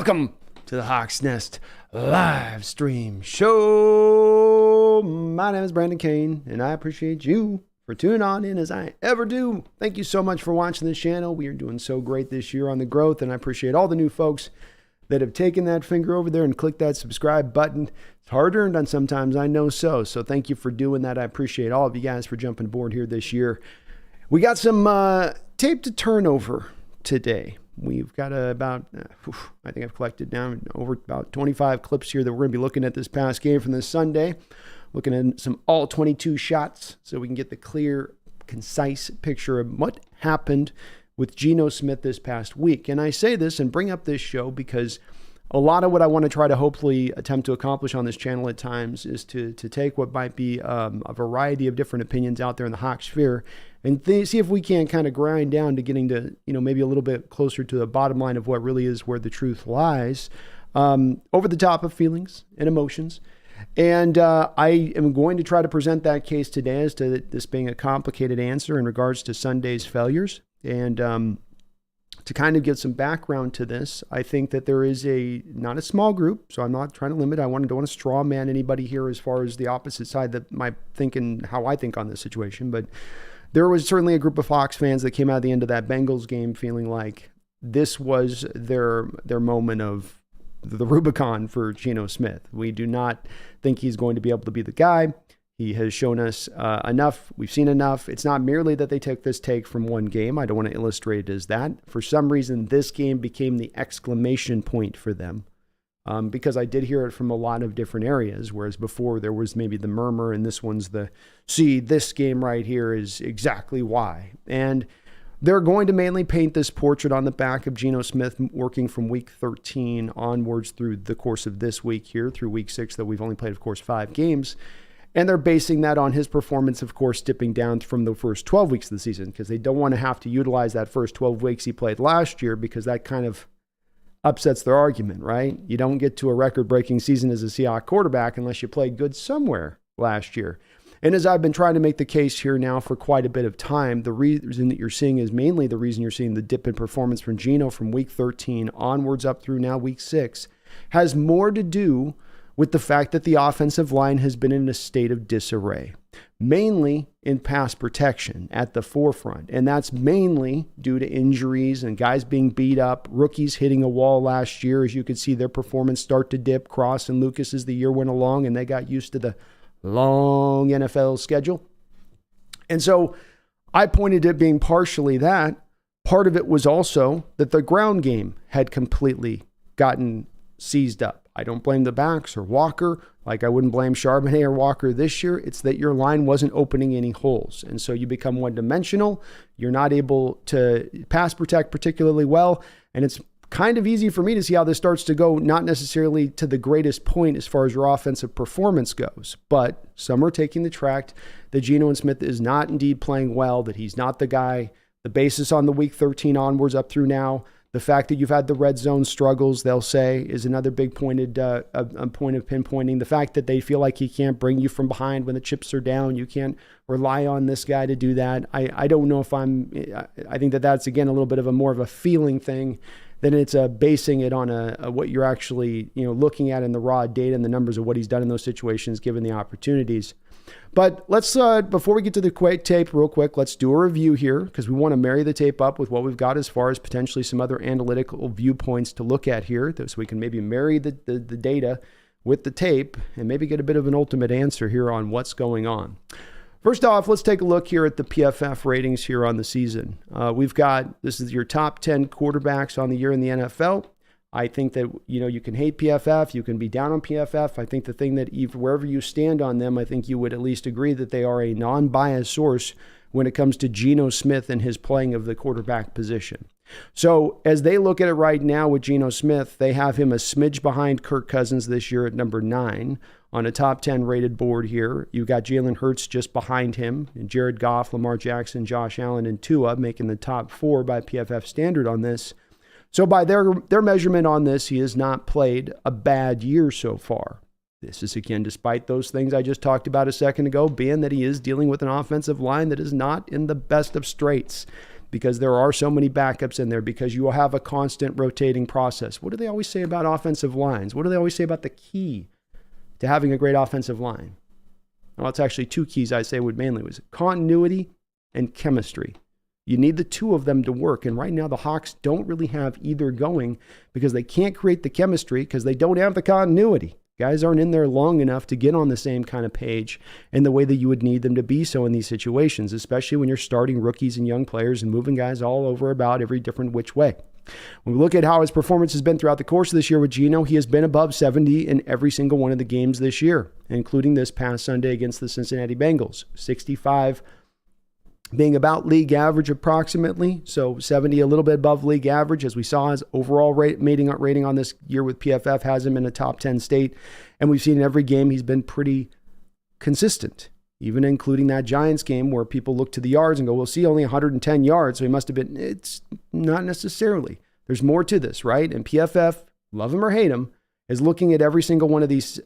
Welcome to the Hawks Nest live stream show. My name is Brandon Kane, and I appreciate you for tuning on in as I ever do. Thank you so much for watching this channel. We are doing so great this year on the growth, and I appreciate all the new folks that have taken that finger over there and clicked that subscribe button. It's hard earned on sometimes, I know so. So thank you for doing that. I appreciate all of you guys for jumping aboard here this year. We got some tape to turn over today. We've got about, I think I've collected now over about 25 clips here that we're going to be looking at this past game from this Sunday. Looking at some all 22 shots so we can get the clear, concise picture of what happened with Geno Smith this past week. And I say this and bring up this show because a lot of what I want to try to hopefully attempt to accomplish on this channel at times is to take what might be a variety of different opinions out there in the Hawk sphere and see if we can kind of grind down to getting to, maybe a little bit closer to the bottom line of what really is where the truth lies, over the top of feelings and emotions. And I am going to try to present that case today as to this being a complicated answer in regards to Sunday's failures. And to kind of give some background to this, I think that there is not a small group, so I'm not trying to limit. Don't want to straw man anybody here as far as the opposite side that might think and how I think on this situation. But there was certainly a group of Hawks fans that came out at the end of that Bengals game feeling like this was their moment of the Rubicon for Geno Smith. We do not think he's going to be able to be the guy. He has shown us enough. We've seen enough. It's not merely that they took this take from one game. I don't want to illustrate it as that. For some reason, this game became the exclamation point for them because I did hear it from a lot of different areas, whereas before there was maybe the murmur, and this one's this game right here is exactly why. And they're going to mainly paint this portrait on the back of Geno Smith working from week 13 onwards through the course of this week here, through week 6 that we've only played, of course, 5 games. And they're basing that on his performance, of course, dipping down from the first 12 weeks of the season because they don't want to have to utilize that first 12 weeks he played last year because that kind of upsets their argument, right? You don't get to a record-breaking season as a Seahawks quarterback unless you played good somewhere last year. And as I've been trying to make the case here now for quite a bit of time, the reason that you're seeing is mainly the reason you're seeing the dip in performance from Geno from week 13 onwards up through now week 6 has more to do with the fact that the offensive line has been in a state of disarray, mainly in pass protection at the forefront. And that's mainly due to injuries and guys being beat up, rookies hitting a wall last year. As you could see their performance start to dip, Cross and Lucas as the year went along, and they got used to the long NFL schedule. And so I pointed to it being partially that. Part of it was also that the ground game had completely gotten seized up. I don't blame the backs or Walker, like I wouldn't blame Charbonnet or Walker this year. It's that your line wasn't opening any holes. And so you become one-dimensional. You're not able to pass protect particularly well. And it's kind of easy for me to see how this starts to go, not necessarily to the greatest point as far as your offensive performance goes. But some are taking the track that Geno Smith is not indeed playing well, that he's not the guy. The basis on the week 13 onwards up through now, the fact that you've had the red zone struggles, they'll say, is another big point of pinpointing. The fact that they feel like he can't bring you from behind when the chips are down. You can't rely on this guy to do that. I don't know if I think that that's, again, a little bit of more of a feeling thing than it's basing it on what you're actually looking at in the raw data and the numbers of what he's done in those situations given the opportunities. But let's, before we get to the tape real quick, let's do a review here because we want to marry the tape up with what we've got as far as potentially some other analytical viewpoints to look at here so we can maybe marry the data with the tape and maybe get a bit of an ultimate answer here on what's going on. First off, let's take a look here at the PFF ratings here on the season. We've got, this is your top 10 quarterbacks on the year in the NFL. I think that, you can hate PFF, you can be down on PFF. I think the thing that wherever you stand on them, I think you would at least agree that they are a non-biased source when it comes to Geno Smith and his playing of the quarterback position. So as they look at it right now with Geno Smith, they have him a smidge behind Kirk Cousins this year at number 9 on a top 10 rated board here. You've got Jalen Hurts just behind him, and Jared Goff, Lamar Jackson, Josh Allen, and Tua making the top 4 by PFF standard on this. So by their measurement on this, he has not played a bad year so far. This is, again, despite those things I just talked about a second ago, being that he is dealing with an offensive line that is not in the best of straits. because there are so many backups in there, because you will have a constant rotating process. What do they always say about offensive lines? What do they always say about the key to having a great offensive line? Well, it's actually two keys I say would mainly was continuity and chemistry. You need the two of them to work. And right now the Hawks don't really have either going because they can't create the chemistry because they don't have the continuity. Guys aren't in there long enough to get on the same kind of page in the way that you would need them to be so in these situations, especially when you're starting rookies and young players and moving guys all over about every different which way. When we look at how his performance has been throughout the course of this year with Geno, he has been above 70 in every single one of the games this year, including this past Sunday against the Cincinnati Bengals. 65 being about league average approximately, so 70 a little bit above league average. As we saw, his overall rating on this year with PFF has him in a top 10 state, and we've seen in every game he's been pretty consistent, even including that Giants game where people look to the yards and go, well, see, only 110 yards, so he must have been. It's not necessarily. There's more to this, right? And PFF, love him or hate him, is looking at every single one of these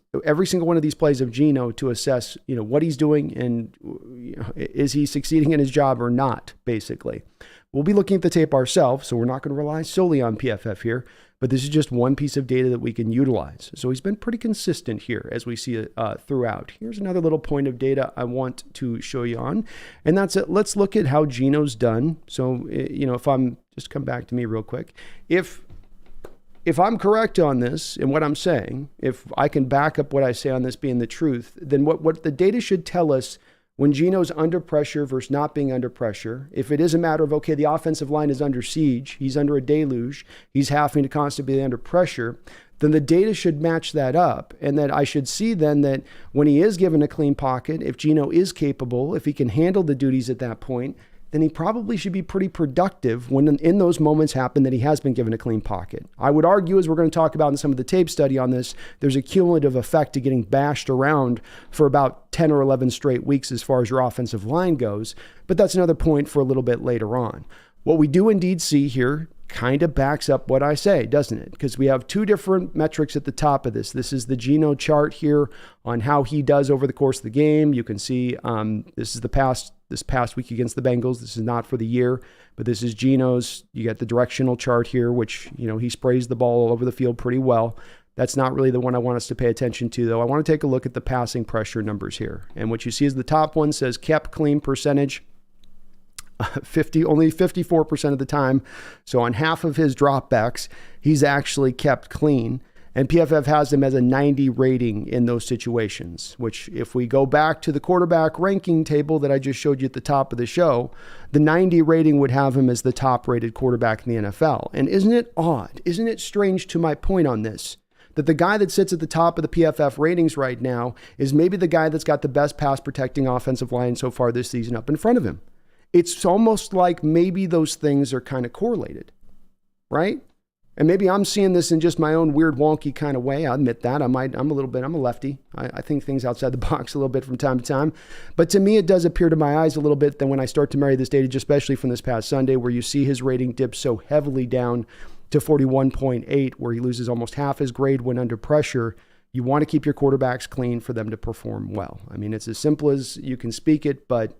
plays of Geno to assess, what he's doing and is he succeeding in his job or not, basically. We'll be looking at the tape ourselves, so we're not going to rely solely on PFF here, but this is just one piece of data that we can utilize. So he's been pretty consistent here as we see it throughout. Here's another little point of data I want to show you on, and that's it. Let's look at how Geno's done. So, if I'm, just come back to me real quick. If I'm correct on this and what I'm saying, if I can back up what I say on this being the truth, then what the data should tell us when Geno's under pressure versus not being under pressure, if it is a matter of, okay, the offensive line is under siege, he's under a deluge, he's having to constantly be under pressure, then the data should match that up. And that I should see then that when he is given a clean pocket, if Geno is capable, if he can handle the duties at that point, then he probably should be pretty productive when in those moments happen that he has been given a clean pocket. I would argue, as we're going to talk about in some of the tape study on this, there's a cumulative effect to getting bashed around for about 10 or 11 straight weeks as far as your offensive line goes, but that's another point for a little bit later on. What we do indeed see here kind of backs up what I say, doesn't it? Because we have two different metrics at the top of this. This is the Geno chart here on how he does over the course of the game. You can see this is this past week against the Bengals. This is not for the year, but this is Geno's. You got the directional chart here, which, he sprays the ball all over the field pretty well. That's not really the one I want us to pay attention to, though. I want to take a look at the passing pressure numbers here. And what you see is the top one says kept clean percentage. Only 54% of the time. So on half of his dropbacks, he's actually kept clean. And PFF has him as a 90 rating in those situations, which if we go back to the quarterback ranking table that I just showed you at the top of the show, the 90 rating would have him as the top rated quarterback in the NFL. And isn't it odd? Isn't it strange to my point on this? That the guy that sits at the top of the PFF ratings right now is maybe the guy that's got the best pass protecting offensive line so far this season up in front of him. It's almost like maybe those things are kind of correlated, right? And maybe I'm seeing this in just my own weird, wonky kind of way. I admit that. I'm a lefty. I think things outside the box a little bit from time to time. But to me, it does appear to my eyes a little bit that when I start to marry this data, just especially from this past Sunday, where you see his rating dip so heavily down to 41.8, where he loses almost half his grade when under pressure. You want to keep your quarterbacks clean for them to perform well. I mean, it's as simple as you can speak it, but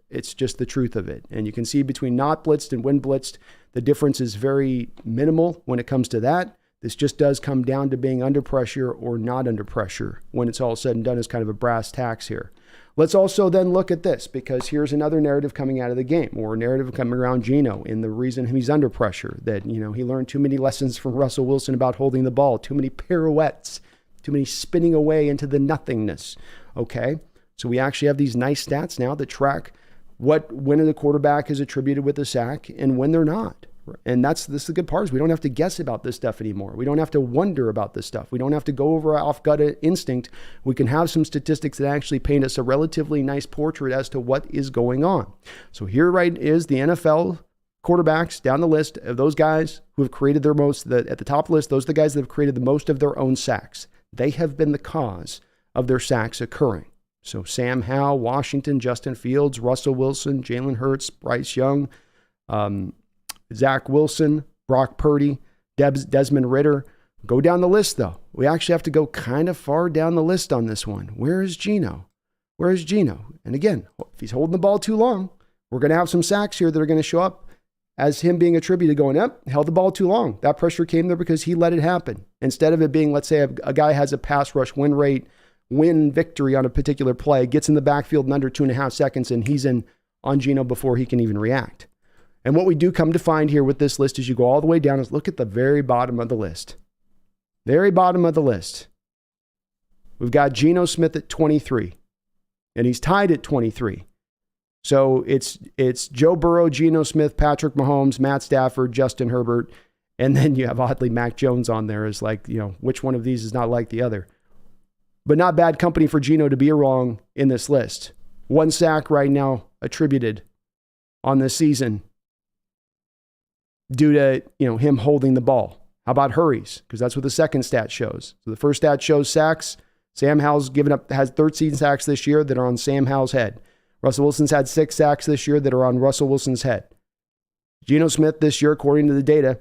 it's just the truth of it. And you can see between not blitzed and when blitzed, the difference is very minimal when it comes to that. This just does come down to being under pressure or not under pressure when it's all said and done as kind of a brass tacks here. Let's also then look at this, because here's another narrative coming out of the game, or a narrative coming around Geno and the reason he's under pressure, that, he learned too many lessons from Russell Wilson about holding the ball, too many pirouettes, too many spinning away into the nothingness. Okay. So we actually have these nice stats now that track when the quarterback is attributed with a sack and when they're not. And this is the good part, is we don't have to guess about this stuff anymore. We don't have to wonder about this stuff. We don't have to go over off gut instinct. We can have some statistics that actually paint us a relatively nice portrait as to what is going on. So here is the NFL quarterbacks down the list of those guys who have created their most, at the top list, those are the guys that have created the most of their own sacks. They have been the cause of their sacks occurring. So Sam Howell, Washington, Justin Fields, Russell Wilson, Jalen Hurts, Bryce Young, Zach Wilson, Brock Purdy, Desmond Ridder. Go down the list, though. We actually have to go kind of far down the list on this one. Where is Geno? And again, if he's holding the ball too long, we're going to have some sacks here that are going to show up. as him being attributed going up, held the ball too long. That pressure came there because he let it happen. Instead of it being, let's say a guy has a pass rush win victory on a particular play, gets in the backfield in under 2.5 seconds, and he's in on Geno before he can even react. And what we do come to find here with this list as you go all the way down is look at the very bottom of the list. Very bottom of the list. We've got Geno Smith at 23, and he's tied at 23. So it's Joe Burrow, Geno Smith, Patrick Mahomes, Matt Stafford, Justin Herbert, and then you have oddly Mac Jones on there as like, which one of these is not like the other. But not bad company for Geno to be wrong in this list. 1 sack right now attributed on this season due to, him holding the ball. How about hurries? Because that's what the second stat shows. So the first stat shows sacks. Sam Howell's has 13 sacks this year that are on Sam Howell's head. Russell Wilson's had 6 sacks this year that are on Russell Wilson's head. Geno Smith this year, according to the data,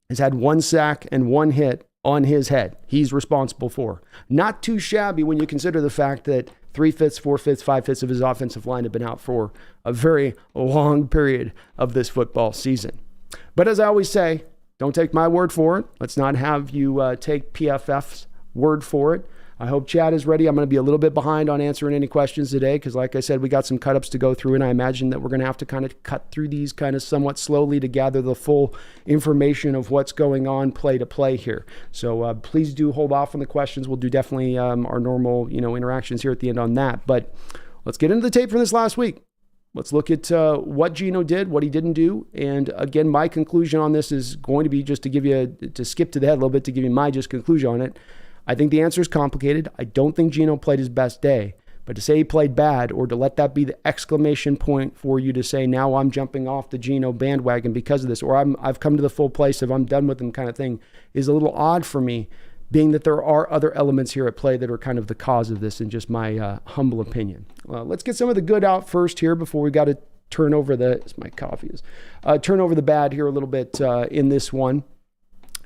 has had 1 sack and 1 hit on his head. He's responsible for. Not too shabby when you consider the fact that 3/5, 4/5, 5/5 of his offensive line have been out for a very long period of this football season. But as I always say, don't take my word for it. Let's not have you take PFF's word for it. I hope Chad is ready. I'm going to be a little bit behind on answering any questions today because, like I said, we got some cut-ups to go through, and I imagine that we're going to have to kind of cut through these kind of somewhat slowly to gather the full information of what's going on play to play here. So please do hold off on the questions. We'll do definitely our normal, interactions here at the end on that. But let's get into the tape from this last week. Let's look at what Geno did, what he didn't do. And again, my conclusion on this is going to be just to give you, to skip to the head a little bit, to give you my just conclusion on it. I think the answer is complicated. I don't think Geno played his best day, but to say he played bad or to let that be the exclamation point for you to say, now I'm jumping off the Geno bandwagon because of this, or I've come to the full place of I'm done with him kind of thing, is a little odd for me, being that there are other elements here at play that are kind of the cause of this in just my humble opinion. Let's get some of the good out first here before we got to turn over turn over the bad here a little bit in this one.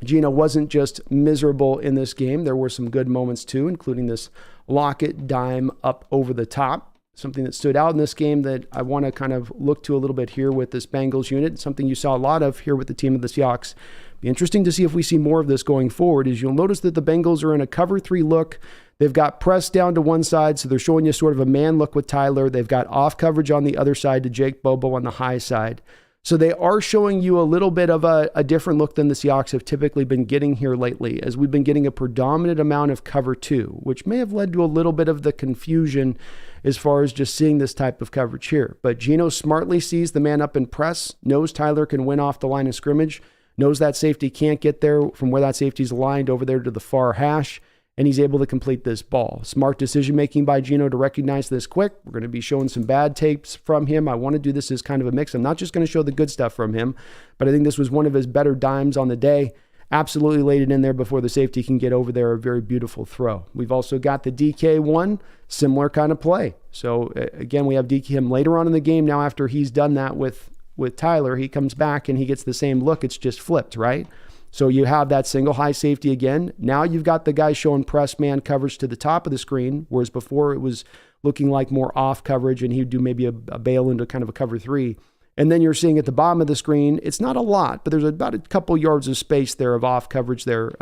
Geno wasn't just miserable in this game. There were some good moments too, including this Lockett dime up over the top. Something that stood out in this game that I want to kind of look to a little bit here with this Bengals unit. Something you saw a lot of here with the team of the Seahawks. Be interesting to see if we see more of this going forward. Is you'll notice that the Bengals are in a cover 3 look. They've got press down to one side, so they're showing you sort of a man look with Tyler. They've got off coverage on the other side to Jake Bobo on the high side. So they are showing you a little bit of a different look than the Seahawks have typically been getting here lately, as we've been getting a predominant amount of cover 2, which may have led to a little bit of the confusion as far as just seeing this type of coverage here. But Geno smartly sees the man up in press, knows Tyler can win off the line of scrimmage, knows that safety can't get there from where that safety's aligned over there to the far hash, and he's able to complete this ball. Smart decision-making by Geno to recognize this quick. We're going to be showing some bad tapes from him. I want to do this as kind of a mix. I'm not just going to show the good stuff from him, but I think this was one of his better dimes on the day. Absolutely laid it in there before the safety can get over there. A very beautiful throw. We've also got the DK one, similar kind of play. So again, we have DK him later on in the game. Now after he's done that with Tyler, he comes back and he gets the same look. It's just flipped, right? So you have that single high safety again. Now you've got the guy showing press man coverage to the top of the screen, whereas before it was looking like more off coverage and he'd do maybe a bail into kind of a cover 3. And then you're seeing at the bottom of the screen, it's not a lot, but there's about a couple yards of space there of off coverage there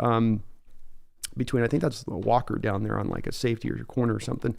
between, I think that's a Walker down there on like a safety or a corner or something.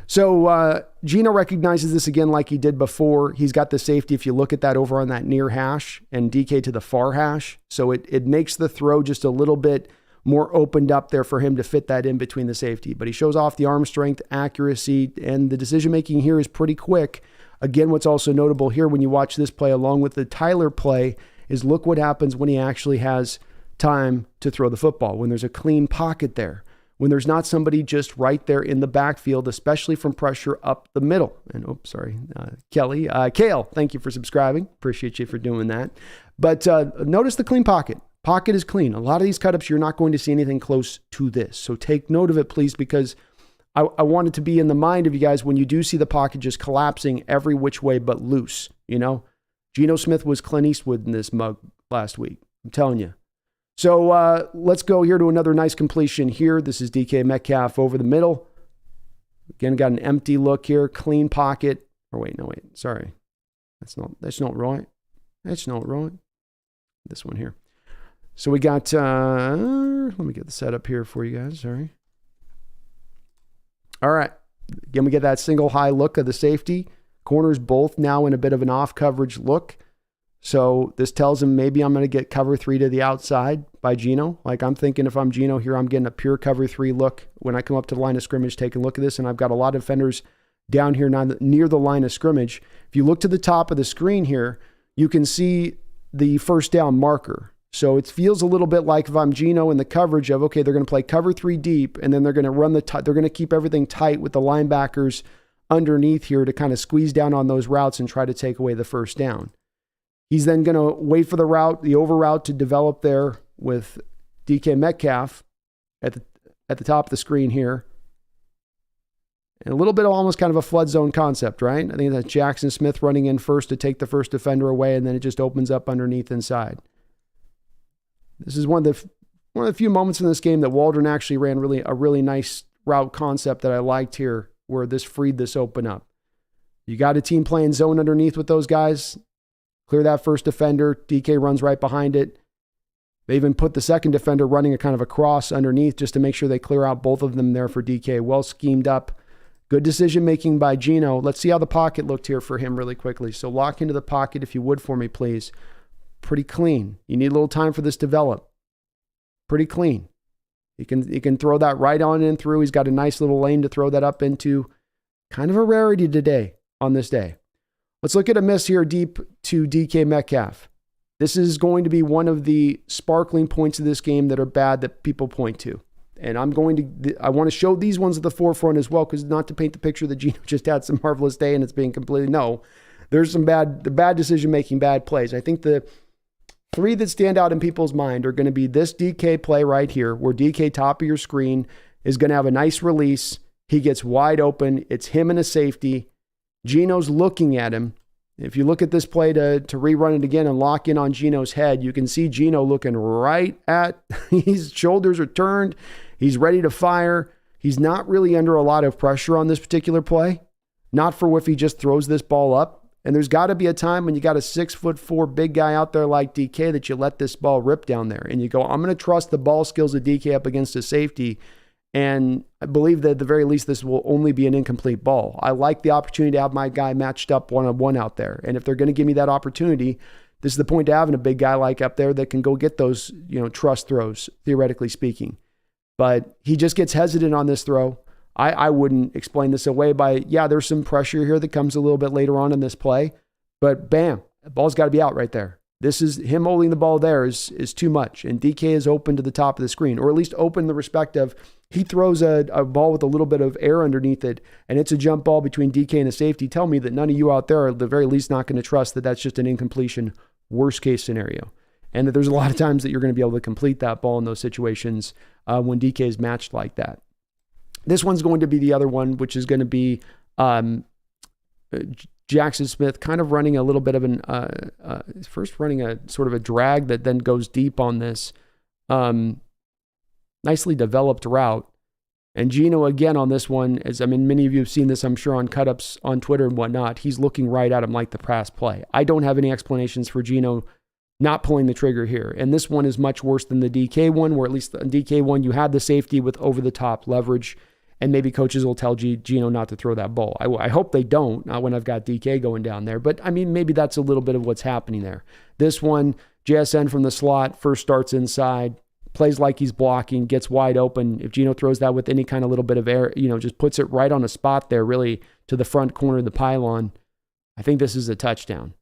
So Geno recognizes this again like he did before. He's got the safety, if you look at that over on that near hash, and DK to the far hash. So it makes the throw just a little bit more opened up there for him to fit that in between the safety. But he shows off the arm strength, accuracy, and the decision-making here is pretty quick. Again, what's also notable here when you watch this play along with the Tyler play is look what happens when he actually has time to throw the football, when there's a clean pocket there, when there's not somebody just right there in the backfield, especially from pressure up the middle. And, Kale, thank you for subscribing. Appreciate you for doing that. But notice the clean pocket. Pocket is clean. A lot of these cut-ups, you're not going to see anything close to this. So take note of it, please, because I want it to be in the mind of you guys when you do see the pocket just collapsing every which way but loose. Geno Smith was Clint Eastwood in this mug last week. I'm telling you. So let's go here to another nice completion here. This is DK Metcalf over the middle. Again, got an empty look here, clean pocket. Sorry. That's not right. That's not right. This one here. So we got, let me get the setup here for you guys. Sorry. All right. Again, we get that single high look of the safety. Corners both now in a bit of an off coverage look. So this tells him maybe I'm going to get cover 3 to the outside by Geno. Like I'm thinking if I'm Geno here, I'm getting a pure cover 3 look when I come up to the line of scrimmage, take a look at this. And I've got a lot of defenders down here near the line of scrimmage. If you look to the top of the screen here, you can see the first down marker. So it feels a little bit like if I'm Geno in the coverage of, okay, they're going to play cover 3 deep, and then they're going to run they're going to keep everything tight with the linebackers underneath here to kind of squeeze down on those routes and try to take away the first down. He's then going to wait for the over route to develop there with DK Metcalf at the top of the screen here. And a little bit of almost kind of a flood zone concept, right? I think that's Jackson Smith running in first to take the first defender away, and then it just opens up underneath inside. This is one of the few moments in this game that Waldron actually ran a really nice route concept that I liked here, where this freed this open up. You got a team playing zone underneath with those guys. Clear that first defender. DK runs right behind it. They even put the second defender running a kind of a cross underneath just to make sure they clear out both of them there for DK. Well schemed up. Good decision-making by Geno. Let's see how the pocket looked here for him really quickly. So lock into the pocket if you would for me, please. Pretty clean. You need a little time for this to develop. Pretty clean. He can throw that right on and through. He's got a nice little lane to throw that up into. Kind of a rarity today on this day. Let's look at a miss here deep to DK Metcalf. This is going to be one of the sparkling points of this game that are bad that people point to. And I want to show these ones at the forefront as well, because not to paint the picture that Geno just had some marvelous day and it's being completely, no. There's some bad decision-making, bad plays. I think the 3 that stand out in people's mind are going to be this DK play right here, where DK, top of your screen, is going to have a nice release. He gets wide open. It's him and a safety. Geno's looking at him. If you look at this play to rerun it again and lock in on Geno's head, you can see Geno looking right at, his shoulders are turned. He's ready to fire. He's not really under a lot of pressure on this particular play. Not for if he just throws this ball up. And there's got to be a time when you got a 6'4" big guy out there like DK that you let this ball rip down there. And you go, I'm going to trust the ball skills of DK up against a safety. And I believe that at the very least, this will only be an incomplete ball. I like the opportunity to have my guy matched up one-on-one out there. And if they're going to give me that opportunity, this is the point of having a big guy like up there that can go get those, trust throws, theoretically speaking. But he just gets hesitant on this throw. I wouldn't explain this away by, there's some pressure here that comes a little bit later on in this play. But bam, the ball's got to be out right there. This is him holding the ball there is too much. And DK is open to the top of the screen, or at least open in the respect of he throws a ball with a little bit of air underneath it, and it's a jump ball between DK and a safety. Tell me that none of you out there are at the very least not going to trust that that's just an incompletion, worst case scenario. And that there's a lot of times that you're going to be able to complete that ball in those situations when DK is matched like that. This one's going to be the other one, which is going to be Jackson Smith kind of running a little bit of first running a sort of a drag that then goes deep on this nicely developed route. And Geno, again, on this one, many of you have seen this, I'm sure, on cut-ups on Twitter and whatnot. He's looking right at him like the pass play. I don't have any explanations for Geno not pulling the trigger here. And this one is much worse than the DK one, where at least the DK one, you had the safety with over-the-top leverage, and maybe coaches will tell Geno not to throw that ball. I hope they don't, not when I've got DK going down there. But, maybe that's a little bit of what's happening there. This one, JSN from the slot, first starts inside, plays like he's blocking, gets wide open. If Geno throws that with any kind of little bit of air, just puts it right on a spot there, really to the front corner of the pylon, I think this is a touchdown.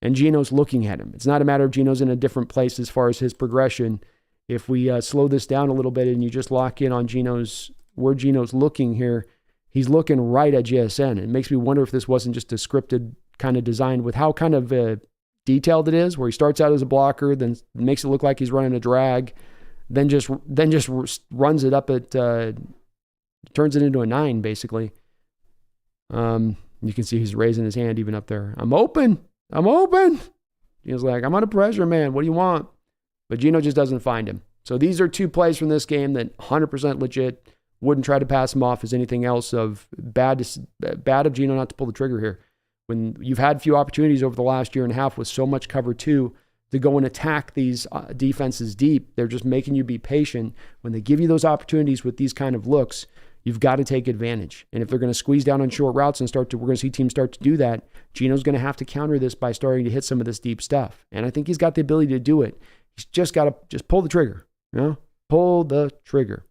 And Geno's looking at him. It's not a matter of Geno's in a different place as far as his progression. If we slow this down a little bit and you just lock in on where Geno's looking here, he's looking right at JSN. It makes me wonder if this wasn't just a scripted kind of design with how kind of detailed it is, where he starts out as a blocker, then makes it look like he's running a drag, then just runs it up at, turns it into a 9, basically. You can see he's raising his hand even up there. I'm open. Geno's like, I'm under pressure, man. What do you want? But Geno just doesn't find him. So these are 2 plays from this game that 100% legit. Wouldn't try to pass him off as anything else of bad of Geno not to pull the trigger here. when you've had few opportunities over the last year and a half with so much cover two to go and attack these defenses deep. They're just making you be patient. When they give you those opportunities with these kind of looks, you've got to take advantage. And if they're going to squeeze down on short routes and we're going to see teams start to do that, Geno's going to have to counter this by starting to hit some of this deep stuff. And I think he's got the ability to do it. He's just got to pull the trigger, pull the trigger.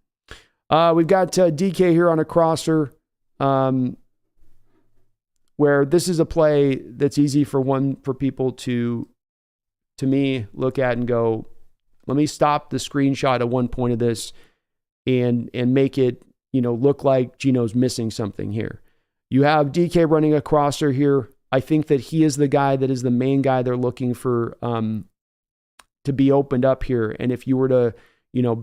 We've got DK here on a crosser, where this is a play that's easy for people to me, look at and go, let me stop the screenshot at one point of this and make it, look like Geno's missing something here. You have DK running a crosser here. I think that he is the guy that is the main guy they're looking for to be opened up here. And if you were to,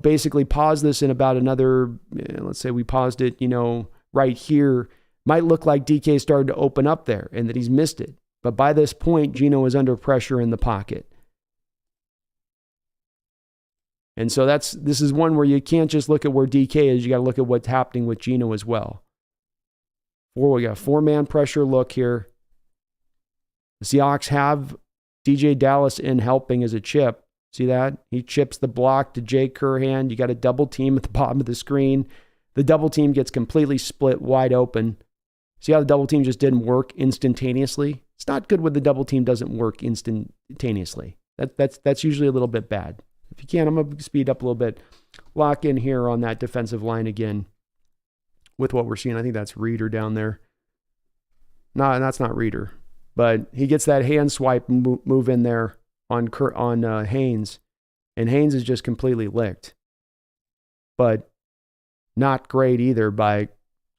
basically pause this in about another, let's say we paused it, right here, might look like DK started to open up there and that he's missed it. But by this point, Geno is under pressure in the pocket. And so this is one where you can't just look at where DK is. You got to look at what's happening with Geno as well. We got a 4-man pressure look here. The Seahawks have DJ Dallas in helping as a chip. See that? He chips the block to Jake Curhan. You got a double team at the bottom of the screen. The double team gets completely split wide open. See how the double team just didn't work instantaneously? It's not good when the double team doesn't work instantaneously. That's usually a little bit bad. If you can, I'm going to speed up a little bit. Lock in here on that defensive line again with what we're seeing. I think that's Reader down there. No, that's not Reader. But he gets that hand swipe move in there on Haynes. And Haynes is just completely licked. But not great either by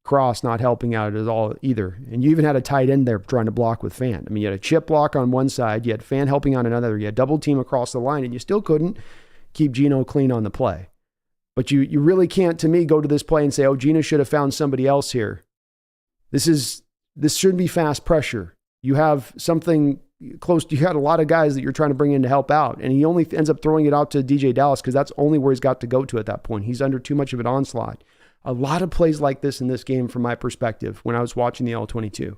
Cross not helping out at all either. And you even had a tight end there trying to block with Fan. I mean, you had a chip block on one side, you had Fan helping on another, you had double team across the line, and you still couldn't keep Geno clean on the play. But you really can't, to me, go to this play and say, oh, Geno should have found somebody else here. This shouldn't be fast pressure. You have something close. You had a lot of guys that you're trying to bring in to help out, and he only ends up throwing it out to DJ Dallas because that's only where he's got to go to at that point. He's under too much of an onslaught. A lot of plays like this in this game, from my perspective, when I was watching the L22.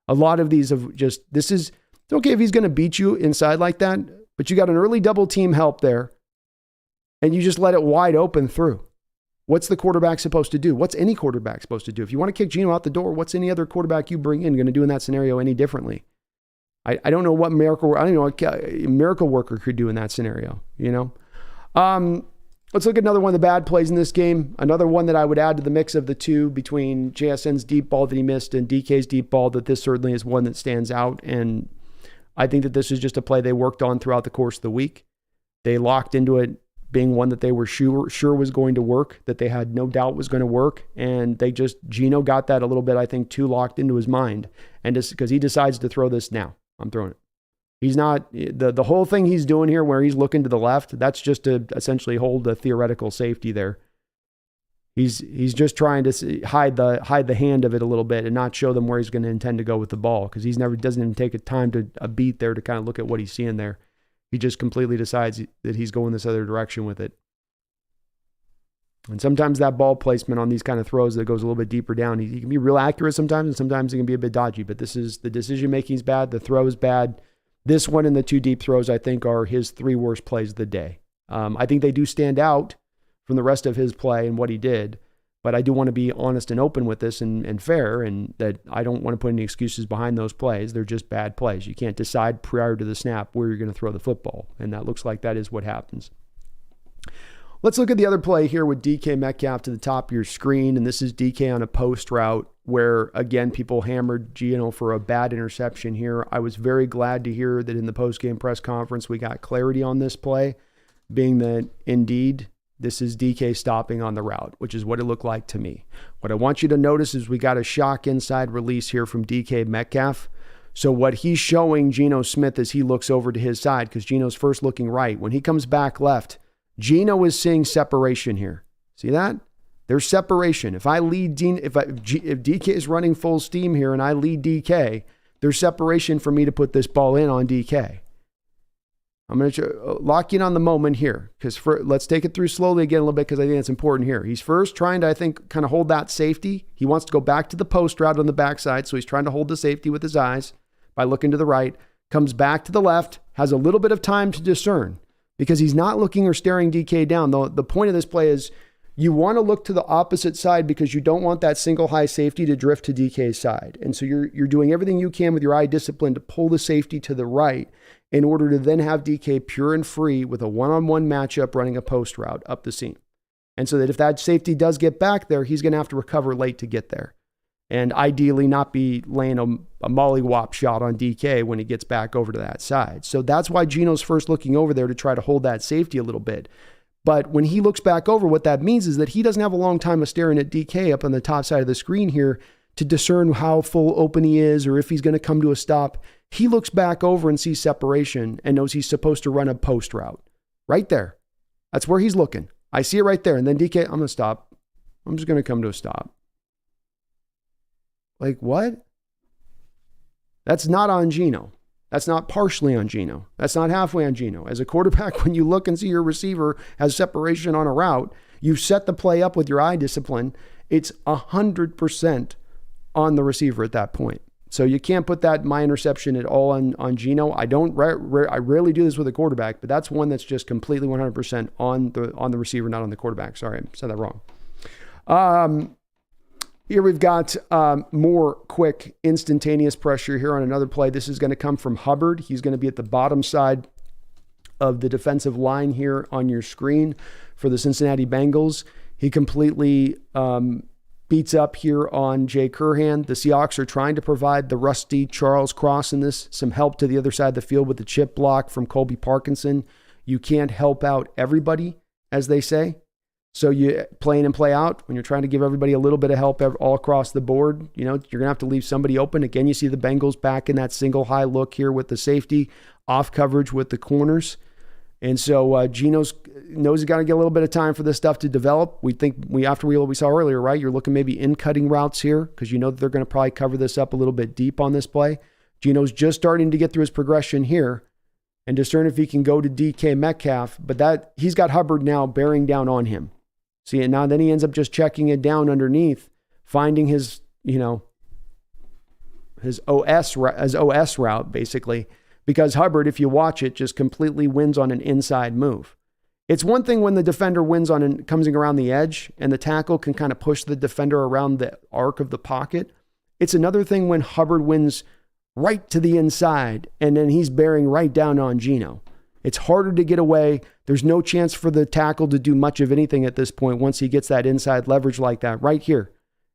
A lot of these have just, it's okay if he's going to beat you inside like that, but you got an early double team help there, and you just let it wide open through. What's the quarterback supposed to do? What's any quarterback supposed to do? If you want to kick Geno out the door, what's any other quarterback you bring in going to do in that scenario any differently? I don't know what miracle worker could do in that scenario, Let's look at another one of the bad plays in this game. Another one that I would add to the mix of the two between JSN's deep ball that he missed and DK's deep ball, that this certainly is one that stands out. And I think that this is just a play they worked on throughout the course of the week. They locked into it being one that they were sure was going to work, that they had no doubt was going to work. And Geno got that a little bit, I think, too locked into his mind. And just because he decides to throw this now, I'm throwing it. He's not, the whole thing he's doing here where he's looking to the left, that's just to essentially hold a theoretical safety there. He's just trying to hide the hand of it a little bit and not show them where he's going to intend to go with the ball, because doesn't even take a beat there to kind of look at what he's seeing there. He just completely decides that he's going this other direction with it. And sometimes that ball placement on these kind of throws that goes a little bit deeper down, he can be real accurate sometimes, and sometimes he can be a bit dodgy, but the decision making is bad, the throw is bad. This one and the two deep throws, I think, are his 3 worst plays of the day. I think they do stand out from the rest of his play and what he did, but I do want to be honest and open with this and fair, and that I don't want to put any excuses behind those plays. They're just bad plays. You can't decide prior to the snap where you're going to throw the football, and that looks like that is what happens. Let's look at the other play here with DK Metcalf to the top of your screen, and this is DK on a post route where, again, people hammered Geno for a bad interception here. I was very glad to hear that in the post-game press conference we got clarity on this play, being that indeed this is DK stopping on the route, which is what it looked like to me. What I want you to notice is we got a shock inside release here from DK Metcalf. So what he's showing Geno Smith as he looks over to his side, because Geno's first looking right. When he comes back left, Geno is seeing separation here. See that? There's separation. If DK is running full steam here and I lead DK, there's separation for me to put this ball in on DK. I'm going to lock in on the moment here, because let's take it through slowly again a little bit, because I think it's important here. He's first trying to, I think, kind of hold that safety. He wants to go back to the post route on the backside, so he's trying to hold the safety with his eyes. by looking to the right, comes back to the left, has a little bit of time to discern because he's not looking or staring DK down. The point of this play is you want to look to the opposite side because you don't want that single high safety to drift to DK's side. And so you're doing everything you can with your eye discipline to pull the safety to the right in order to then have DK pure and free with a one-on-one matchup running a post route up the seam. And so that if that safety does get back there, he's going to have to recover late to get there. And ideally not be laying a mollywop shot on DK when he gets back over to that side. So that's why Geno's first looking over there to try to hold that safety a little bit. But when he looks back over, what that means is that he doesn't have a long time of staring at DK up on the top side of the screen here to discern how full open he is or if he's going to come to a stop. He looks back over and sees separation and knows he's supposed to run a post route. Right there. That's where he's looking. I see it right there. And then DK, I'm going to stop. I'm just going to come to a stop. Like, what? That's not on Geno. That's not partially on Geno. That's not halfway on Geno. As a quarterback, when you look and see your receiver has separation on a route, you set the play up with your eye discipline. It's 100% on the receiver at that point. So you can't put that my interception at all on Geno. I rarely do this with a quarterback, but that's one that's just completely 100% on the receiver, not on the quarterback. Sorry, I said that wrong. Here we've got more quick, instantaneous pressure here on another play. This is going to come from Hubbard. He's going to be at the bottom side of the defensive line here on your screen for the Cincinnati Bengals. He completely beats up here on Jay Curhan. The Seahawks are trying to provide the rusty Charles Cross in this, some help to the other side of the field with the chip block from Colby Parkinson. You can't help out everybody, as they say. So you play in and play out when you're trying to give everybody a little bit of help all across the board. You know, you're going to have to leave somebody open. Again, you see the Bengals back in that single high look here with the safety, off coverage with the corners. And so Geno knows he's got to get a little bit of time for this stuff to develop. We think after we saw earlier, right? You're looking maybe in cutting routes here because you know that they're going to probably cover this up a little bit deep on this play. Geno's just starting to get through his progression here and discern if he can go to DK Metcalf, but that he's got Hubbard now bearing down on him. See, and now then he ends up just checking it down underneath, finding his, his OS route basically, because Hubbard, if you watch it, just completely wins on an inside move. It's one thing when the defender wins comes around the edge and the tackle can kind of push the defender around the arc of the pocket. It's another thing when Hubbard wins right to the inside and then he's bearing right down on Geno. It's harder to get away. There's no chance for the tackle to do much of anything at this point once he gets that inside leverage like that right here.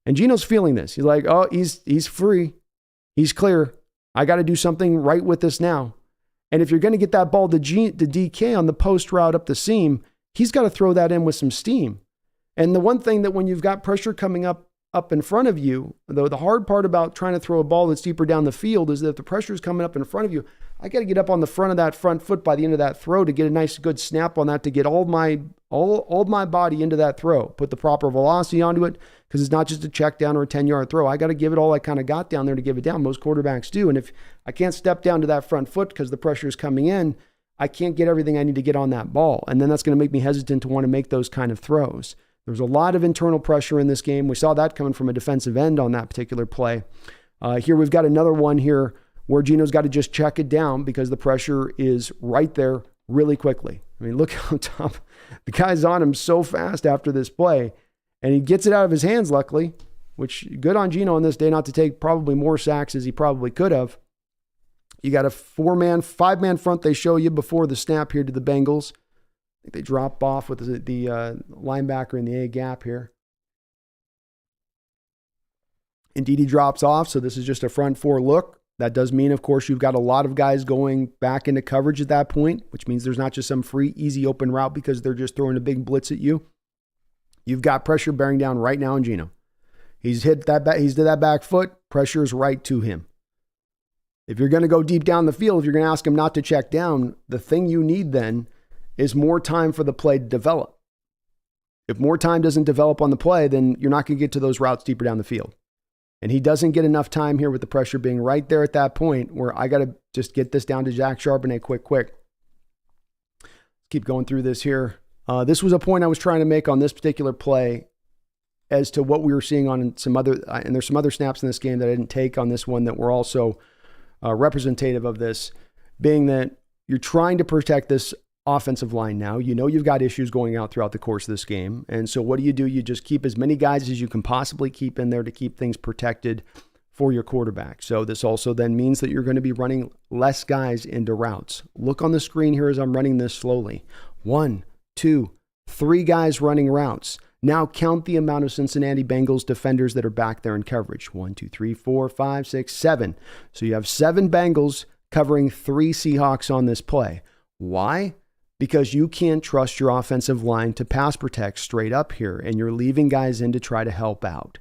And Geno's feeling this. He's like, oh, he's free. He's clear. I got to do something right with this now. And if you're going to get that ball to DK on the post route up the seam, he's got to throw that in with some steam. And the one thing that when you've got pressure coming up in front of you, though the hard part about trying to throw a ball that's deeper down the field is that if the pressure is coming up in front of you, I got to get up on the front of that front foot by the end of that throw to get a nice good snap on that to get all my body into that throw, put the proper velocity onto it because it's not just a check down or a 10-yard throw. I got to give it all I kind of got down there to give it down. Most quarterbacks do. And if I can't step down to that front foot because the pressure is coming in, I can't get everything I need to get on that ball. And then that's going to make me hesitant to want to make those kind of throws. There's a lot of internal pressure in this game. We saw that coming from a defensive end on that particular play. Here we've got another one here where Geno's got to just check it down because the pressure is right there really quickly. I mean, look how tough. The guy's on him so fast after this play, and he gets it out of his hands, luckily, which good on Geno on this day not to take probably more sacks as he probably could have. You got a 5-man front they show you before the snap here to the Bengals. I think they drop off with the linebacker in the A gap here. Indeed, he drops off, so this is just a front 4 look. That does mean, of course, you've got a lot of guys going back into coverage at that point, which means there's not just some free, easy, open route because they're just throwing a big blitz at you. You've got pressure bearing down right now on Geno. He's hit that back foot. Pressure is right to him. If you're going to go deep down the field, if you're going to ask him not to check down, the thing you need then is more time for the play to develop. If more time doesn't develop on the play, then you're not going to get to those routes deeper down the field. And he doesn't get enough time here with the pressure being right there at that point where I got to just get this down to Jack Charbonnet quick. Let's keep going through this here. This was a point I was trying to make on this particular play as to what we were seeing on some other, and there's some other snaps in this game that I didn't take on this one that were also representative of this, being that you're trying to protect this offensive line now. You know you've got issues going out throughout the course of this game. And so what do? You just keep as many guys as you can possibly keep in there to keep things protected for your quarterback. So this also then means that you're going to be running less guys into routes. Look on the screen here as I'm running this slowly. 1, 2, 3 guys running routes. Now count the amount of Cincinnati Bengals defenders that are back there in coverage. 1, 2, 3, 4, 5, 6, 7. So you have 7 Bengals covering 3 Seahawks on this play. Why? Because you can't trust your offensive line to pass protect straight up here, and you're leaving guys in to try to help out.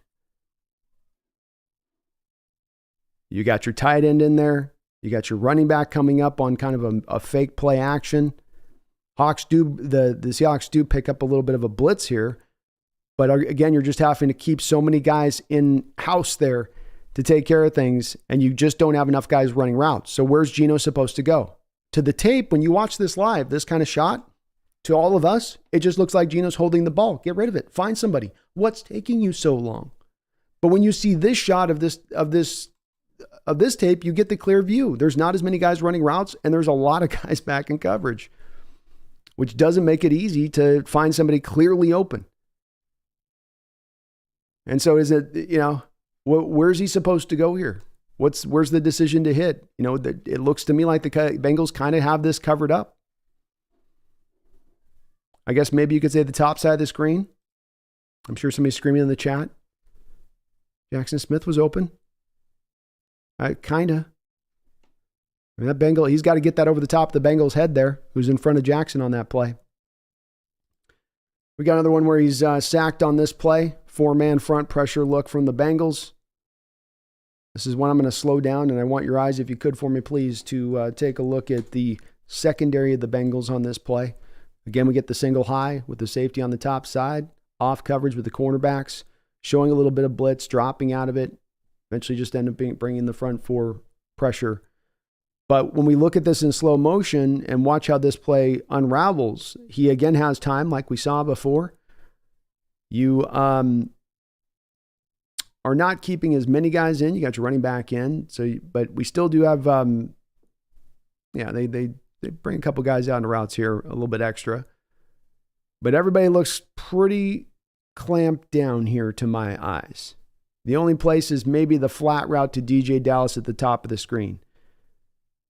You got your tight end in there. You got your running back coming up on kind of a fake play action. The Seahawks do pick up a little bit of a blitz here, but again, you're just having to keep so many guys in house there to take care of things, and you just don't have enough guys running routes. So where's Geno supposed to go? To the tape, when you watch this live, this kind of shot, to all of us, it just looks like Geno's holding the ball. Get rid of it. Find somebody. What's taking you so long? But when you see this shot of this tape, you get the clear view. There's not as many guys running routes, and there's a lot of guys back in coverage, which doesn't make it easy to find somebody clearly open. And so is it, where's he supposed to go here? Where's the decision to hit? It looks to me like the Bengals kind of have this covered up. I guess maybe you could say the top side of the screen. I'm sure somebody's screaming in the chat. Jackson Smith was open. Kind of. That Bengal, he's got to get that over the top of the Bengals' head there, who's in front of Jackson on that play. We got another one where he's sacked on this play. 4-man front pressure look from the Bengals. This is one I'm going to slow down, and I want your eyes, if you could for me, please, to take a look at the secondary of the Bengals on this play. Again, we get the single high with the safety on the top side, off coverage with the cornerbacks, showing a little bit of blitz, dropping out of it, eventually just end up bringing the front 4 pressure. But when we look at this in slow motion and watch how this play unravels, he again has time like we saw before. You are not keeping as many guys in. You got your running back in. But we still do have, they bring a couple guys out in the routes here, a little bit extra. But everybody looks pretty clamped down here to my eyes. The only place is maybe the flat route to DJ Dallas at the top of the screen.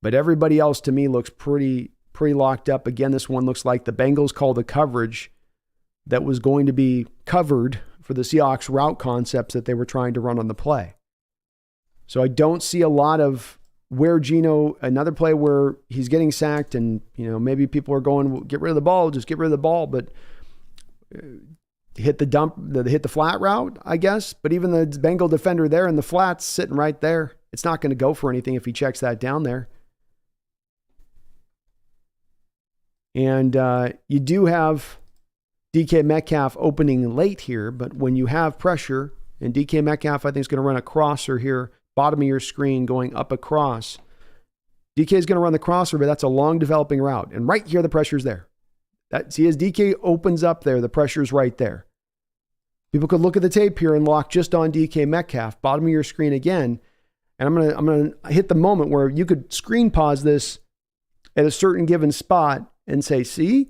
But everybody else to me looks pretty locked up. Again, this one looks like the Bengals called a coverage that was going to be covered for the Seahawks route concepts that they were trying to run on the play. So I don't see a lot of where Geno, another play where he's getting sacked and, maybe people are going, get rid of the ball, just get rid of the ball, but hit the flat route, I guess. But even the Bengal defender there in the flats sitting right there, it's not going to go for anything if he checks that down there. And you do have DK Metcalf opening late here, but when you have pressure, and DK Metcalf, I think, is going to run a crosser here, bottom of your screen going up across. DK is going to run the crosser, but that's a long developing route. And right here, the pressure's there. See, as DK opens up there, the pressure's right there. People could look at the tape here and lock just on DK Metcalf, bottom of your screen again. And I'm gonna hit the moment where you could screen pause this at a certain given spot and say, see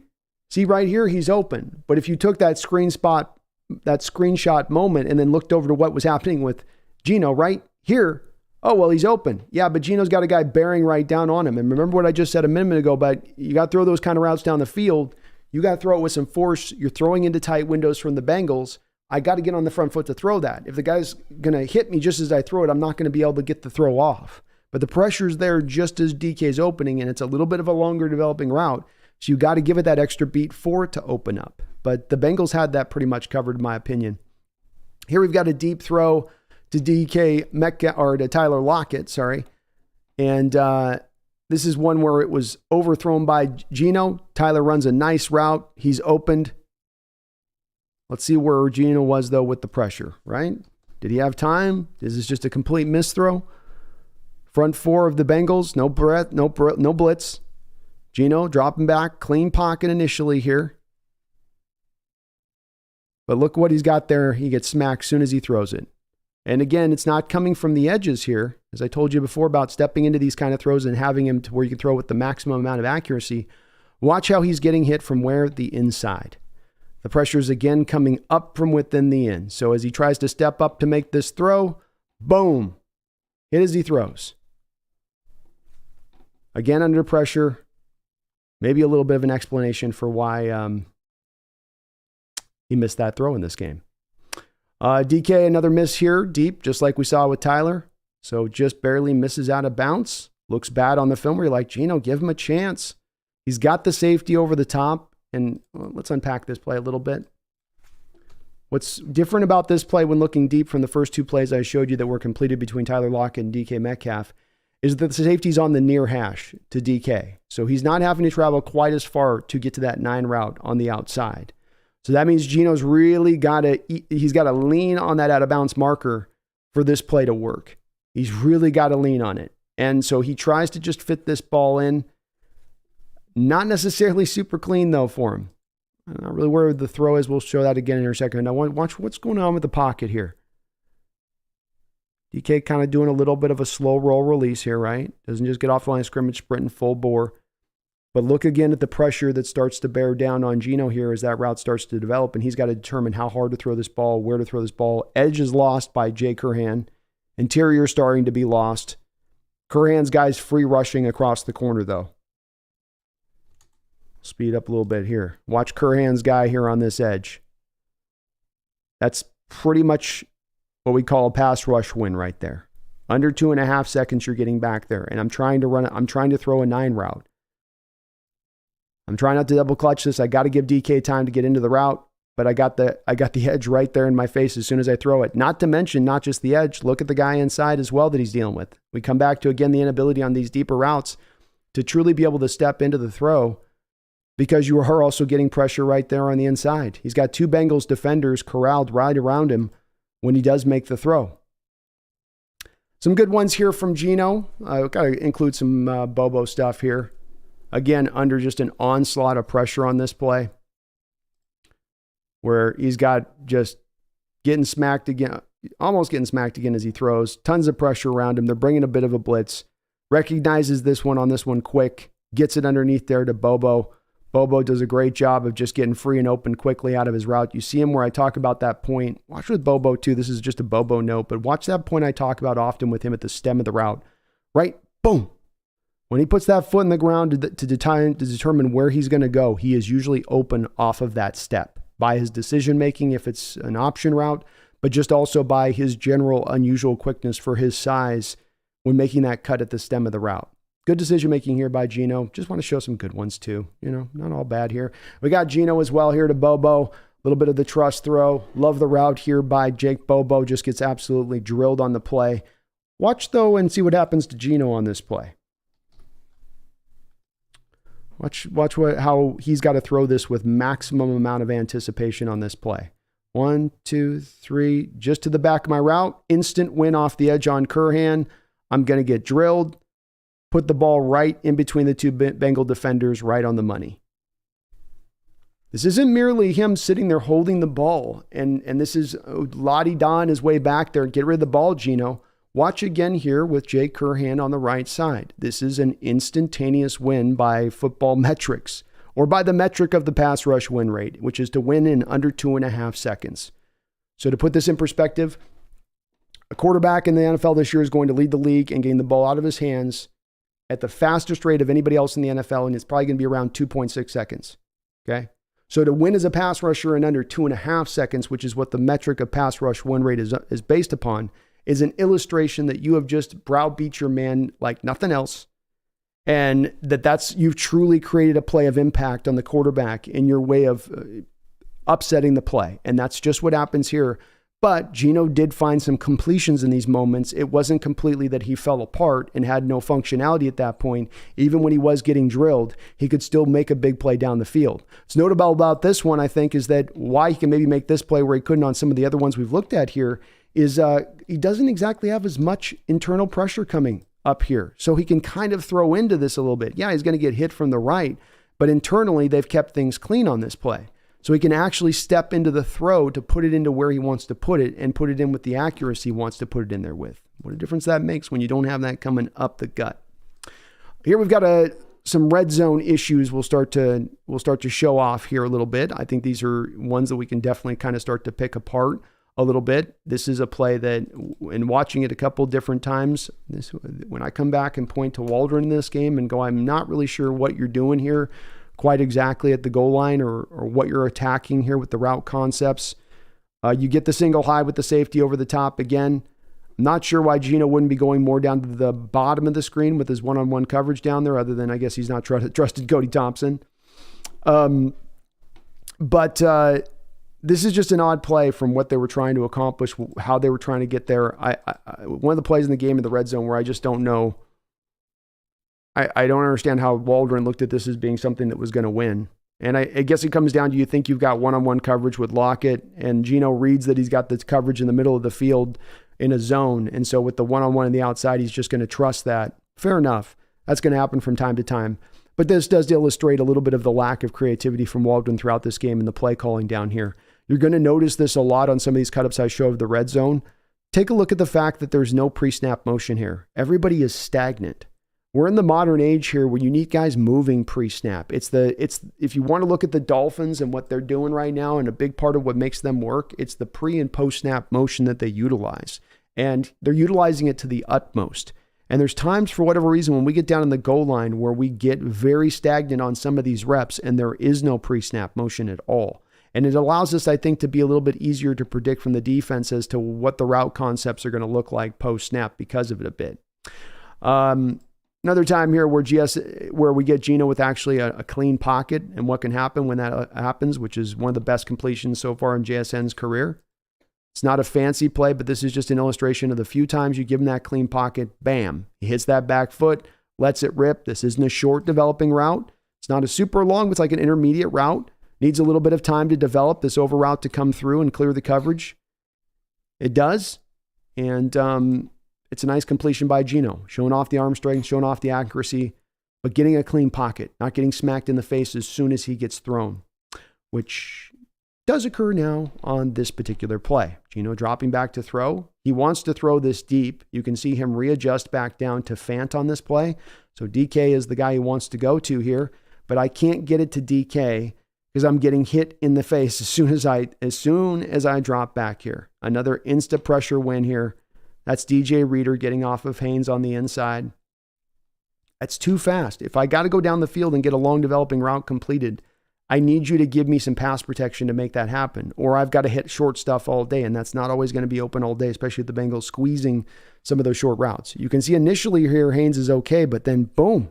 right here, he's open. But if you took that screenshot moment and then looked over to what was happening with Geno right here, oh, well, he's open. Yeah, but Geno's got a guy bearing right down on him. And remember what I just said a minute ago, but you got to throw those kind of routes down the field. You got to throw it with some force. You're throwing into tight windows from the Bengals. I got to get on the front foot to throw that. If the guy's going to hit me just as I throw it, I'm not going to be able to get the throw off. But the pressure's there just as DK's opening, and it's a little bit of a longer developing route. So you got to give it that extra beat for it to open up. But the Bengals had that pretty much covered, in my opinion. Here we've got a deep throw to DK Metcalf, or to Tyler Lockett, sorry. And this is one where it was overthrown by Geno. Tyler runs a nice route. He's opened. Let's see where Geno was, though, with the pressure, right? Did he have time? Is this just a complete misthrow? Front 4 of the Bengals, no blitz. Geno dropping back, clean pocket initially here. But look what he's got there. He gets smacked as soon as he throws it. And again, it's not coming from the edges here. As I told you before about stepping into these kind of throws and having him to where you can throw with the maximum amount of accuracy. Watch how he's getting hit from where? The inside. The pressure is again coming up from within the end. So as he tries to step up to make this throw, boom, hit as he throws. Again, under pressure. Maybe a little bit of an explanation for why he missed that throw in this game. DK, another miss here, deep, just like we saw with Tyler. So just barely misses out of bounds. Looks bad on the film where you're like, Geno, give him a chance. He's got the safety over the top. And let's unpack this play a little bit. What's different about this play when looking deep from the first two plays I showed you that were completed between Tyler Lockett and DK Metcalf is that the safety's on the near hash to DK. So he's not having to travel quite as far to get to that 9 route on the outside. So that means Geno's really he's got to lean on that out of bounds marker for this play to work. He's really got to lean on it. And so he tries to just fit this ball in. Not necessarily super clean, though, for him. I'm not really where the throw is. We'll show that again in a second. Now, watch what's going on with the pocket here. DK kind of doing a little bit of a slow roll release here, right? Doesn't just get off the line of scrimmage, sprinting full bore. But look again at the pressure that starts to bear down on Geno here as that route starts to develop, and he's got to determine how hard to throw this ball, where to throw this ball. Edge is lost by Jay Curhan. Interior starting to be lost. Curhan's guy's free rushing across the corner, though. Speed up a little bit here. Watch Curhan's guy here on this edge. That's pretty much what we call a pass rush win right there. Under 2.5 seconds, you're getting back there. And I'm trying to throw a 9 route. I'm trying not to double clutch this. I got to give DK time to get into the route, but I got the edge right there in my face as soon as I throw it. Not to mention, not just the edge, look at the guy inside as well that he's dealing with. We come back to, again, the inability on these deeper routes to truly be able to step into the throw because you are also getting pressure right there on the inside. He's got 2 Bengals defenders corralled right around him when he does make the throw. Some good ones here from Geno. I've got to include some Bobo stuff here. Again, under just an onslaught of pressure on this play where he's got just getting smacked again, almost getting smacked again as he throws. Tons of pressure around him. They're bringing a bit of a blitz. Recognizes this one on this one quick. Gets it underneath there to Bobo. Bobo does a great job of just getting free and open quickly out of his route. You see him where I talk about that point. Watch with Bobo too. This is just a Bobo note, but watch that point I talk about often with him at the stem of the route. Right? Boom. When he puts that foot in the ground to determine where he's going to go, he is usually open off of that step by his decision-making if it's an option route, but just also by his general unusual quickness for his size when making that cut at the stem of the route. Good decision-making here by Geno. Just want to show some good ones too. Not all bad here. We got Geno as well here to Bobo. A little bit of the trust throw. Love the route here by Jake Bobo. Just gets absolutely drilled on the play. Watch though and see what happens to Geno on this play. Watch how he's got to throw this with maximum amount of anticipation on this play. 1, 2, 3, just to the back of my route. Instant win off the edge on Curhan. I'm going to get drilled. Put the ball right in between the 2 Bengal defenders, right on the money. This isn't merely him sitting there holding the ball, and this is la-di-da on his way back there. Get rid of the ball, Geno. Watch again here with Jay Curhan on the right side. This is an instantaneous win by football metrics, or by the metric of the pass rush win rate, which is to win in under 2.5 seconds. So to put this in perspective, a quarterback in the NFL this year is going to lead the league and gain the ball out of his hands at the fastest rate of anybody else in the NFL, and it's probably going to be around 2.6 seconds. Okay? So to win as a pass rusher in under 2.5 seconds, which is what the metric of pass rush win rate is based upon, is an illustration that you have just browbeat your man like nothing else, and you've truly created a play of impact on the quarterback in your way of upsetting the play. And that's just what happens here. But Geno did find some completions in these moments. It wasn't completely that he fell apart and had no functionality at that point. Even when he was getting drilled, he could still make a big play down the field. What's notable about this one, I think, is that why he can maybe make this play where he couldn't on some of the other ones we've looked at here is he doesn't exactly have as much internal pressure coming up here. So he can kind of throw into this a little bit. Yeah, he's going to get hit from the right, but internally they've kept things clean on this play. so he can actually step into the throw to put it into where he wants to put it and put it in with the accuracy he wants to put it in there with. What a difference that makes when you don't have that coming up the gut. Here we've got some red zone issues we'll start to show off here a little bit. I think these are ones that we can definitely kind of start to pick apart a little bit. This is a play that, in watching it a couple different times, when I come back and point to Waldron in this game and go, I'm not really sure what you're doing here quite exactly at the goal line or what you're attacking here with the route concepts. You get the single high with the safety over the top again. I'm not sure why Geno wouldn't be going more down to the bottom of the screen with his one-on-one coverage down there, other than I guess he's not trusted Cody Thompson. But this is just an odd play from what they were trying to accomplish, how they were trying to get there. One of the plays in the game in the red zone where I just don't know. I don't understand how Waldron looked at this as being something that was going to win. And I guess it comes down to, you think you've got one-on-one coverage with Lockett, and Geno reads that he's got this coverage in the middle of the field in a zone. And so with the one-on-one on the outside, he's just going to trust that. Fair enough. That's going to happen from time to time. But this does illustrate a little bit of the lack of creativity from Waldron throughout this game and the play calling down here. You're going to notice this a lot on some of these cut-ups I show of the red zone. Take a look at the fact that there's no pre-snap motion here. Everybody is stagnant. We're in the modern age here where you need guys moving pre-snap. It's if you want to look at the Dolphins and what they're doing right now, and a big part of what makes them work, it's the pre and post-snap motion that they utilize. And they're utilizing it to the utmost. And there's times, for whatever reason, when we get down in the goal line where we get very stagnant on some of these reps and there is no pre-snap motion at all. And it allows us, I think, to be a little bit easier to predict from the defense as to what the route concepts are going to look like post-snap because of it a bit. Another time here where we get Geno with actually a clean pocket and what can happen when that happens, which is one of the best completions so far in JSN's career. It's not a fancy play, but this is just an illustration of the few times you give him that clean pocket, bam, he hits that back foot, lets it rip. This isn't a short developing route. It's not a super long, it's like an intermediate route. Needs a little bit of time to develop this over route to come through and clear the coverage. It does. And it's a nice completion by Geno, showing off the arm strength, showing off the accuracy, but getting a clean pocket, not getting smacked in the face as soon as he gets thrown, which does occur now on this particular play. Geno dropping back to throw. He wants to throw this deep. You can see him readjust back down to Fant on this play. So DK is the guy he wants to go to here, but I can't get it to DK because I'm getting hit in the face as soon as I drop back here. Another insta pressure win here. That's DJ Reader getting off of Haynes on the inside. That's too fast. If I got to go down the field and get a long developing route completed, I need you to give me some pass protection to make that happen. Or I've got to hit short stuff all day, and that's not always going to be open all day, especially with the Bengals squeezing some of those short routes. You can see initially here Haynes is okay, but then boom,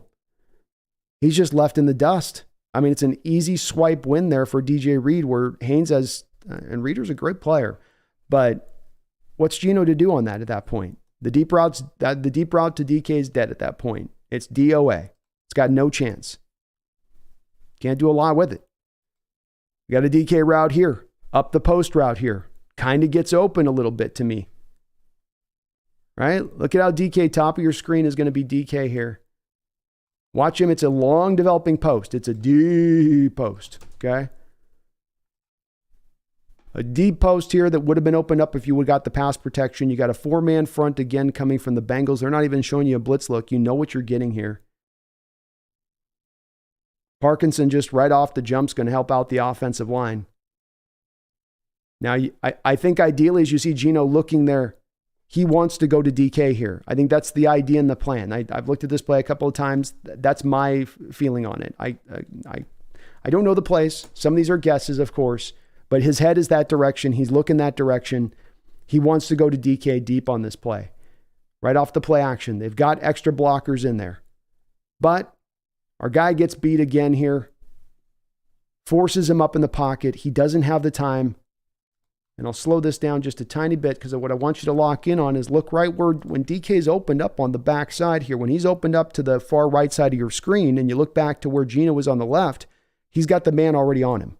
he's just left in the dust. I mean, it's an easy swipe win there for DJ Reed, where Haynes has, and Reader's a great player, but what's Geno to do on that at that point? The deep route to DK is dead at that point. It's DOA. It's got no chance. Can't do a lot with it. You got a DK route here, up the post route here. Kind of gets open a little bit to me. Right? Look at how DK, top of your screen, is going to be DK here. Watch him. It's a long developing post. It's a deep post. Okay? A deep post here that would have been opened up if you would have got the pass protection. You got a 4-man front again coming from the Bengals. They're not even showing you a blitz look. You know what you're getting here. Parkinson just right off the jump is going to help out the offensive line. Now, I think ideally, as you see Geno looking there, he wants to go to DK here. I think that's the idea and the plan. I've looked at this play a couple of times. That's my feeling on it. I don't know the plays. Some of these are guesses, of course. But his head is that direction. He's looking that direction. He wants to go to DK deep on this play. Right off the play action. They've got extra blockers in there. But our guy gets beat again here. Forces him up in the pocket. He doesn't have the time. And I'll slow this down just a tiny bit because what I want you to lock in on is look right where when DK's opened up on the back side here. When he's opened up to the far right side of your screen and you look back to where Geno was on the left, he's got the man already on him.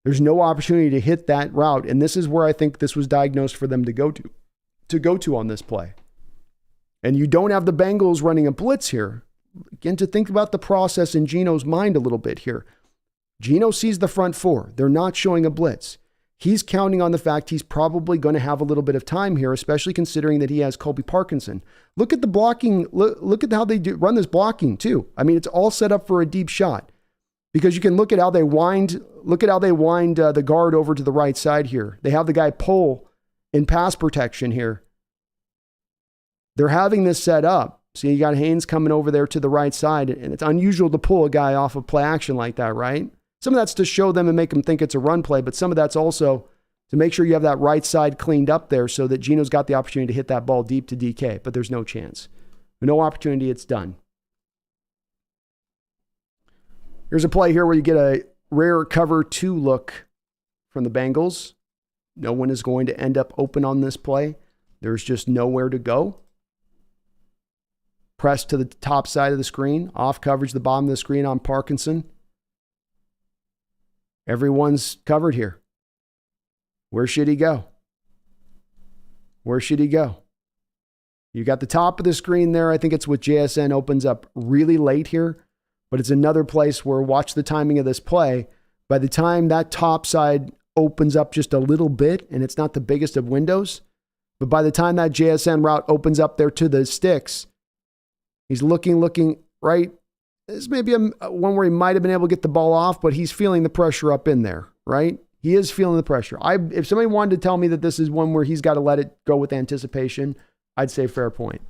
There's no opportunity to hit that route. And this is where I think this was diagnosed for them to go to on this play. And you don't have the Bengals running a blitz here. Again, to think about the process in Geno's mind a little bit here. Geno sees the front four. They're not showing a blitz. He's counting on the fact he's probably going to have a little bit of time here, especially considering that he has Colby Parkinson. Look at the blocking. Look at how they run this blocking too. I mean, it's all set up for a deep shot because you can look at how they wind. Look at how they wind the guard over to the right side here. They have the guy pull in pass protection here. They're having this set up. So you got Haynes coming over there to the right side, and it's unusual to pull a guy off of play action like that, right? Some of that's to show them and make them think it's a run play, but some of that's also to make sure you have that right side cleaned up there so that Geno's got the opportunity to hit that ball deep to DK, but there's no chance. No opportunity, it's done. Here's a play here where you get a rare cover 2 look from the Bengals. No one is going to end up open on this play. There's just nowhere to go. Press to the top side of the screen, off coverage the bottom of the screen on Parkinson. Everyone's covered here. Where should he go? Where should he go? You got the top of the screen there. I think it's with JSN opens up really late here, but it's another place where watch the timing of this play. By the time that top side opens up just a little bit, and it's not the biggest of windows, but by the time that JSN route opens up there to the sticks, he's looking right. This may be one where he might have been able to get the ball off, but he's feeling the pressure up in there, right? He is feeling the pressure. If somebody wanted to tell me that this is one where he's got to let it go with anticipation, I'd say fair point.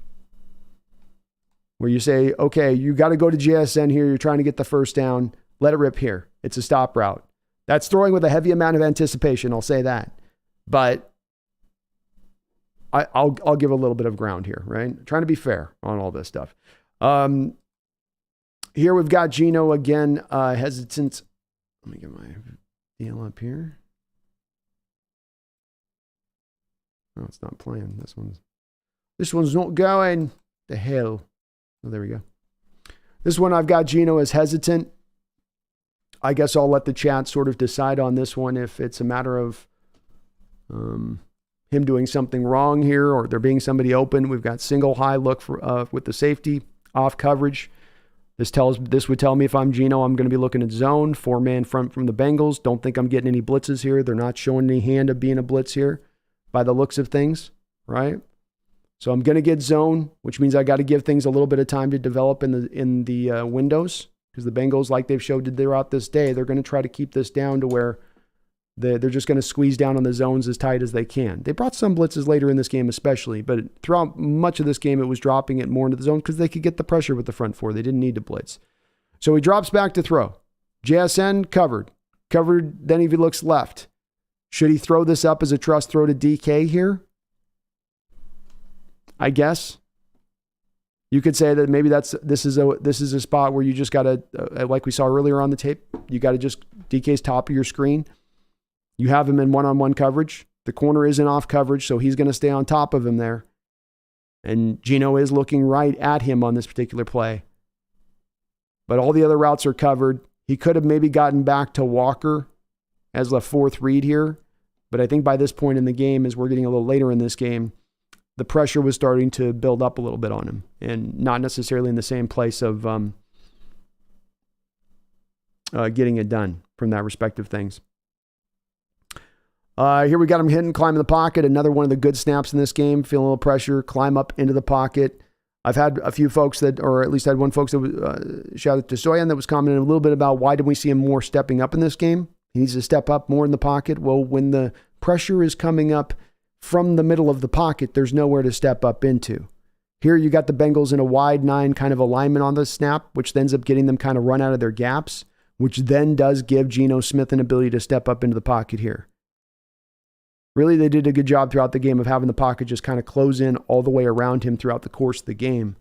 Where you say, okay, you got to go to JSN here. You're trying to get the first down. Let it rip here. It's a stop route. That's throwing with a heavy amount of anticipation. I'll say that. But I'll give a little bit of ground here, right? Trying to be fair on all this stuff. Here we've got Geno again, hesitant. Let me get my deal up here. Oh, it's not playing. This one's not going. The hell. Oh, there we go. This one I've got Geno as hesitant. I guess I'll let the chat sort of decide on this one if it's a matter of him doing something wrong here or there being somebody open. We've got single high look for with the safety off coverage. This would tell me if I'm Geno, I'm going to be looking at zone, 4-man front from the Bengals. Don't think I'm getting any blitzes here. They're not showing any hand of being a blitz here by the looks of things, right? So I'm going to get zone, which means I got to give things a little bit of time to develop in the windows because the Bengals, like they've showed throughout this day, they're going to try to keep this down to where they're just going to squeeze down on the zones as tight as they can. They brought some blitzes later in this game especially, but throughout much of this game, it was dropping it more into the zone because they could get the pressure with the front four. They didn't need to blitz. So he drops back to throw. JSN covered. Then if he looks left. Should he throw this up as a trust throw to DK here? I guess. You could say that maybe this is a spot where you just got to, like we saw earlier on the tape, you got to just, DK's top of your screen. You have him in one-on-one coverage. The corner isn't off coverage, so he's going to stay on top of him there. And Geno is looking right at him on this particular play. But all the other routes are covered. He could have maybe gotten back to Walker as the fourth read here. But I think by this point in the game, as we're getting a little later in this game, the pressure was starting to build up a little bit on him. And not necessarily in the same place of getting it done from that respective things. Here we got him hitting, climbing the pocket. Another one of the good snaps in this game. Feeling a little pressure, climb up into the pocket. I've had a few folks that, or at least I had one folks that was, shout out to Soyan that was commenting a little bit about why did we see him more stepping up in this game? He needs to step up more in the pocket. Well, when the pressure is coming up from the middle of the pocket, there's nowhere to step up into. Here you got the Bengals in a wide 9 kind of alignment on the snap, which ends up getting them kind of run out of their gaps, which then does give Geno Smith an ability to step up into the pocket here. Really, they did a good job throughout the game of having the pocket just kind of close in all the way around him throughout the course of the game.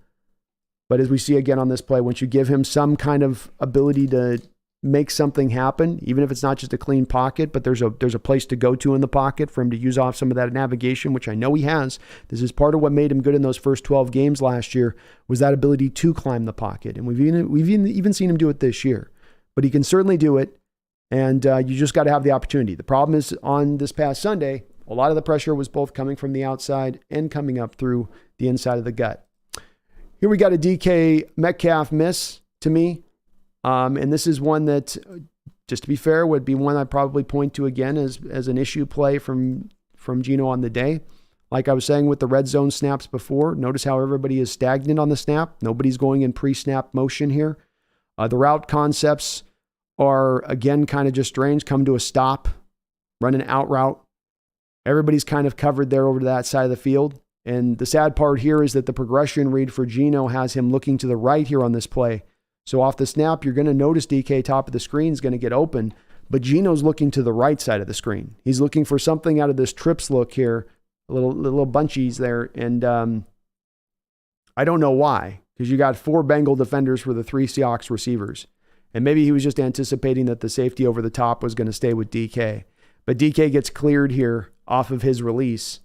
But as we see again on this play, once you give him some kind of ability to make something happen, even if it's not just a clean pocket, but there's a place to go to in the pocket for him to use off some of that navigation, which I know he has. This is part of what made him good in those first 12 games last year, was that ability to climb the pocket. And we've even seen him do it this year. But he can certainly do it. And you just got to have the opportunity. The problem is on this past Sunday, a lot of the pressure was both coming from the outside and coming up through the inside of the gut. Here we got a DK Metcalf miss to me. And this is one that just to be fair, would be one I'd probably point to again as an issue play from Geno on the day. Like I was saying with the red zone snaps before, notice how everybody is stagnant on the snap. Nobody's going in pre-snap motion here. The route concepts are, again, kind of just strange. Come to a stop, run an out route. Everybody's kind of covered there over to that side of the field. And the sad part here is that the progression read for Geno has him looking to the right here on this play. So off the snap, you're going to notice DK top of the screen is going to get open, but Geno's looking to the right side of the screen. He's looking for something out of this trips look here, little bunchies there. And I don't know why, because you got 4 Bengal defenders for the 3 Seahawks receivers. And maybe he was just anticipating that the safety over the top was going to stay with DK. But DK gets cleared here off of his release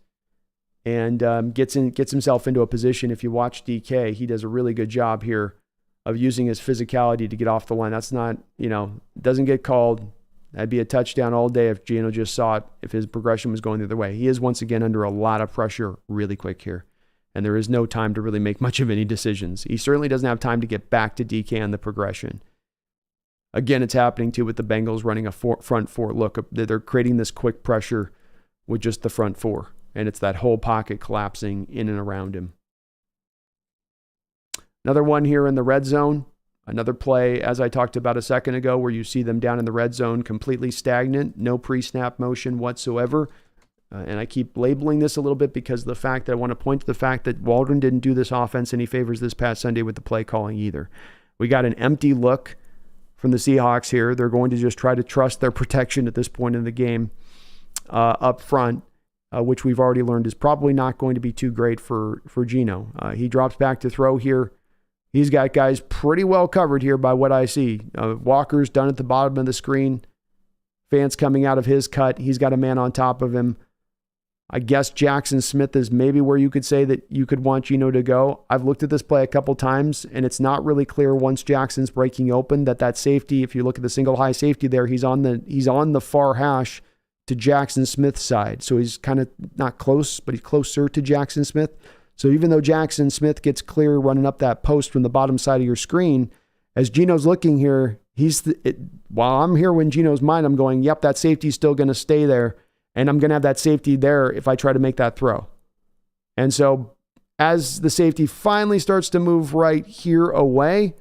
and gets himself into a position. If you watch DK, he does a really good job here of using his physicality to get off the line. That's not, doesn't get called. That'd be a touchdown all day if Geno just saw it, if his progression was going the other way. He is once again under a lot of pressure really quick here. And there is no time to really make much of any decisions. He certainly doesn't have time to get back to DK on the progression. Again, it's happening too with the Bengals running a front 4 look. They're creating this quick pressure with just the front 4. And it's that whole pocket collapsing in and around him. Another one here in the red zone. Another play, as I talked about a second ago, where you see them down in the red zone completely stagnant, no pre-snap motion whatsoever. And I keep labeling this a little bit because of the fact that I want to point to the fact that Waldron didn't do this offense any favors this past Sunday with the play calling either. We got an empty look from the Seahawks here. They're going to just try to trust their protection at this point in the game up front, which we've already learned is probably not going to be too great for Geno. He drops back to throw here. He's got guys pretty well covered here by what I see. Walker's done at the bottom of the screen. Fans coming out of his cut. He's got a man on top of him. I guess Jackson Smith is maybe where you could say that you could want Geno to go. I've looked at this play a couple times, and it's not really clear once Jackson's breaking open that safety, if you look at the single high safety there, he's on the far hash to Jackson Smith's side. So he's kind of not close, but he's closer to Jackson Smith. So even though Jackson Smith gets clear running up that post from the bottom side of your screen, as Geno's looking here, while I'm here in Geno's mind, I'm going, yep, that safety's still going to stay there, and I'm going to have that safety there if I try to make that throw. And so as the safety finally starts to move right here away,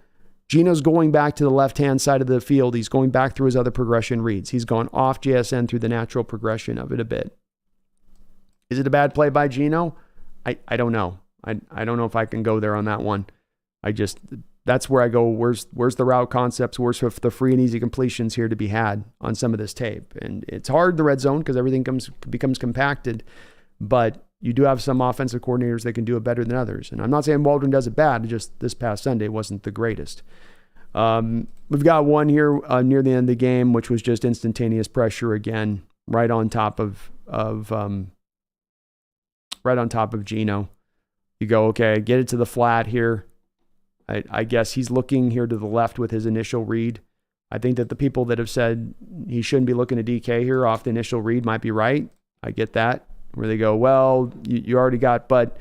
Geno's going back to the left-hand side of the field. He's going back through his other progression reads. He's gone off JSN through the natural progression of it a bit. Is it a bad play by Geno? I don't know. I don't know if I can go there on that one. That's where I go, where's the route concepts, where's the free and easy completions here to be had on some of this tape? And it's hard, the red zone, because everything becomes compacted, but you do have some offensive coordinators that can do it better than others. And I'm not saying Waldron does it bad, just this past Sunday wasn't the greatest. We've got one here near the end of the game, which was just instantaneous pressure again, right on top of Geno. You go, okay, get it to the flat here. I guess he's looking here to the left with his initial read. I think that the people that have said he shouldn't be looking at DK here off the initial read might be right. I get that. Where they go, well, you already got, but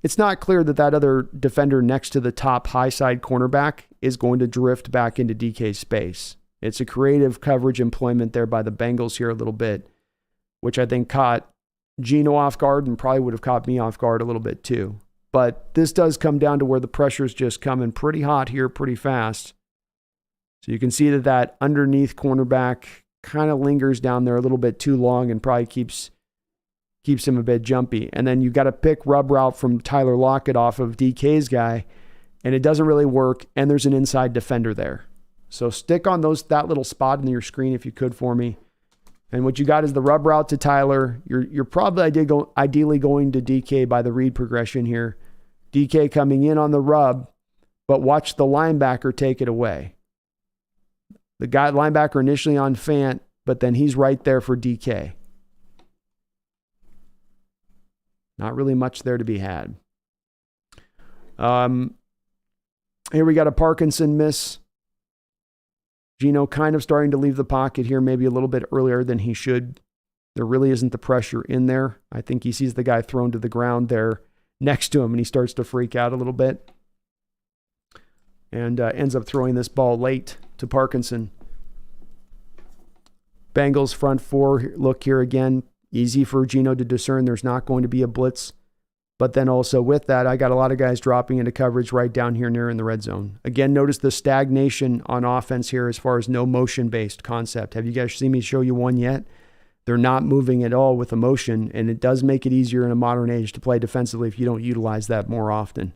it's not clear that other defender next to the top high side cornerback is going to drift back into DK's space. It's a creative coverage employment there by the Bengals here a little bit, which I think caught Geno off guard and probably would have caught me off guard a little bit too. But this does come down to where the pressure's just coming pretty hot here pretty fast. So you can see that underneath cornerback kind of lingers down there a little bit too long and probably keeps him a bit jumpy. And then you've got to pick rub route from Tyler Lockett off of DK's guy, and it doesn't really work, and there's an inside defender there. So stick on that little spot in your screen if you could for me. And what you got is the rub route to Tyler. You're probably ideally going to DK by the read progression here. DK coming in on the rub, but watch the linebacker take it away. The linebacker initially on Fant, but then he's right there for DK. Not really much there to be had. Here we got a Parkinson miss. Geno kind of starting to leave the pocket here, maybe a little bit earlier than he should. There really isn't the pressure in there. I think he sees the guy thrown to the ground there next to him, and he starts to freak out a little bit. And ends up throwing this ball late to Parkinson. Bengals front four look here again. Easy for Geno to discern there's not going to be a blitz. But then also with that, I got a lot of guys dropping into coverage right down here near in the red zone. Again, notice the stagnation on offense here as far as no motion-based concept. Have you guys seen me show you one yet? They're not moving at all with emotion, and it does make it easier in a modern age to play defensively if you don't utilize that more often.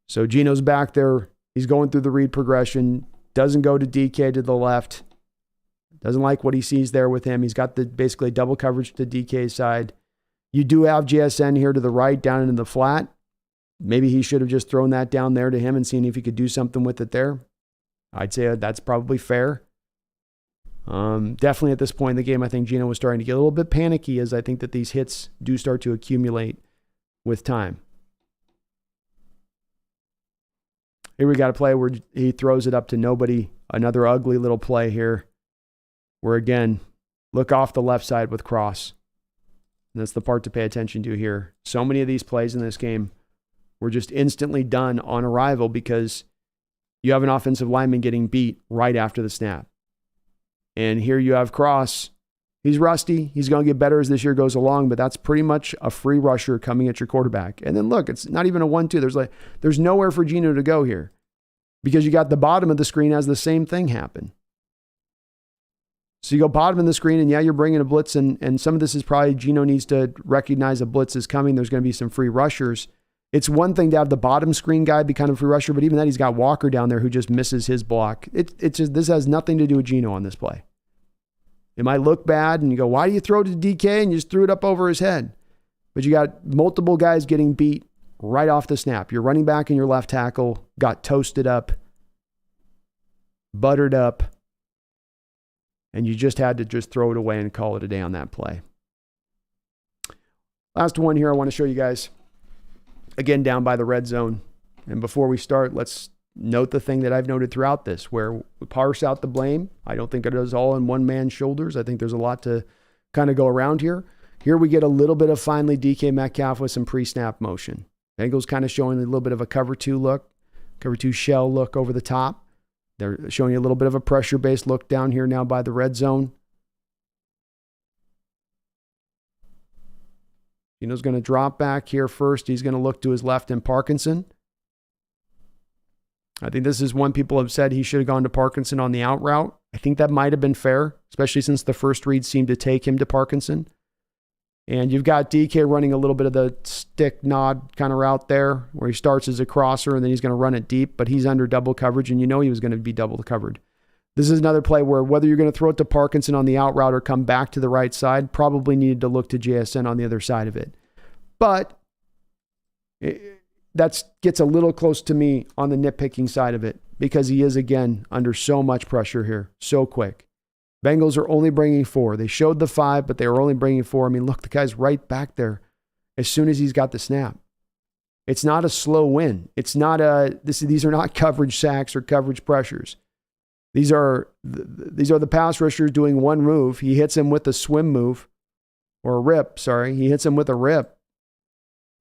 So Geno's back there. He's going through the read progression. Doesn't go to DK to the left. Doesn't like what he sees there with him. He's got the basically double coverage to DK's side. You do have JSN here to the right, down into the flat. Maybe he should have just thrown that down there to him and seen if he could do something with it there. I'd say that's probably fair. Definitely at this point in the game, I think Geno was starting to get a little bit panicky as I think that these hits do start to accumulate with time. Here we got a play where he throws it up to nobody. Another ugly little play here where, again, look off the left side with cross. And that's the part to pay attention to here. So many of these plays in this game were just instantly done on arrival because you have an offensive lineman getting beat right after the snap. And here you have Cross. He's rusty. He's going to get better as this year goes along, but that's pretty much a free rusher coming at your quarterback. And then look, it's not even a 1-2. There's nowhere for Geno to go here because you got the bottom of the screen has the same thing happen. So you go bottom of the screen, and yeah, you're bringing a blitz, and some of this is probably Geno needs to recognize a blitz is coming. There's going to be some free rushers. It's one thing to have the bottom screen guy be kind of a free rusher, but even that, he's got Walker down there who just misses his block. It's just, this has nothing to do with Geno on this play. It might look bad, and you go, why do you throw to DK? And you just threw it up over his head. But you got multiple guys getting beat right off the snap. Your running back and your left tackle got toasted up, buttered up, and you just had to just throw it away and call it a day on that play. Last one here I want to show you guys. Again, down by the red zone. And before we start, let's note the thing that I've noted throughout this, where we parse out the blame. I don't think it is all on one man's shoulders. I think there's a lot to kind of go around here. Here we get a little bit of finally DK Metcalf with some pre-snap motion. Bengals kind of showing a little bit of a cover two look, cover two shell look over the top. They're showing you a little bit of a pressure-based look down here now by the red zone. Geno's going to drop back here first. He's going to look to his left in Parkinson. I think this is one people have said he should have gone to Parkinson on the out route. I think that might have been fair, especially since the first read seemed to take him to Parkinson. And you've got DK running a little bit of the stick nod kind of route there where he starts as a crosser and then he's going to run it deep, but he's under double coverage and you know he was going to be double covered. This is another play where whether you're going to throw it to Parkinson on the out route or come back to the right side, probably needed to look to JSN on the other side of it. But that gets a little close to me on the nitpicking side of it because he is, again, under so much pressure here, so quick. Bengals are only bringing 4. They showed the 5, but they were only bringing 4. I mean, look, the guy's right back there as soon as he's got the snap. It's not a slow win. It's not these are not coverage sacks or coverage pressures. These are the pass rushers doing one move. He hits him with a swim move or a rip. Sorry, he hits him with a rip.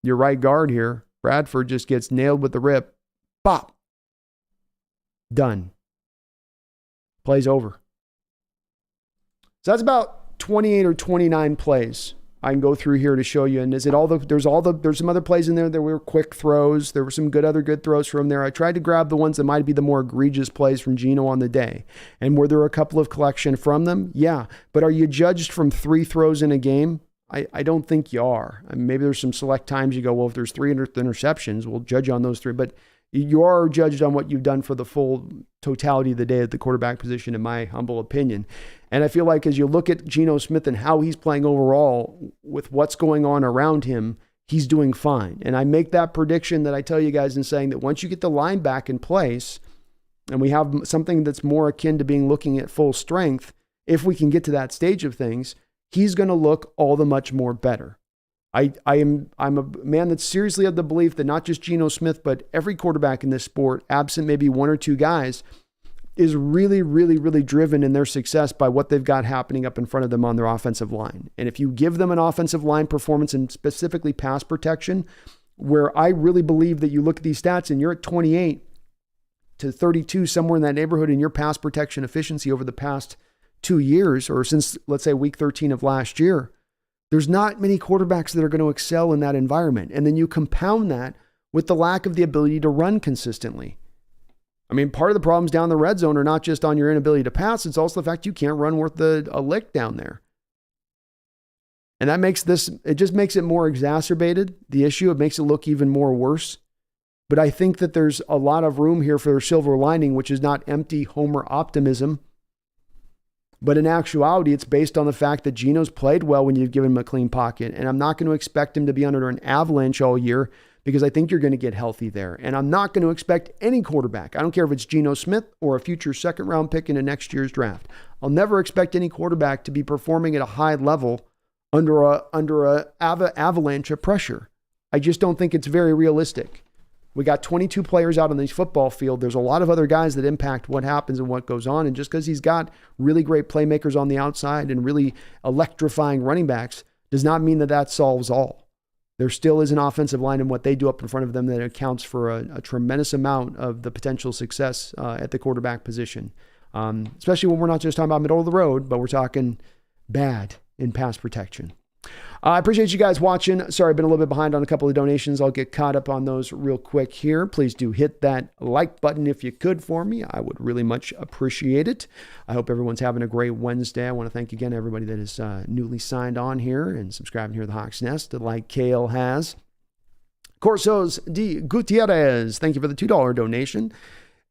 Your right guard here, Bradford, just gets nailed with the rip. Bop. Done. Play's over. So that's about 28 or 29 plays I can go through here to show you. And is it there's some other plays in there that were quick throws. There were some other good throws from there. I tried to grab the ones that might be the more egregious plays from Geno on the day. And were there a couple of collection from them? Yeah. But are you judged from 3 throws in a game? I don't think you are. I mean, maybe there's some select times you go, well, if there's 3 interceptions, we'll judge on those 3. But you are judged on what you've done for the full totality of the day at the quarterback position, in my humble opinion. And I feel like as you look at Geno Smith and how he's playing overall with what's going on around him, he's doing fine. And I make that prediction that I tell you guys in saying that once you get the line back in place and we have something that's more akin to looking at full strength, if we can get to that stage of things, he's going to look all the much more better. I'm a man that's seriously of the belief that not just Geno Smith, but every quarterback in this sport, absent maybe 1 or 2 guys, is really, really, really driven in their success by what they've got happening up in front of them on their offensive line. And if you give them an offensive line performance and specifically pass protection, where I really believe that you look at these stats and you're at 28 to 32, somewhere in that neighborhood in your pass protection efficiency over the past 2 years, or since, let's say, week 13 of last year, there's not many quarterbacks that are going to excel in that environment. And then you compound that with the lack of the ability to run consistently. I mean, part of the problems down the red zone are not just on your inability to pass, it's also the fact you can't run worth a lick down there. And that makes it just makes it more exacerbated, the issue. It makes it look even more worse. But I think that there's a lot of room here for a silver lining, which is not empty homer optimism. But in actuality, it's based on the fact that Geno's played well when you've given him a clean pocket. And I'm not going to expect him to be under an avalanche all year because I think you're going to get healthy there. And I'm not going to expect any quarterback. I don't care if it's Geno Smith or a future second round pick in the next year's draft. I'll never expect any quarterback to be performing at a high level under a avalanche of pressure. I just don't think it's very realistic. We got 22 players out on this football field. There's a lot of other guys that impact what happens and what goes on. And just because he's got really great playmakers on the outside and really electrifying running backs does not mean that solves all. There still is an offensive line and what they do up in front of them that accounts for a tremendous amount of the potential success at the quarterback position. Especially when we're not just talking about middle of the road, but we're talking bad in pass protection. I appreciate you guys watching. Sorry, I've been a little bit behind on a couple of donations. I'll get caught up on those real quick here. Please do hit that like button if you could for me. I would really much appreciate it. I hope everyone's having a great Wednesday. I want to thank again everybody that is newly signed on here and subscribing here to the Hawks Nest, like Kale has. Corsos D. Gutierrez, thank you for the $2 donation.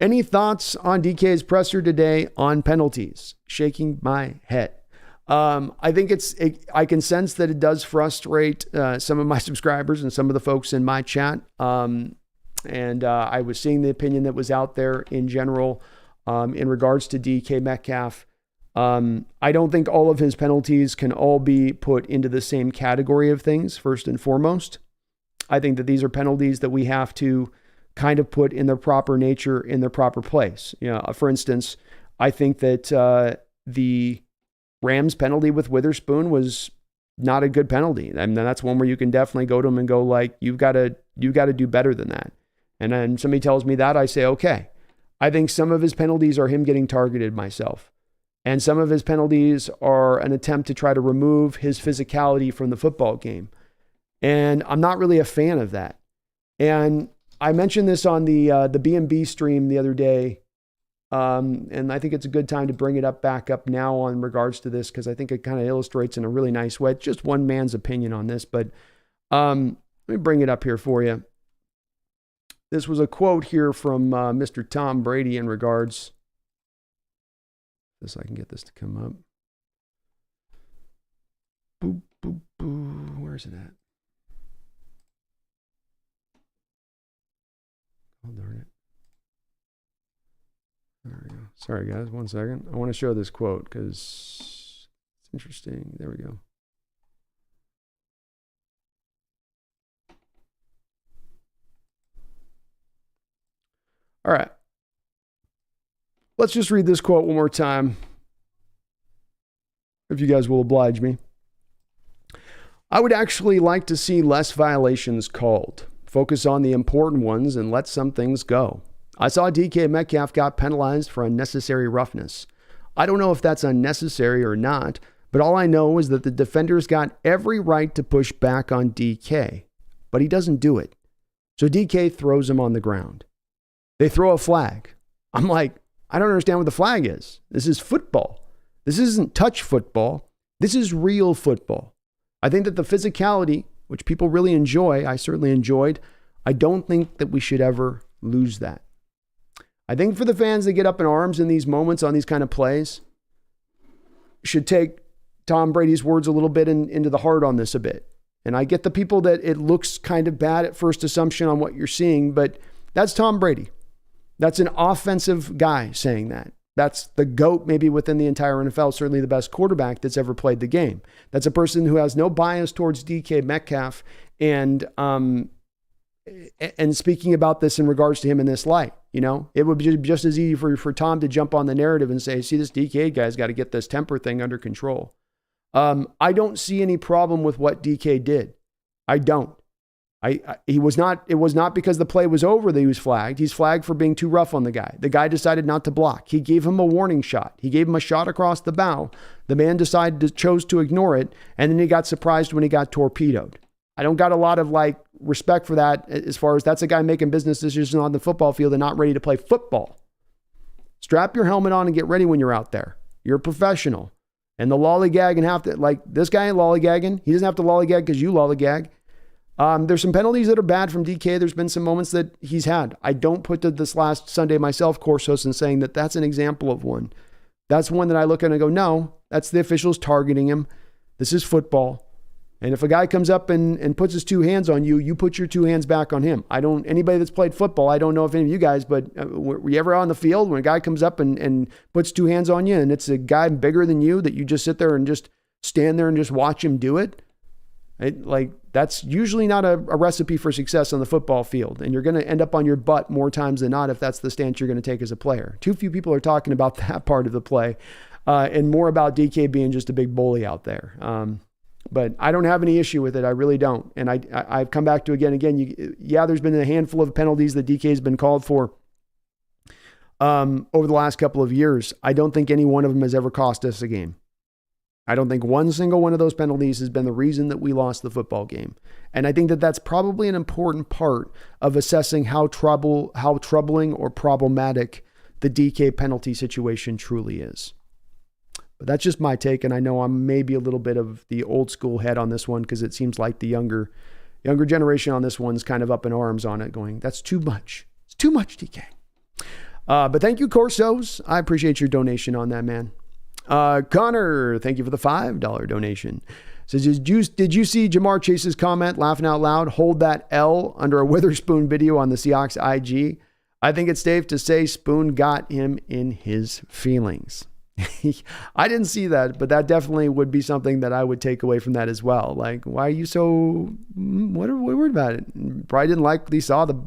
Any thoughts on DK's presser today on penalties? Shaking my head. I think I can sense that it does frustrate some of my subscribers and some of the folks in my chat. I was seeing the opinion that was out there in general in regards to DK Metcalf. I don't think all of his penalties can all be put into the same category of things, first and foremost. I think that these are penalties that we have to kind of put in their proper nature, in their proper place. You know, for instance, I think that the Rams penalty with Witherspoon was not a good penalty. I mean, that's one where you can definitely go to him and go like, you've got to do better than that. And then somebody tells me that, I say, okay. I think some of his penalties are him getting targeted myself. And some of his penalties are an attempt to try to remove his physicality from the football game. And I'm not really a fan of that. And I mentioned this on the B&B stream the other day. And I think it's a good time to bring it back up now on regards to this, because I think it kind of illustrates in a really nice way. It's just one man's opinion on this, but let me bring it up here for you. This was a quote here from Mr. Tom Brady in regards. I can get this to come up. Boop, boop, boop. Where's it at? Oh, darn it. There we go. Sorry, guys. 1 second. I want to show this quote because it's interesting. There we go. All right. Let's just read this quote one more time, if you guys will oblige me. I would actually like to see less violations called. Focus on the important ones and let some things go. I saw DK Metcalf got penalized for unnecessary roughness. I don't know if that's unnecessary or not, but all I know is that the defenders got every right to push back on DK, but he doesn't do it. So DK throws him on the ground. They throw a flag. I'm like, I don't understand what the flag is. This is football. This isn't touch football. This is real football. I think that the physicality, which people really enjoy, I certainly enjoyed, I don't think that we should ever lose that. I think for the fans that get up in arms in these moments on these kind of plays, should take Tom Brady's words a little bit into the heart on this a bit. And I get the people that it looks kind of bad at first assumption on what you're seeing, but that's Tom Brady. That's an offensive guy saying that. That's the GOAT maybe within the entire NFL, certainly the best quarterback that's ever played the game. That's a person who has no bias towards DK Metcalf and speaking about this in regards to him in this light. You know, it would be just as easy for Tom to jump on the narrative and say, see, this DK guy's got to get this temper thing under control. I don't see any problem with what DK did. I don't. It was not because the play was over that he was flagged. He's flagged for being too rough on the guy. The guy decided not to block. He gave him a warning shot. He gave him a shot across the bow. The man chose to ignore it, and then he got surprised when he got torpedoed. I don't got a lot of respect for that, as far as that's a guy making business decisions on the football field and not ready to play football. Strap your helmet on and get ready when you're out there. You're a professional. And the lollygag and have to, this guy ain't lollygagging. He doesn't have to lollygag because you lollygag. There's some penalties that are bad from DK. There's been some moments that he's had. I don't put to this last Sunday myself, Corsos, and saying that that's an example of one. That's one that I look at and I go, no, that's the officials targeting him. This is football. And if a guy comes up and puts his two hands on you, you put your two hands back on him. Anybody that's played football, I don't know if any of you guys, but were you ever on the field when a guy comes up and puts two hands on you and it's a guy bigger than you that you just sit there and just stand there and just watch him do it? That's usually not a recipe for success on the football field. And you're going to end up on your butt more times than not if that's the stance you're going to take as a player. Too few people are talking about that part of the play and more about DK being just a big bully out there. But I don't have any issue with it. I really don't. And I've come back to again. There's been a handful of penalties that DK has been called for over the last couple of years. I don't think any one of them has ever cost us a game. I don't think one single one of those penalties has been the reason that we lost the football game. And I think that that's probably an important part of assessing how troubling or problematic the DK penalty situation truly is. But that's just my take, and I know I'm maybe a little bit of the old school head on this one because it seems like the younger generation on this one's kind of up in arms on it, going, that's too much. It's too much, DK. But thank you, Corsos. I appreciate your donation on that, man. Connor, thank you for the $5 donation. Says, did you see Jamar Chase's comment, laughing out loud, hold that L under a Witherspoon video on the Seahawks IG? I think it's safe to say Spoon got him in his feelings. I didn't see that, but that definitely would be something that I would take away from that as well. Why are you so worried about it? Probably didn't like what he saw. The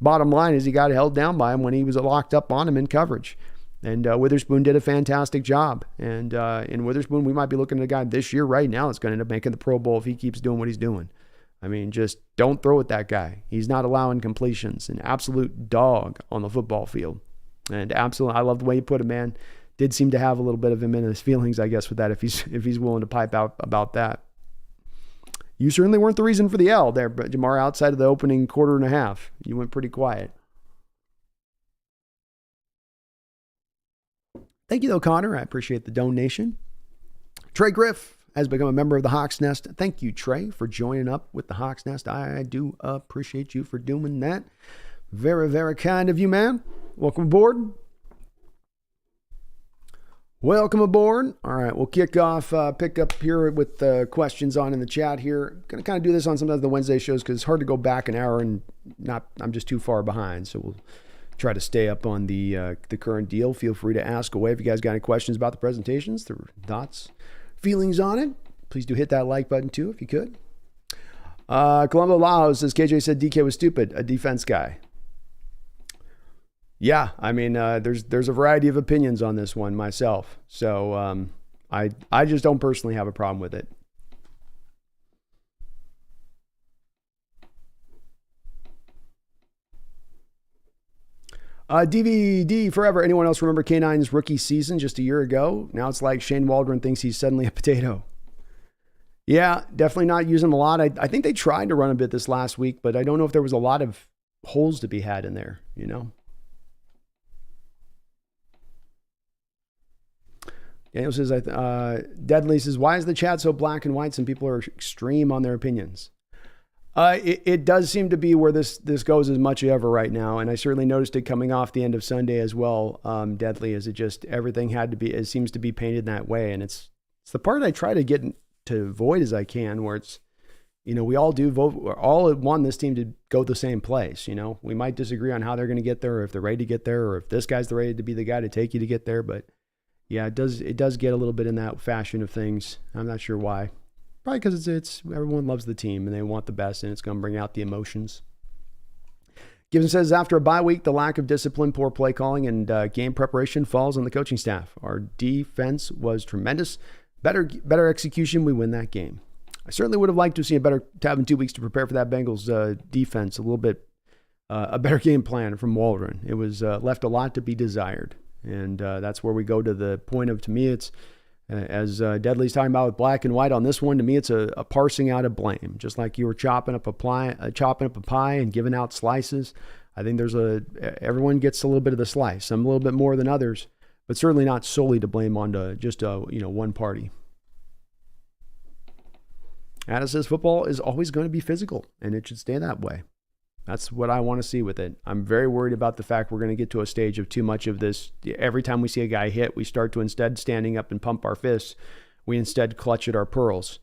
bottom line is he got held down by him when he was locked up on him in coverage. And Witherspoon did a fantastic job. And in Witherspoon, we might be looking at a guy this year right now that's going to end up making the Pro Bowl if he keeps doing what he's doing. I mean, just don't throw at that guy. He's not allowing completions. An absolute dog on the football field. And absolutely, I love the way you put it, man. Did seem to have a little bit of him in his feelings, I guess, with that, if he's willing to pipe out about that. You certainly weren't the reason for the L there, but Jamar, outside of the opening quarter and a half, you went pretty quiet. Thank you, though, Connor. I appreciate the donation. Trey Griff has become a member of the Hawks Nest. Thank you, Trey, for joining up with the Hawks Nest. I do appreciate you for doing that. Very, very kind of you, man. Welcome aboard. Welcome aboard. All right, we'll pick up here with the questions on in the chat here. Going to kind of do this on some of the Wednesday shows because it's hard to go back an hour and I'm just too far behind. So we'll try to stay up on the current deal. Feel free to ask away if you guys got any questions about the presentations, the thoughts, feelings on it. Please do hit that like button too if you could. Colombo Laos says, KJ said DK was stupid, a defense guy. Yeah, I mean, there's a variety of opinions on this one myself. So I just don't personally have a problem with it. DVD forever. Anyone else remember K9's rookie season just a year ago? Now it's like Shane Waldron thinks he's suddenly a potato. Yeah, definitely not using him a lot. I think they tried to run a bit this last week, but I don't know if there was a lot of holes to be had in there, you know? Daniel says, Deadly says, why is the chat so black and white? Some people are extreme on their opinions. It does seem to be where this goes as much as ever right now. And I certainly noticed it coming off the end of Sunday as well. Deadly, as it just, everything had to be, it seems to be painted that way. And it's the part I try to get to avoid as I can, where it's, you know, we all do vote, we all want this team to go the same place. You know, we might disagree on how they're going to get there, or if they're ready to get there, or if this guy's ready to be the guy to take you to get there. But yeah, it does get a little bit in that fashion of things. I'm not sure why. Probably because it's everyone loves the team and they want the best, and it's going to bring out the emotions. Gibson says, after a bye week, the lack of discipline, poor play calling, and game preparation falls on the coaching staff. Our defense was tremendous. Better execution, we win that game. I certainly would have liked to see having 2 weeks to prepare for that Bengals defense, a little bit, a better game plan from Waldron. It was left a lot to be desired. And that's where we go to the point of, to me, it's, as Deadly's talking about with black and white on this one, to me, it's a parsing out of blame. Just like you were chopping up a pie and giving out slices. I think everyone gets a little bit of the slice. Some a little bit more than others, but certainly not solely to blame on just one party. Ada says football is always going to be physical, and it should stay that way. That's what I want to see with it. I'm very worried about the fact we're going to get to a stage of too much of this. Every time we see a guy hit, we start to, instead standing up and pump our fists, we instead clutch at our pearls.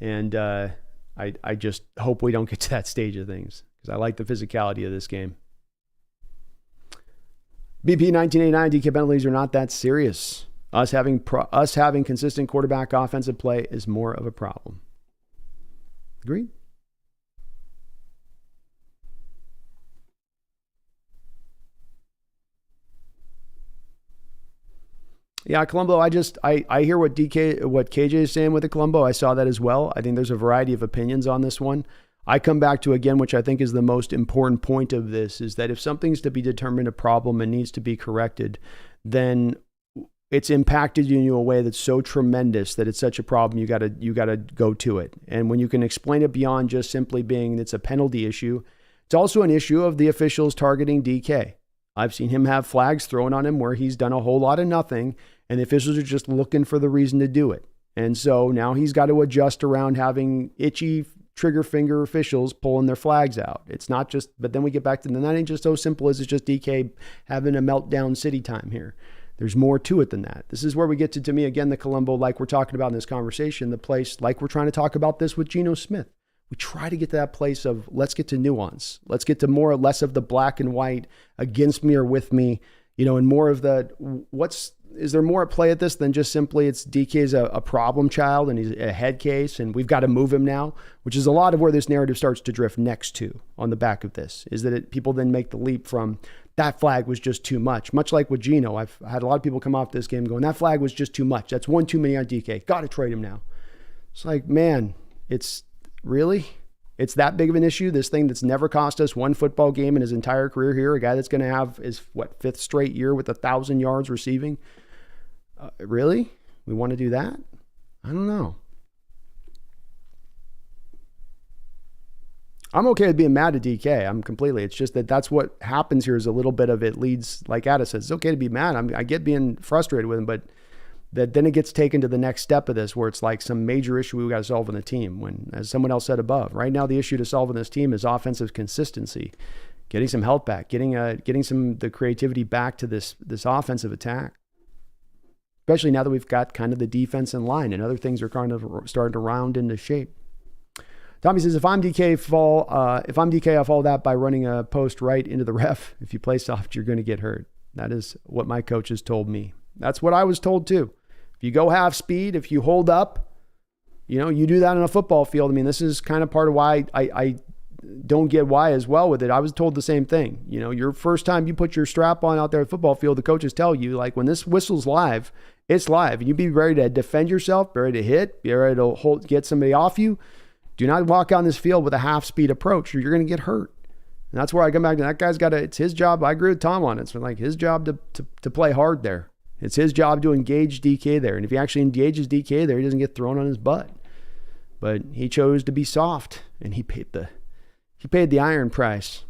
And I just hope we don't get to that stage of things, because I like the physicality of this game. BP 1989, DK penalties are not that serious. Us having consistent quarterback offensive play is more of a problem. Agreed? Yeah, Colombo, I hear what KJ is saying with the Colombo. I saw that as well. I think there's a variety of opinions on this one. I come back to, again, which I think is the most important point of this, is that if something's to be determined a problem and needs to be corrected, then it's impacted you in a way that's so tremendous that it's such a problem, you gotta go to it. And when you can explain it beyond just simply being it's a penalty issue, it's also an issue of the officials targeting DK. I've seen him have flags thrown on him where he's done a whole lot of nothing, and the officials are just looking for the reason to do it. And so now he's got to adjust around having itchy trigger finger officials pulling their flags out. It's not just, but then we get back to the, that ain't just so simple as it's just DK having a meltdown city time here. There's more to it than that. This is where we get to me, again, the Colombo, like we're talking about in this conversation, the place, like we're trying to talk about this with Geno Smith. We try to get to that place of, let's get to nuance. Let's get to more or less of the black and white, against me or with me, and more of the, is there more at play at this than just simply it's DK's a problem child and he's a head case and we've got to move him now, which is a lot of where this narrative starts to drift next to on the back of this, is that people then make the leap from that flag was just too much like with Geno. I've had a lot of people come off this game going, that flag was just too much. That's one too many on DK. Got to trade him now. It's like, man, it's that big of an issue. This thing that's never cost us one football game in his entire career here. A guy that's going to have his, fifth straight year with 1,000 yards receiving. Really? We want to do that? I don't know. I'm okay with being mad at DK. I'm completely. It's just that's what happens here is a little bit of it leads, like Ada says, it's okay to be mad. I get being frustrated with him, but then it gets taken to the next step of this where it's like some major issue we got to solve in the team. When, as someone else said above, right now the issue to solve in this team is offensive consistency, getting some help back, getting the creativity back to this offensive attack. Especially now that we've got kind of the defense in line and other things are kind of starting to round into shape. Tommy says, if I'm DK, I fall that by running a post right into the ref. If you play soft, you're going to get hurt. That is what my coaches told me. That's what I was told too. If you go half speed, if you hold up, you do that on a football field. I mean, this is kind of part of why I don't get why as well with it. I was told the same thing. Your first time you put your strap on out there at the football field, the coaches tell you, like, when this whistle's live, it's live. And you be ready to defend yourself, be ready to hit, be ready to get somebody off you. Do not walk on this field with a half-speed approach or you're going to get hurt. And that's where I come back to that guy's got to, it's his job. I agree with Tom on it. It's like his job to play hard there. It's his job to engage DK there. And if he actually engages DK there, he doesn't get thrown on his butt. But he chose to be soft and he paid the iron price.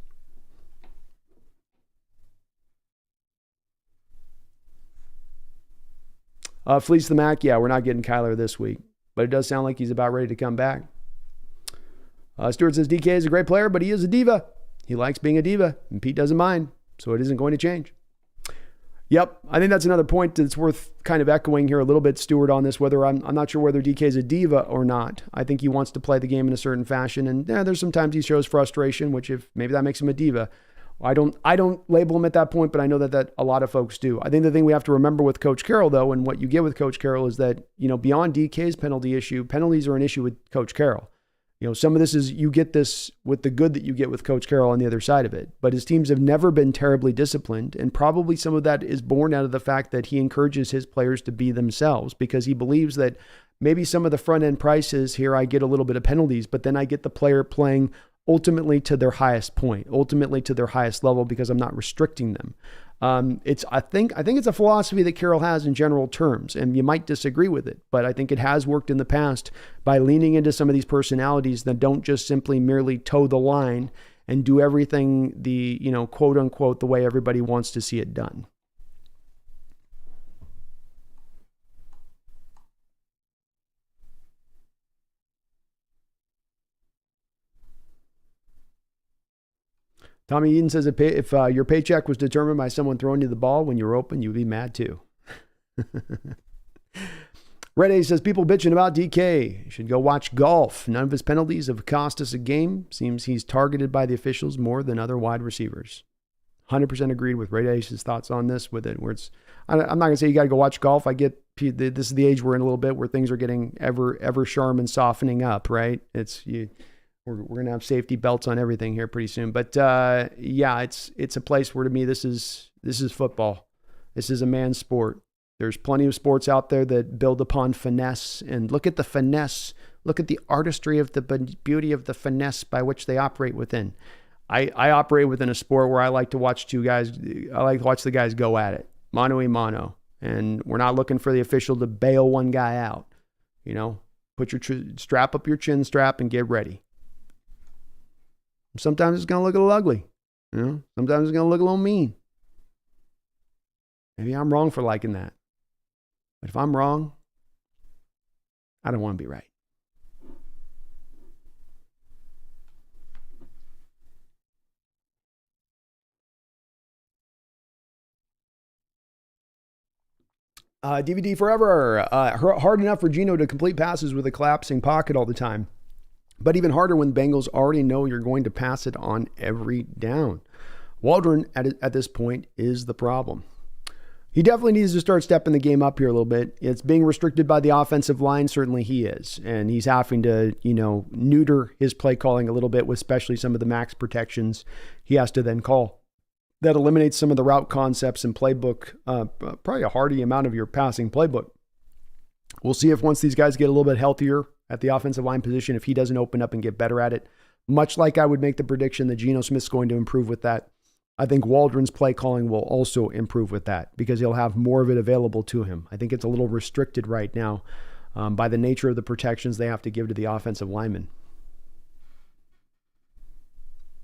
Fleece the Mac, yeah, we're not getting Kyler this week, but it does sound like he's about ready to come back. Stuart says DK is a great player, but he is a diva. He likes being a diva, and Pete doesn't mind, so it isn't going to change. Yep, I think that's another point that's worth kind of echoing here a little bit, Stuart, on this, whether I'm not sure whether DK is a diva or not. I think he wants to play the game in a certain fashion, and there's sometimes he shows frustration, which if maybe that makes him a diva. I don't label him at that point, but I know that a lot of folks do. I think the thing we have to remember with Coach Carroll, though, and what you get with Coach Carroll is that, beyond DK's penalty issue, penalties are an issue with Coach Carroll. Some of this is, you get this with the good that you get with Coach Carroll on the other side of it. But his teams have never been terribly disciplined. And probably some of that is born out of the fact that he encourages his players to be themselves because he believes that maybe some of the front end prices here, I get a little bit of penalties, but then I get the player playing ultimately to their highest point, ultimately to their highest level, because I'm not restricting them. I think it's a philosophy that Carroll has in general terms, and you might disagree with it, but I think it has worked in the past by leaning into some of these personalities that don't just simply merely toe the line and do everything the, quote unquote, the way everybody wants to see it done. Tommy Eden says if your paycheck was determined by someone throwing you the ball when you were open, you'd be mad too. Red A says people bitching about DK should go watch golf. None of his penalties have cost us a game. Seems he's targeted by the officials more than other wide receivers. 100% agreed with Red A's thoughts on this. With it, where it's, I'm not gonna say you got to go watch golf. I get this is the age we're in a little bit where things are getting ever sharp and softening up. Right? We're going to have safety belts on everything here pretty soon. But yeah, it's a place where, to me, this is football. This is a man's sport. There's plenty of sports out there that build upon finesse. And look at the finesse. Look at the artistry of the beauty of the finesse by which they operate within. I operate within a sport where I like to watch the guys go at it, mano a mano. And we're not looking for the official to bail one guy out. Put your strap up your chin strap and get ready. Sometimes it's going to look a little ugly. Sometimes it's going to look a little mean. Maybe I'm wrong for liking that. But if I'm wrong, I don't want to be right. DVD Forever. Hard enough for Geno to complete passes with a collapsing pocket all the time. But even harder when Bengals already know you're going to pass it on every down. Waldron, at this point, is the problem. He definitely needs to start stepping the game up here a little bit. It's being restricted by the offensive line. Certainly he is. And he's having to, neuter his play calling a little bit, with especially some of the max protections he has to then call. That eliminates some of the route concepts and playbook, probably a hearty amount of your passing playbook. We'll see if once these guys get a little bit healthier at the offensive line position, if he doesn't open up and get better at it. Much like I would make the prediction that Geno Smith's going to improve with that, I think Waldron's play calling will also improve with that, because he'll have more of it available to him. I think it's a little restricted right now by the nature of the protections they have to give to the offensive linemen.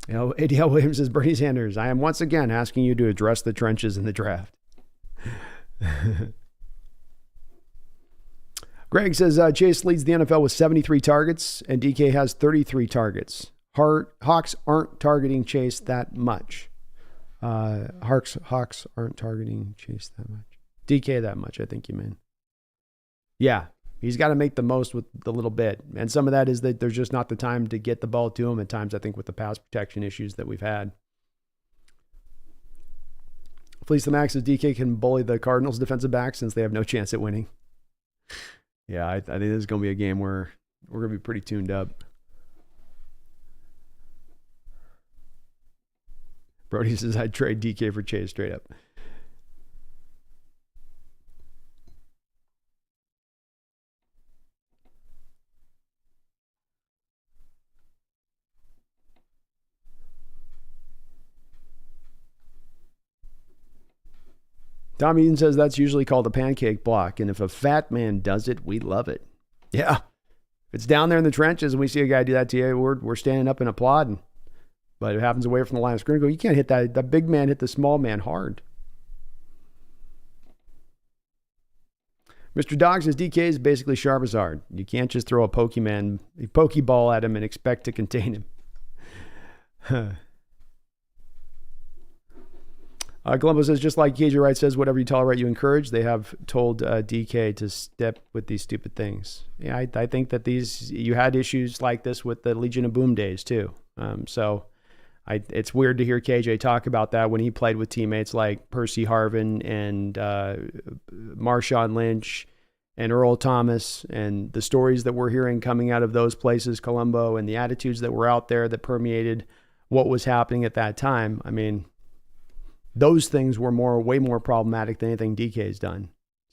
ADL Williams says, Bernie Sanders, I am once again asking you to address the trenches in the draft. Greg says Chase leads the NFL with 73 targets and DK has 33 targets. Hawks aren't targeting Chase that much. Hawks aren't targeting Chase that much. DK that much, I think you mean. Yeah, he's got to make the most with the little bit. And some of that is that there's just not the time to get the ball to him at times, I think, with the pass protection issues that we've had. Fleece the Max says DK can bully the Cardinals defensive back since they have no chance at winning. Yeah, I think this is going to be a game where we're going to be pretty tuned up. Brody says I'd trade DK for Chase straight up. Tom Eden says that's usually called a pancake block, and if a fat man does it, we love it. Yeah. If it's down there in the trenches and we see a guy do that to you, we're standing up and applauding. But it happens away from the line of scrimmage. You can't hit that. The big man hit the small man hard. Mr. Dog says DK is basically Charizard. You can't just throw a Pokeball at him and expect to contain him. Columbo says, just like KJ Wright says, whatever you tolerate, you encourage. They have told DK to step with these stupid things. Yeah, I think that you had issues like this with the Legion of Boom days too. It's weird to hear KJ talk about that when he played with teammates like Percy Harvin and Marshawn Lynch and Earl Thomas, and the stories that we're hearing coming out of those places, Columbo, and the attitudes that were out there that permeated what was happening at that time. I mean, those things were way more problematic than anything DK has done.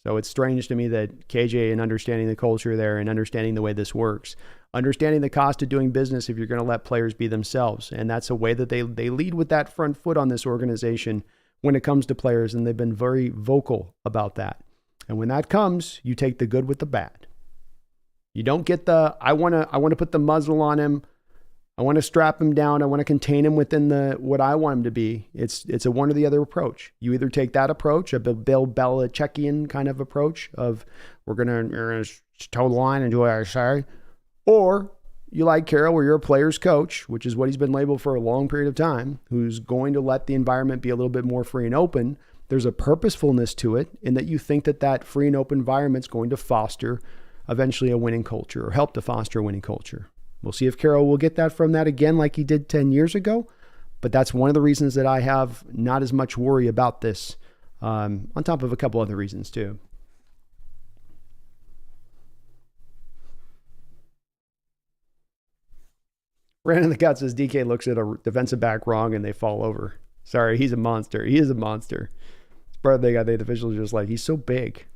So it's strange to me that KJ, in understanding the culture there and understanding the way this works, understanding the cost of doing business if you're going to let players be themselves. And that's a way that they lead with that front foot on this organization when it comes to players. And they've been very vocal about that. And when that comes, you take the good with the bad. You don't get the, I want to put the muzzle on him. I want to strap him down. I want to contain him within what I want him to be. It's a one or the other approach. You either take that approach, a Bill Belichickian kind of approach of we're going to toe the line and do what I say, or you like Carroll, where you're a player's coach, which is what he's been labeled for a long period of time, who's going to let the environment be a little bit more free and open. There's a purposefulness to it in that you think that free and open environment's going to foster eventually a winning culture or help to foster a winning culture. We'll see if Carroll will get that from that again like he did 10 years ago. But that's one of the reasons that I have not as much worry about this, on top of a couple other reasons too. Brandon the Gut says DK looks at a defensive back wrong and they fall over. Sorry, he's a monster. He is a monster. It's part of the thing I think the officials are just like, he's so big.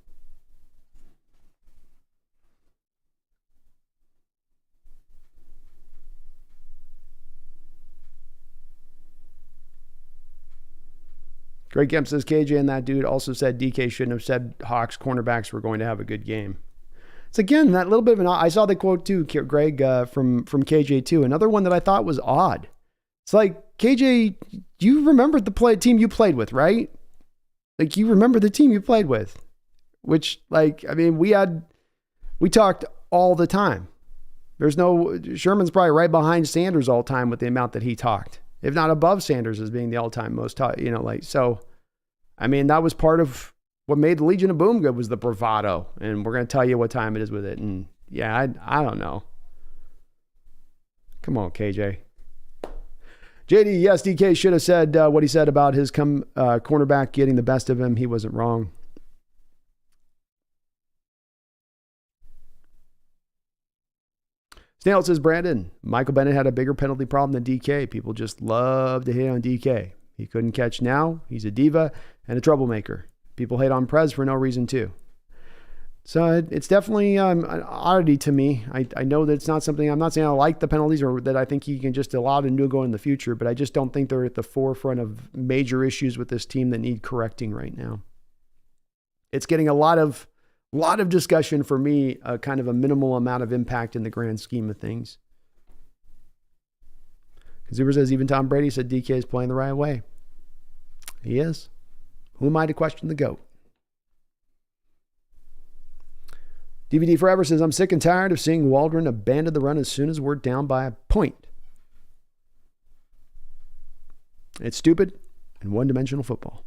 Greg Kemp says KJ and that dude also said DK shouldn't have said Hawks cornerbacks were going to have a good game. It's again that little bit of an I saw the quote too, Greg, from KJ too. Another one that I thought was odd. It's like, KJ, you remember the team you played with, right? Like, you remember the team you played with, which, like, I mean, we talked all the time. Sherman's probably right behind Sanders all the time with the amount that he talked, if not above Sanders as being the all-time most taught, so, I mean, that was part of what made the Legion of Boom good, was the bravado. And we're going to tell you what time it is with it. And yeah, I don't know. Come on, KJ. JD, yes, DK should have said what he said about his cornerback getting the best of him. He wasn't wrong. Snail says, Brandon, Michael Bennett had a bigger penalty problem than DK. People just love to hate on DK. He couldn't catch now. He's a diva and a troublemaker. People hate on Prez for no reason too. So it's definitely an oddity to me. I know that it's not something, I'm not saying I like the penalties or that I think he can just allow them to go in the future, but I just don't think they're at the forefront of major issues with this team that need correcting right now. It's getting a lot of discussion for me, kind of a minimal amount of impact in the grand scheme of things. Zuber says, even Tom Brady said DK is playing the right way. He is. Who am I to question the GOAT? DVD Forever says, I'm sick and tired of seeing Waldron abandon the run as soon as we're down by a point. It's stupid and one-dimensional football.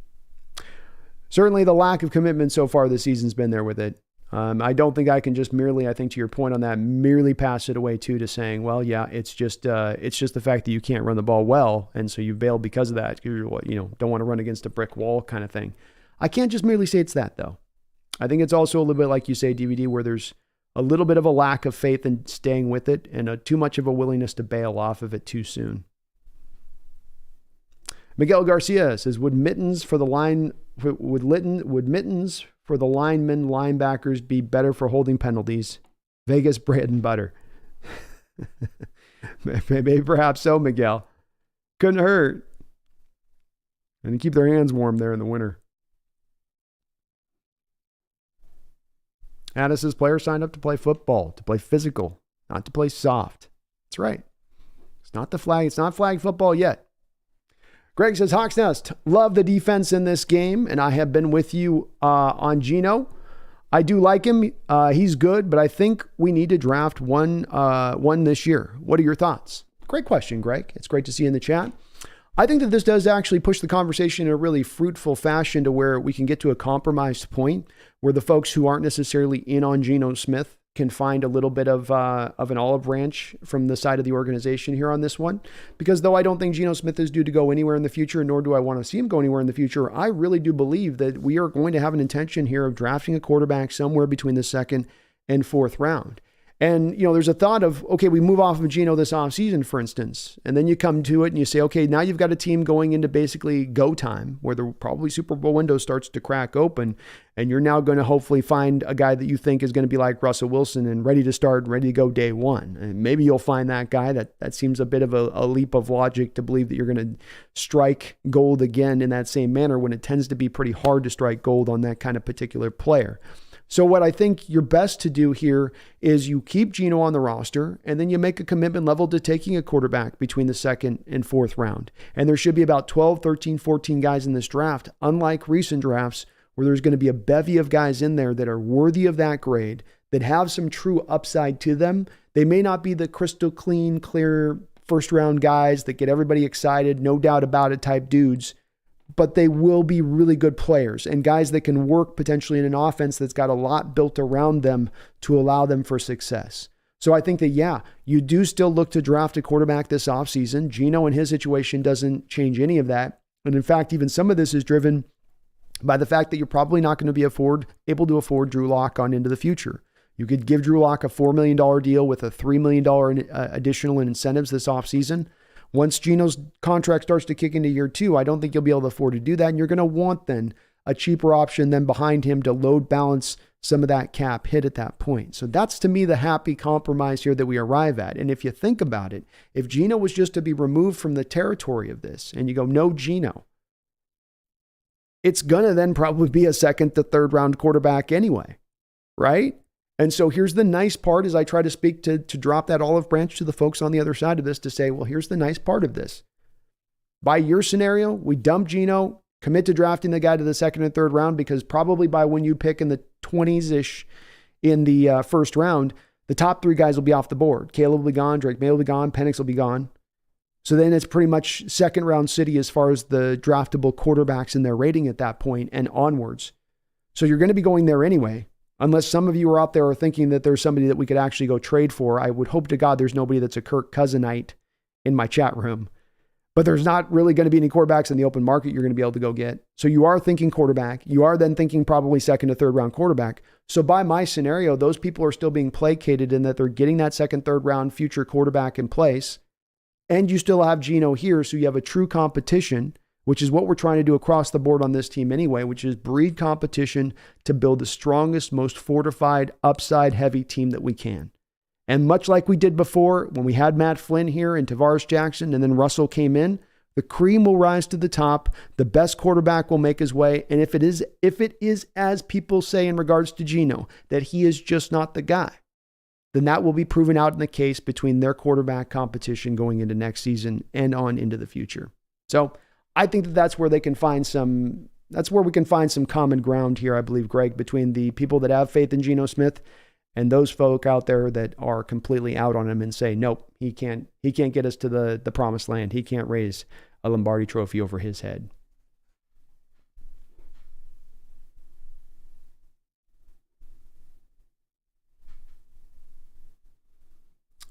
Certainly the lack of commitment so far this season's been there with it. I don't think I can just merely, I think to your point on that, merely pass it away too to saying, well, yeah, it's just the fact that you can't run the ball well, and so you bail because of that. You don't want to run against a brick wall kind of thing. I can't just merely say it's that though. I think it's also a little bit like you say, DVD, where there's a little bit of a lack of faith in staying with it and too much of a willingness to bail off of it too soon. Miguel Garcia says, would mittens for the linemen linebackers be better for holding penalties? Vegas bread and butter. Maybe perhaps so, Miguel. Couldn't hurt. And keep their hands warm there in the winter. Addis says, players signed up to play football, to play physical, not to play soft. That's right. It's not flag football yet. Greg says, Hawks Nest, love the defense in this game, and I have been with you on Geno. I do like him. He's good, but I think we need to draft one this year. What are your thoughts? Great question, Greg. It's great to see you in the chat. I think that this does actually push the conversation in a really fruitful fashion to where we can get to a compromised point where the folks who aren't necessarily in on Geno Smith can find a little bit of an olive branch from the side of the organization here on this one. Because though I don't think Geno Smith is due to go anywhere in the future, nor do I want to see him go anywhere in the future, I really do believe that we are going to have an intention here of drafting a quarterback somewhere between the second and fourth round. And, there's a thought of, okay, we move off of Geno this offseason, for instance, and then you come to it and you say, okay, now you've got a team going into basically go time where the probably Super Bowl window starts to crack open, and you're now going to hopefully find a guy that you think is going to be like Russell Wilson and ready to start, ready to go day one. And maybe you'll find that guy. That seems a bit of a leap of logic to believe that you're going to strike gold again in that same manner when it tends to be pretty hard to strike gold on that kind of particular player. So what I think you're best to do here is you keep Geno on the roster, and then you make a commitment level to taking a quarterback between the second and fourth round. And there should be about 12, 13, 14 guys in this draft, unlike recent drafts where there's going to be a bevy of guys in there that are worthy of that grade, that have some true upside to them. They may not be the crystal clean, clear first round guys that get everybody excited, no doubt about it type dudes, but they will be really good players and guys that can work potentially in an offense that's got a lot built around them to allow them for success. So I think that, yeah, you do still look to draft a quarterback this offseason. Geno in his situation doesn't change any of that. And in fact, even some of this is driven by the fact that you're probably not going to be able to afford Drew Lock on into the future. You could give Drew Lock a $4 million deal with a $3 million additional in incentives this offseason. Once Geno's contract starts to kick into year 2, I don't think you'll be able to afford to do that. And you're going to want then a cheaper option than behind him to load balance some of that cap hit at that point. So that's to me the happy compromise here that we arrive at. And if you think about it, if Geno was just to be removed from the territory of this and you go, no Geno, it's going to then probably be a second to third round quarterback anyway, right? And so here's the nice part as I try to speak to drop that olive branch to the folks on the other side of this to say, well, here's the nice part of this. By your scenario, we dump Geno, commit to drafting the guy to the second and third round because probably by when you pick in the 20s-ish in the first round, the top 3 guys will be off the board. Caleb will be gone, Drake May will be gone, Penix will be gone. So then it's pretty much second round city as far as the draftable quarterbacks in their rating at that point and onwards. So you're going to be going there anyway. Unless some of you are out there are thinking that there's somebody that we could actually go trade for. I would hope to God there's nobody that's a Kirk Cousinite in my chat room. But there's not really going to be any quarterbacks in the open market you're going to be able to go get. So you are thinking quarterback. You are then thinking probably second to third round quarterback. So by my scenario, those people are still being placated in that they're getting that second, third round future quarterback in place. And you still have Geno here. So you have a true competition, which is what we're trying to do across the board on this team anyway, which is breed competition to build the strongest, most fortified, upside-heavy team that we can. And much like we did before, when we had Matt Flynn here and Tavares Jackson, and then Russell came in, the cream will rise to the top, the best quarterback will make his way, and if it is as people say in regards to Geno, that he is just not the guy, then that will be proven out in the case between their quarterback competition going into next season and on into the future. So I think that that's where we can find some common ground here, I believe, Greg, between the people that have faith in Geno Smith and those folk out there that are completely out on him and say, nope, he can't get us to the promised land. He can't raise a Lombardi trophy over his head.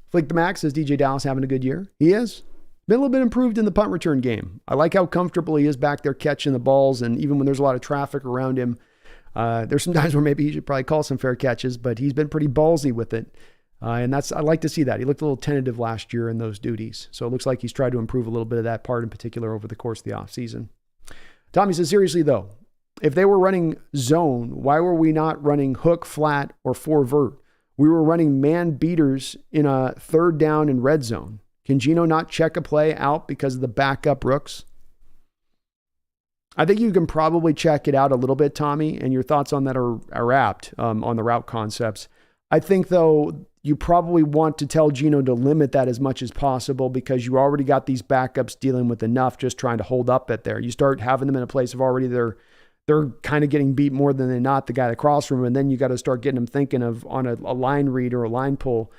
Flick the Max says DJ Dallas having a good year. He is. Been a little bit improved in the punt return game. I like how comfortable he is back there catching the balls, and even when there's a lot of traffic around him, there's some times where maybe he should probably call some fair catches, but he's been pretty ballsy with it. And I like to see that. He looked a little tentative last year in those duties. So it looks like he's tried to improve a little bit of that part in particular over the course of the offseason. Tommy says, seriously though, if they were running zone, why were we not running hook, flat, or 4 vert? We were running man beaters in a third down and red zone. Can Geno not check a play out because of the backup rooks? I think you can probably check it out a little bit, Tommy, and your thoughts on that are apt on the route concepts. I think, though, you probably want to tell Geno to limit that as much as possible because you already got these backups dealing with enough just trying to hold up at there. You start having them in a place of already they're kind of getting beat more than they're not the guy across from them, and then you got to start getting them thinking of on a line read or a line pull.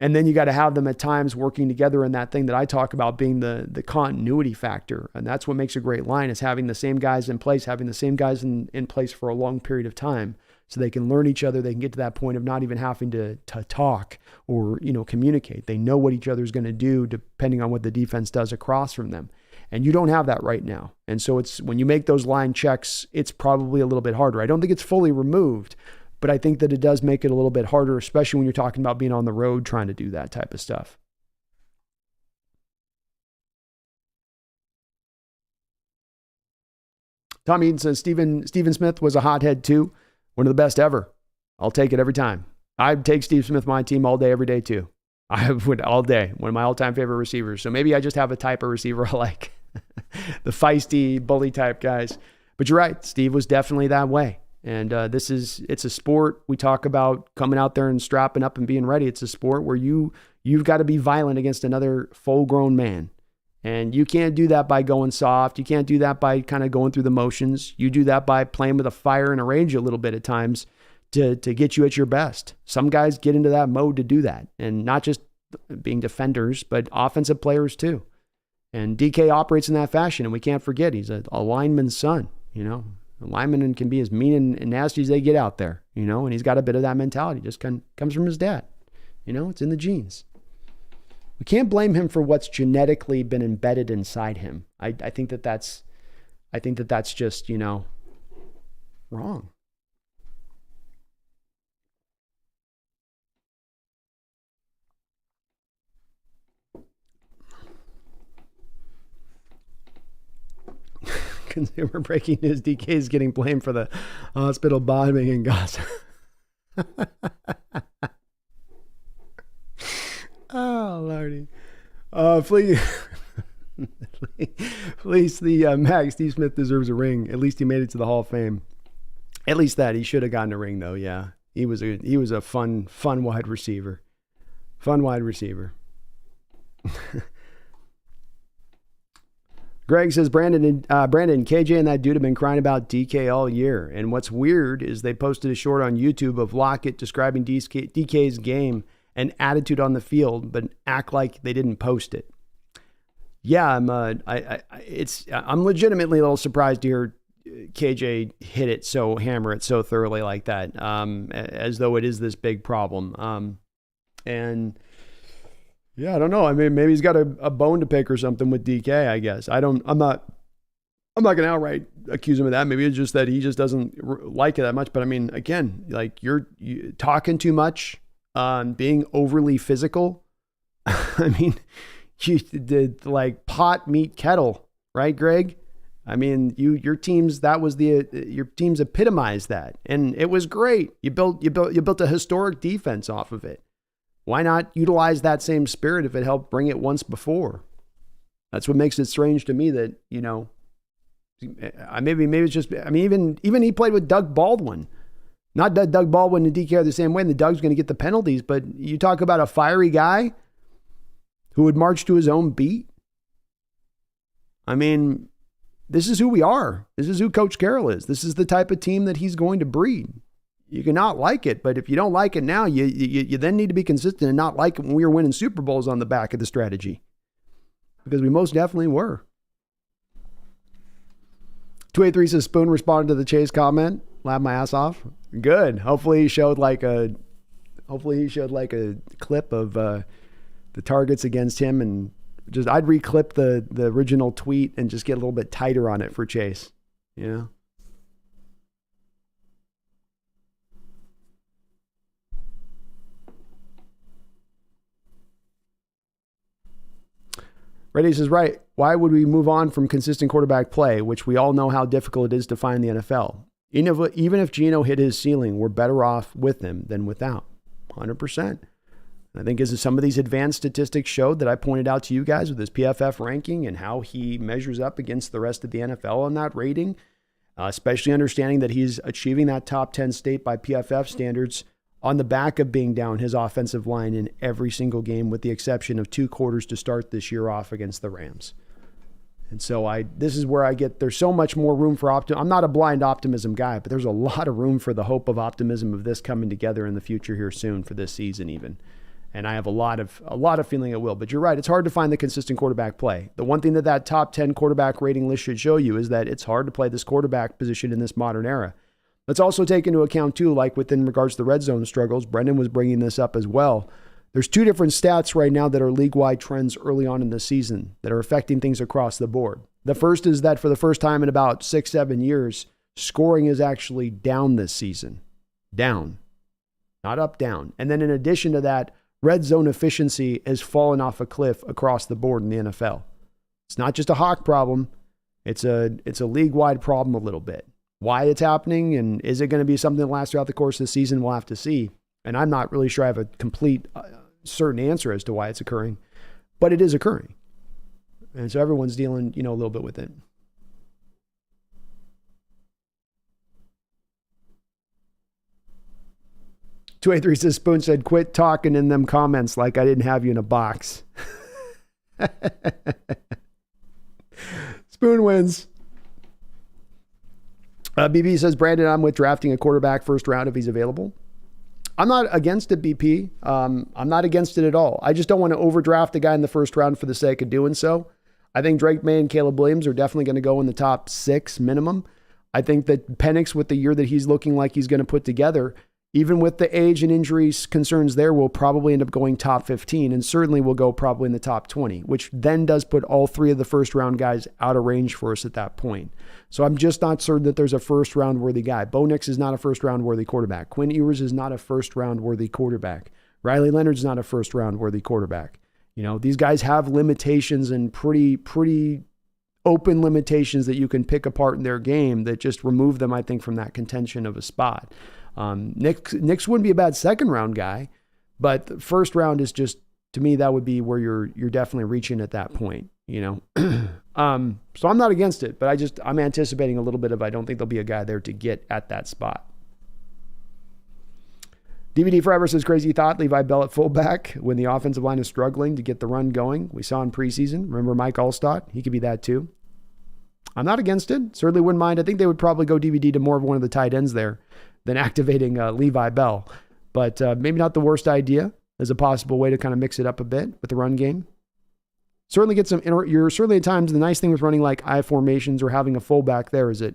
And then you got to have them at times working together in that thing that I talk about being the continuity factor. And that's what makes a great line is having the same guys in place, having the same guys in place for a long period of time so they can learn each other. They can get to that point of not even having to talk or, communicate. They know what each other's going to do depending on what the defense does across from them. And you don't have that right now. And so it's when you make those line checks, it's probably a little bit harder. I don't think it's fully removed, but I think that it does make it a little bit harder, especially when you're talking about being on the road trying to do that type of stuff. Tom Eden says Stephen Smith was a hothead too. One of the best ever. I'll take it every time. I'd take Steve Smith my team all day, every day too. I would all day. One of my all-time favorite receivers. So maybe I just have a type of receiver I like. The feisty, bully type guys. But you're right. Steve was definitely that way. And it's a sport we talk about coming out there and strapping up and being ready. It's a sport where you've got to be violent against another full-grown man. And you can't do that by going soft. You can't do that by kind of going through the motions. You do that by playing with a fire and a rage a little bit at times to get you at your best. Some guys get into that mode to do that. And not just being defenders, but offensive players too. And DK operates in that fashion. And we can't forget, he's a lineman's son. You know, a lineman can be as mean and nasty as they get out there. You know, and he's got a bit of that mentality. Just comes from his dad. You know, it's in the genes. We can't blame him for what's genetically been embedded inside him. I think that's just, you know, wrong. Consumer breaking news: DK is getting blamed for the hospital bombing in Gaza. Oh, Lordy. Please, the Max, Steve Smith deserves a ring. At least he made it to the Hall of Fame. At least that. He should have gotten a ring, though, yeah. He was a fun wide receiver. Fun wide receiver. Greg says, Brandon, KJ and that dude have been crying about DK all year. And what's weird is they posted a short on YouTube of Lockett describing DK's game and attitude on the field, but act like they didn't post it. Yeah, I'm legitimately a little surprised to hear KJ hammer it so thoroughly like that, as though it is this big problem. And yeah, I don't know. I mean, maybe he's got a bone to pick or something with DK, I guess. I'm not going to outright accuse him of that. Maybe it's just that he just doesn't like it that much. But I mean, again, like you're talking too much, being overly physical. I mean, you did like pot meet kettle, right, Greg? I mean, your teams epitomized that, and it was great. You built a historic defense off of it. Why not utilize that same spirit if it helped bring it once before? That's what makes it strange to me that, you know, maybe it's just, I mean, even he played with Doug Baldwin. Not that Doug Baldwin and DK are the same way, and the Doug's going to get the penalties, but you talk about a fiery guy who would march to his own beat. I mean, this is who we are. This is who Coach Carroll is. This is the type of team that he's going to breed. You cannot like it, but if you don't like it now, you then need to be consistent and not like it when we were winning Super Bowls on the back of the strategy. Because we most definitely were. 283 says Spoon responded to the Chase comment. Laughed my ass off. Good. Hopefully he showed like a clip of the targets against him, and just I'd reclip the original tweet and just get a little bit tighter on it for Chase. You know? Reddy says, right, why would we move on from consistent quarterback play, which we all know how difficult it is to find in the NFL? Even if Geno hit his ceiling, we're better off with him than without. 100%. I think as some of these advanced statistics showed that I pointed out to you guys with his PFF ranking and how he measures up against the rest of the NFL on that rating, especially understanding that he's achieving that top 10 state by PFF standards on the back of being down his offensive line in every single game, with the exception of 2 quarters to start this year off against the Rams. And so this is where there's so much more room for optimism. I'm not a blind optimism guy, but there's a lot of room for the hope of optimism of this coming together in the future here soon for this season even. And I have a lot of feeling it will. But you're right, it's hard to find the consistent quarterback play. The one thing that top 10 quarterback rating list should show you is that it's hard to play this quarterback position in this modern era. Let's also take into account, too, like within regards to the red zone struggles, Brendan was bringing this up as well. There's 2 different stats right now that are league-wide trends early on in the season that are affecting things across the board. The first is that for the first time in about 6-7 years, scoring is actually down this season. down, not up, down. And then in addition to that, red zone efficiency has fallen off a cliff across the board in the NFL. It's not just a Hawk problem. It's a league-wide problem a little bit. Why it's happening and is it going to be something that lasts throughout the course of the season, we'll have to see. And I'm not really sure I have a complete certain answer as to why it's occurring, but it is occurring. And so everyone's dealing, a little bit with it. Two-eight-three says, Spoon said, quit talking in them comments like I didn't have you in a box. Spoon wins. BP says, Brandon, I'm with drafting a quarterback first round if he's available. I'm not against it, BP. I'm not against it at all. I just don't want to overdraft a guy in the first round for the sake of doing so. I think Drake May and Caleb Williams are definitely going to go in the top 6 minimum. I think that Penix, with the year that he's looking like he's going to put together, even with the age and injuries concerns there, will probably end up going top 15 and certainly will go probably in the top 20, which then does put all 3 of the first round guys out of range for us at that point. So I'm just not certain that there's a first round worthy guy. Bo Nix is not a first round worthy quarterback. Quinn Ewers is not a first round worthy quarterback. Riley Leonard's not a first round worthy quarterback. These guys have limitations and pretty open limitations that you can pick apart in their game that just remove them, I think, from that contention of a spot. Nix wouldn't be a bad second round guy, but the first round is just, to me, that would be where you're definitely reaching at that point, So I'm not against it, but I'm anticipating a little bit of, I don't think there'll be a guy there to get at that spot. DVD Forever says, crazy thought, Levi Bell at fullback when the offensive line is struggling to get the run going. We saw in preseason. Remember Mike Allstott? He could be that too. I'm not against it. Certainly wouldn't mind. I think they would probably go DVD to more of one of the tight ends there than activating Levi Bell. But maybe not the worst idea as a possible way to kind of mix it up a bit with the run game. Certainly get some, you're certainly at times, the nice thing with running like I formations or having a fullback there is that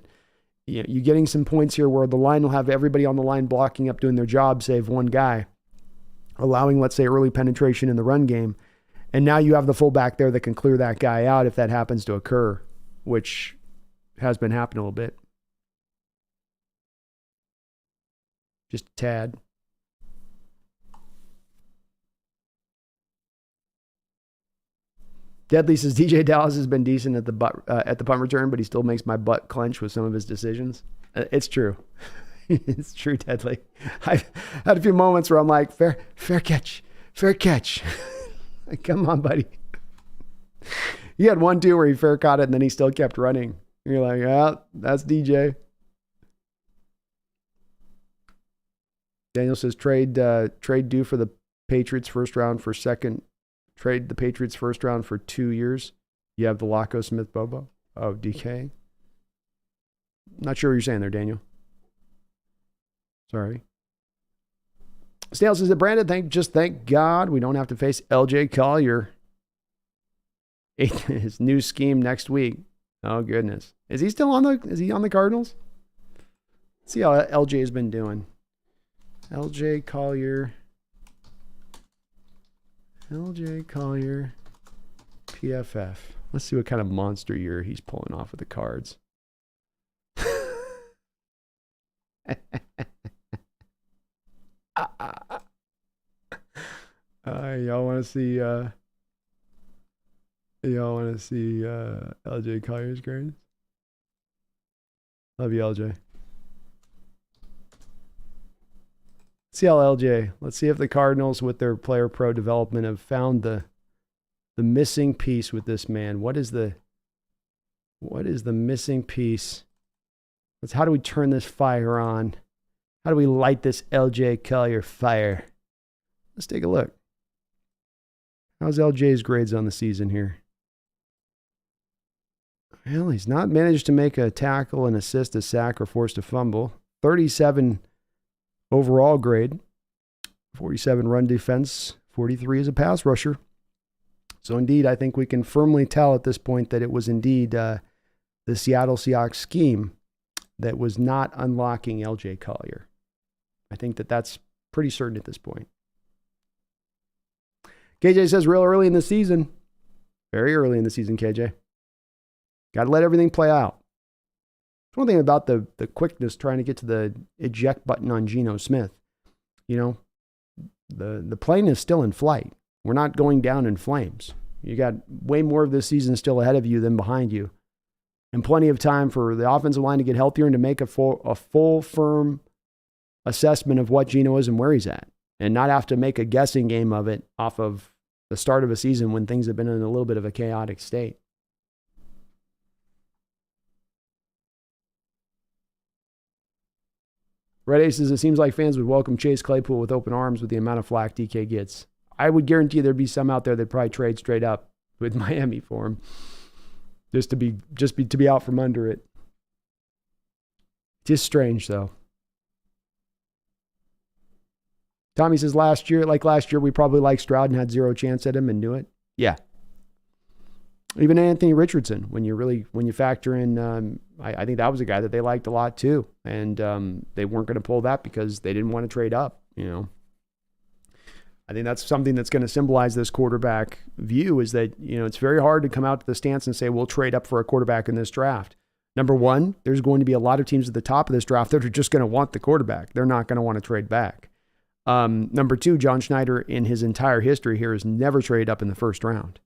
you're getting some points here where the line will have everybody on the line blocking up doing their job, save one guy, allowing, let's say, early penetration in the run game. And now you have the fullback there that can clear that guy out if that happens to occur, which has been happening a little bit. Just a tad. Deadly says, DJ Dallas has been decent at the punt return, but he still makes my butt clench with some of his decisions. It's true. It's true, Deadly. I've had a few moments where I'm like, fair catch. Like, come on, buddy. He had one, too, where he fair caught it, and then he still kept running. You're like, yeah, that's DJ. Daniel says, trade due for the Patriots first round for second. Trade the Patriots first round for 2 years. You have the Laco Smith Bobo. Oh, DK. Not sure what you're saying there, Daniel. Sorry. Snail says that Brandon, thank God we don't have to face LJ Collier. His new scheme next week. Oh goodness. Is he on the Cardinals? Let's see how LJ has been doing. LJ Collier, PFF. Let's see what kind of monster year he's pulling off with the Cards. Y'all want to see LJ Collier's grades? Love you, LJ. Let's see if the Cardinals, with their player pro development, have found the missing piece with this man. What is the missing piece? How do we turn this fire on? How do we light this LJ Collier fire? Let's take a look. How's LJ's grades on the season here? Well, he's not managed to make a tackle, an assist, a sack, or forced a fumble. 37 overall grade, 47 run defense, 43 as a pass rusher. So indeed, I think we can firmly tell at this point that it was indeed the Seattle Seahawks scheme that was not unlocking LJ Collier. I think that's pretty certain at this point. KJ says real early in the season. Very early in the season, KJ. Got to let everything play out. one thing about the quickness trying to get to the eject button on Geno Smith. You know, the plane is still in flight. We're not going down in flames. You got way more of this season still ahead of you than behind you. And plenty of time for the offensive line to get healthier and to make a full firm assessment of what Geno is and where he's at. And not have to make a guessing game of it off of the start of a season when things have been in a little bit of a chaotic state. Red Ace says, it seems like fans would welcome Chase Claypool with open arms with the amount of flack DK gets. I would guarantee there'd be some out there that probably trade straight up with Miami for him. Just to be out from under it. Just strange though. Tommy says last year, we probably liked Stroud and had zero chance at him and knew it. Yeah. Even Anthony Richardson, when you factor in, I think that was a guy that they liked a lot too. And they weren't going to pull that because they didn't want to trade up, you know. I think that's something that's going to symbolize this quarterback view is that, you know, it's very hard to come out to the stance and say, we'll trade up for a quarterback in this draft. Number one, there's going to be a lot of teams at the top of this draft that are just going to want the quarterback. They're not going to want to trade back. Number two, John Schneider in his entire history here has never traded up in the first round.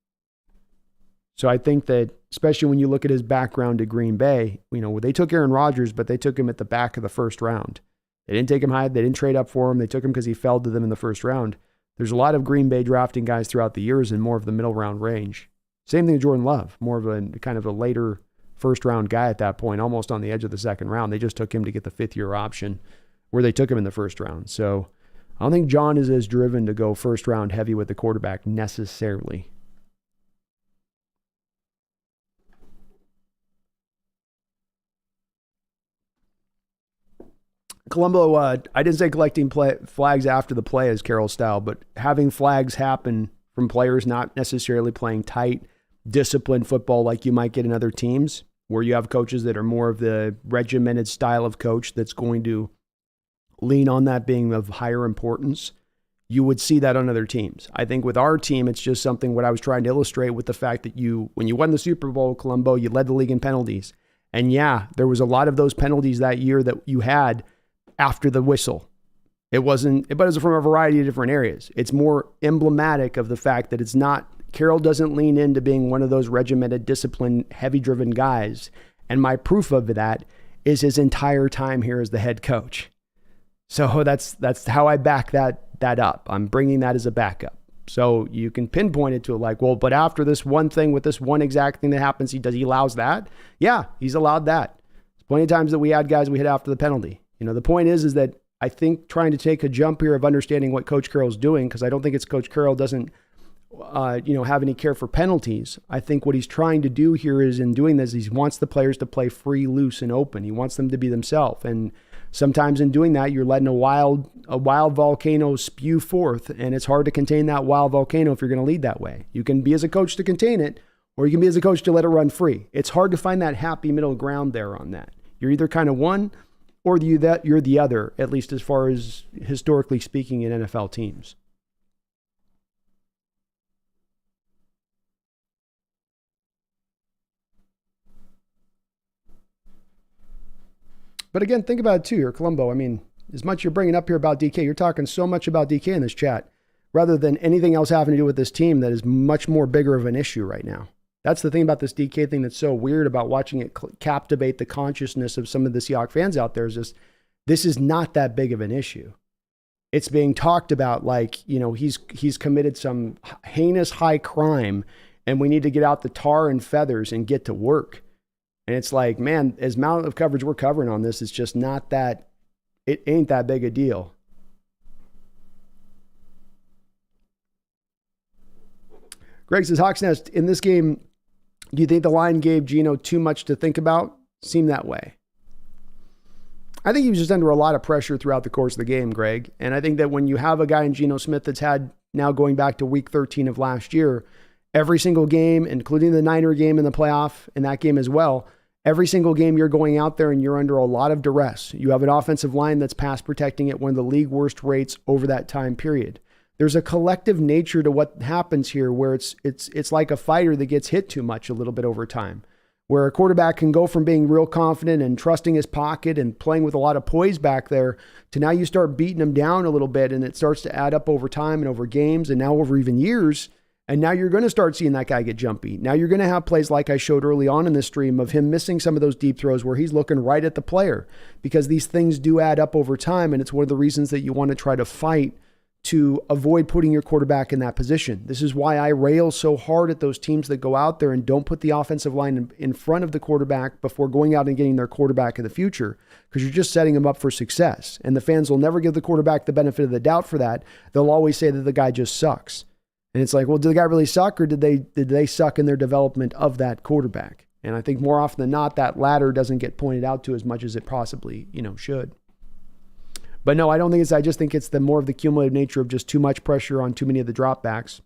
So I think that, especially when you look at his background at Green Bay, you know, they took Aaron Rodgers, but they took him at the back of the first round. They didn't take him high. They didn't trade up for him. They took him because he fell to them in the first round. There's a lot of Green Bay drafting guys throughout the years in more of the middle round range. Same thing with Jordan Love, more of a kind of a later first round guy at that point, almost on the edge of the second round. They just took him to get the 5th-year option where they took him in the first round. So I don't think John is as driven to go first round heavy with the quarterback necessarily. Colombo, I didn't say collecting flags after the play as Carroll style, but having flags happen from players not necessarily playing tight, disciplined football like you might get in other teams, where you have coaches that are more of the regimented style of coach that's going to lean on that being of higher importance. You would see that on other teams. I think with our team, it's just something what I was trying to illustrate with the fact that when you won the Super Bowl, Colombo, you led the league in penalties. And yeah, there was a lot of those penalties that year that you had after the whistle. But it was from a variety of different areas. It's more emblematic of the fact that it's not, Carroll doesn't lean into being one of those regimented, disciplined, heavy-driven guys. And my proof of that is his entire time here as the head coach. So that's how I back that up. I'm bringing that as a backup. So you can pinpoint it to like, well, but after this one thing with this one exact thing that happens, he allows that? Yeah, he's allowed that. There's plenty of times that we had guys we hit after the penalty. You know, the point is that I think trying to take a jump here of understanding what Coach Carroll's doing, because I don't think it's Coach Carroll doesn't, have any care for penalties. I think what he's trying to do here is in doing this, he wants the players to play free, loose, and open. He wants them to be themselves. And sometimes in doing that, you're letting a wild volcano spew forth, and it's hard to contain that wild volcano if you're going to lead that way. You can be as a coach to contain it, or you can be as a coach to let it run free. It's hard to find that happy middle ground there on that. You're either kind of one, or you're the other, at least as far as historically speaking in NFL teams. But again, think about it too here, Colombo. I mean, as much you're bringing up here about DK, you're talking so much about DK in this chat, rather than anything else having to do with this team that is much more bigger of an issue right now. That's the thing about this DK thing that's so weird about watching it captivate the consciousness of some of the Seahawks fans out there is just, this is not that big of an issue. It's being talked about like, you know, he's committed some heinous high crime and we need to get out the tar and feathers and get to work. And it's like, man, as amount of coverage we're covering on this, it's just not that, it ain't that big a deal. Greg says, Hawks Nest, in this game, do you think the line gave Geno too much to think about? Seemed that way. I think he was just under a lot of pressure throughout the course of the game, Greg. And I think that when you have a guy in Geno Smith that's had, now going back to week 13 of last year, every single game, including the Niner game in the playoff and that game as well, every single game you're going out there and you're under a lot of duress. You have an offensive line that's pass protecting at one of the league worst rates over that time period. There's a collective nature to what happens here where it's like a fighter that gets hit too much a little bit over time, where a quarterback can go from being real confident and trusting his pocket and playing with a lot of poise back there to now you start beating him down a little bit, and it starts to add up over time and over games and now over even years. And now you're going to start seeing that guy get jumpy. Now you're going to have plays like I showed early on in this stream of him missing some of those deep throws where he's looking right at the player, because these things do add up over time. And it's one of the reasons that you want to try to fight to avoid putting your quarterback in that position. This is why I rail so hard at those teams that go out there and don't put the offensive line in front of the quarterback before going out and getting their quarterback in the future, because you're just setting them up for success. And the fans will never give the quarterback the benefit of the doubt for that. They'll always say that the guy just sucks. And it's like, well, did the guy really suck, or did they suck in their development of that quarterback? And I think more often than not, that latter doesn't get pointed out to as much as it possibly, should. But no, I don't think it's, I just think it's the more of the cumulative nature of just too much pressure on too many of the dropbacks.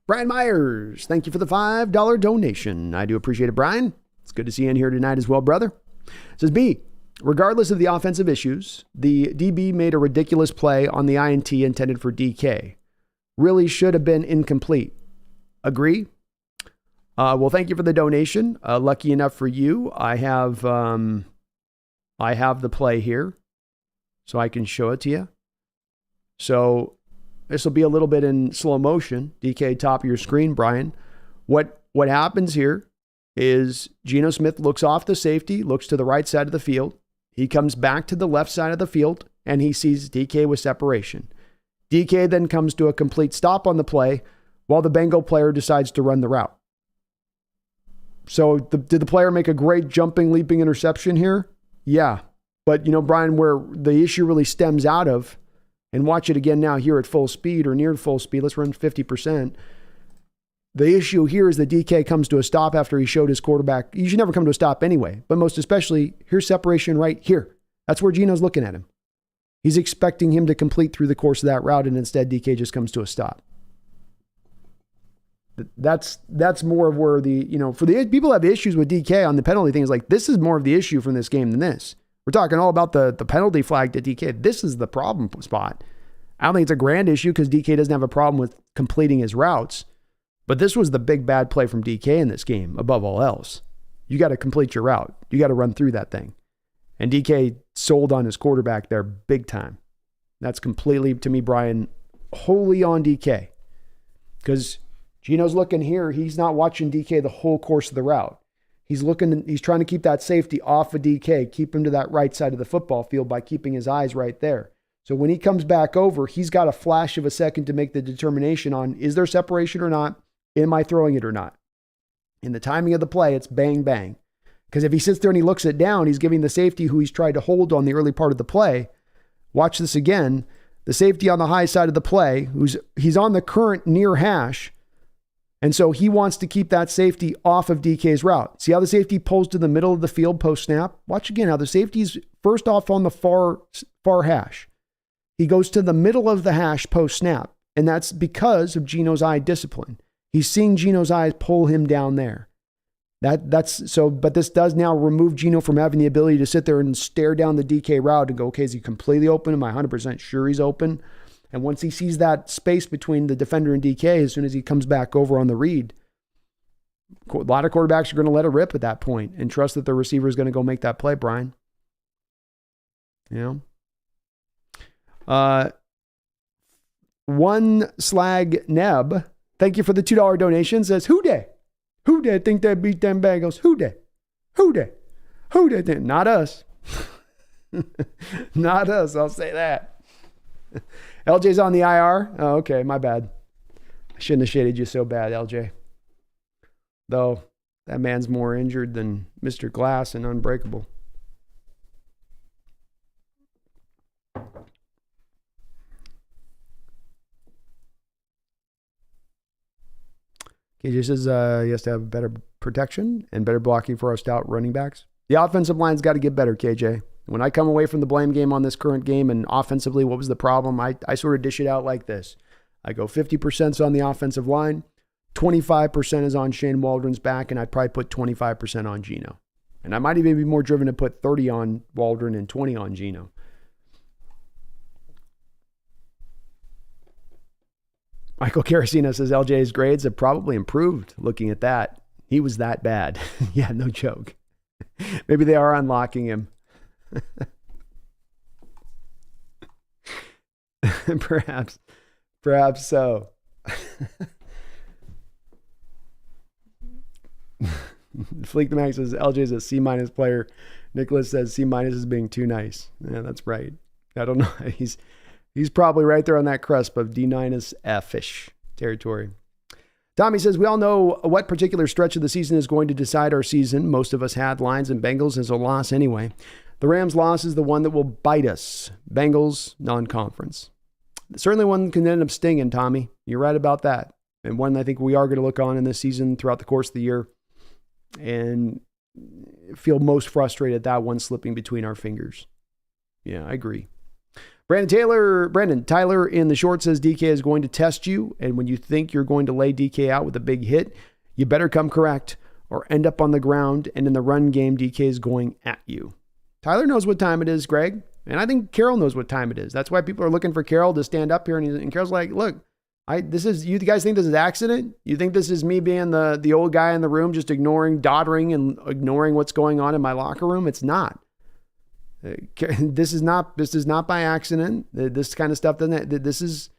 Brian Myers, thank you for the $5 donation. I do appreciate it, Brian. It's good to see you in here tonight as well, brother. It says, B, regardless of the offensive issues, the DB made a ridiculous play on the INT intended for DK. Really should have been incomplete. Agree? Well, thank you for the donation. Lucky enough for you, I have the play here, so I can show it to you. So this will be a little bit in slow motion. DK, top of your screen, Brian. What happens here is Geno Smith looks off the safety, looks to the right side of the field. He comes back to the left side of the field, and he sees DK with separation. DK then comes to a complete stop on the play while the Bengal player decides to run the route. So did the player make a great jumping, leaping interception here? Yeah. But, Brian, where the issue really stems out of, and watch it again now here at full speed or near full speed, let's run 50%. The issue here is that DK comes to a stop after he showed his quarterback. You should never come to a stop anyway, but most especially, here's separation right here. That's where Geno's looking at him. He's expecting him to complete through the course of that route, and instead DK just comes to a stop. That's more of where for the people who have issues with DK on the penalty thing, is like, this is more of the issue from this game than this. We're talking all about the penalty flag to DK. This is the problem spot. I don't think it's a grand issue because DK doesn't have a problem with completing his routes. But this was the big bad play from DK in this game, above all else. You got to complete your route. You got to run through that thing. And DK sold on his quarterback there big time. That's completely, to me, Brian, wholly on DK. Because Geno's looking here. He's not watching DK the whole course of the route. He's trying to keep that safety off of DK, keep him to that right side of the football field by keeping his eyes right there. So when he comes back over, he's got a flash of a second to make the determination on, is there separation or not? Am I throwing it or not? In the timing of the play, it's bang, bang. Because if he sits there and he looks it down, he's giving the safety who he's tried to hold on the early part of the play. Watch this again. The safety on the high side of the play, he's on the current near hash. And so he wants to keep that safety off of DK's route. See how the safety pulls to the middle of the field post-snap? Watch again how the safety's first off on the far hash. He goes to the middle of the hash post-snap. And that's because of Geno's eye discipline. He's seeing Geno's eyes pull him down there. But this does now remove Geno from having the ability to sit there and stare down the DK route and go, okay, is he completely open? Am I 100% sure he's open? And once he sees that space between the defender and DK, as soon as he comes back over on the read, a lot of quarterbacks are going to let it rip at that point and trust that the receiver is going to go make that play, Brian. One slag Neb, thank you for the $2 donation, says, who dey? Who dey think they beat them Bengals? Who dey? Who dey? Who dey think? Not us. Not us, I'll say that. LJ's on the IR? Oh, okay, my bad. I shouldn't have shaded you so bad, LJ. Though, that man's more injured than Mr. Glass and Unbreakable. KJ says he has to have better protection and better blocking for our stout running backs. The offensive line's got to get better, KJ. When I come away from the blame game on this current game and offensively, what was the problem? I sort of dish it out like this. I go 50% is on the offensive line, 25% is on Shane Waldron's back, and I'd probably put 25% on Geno. And I might even be more driven to put 30 on Waldron and 20 on Geno. Michael Carasino says LJ's grades have probably improved looking at that. He was that bad. Yeah, no joke. Maybe they are unlocking him. Perhaps so. Fleek the Max says LJ is a C- player. Nicholas says C- is being too nice. Yeah, that's right. I don't know. He's probably right there on that cusp of D-F-ish territory. Tommy says, we all know what particular stretch of the season is going to decide our season. Most of us had Lions and Bengals as a loss anyway. The Rams loss is the one that will bite us. Bengals, non-conference. Certainly one can end up stinging, Tommy. You're right about that. And one I think we are going to look on in this season throughout the course of the year and feel most frustrated that one slipping between our fingers. Yeah, I agree. Brandon Tyler in the short says DK is going to test you, and when you think you're going to lay DK out with a big hit, you better come correct or end up on the ground, and in the run game, DK is going at you. Tyler knows what time it is, Greg, and I think Carroll knows what time it is. That's why people are looking for Carroll to stand up here, and Carroll's like, look, you guys think this is accident? You think this is me being the old guy in the room just doddering and ignoring what's going on in my locker room? It's not. This is not by accident. This kind of stuff this is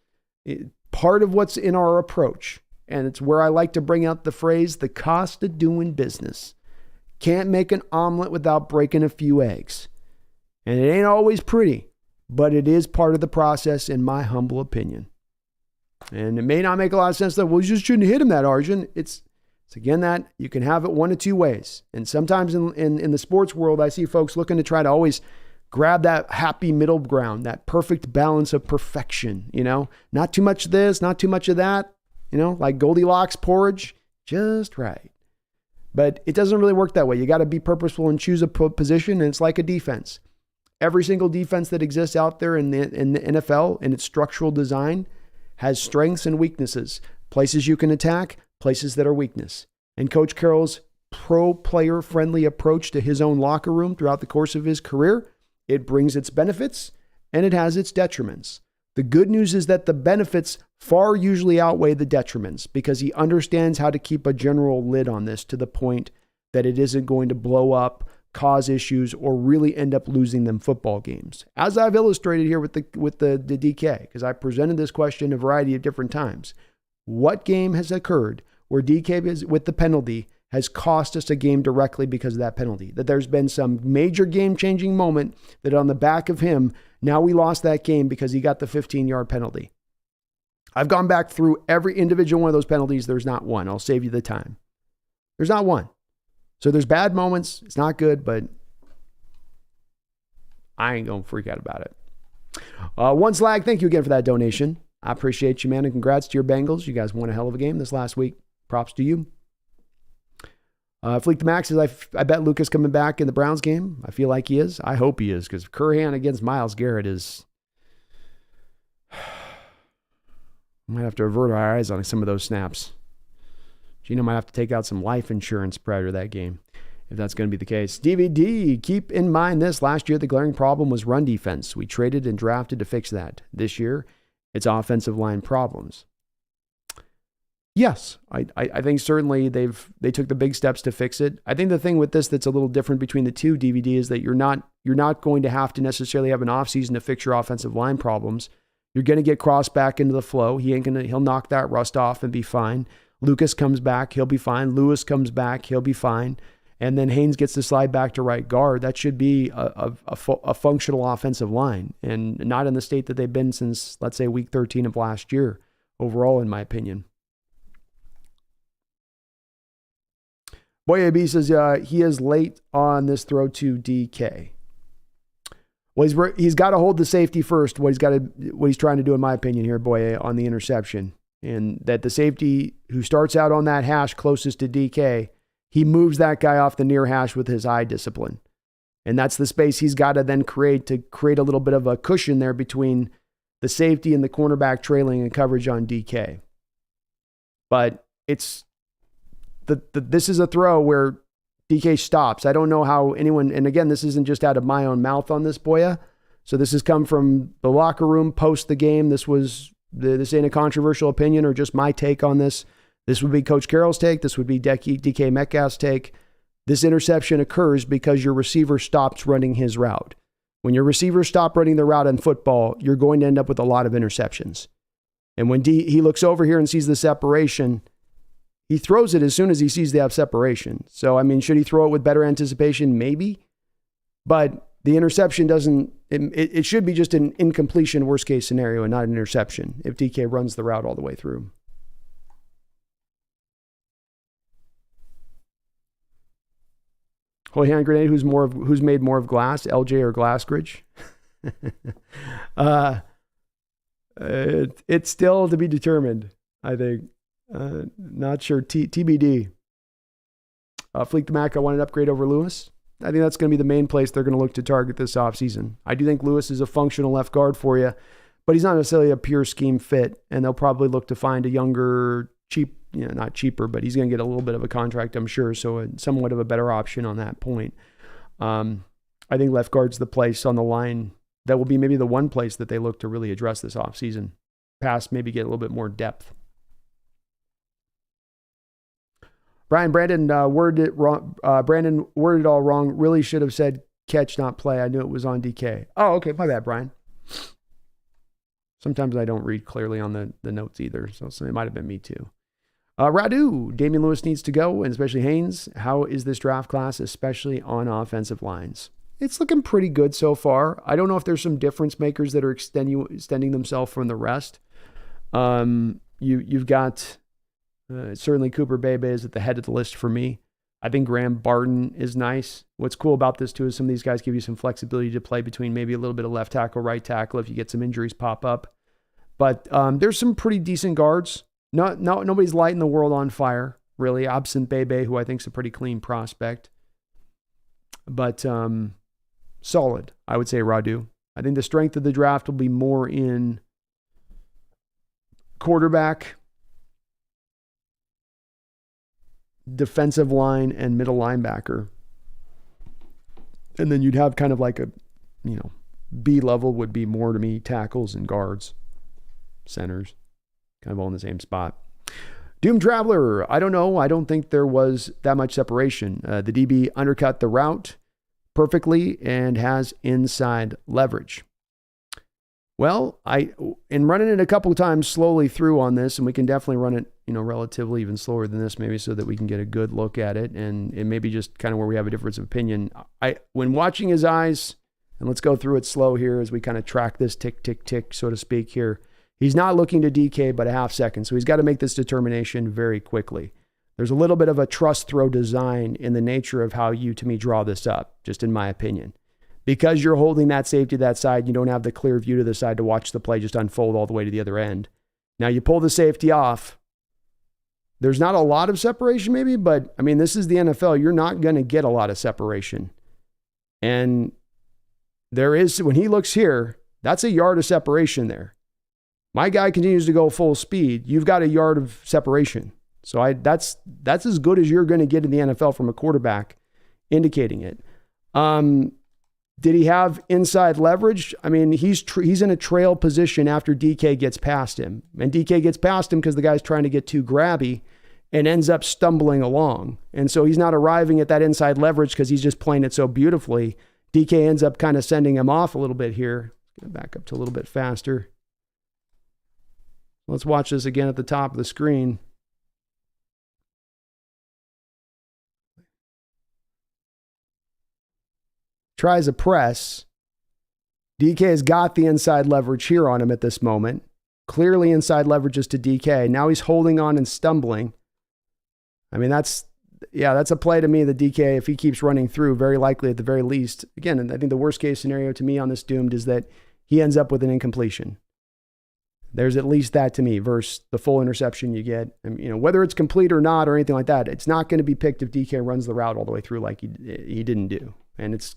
part of what's in our approach. And it's where I like to bring out the phrase, the cost of doing business. Can't make an omelet without breaking a few eggs. And it ain't always pretty, but it is part of the process in my humble opinion. And it may not make a lot of sense that, well, you just shouldn't hit him that, Arjun. It's again that you can have it one of two ways. And sometimes in the sports world, I see folks looking to try to always grab that happy middle ground, that perfect balance of perfection, not too much of this, not too much of that, like Goldilocks porridge, just right. But it doesn't really work that way. You got to be purposeful and choose a position. And it's like a defense. Every single defense that exists out there in the NFL in its structural design has strengths and weaknesses, places you can attack, places that are weakness. And Coach Carroll's pro-player friendly approach to his own locker room throughout the course of his career, it brings its benefits and it has its detriments. The good news is that the benefits far usually outweigh the detriments because he understands how to keep a general lid on this to the point that it isn't going to blow up, cause issues, or really end up losing them football games. As I've illustrated here with the DK, because I presented this question a variety of different times. What game has occurred where DK is with the penalty has cost us a game directly because of that penalty? That there's been some major game-changing moment that on the back of him, now we lost that game because he got the 15-yard penalty. I've gone back through every individual one of those penalties. There's not one. I'll save you the time. There's not one. So there's bad moments. It's not good, but I ain't going to freak out about it. One Slag, thank you again for that donation. I appreciate you, man, and congrats to your Bengals. You guys won a hell of a game this last week. Props to you. Fleek the Max says, I bet Lucas coming back in the Browns game. I feel like he is. I hope he is, because Curhan against Myles Garrett is... might have to avert our eyes on some of those snaps. Gino might have to take out some life insurance prior to that game, if that's going to be the case. DVD, keep in mind this. Last year, the glaring problem was run defense. We traded and drafted to fix that. This year, it's offensive line problems. Yes, I think certainly they took the big steps to fix it. I think the thing with this that's a little different between the two, DVD, is that you're not going to have to necessarily have an offseason to fix your offensive line problems. You're going to get Cross back into the flow. He'll knock that rust off and be fine. Lucas comes back, he'll be fine. Lewis comes back, he'll be fine. And then Haynes gets to slide back to right guard. That should be a functional offensive line, and not in the state that they've been since, let's say, week 13 of last year, overall, in my opinion. Boy AB says he is late on this throw to DK. Well, he's got to hold the safety first. What he's trying to do, in my opinion, here, Boye, on the interception, and that the safety who starts out on that hash closest to DK, he moves that guy off the near hash with his eye discipline, and that's the space he's got to then create a little bit of a cushion there between the safety and the cornerback trailing and coverage on DK. But it's this is a throw where DK stops. I don't know how anyone, and again, this isn't just out of my own mouth on this, Boya. So this has come from the locker room post the game. This ain't a controversial opinion or just my take on this. This would be Coach Carroll's take. This would be DK Metcalf's take. This interception occurs because your receiver stops running his route. When your receivers stop running the route in football, you're going to end up with a lot of interceptions. And when he looks over here and sees the separation, he throws it as soon as he sees the separation. So, I mean, should he throw it with better anticipation? Maybe. But the interception doesn't, it should be just an incompletion worst case scenario and not an interception if DK runs the route all the way through. Holy hand grenade, who's made more of glass, LJ or Glassbridge? It's still to be determined, I think. Not sure. TBD. Fleek the Mac, I want an upgrade over Lewis. I think that's going to be the main place they're going to look to target this offseason. I do think Lewis is a functional left guard for you, but he's not necessarily a pure scheme fit, and they'll probably look to find a younger, cheap, not cheaper, but he's going to get a little bit of a contract, I'm sure, so somewhat of a better option on that point. I think left guard's the place on the line that will be maybe the one place that they look to really address this offseason. Past maybe get a little bit more depth. Brandon worded it wrong. Brandon worded it all wrong. Really should have said catch, not play. I knew it was on DK. Oh, okay. My bad, Brian. Sometimes I don't read clearly on the notes either, so it might have been me too. Radu, Damian Lewis needs to go, and especially Haynes. How is this draft class, especially on offensive lines? It's looking pretty good so far. I don't know if there's some difference makers that are extending themselves from the rest. You've got certainly Cooper Bebe is at the head of the list for me. I think Graham Barton is nice. What's cool about this too is some of these guys give you some flexibility to play between maybe a little bit of left tackle, right tackle if you get some injuries pop up. But there's some pretty decent guards. Nobody's lighting the world on fire, really, absent Bebe, who I think is a pretty clean prospect. But solid, I would say, Radu. I think the strength of the draft will be more in quarterback, defensive line, and middle linebacker. And then you'd have kind of like a, B level would be more to me, tackles and guards, centers, kind of all in the same spot. Doom Traveler, I don't know. I don't think there was that much separation. The DB undercut the route perfectly and has inside leverage. Well, in running it a couple of times slowly through on this, and we can definitely run it, relatively even slower than this, maybe so that we can get a good look at it, and maybe just kind of where we have a difference of opinion. When watching his eyes, and let's go through it slow here as we kind of track this tick, tick, tick, so to speak here. He's not looking to DK but a half second, so he's got to make this determination very quickly. There's a little bit of a trust throw design in the nature of how you, to me, draw this up, just in my opinion. Because you're holding that safety to that side, you don't have the clear view to the side to watch the play just unfold all the way to the other end. Now, you pull the safety off. There's not a lot of separation maybe, but, this is the NFL. You're not going to get a lot of separation. And there is, when he looks here, that's a yard of separation there. My guy continues to go full speed. You've got a yard of separation. So that's as good as you're going to get in the NFL from a quarterback, indicating it. Did he have inside leverage? He's in a trail position after DK gets past him. And DK gets past him because the guy's trying to get too grabby and ends up stumbling along. And so he's not arriving at that inside leverage because he's just playing it so beautifully. DK ends up kind of sending him off a little bit here. Get back up to a little bit faster. Let's watch this again at the top of the screen. Tries a press. DK has got the inside leverage here on him at this moment. Clearly inside leverage is to DK. Now he's holding on and stumbling. That's a play to me that DK, if he keeps running through, very likely at the very least, again, I think the worst case scenario to me on this doomed is that he ends up with an incompletion. There's at least that to me versus the full interception you get. Whether it's complete or not or anything like that, it's not going to be picked if DK runs the route all the way through like he didn't do. And it's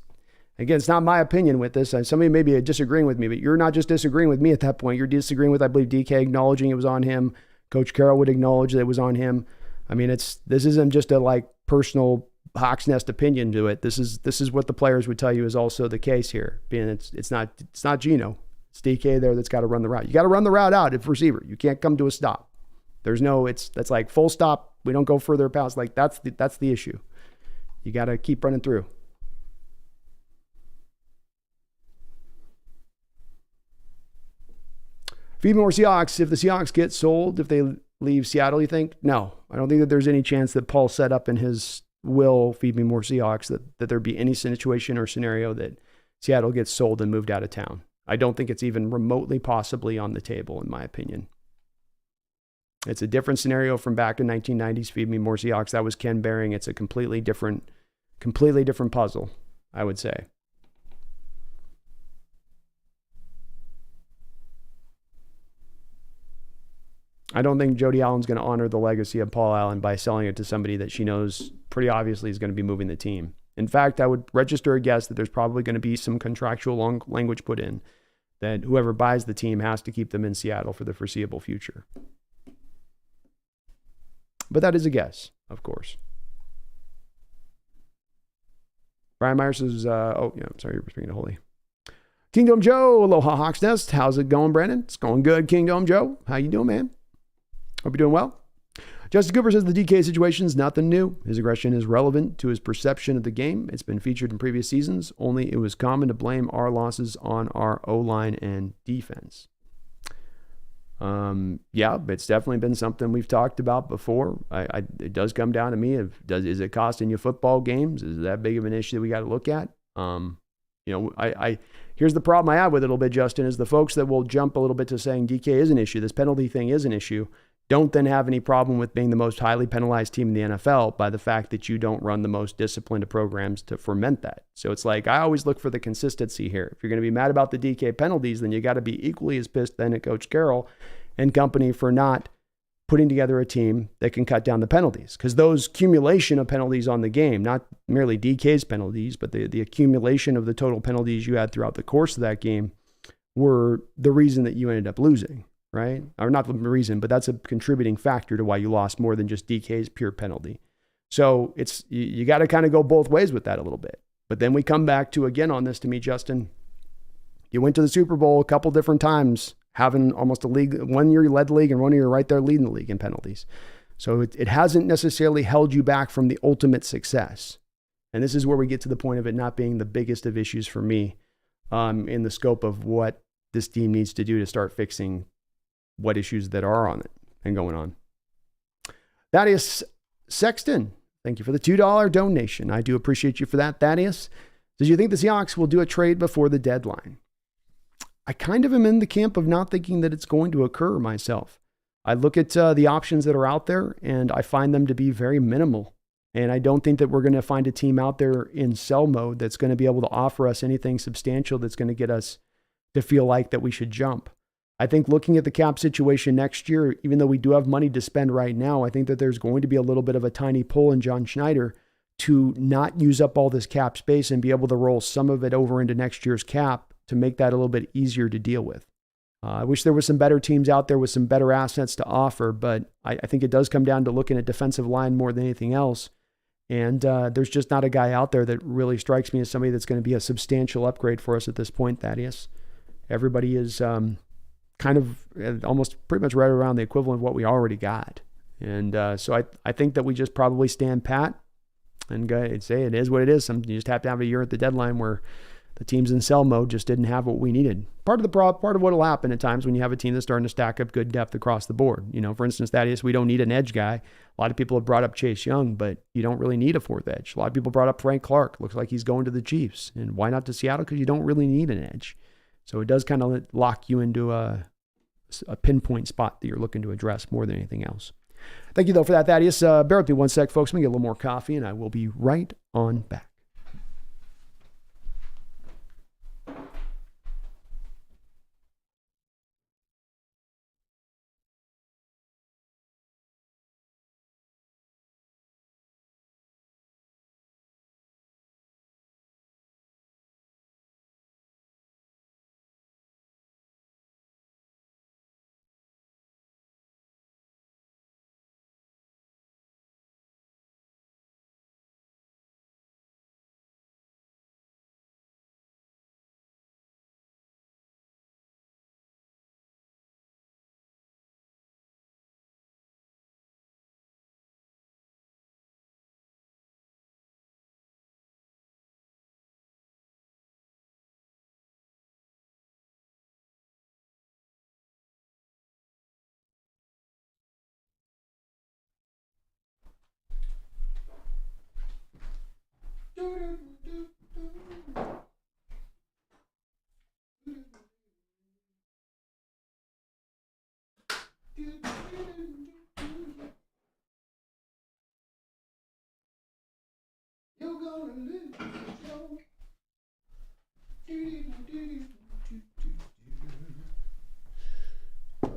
not my opinion with this. Somebody may be disagreeing with me, but you're not just disagreeing with me at that point. You're disagreeing with, I believe, DK acknowledging it was on him. Coach Carroll would acknowledge that it was on him. This isn't just a personal Hawks Nest opinion to it. This is what the players would tell you is also the case here. Being it's not Geno. It's DK there that's got to run the route. You got to run the route out if receiver. You can't come to a stop. That's like full stop. We don't go further past. Like that's the issue. You got to keep running through. Feed more Seahawks. If the Seahawks get sold, if they leave Seattle, you think? No, I don't think that there's any chance that Paul set up in his will, feed me more Seahawks, that there'd be any situation or scenario that Seattle gets sold and moved out of town. I don't think it's even remotely possibly on the table, in my opinion. It's a different scenario from back in 1990s, feed me more Seahawks. That was Ken Behring. It's a completely different puzzle, I would say. I don't think Jody Allen's going to honor the legacy of Paul Allen by selling it to somebody that she knows pretty obviously is going to be moving the team. In fact, I would register a guess that there's probably going to be some contractual language put in that whoever buys the team has to keep them in Seattle for the foreseeable future. But that is a guess, of course. Brian Myers says, I'm sorry, you're speaking to Holy. Kingdom Joe, aloha Hawks Nest. How's it going, Brandon? It's going good, Kingdom Joe. How you doing, man? Hope you're doing well. Justin Cooper says the DK situation is nothing new. His aggression is relevant to his perception of the game. It's been featured in previous seasons, only it was common to blame our losses on our O-line and defense. Yeah, it's definitely been something we've talked about before. It does come down to me. Is it costing you football games? Is it that big of an issue that we got to look at? Here's the problem I have with it a little bit, Justin, is the folks that will jump a little bit to saying DK is an issue, this penalty thing is an issue, don't then have any problem with being the most highly penalized team in the NFL by the fact that you don't run the most disciplined programs to ferment that. So it's like, I always look for the consistency here. If you're going to be mad about the DK penalties, then you got to be equally as pissed then at Coach Carroll and company for not putting together a team that can cut down the penalties. Because those accumulation of penalties on the game, not merely DK's penalties, but the accumulation of the total penalties you had throughout the course of that game were the reason that you ended up losing. Right? Or not the reason, but that's a contributing factor to why you lost more than just DK's pure penalty. So it's, you got to kind of go both ways with that a little bit. But then we come back to, again, on this to me, Justin, you went to the Super Bowl a couple different times, having almost a league, 1 year you led the league and 1 year you're right there leading the league in penalties. So it hasn't necessarily held you back from the ultimate success. And this is where we get to the point of it not being the biggest of issues for me in the scope of what this team needs to do to start fixing what issues that are on it and going on. Thaddeus Sexton, thank you for the $2 donation. I do appreciate you for that, Thaddeus. Did you think the Seahawks will do a trade before the deadline? I kind of am in the camp of not thinking that it's going to occur myself. I look at the options that are out there and I find them to be very minimal. And I don't think that we're going to find a team out there in sell mode that's going to be able to offer us anything substantial that's going to get us to feel like that we should jump. I think looking at the cap situation next year, even though we do have money to spend right now, I think that there's going to be a little bit of a tiny pull in John Schneider to not use up all this cap space and be able to roll some of it over into next year's cap to make that a little bit easier to deal with. I wish there were some better teams out there with some better assets to offer, but I think it does come down to looking at defensive line more than anything else. And there's just not a guy out there that really strikes me as somebody that's going to be a substantial upgrade for us at this point, Thaddeus. Everybody is kind of almost pretty much right around the equivalent of what we already got. And so I think that we just probably stand pat and say it is what it is. You just have to have a year at the deadline where the teams in sell mode just didn't have what we needed. Part of what will happen at times when you have a team that's starting to stack up good depth across the board. For instance, Thaddeus, we don't need an edge guy. A lot of people have brought up Chase Young, but you don't really need a fourth edge. A lot of people brought up Frank Clark. Looks like he's going to the Chiefs. And why not to Seattle? Because you don't really need an edge. So it does kind of lock you into a pinpoint spot that you're looking to address more than anything else. Thank you, though, for that, Thaddeus. Bear with me 1 sec, folks. Let me get a little more coffee, and I will be right on back.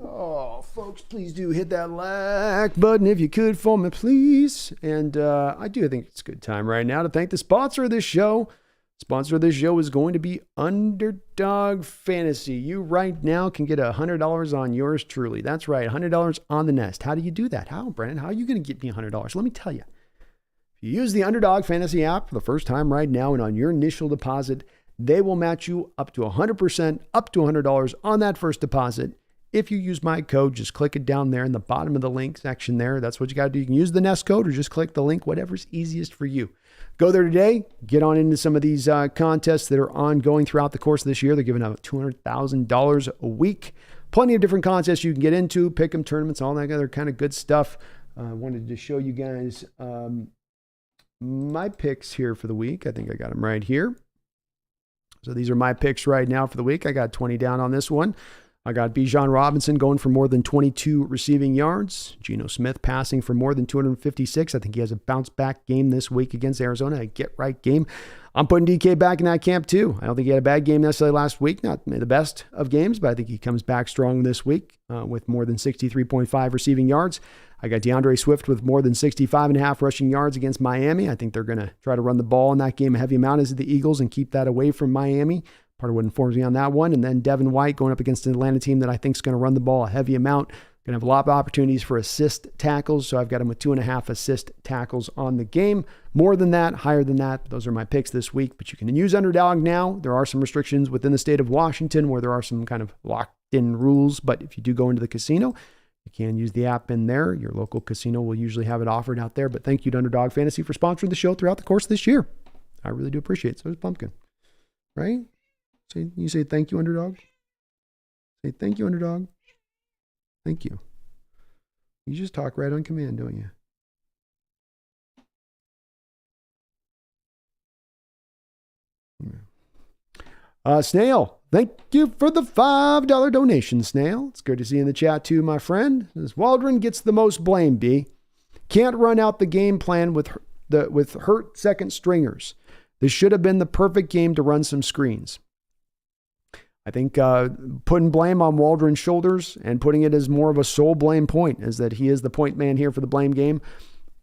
Oh, folks, please do hit that like button if you could for me, please. And I do think it's a good time right now to thank the sponsor of this show. Sponsor of this show is going to be Underdog Fantasy. You right now can get $100 on yours truly. That's right, $100 on the Nest. How do you do that? How, Brandon? How are you going to get me $100? Let me tell you. If you use the Underdog Fantasy app for the first time right now and on your initial deposit, they will match you up to 100%, up to $100 on that first deposit. If you use my code, just click it down there in the bottom of the link section there. That's what you got to do. You can use the Nest code or just click the link, whatever's easiest for you. Go there today. Get on into some of these contests that are ongoing throughout the course of this year. They're giving out $200,000 a week. Plenty of different contests you can get into, pick 'em tournaments, all that other kind of good stuff. I wanted to show you guys my picks here for the week. I think I got them right here. So these are my picks right now for the week. I got 20 down on this one. I got Bijan Robinson going for more than 22 receiving yards. Geno Smith passing for more than 256. I think he has a bounce back game this week against Arizona, a get right game. I'm putting DK back in that camp too. I don't think he had a bad game necessarily last week, not the best of games, but I think he comes back strong this week with more than 63.5 receiving yards. I got DeAndre Swift with more than 65.5 rushing yards against Miami. I think they're going to try to run the ball in that game a heavy amount as the Eagles and keep that away from Miami. Part of what informs me on that one. And then Devin White going up against an Atlanta team that I think is going to run the ball a heavy amount. Going to have a lot of opportunities for assist tackles. So I've got him with 2.5 assist tackles on the game. More than that, higher than that. Those are my picks this week. But you can use Underdog now. There are some restrictions within the state of Washington where there are some kind of locked in rules. But if you do go into the casino, you can use the app in there. Your local casino will usually have it offered out there. But thank you to Underdog Fantasy for sponsoring the show throughout the course of this year. I really do appreciate it. So does Pumpkin. Right? You say thank you, Underdog. Say thank you, Underdog. Thank you. You just talk right on command, don't you? Snail, thank you for the $5 donation, Snail. It's good to see you in the chat too, my friend. As Waldron gets the most blame, B. Can't run out the game plan with hurt second stringers. This should have been the perfect game to run some screens. I think putting blame on Waldron's shoulders and putting it as more of a sole blame point is that he is the point man here for the blame game.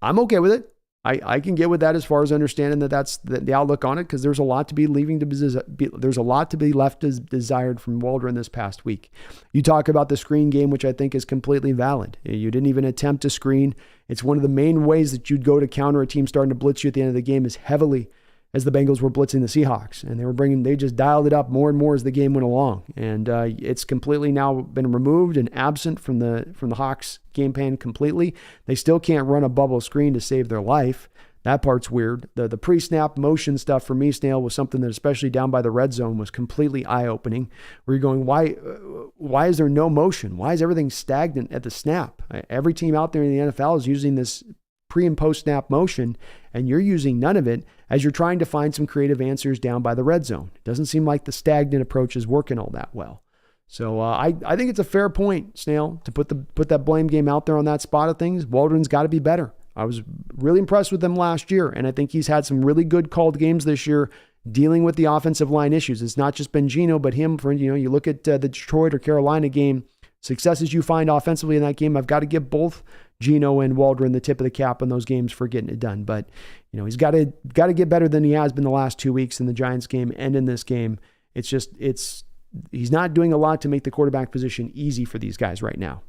I'm okay with it. I can get with that as far as understanding that that's the outlook on it because there's a lot to be there's a lot to be left as desired from Waldron this past week. You talk about the screen game, which I think is completely valid. You didn't even attempt to screen. It's one of the main ways that you'd go to counter a team starting to blitz you at the end of the game is heavily as the Bengals were blitzing the Seahawks. And they just dialed it up more and more as the game went along. And it's completely now been removed and absent from the Hawks game plan completely. They still can't run a bubble screen to save their life. That part's weird. The pre-snap motion stuff for me, Snail, was something that especially down by the red zone was completely eye-opening. Where you're going, why is there no motion? Why is everything stagnant at the snap? Every team out there in the NFL is using this pre and post snap motion, and you're using none of it as you're trying to find some creative answers down by the red zone. It doesn't seem like the stagnant approach is working all that well. So I think it's a fair point, Snail, to put that blame game out there on that spot of things. Waldron's got to be better. I was really impressed with him last year, and I think he's had some really good called games this year dealing with the offensive line issues. It's not just been Geno, but him. You look at the Detroit or Carolina game, successes you find offensively in that game, I've got to give both Geno and Waldron the tip of the cap on those games for getting it done. But he's got to get better than he has been the last 2 weeks in the Giants game and in this game. He's not doing a lot to make the quarterback position easy for these guys right now.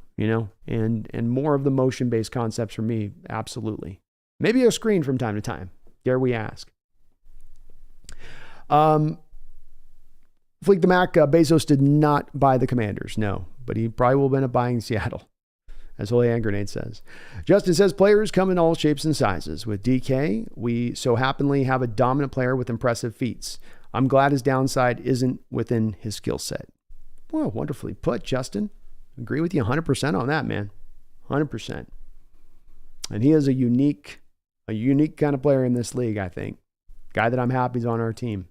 And more of the motion-based concepts for me, absolutely. Maybe a screen from time to time. Dare we ask? Fleek the Mac, Bezos did not buy the Commanders, no. But he probably will end up buying Seattle, as Holy Hand Grenade says. Justin says, players come in all shapes and sizes. With DK, we so happily have a dominant player with impressive feats. I'm glad his downside isn't within his skill set. Well, wonderfully put, Justin. Agree with you 100% on that, man. 100%. And he is a unique kind of player in this league, I think. Guy that I'm happy is on our team.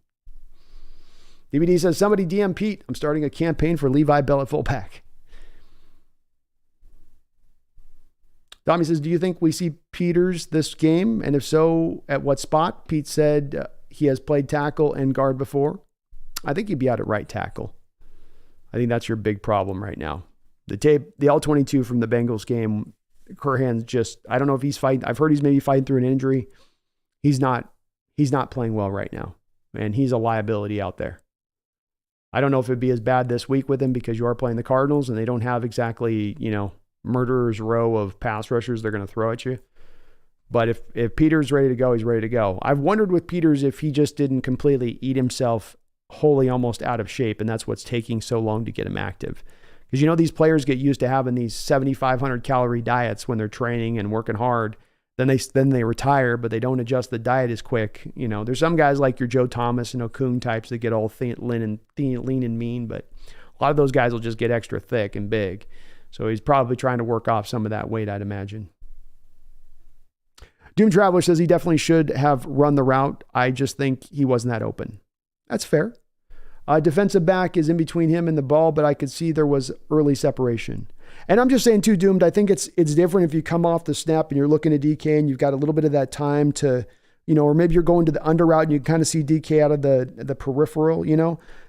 DVD says, somebody DM Pete. I'm starting a campaign for Levi Bell at fullback. Tommy says, do you think we see Peters this game? And if so, at what spot? Pete said he has played tackle and guard before. I think he'd be out at right tackle. I think that's your big problem right now. The tape, the L22 from the Bengals game, Curhan's just, I don't know if he's fighting. I've heard he's maybe fighting through an injury. He's not playing well right now. And he's a liability out there. I don't know if it'd be as bad this week with him because you are playing the Cardinals and they don't have exactly, murderer's row of pass rushers they're going to throw at you. But if Peters ready to go, he's ready to go. I've wondered with Peters if he just didn't completely eat himself wholly almost out of shape, and that's what's taking so long to get him active. Because these players get used to having these 7,500 calorie diets when they're training and working hard. Then they retire, but they don't adjust the diet as quick. There's some guys like your Joe Thomas and Okung types that get all lean and mean, but a lot of those guys will just get extra thick and big. So he's probably trying to work off some of that weight, I'd imagine. Doom Traveler says he definitely should have run the route. I just think he wasn't that open. That's fair. Defensive back is in between him and the ball, but I could see there was early separation. And I'm just saying too, Doomed, I think it's different if you come off the snap and you're looking at DK and you've got a little bit of that time to, or maybe you're going to the under route and you kind of see DK out of the peripheral,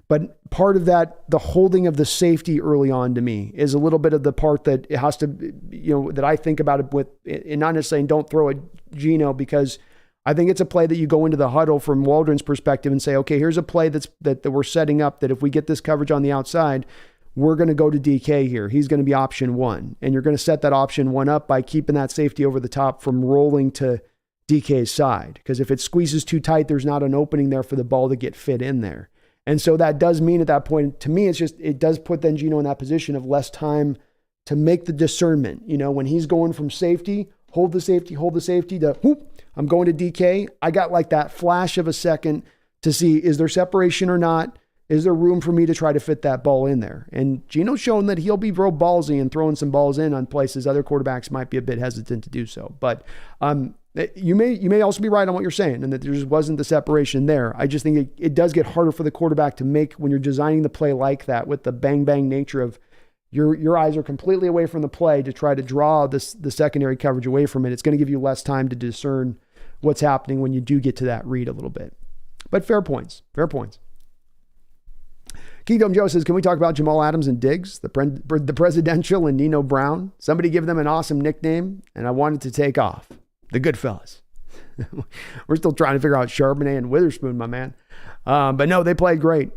But part of that, the holding of the safety early on to me is a little bit of the part that it has to, that I think about it with, and not necessarily don't throw at Geno, because I think it's a play that you go into the huddle from Waldron's perspective and say, okay, here's a play that we're setting up that if we get this coverage on the outside, we're going to go to DK here. He's going to be option one. And you're going to set that option one up by keeping that safety over the top from rolling to DK's side. Because if it squeezes too tight, there's not an opening there for the ball to get fit in there. And so that does mean at that point, to me, it does put then Geno in that position of less time to make the discernment. When he's going from safety, hold the safety to whoop, I'm going to DK. I got like that flash of a second to see, is there separation or not? Is there room for me to try to fit that ball in there? And Geno's shown that he'll be real ballsy and throwing some balls in on places other quarterbacks might be a bit hesitant to do so. But you may also be right on what you're saying, and that there just wasn't the separation there. I just think it does get harder for the quarterback to make when you're designing the play like that, with the bang bang nature of your eyes are completely away from the play to try to draw the secondary coverage away from it. It's going to give you less time to discern what's happening when you do get to that read a little bit. But fair points. Kingdom Joe says, can we talk about Jamal Adams and Diggs, the presidential and Nino Brown? Somebody give them an awesome nickname, and I wanted to take off. The Goodfellas. We're still trying to figure out Charbonnet and Witherspoon, my man. But no, they played great.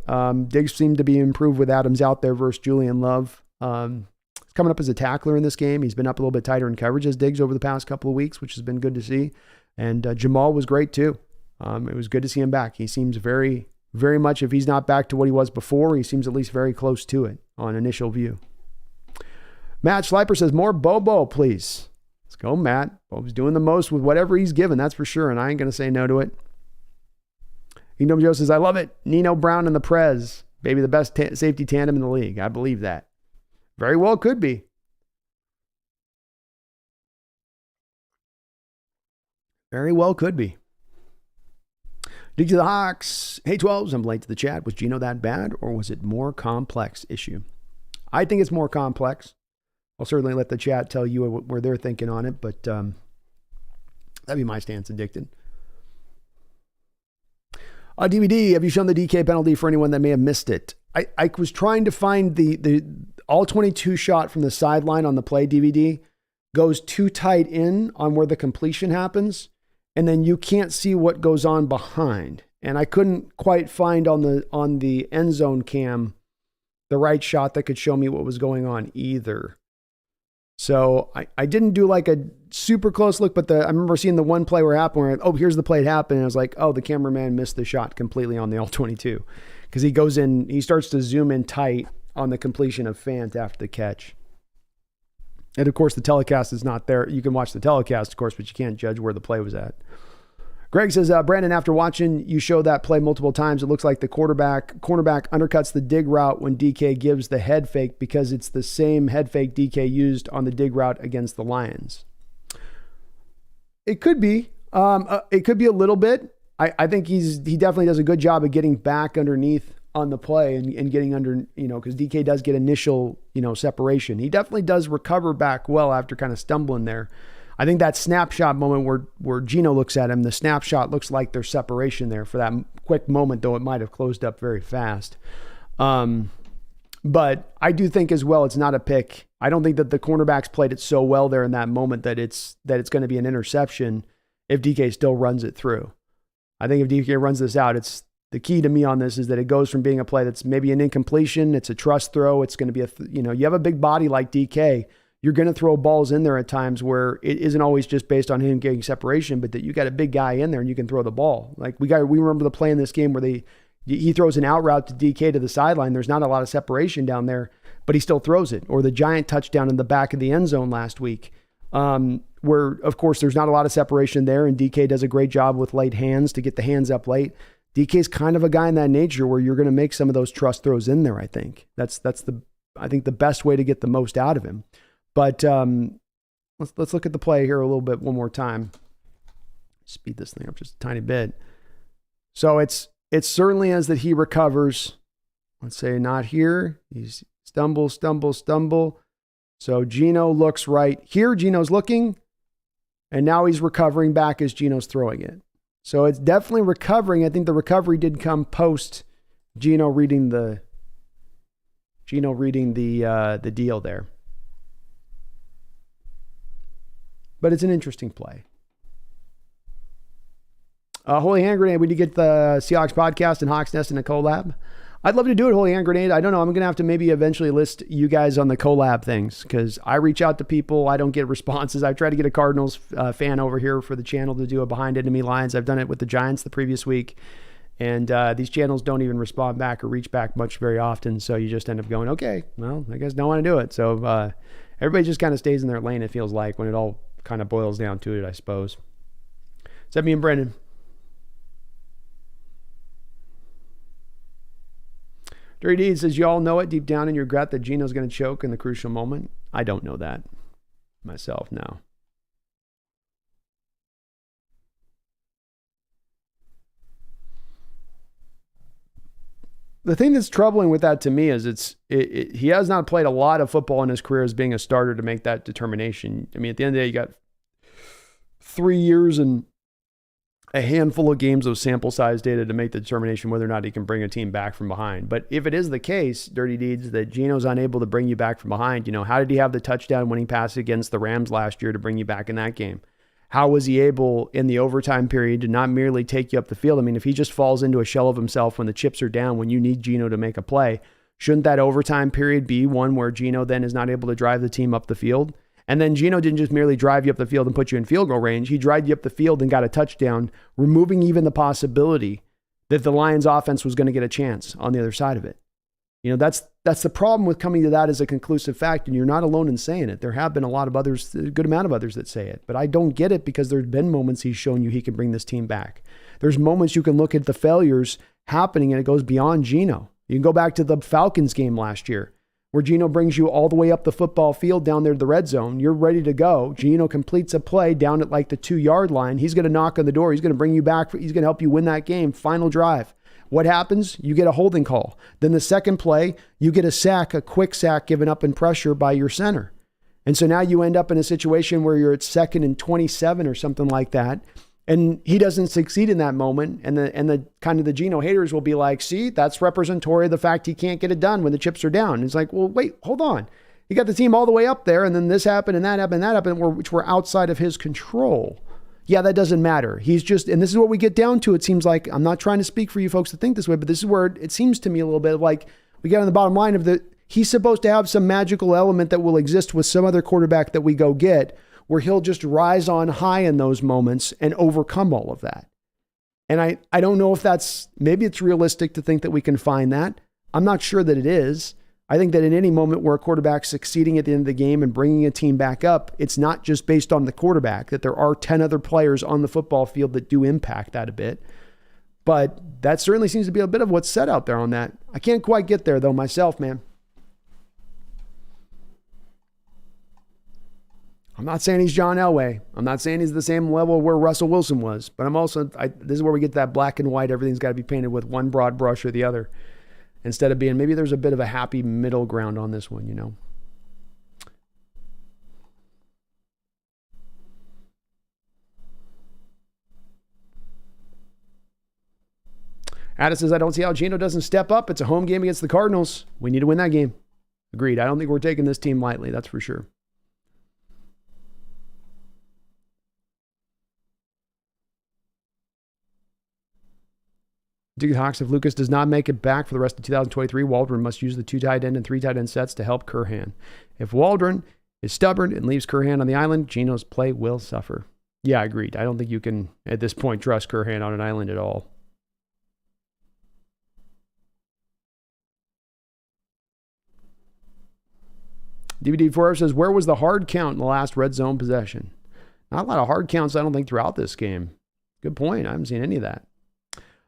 Diggs seemed to be improved with Adams out there versus Julian Love. He's coming up as a tackler in this game. He's been up a little bit tighter in coverage as Diggs over the past couple of weeks, which has been good to see. And Jamal was great too. It was good to see him back. He seems very, very much, if he's not back to what he was before, he seems at least very close to it on initial view. Matt Schleiper says, more Bobo, please. Let's go, Matt. Bobo's doing the most with whatever he's given, that's for sure, and I ain't going to say no to it. Kingdom Joe says, I love it. Nino Brown and the Prez. Maybe the best safety tandem in the league. I believe that. Very well could be. Very well could be. Dig to the Hawks. Hey, 12s, I'm late to the chat. Was Geno that bad, or was it more complex issue? I think it's more complex. I'll certainly let the chat tell you where they're thinking on it, but that'd be my stance, Addicted. DVD, have you shown the DK penalty for anyone that may have missed it? I was trying to find the all 22 shot from the sideline on the play. DVD goes too tight in on where the completion happens, and then you can't see what goes on behind. And I couldn't quite find on the end zone cam the right shot that could show me what was going on either. So I didn't do like a super close look, but I remember seeing the one play where it happened where, oh, here's the play it happened. And I was like, oh, the cameraman missed the shot completely on the all-22. Because he goes in, he starts to zoom in tight on the completion of Fant after the catch. And of course, the telecast is not there. You can watch the telecast, of course, but you can't judge where the play was at. Greg says, Brandon, after watching you show that play multiple times, it looks like the cornerback undercuts the dig route when DK gives the head fake because it's the same head fake DK used on the dig route against the Lions. It could be. It could be a little bit. I think he definitely does a good job of getting back underneath on the play and getting under, because DK does get initial, separation. He definitely does recover back well after kind of stumbling there. I think that snapshot moment where Geno looks at him, the snapshot looks like there's separation there for that quick moment, though it might have closed up very fast. But I do think as well, it's not a pick. I don't think that the cornerbacks played it so well there in that moment that it's going to be an interception if DK still runs it through. I think if DK runs this out, it's the key to me on this is that it goes from being a play that's maybe an incompletion, it's a trust throw, it's going to be you have a big body like DK, you're going to throw balls in there at times where it isn't always just based on him getting separation, but that you got a big guy in there and you can throw the ball. Like we remember the play in this game where he throws an out route to DK to the sideline. There's not a lot of separation down there, but he still throws it. Or the giant touchdown in the back of the end zone last week, where, of course, there's not a lot of separation there, and DK does a great job with late hands to get the hands up late. DK's kind of a guy in that nature where you're going to make some of those trust throws in there, I think. That's the best way to get the most out of him. But let's look at the play here a little bit one more time. Speed this thing up just a tiny bit. So it's certainly as that he recovers. Let's say not here. He's stumble. So Geno looks right here. Geno's looking. And now he's recovering back as Geno's throwing it. So it's definitely recovering. I think the recovery did come post Geno reading the deal there. But it's an interesting play. Holy Hand Grenade, we need to get the Seahawks podcast and Hawks Nest in a collab. I'd love to do it, Holy Hand Grenade. I don't know. I'm going to have to maybe eventually list you guys on the collab things because I reach out to people. I don't get responses. I've tried to get a Cardinals fan over here for the channel to do a Behind Enemy Lines. I've done it with the Giants the previous week. And these channels don't even respond back or reach back much very often. So you just end up going, okay, well, I guess don't want to do it. So everybody just kind of stays in their lane, it feels like, when it all kind of boils down to it, I suppose. Is that me and Brendan? Dirty Deed says, you all know it deep down in your gut that Geno's going to choke in the crucial moment. I don't know that myself now. The thing that's troubling with that to me is he has not played a lot of football in his career as being a starter to make that determination. I mean, at the end of the day, you got 3 years and a handful of games of sample size data to make the determination whether or not he can bring a team back from behind. But if it is the case, Dirty Deeds, that Geno's unable to bring you back from behind, how did he have the touchdown winning pass against the Rams last year to bring you back in that game? How was he able in the overtime period to not merely take you up the field? I mean, if he just falls into a shell of himself when the chips are down, when you need Geno to make a play, shouldn't that overtime period be one where Geno then is not able to drive the team up the field? And then Geno didn't just merely drive you up the field and put you in field goal range. He drove you up the field and got a touchdown, removing even the possibility that the Lions offense was going to get a chance on the other side of it. That's the problem with coming to that as a conclusive fact, and you're not alone in saying it. There have been a lot of others, a good amount of others that say it, but I don't get it because there's been moments he's shown you he can bring this team back. There's moments you can look at the failures happening and it goes beyond Geno. You can go back to the Falcons game last year, where Geno brings you all the way up the football field down there to the red zone. You're ready to go. Geno completes a play down at like the 2-yard line. He's going to knock on the door. He's going to bring you back. He's going to help you win that game. Final drive. What happens? You get a holding call. Then the second play, you get a quick sack given up in pressure by your center. And so now you end up in a situation where you're at 2nd and 27 or something like that. And he doesn't succeed in that moment. And the kind of the Geno haters will be like, see, that's representatory of the fact he can't get it done when the chips are down. And it's like, well, wait, hold on. He got the team all the way up there, and then this happened and that happened and that happened, which were outside of his control. Yeah, that doesn't matter. He's just, and this is what we get down to. It seems like, I'm not trying to speak for you folks to think this way, but this is where it seems to me a little bit like we get on the bottom line of he's supposed to have some magical element that will exist with some other quarterback that we go get, where he'll just rise on high in those moments and overcome all of that. And I don't know if maybe it's realistic to think that we can find that. I'm not sure that it is. I think that in any moment where a quarterback's succeeding at the end of the game and bringing a team back up, it's not just based on the quarterback, that there are 10 other players on the football field that do impact that a bit. But that certainly seems to be a bit of what's said out there on that. I can't quite get there though myself, man. I'm not saying he's John Elway. I'm not saying he's the same level where Russell Wilson was, but this is where we get that black and white. Everything's got to be painted with one broad brush or the other, instead of being, maybe there's a bit of a happy middle ground on this one, you know. Addis says, I don't see how Geno doesn't step up. It's a home game against the Cardinals. We need to win that game. Agreed. I don't think we're taking this team lightly. That's for sure. Duke Hawks, if Lucas does not make it back for the rest of 2023, Waldron must use the 2 tight end and 3 tight end sets to help Curhan. If Waldron is stubborn and leaves Curhan on the island, Geno's play will suffer. Yeah, agreed. I don't think you can, at this point, trust Curhan on an island at all. DVD4 says, where was the hard count in the last red zone possession? Not a lot of hard counts, I don't think, throughout this game. Good point. I haven't seen any of that.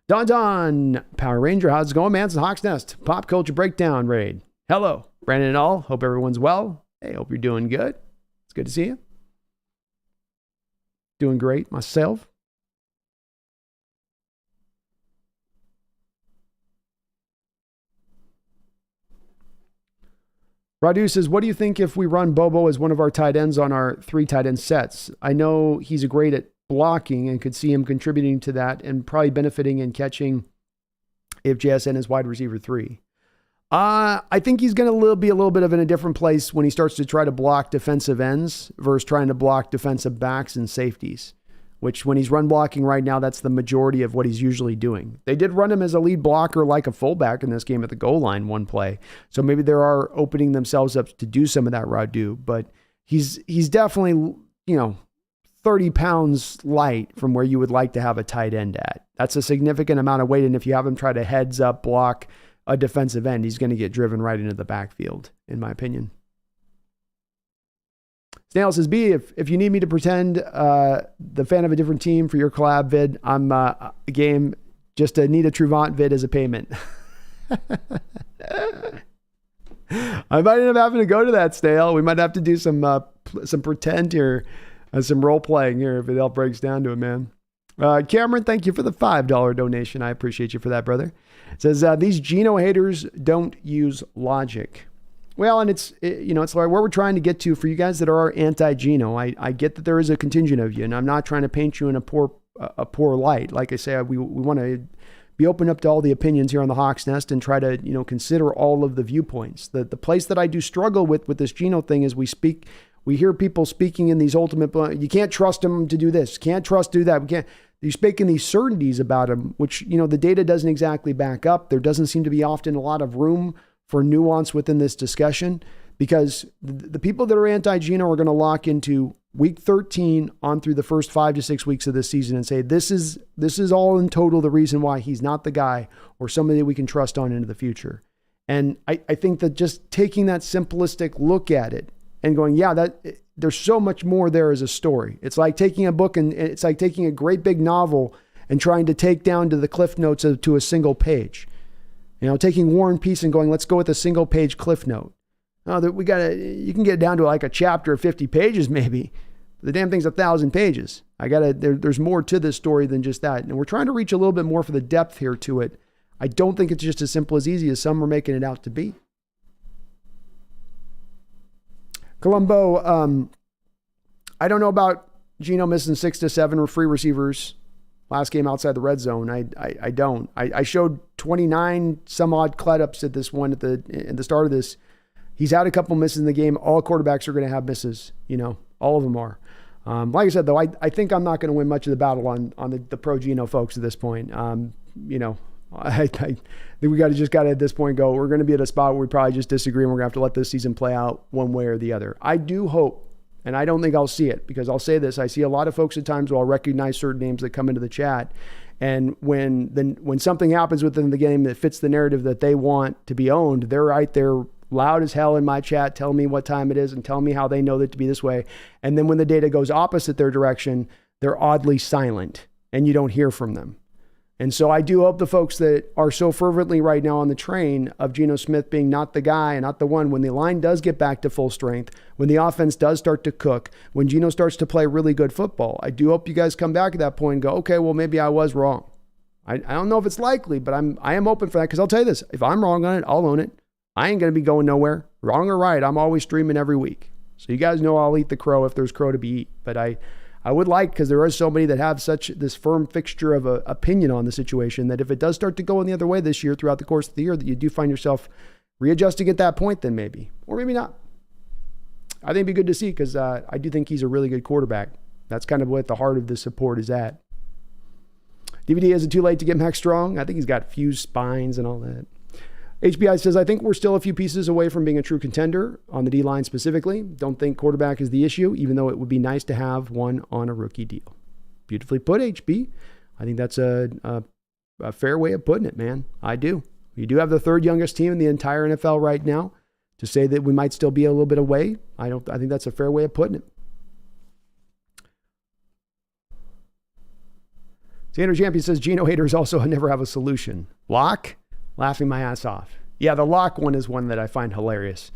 Don, Power Ranger, how's it going, man? It's the Hawks Nest Pop Culture Breakdown Raid. Hello, Brandon and all. Hope everyone's well. Hey, hope you're doing good. It's good to see you. Doing great myself. Radu says, what do you think if we run Bobo as one of our tight ends on our 3 tight end sets? I know he's great at blocking and could see him contributing to that and probably benefiting and catching if JSN is wide receiver 3. I think he's going to be a little bit of in a different place when he starts to try to block defensive ends versus trying to block defensive backs and safeties, which when he's run blocking right now, that's the majority of what he's usually doing. They did run him as a lead blocker like a fullback in this game at the goal line one play. So maybe they are opening themselves up to do some of that Radu, but he's definitely, 30 pounds light from where you would like to have a tight end at. That's a significant amount of weight. And if you have him try to heads up block a defensive end, he's going to get driven right into the backfield, in my opinion. Snail says, B, if you need me to pretend the fan of a different team for your collab vid, I'm game. Just need a Truvant vid as a payment. I might end up having to go to that, Snail. We might have to do some pretend here. Some role playing here if it all breaks down to it, man. Cameron, thank you for the $5 donation. I appreciate you for that, brother. It says, these Geno haters don't use logic. Well, and it's like where we're trying to get to for you guys that are anti-Geno. I get that there is a contingent of you, and I'm not trying to paint you in a poor light. Like I say, we want to be open up to all the opinions here on the Hawks Nest and try to, consider all of the viewpoints. The place that I do struggle with this Geno thing is we hear people speaking in these ultimate, you can't trust him to do this, can't trust do that. You're speaking these certainties about him, which, the data doesn't exactly back up. There doesn't seem to be often a lot of room for nuance within this discussion, because the people that are anti-Geno are going to lock into week 13 on through the first 5 to 6 weeks of this season and say, this is all in total the reason why he's not the guy or somebody that we can trust on into the future. And I think that just taking that simplistic look at it and going, there's so much more there as a story. It's like taking a book and it's like taking a great big novel and trying to take down to the cliff notes to a single page. Taking War and Peace and going, let's go with a single page cliff note. Oh, you can get down to like a chapter of 50 pages maybe. The damn thing's 1,000 pages. There's more to this story than just that. And we're trying to reach a little bit more for the depth here to it. I don't think it's just as simple as easy as some are making it out to be. Colombo, I don't know about Geno missing 6 to 7 free receivers last game outside the red zone. I don't. I showed 29 some odd cletups at this one at the start of this. He's had a couple misses in the game. All quarterbacks are going to have misses. All of them are. Like I said, though, I think I'm not going to win much of the battle on the pro Geno folks at this point. I think we got to at this point go, we're going to be at a spot where we probably just disagree and we're going to have to let this season play out one way or the other. I do hope, and I don't think I'll see it, because I'll say this, I see a lot of folks at times where I'll recognize certain names that come into the chat, and when something happens within the game that fits the narrative that they want to be owned, they're right there loud as hell in my chat telling me what time it is and telling me how they know that to be this way. And then when the data goes opposite their direction, they're oddly silent and you don't hear from them. And so I do hope the folks that are so fervently right now on the train of Geno Smith being not the guy and not the one, when the line does get back to full strength, when the offense does start to cook, when Geno starts to play really good football, I do hope you guys come back at that point and go, okay, well, maybe I was wrong. I don't know if it's likely, but I am open for that, because I'll tell you this, if I'm wrong on it, I'll own it. I ain't going to be going nowhere. Wrong or right, I'm always streaming every week. So you guys know I'll eat the crow if there's crow to be eat. But I would like, because there are so many that have such this firm fixture of an opinion on the situation, that if it does start to go in the other way this year throughout the course of the year, that you do find yourself readjusting at that point, then maybe. Or maybe not. I think it'd be good to see, because I do think he's a really good quarterback. That's kind of what the heart of the support is at. DVD, is it too late to get Max Strong? I think he's got fused spines and all that. HBI says, I think we're still a few pieces away from being a true contender on the D-line specifically. Don't think quarterback is the issue, even though it would be nice to have one on a rookie deal. Beautifully put, HB. I think that's a fair way of putting it, man. I do. You do have the third youngest team in the entire NFL right now. To say that we might still be a little bit away, I think that's a fair way of putting it. Xander Champion says, Geno haters also never have a solution. Lock? Laughing my ass off. Yeah, the Lock one is one that I find hilarious,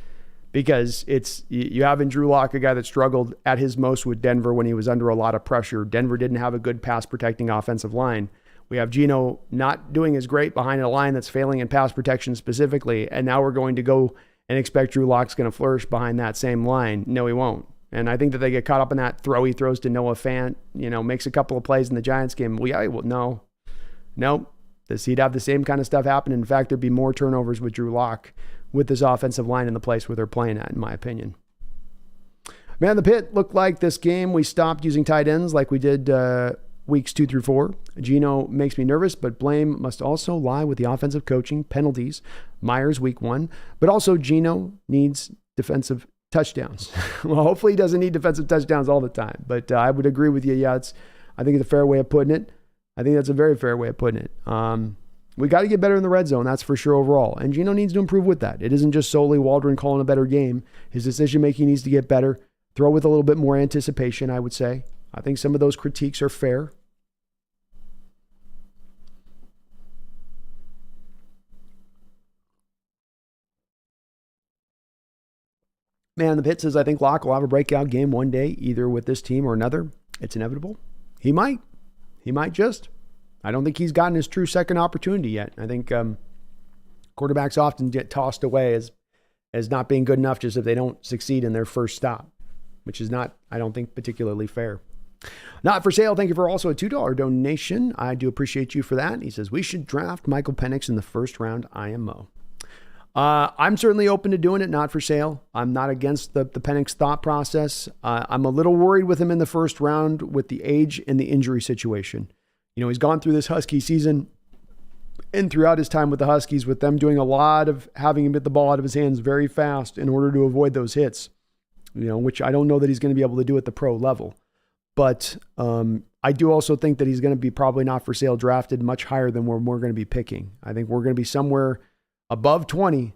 because you have in Drew Lock, a guy that struggled at his most with Denver when he was under a lot of pressure. Denver didn't have a good pass protecting offensive line. We have Geno not doing as great behind a line that's failing in pass protection specifically, and now we're going to go and expect Drew Lock's going to flourish behind that same line. No, he won't. And I think that they get caught up in that throw he throws to Noah Fant, makes a couple of plays in the Giants game. No. He'd have the same kind of stuff happen. In fact, there'd be more turnovers with Drew Lock with this offensive line in the place where they're playing at, in my opinion. Man, the pit looked like this game we stopped using tight ends like we did weeks 2 through 4. Geno makes me nervous, but blame must also lie with the offensive coaching, penalties, Myers week 1, but also Geno needs defensive touchdowns. Well, hopefully he doesn't need defensive touchdowns all the time, but I would agree with you. Yeah, I think it's a fair way of putting it. I think that's a very fair way of putting it. We got to get better in the red zone, that's for sure overall. And Geno needs to improve with that. It isn't just solely Waldron calling a better game. His decision-making needs to get better. Throw with a little bit more anticipation, I would say. I think some of those critiques are fair. Man, the pit says, I think Locke will have a breakout game one day, either with this team or another. It's inevitable. He might. He might just. I don't think he's gotten his true second opportunity yet. I think quarterbacks often get tossed away as not being good enough just if they don't succeed in their first stop, which is not, I don't think, particularly fair. Not for sale. Thank you for also a $2 donation. I do appreciate you for that. He says, we should draft Michael Penix in the first round IMO. I'm certainly open to doing it, not for sale. I'm not against the Penix thought process. I'm a little worried with him in the first round with the age and the injury situation. He's gone through this Husky season and throughout his time with the Huskies, with them doing a lot of having him hit the ball out of his hands very fast in order to avoid those hits, which I don't know that he's going to be able to do at the pro level. But I do also think that he's going to be probably not for sale drafted much higher than where we're going to be picking. I think we're going to be somewhere above 20,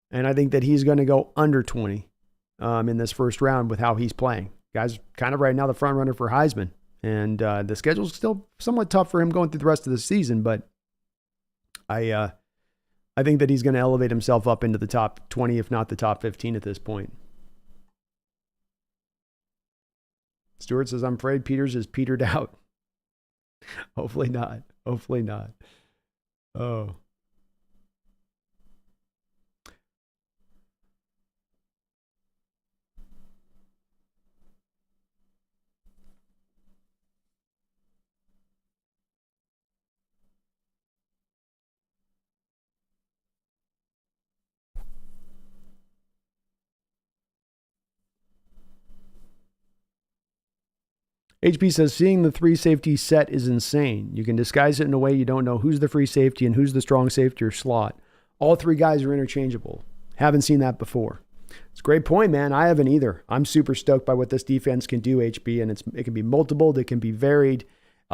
and I think that he's going to go under 20 in this first round with how he's playing. Guy's kind of right now the front runner for Heisman, and the schedule's still somewhat tough for him going through the rest of the season, but I think that he's going to elevate himself up into the top 20, if not the top 15 at this point. Stewart says, I'm afraid Peters is petered out. Hopefully not. Hopefully not. Oh. HP says, seeing the 3 safety set is insane. You can disguise it in a way you don't know who's the free safety and who's the strong safety or slot. All 3 guys are interchangeable. Haven't seen that before. It's a great point, man. I haven't either. I'm super stoked by what this defense can do, HB, and it can be multiple. It can be varied.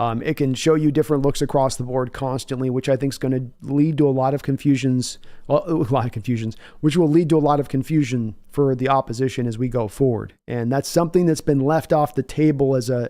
It can show you different looks across the board constantly, which I think is going to lead to a lot of confusions, which will lead to a lot of confusion for the opposition as we go forward. And that's something that's been left off the table as a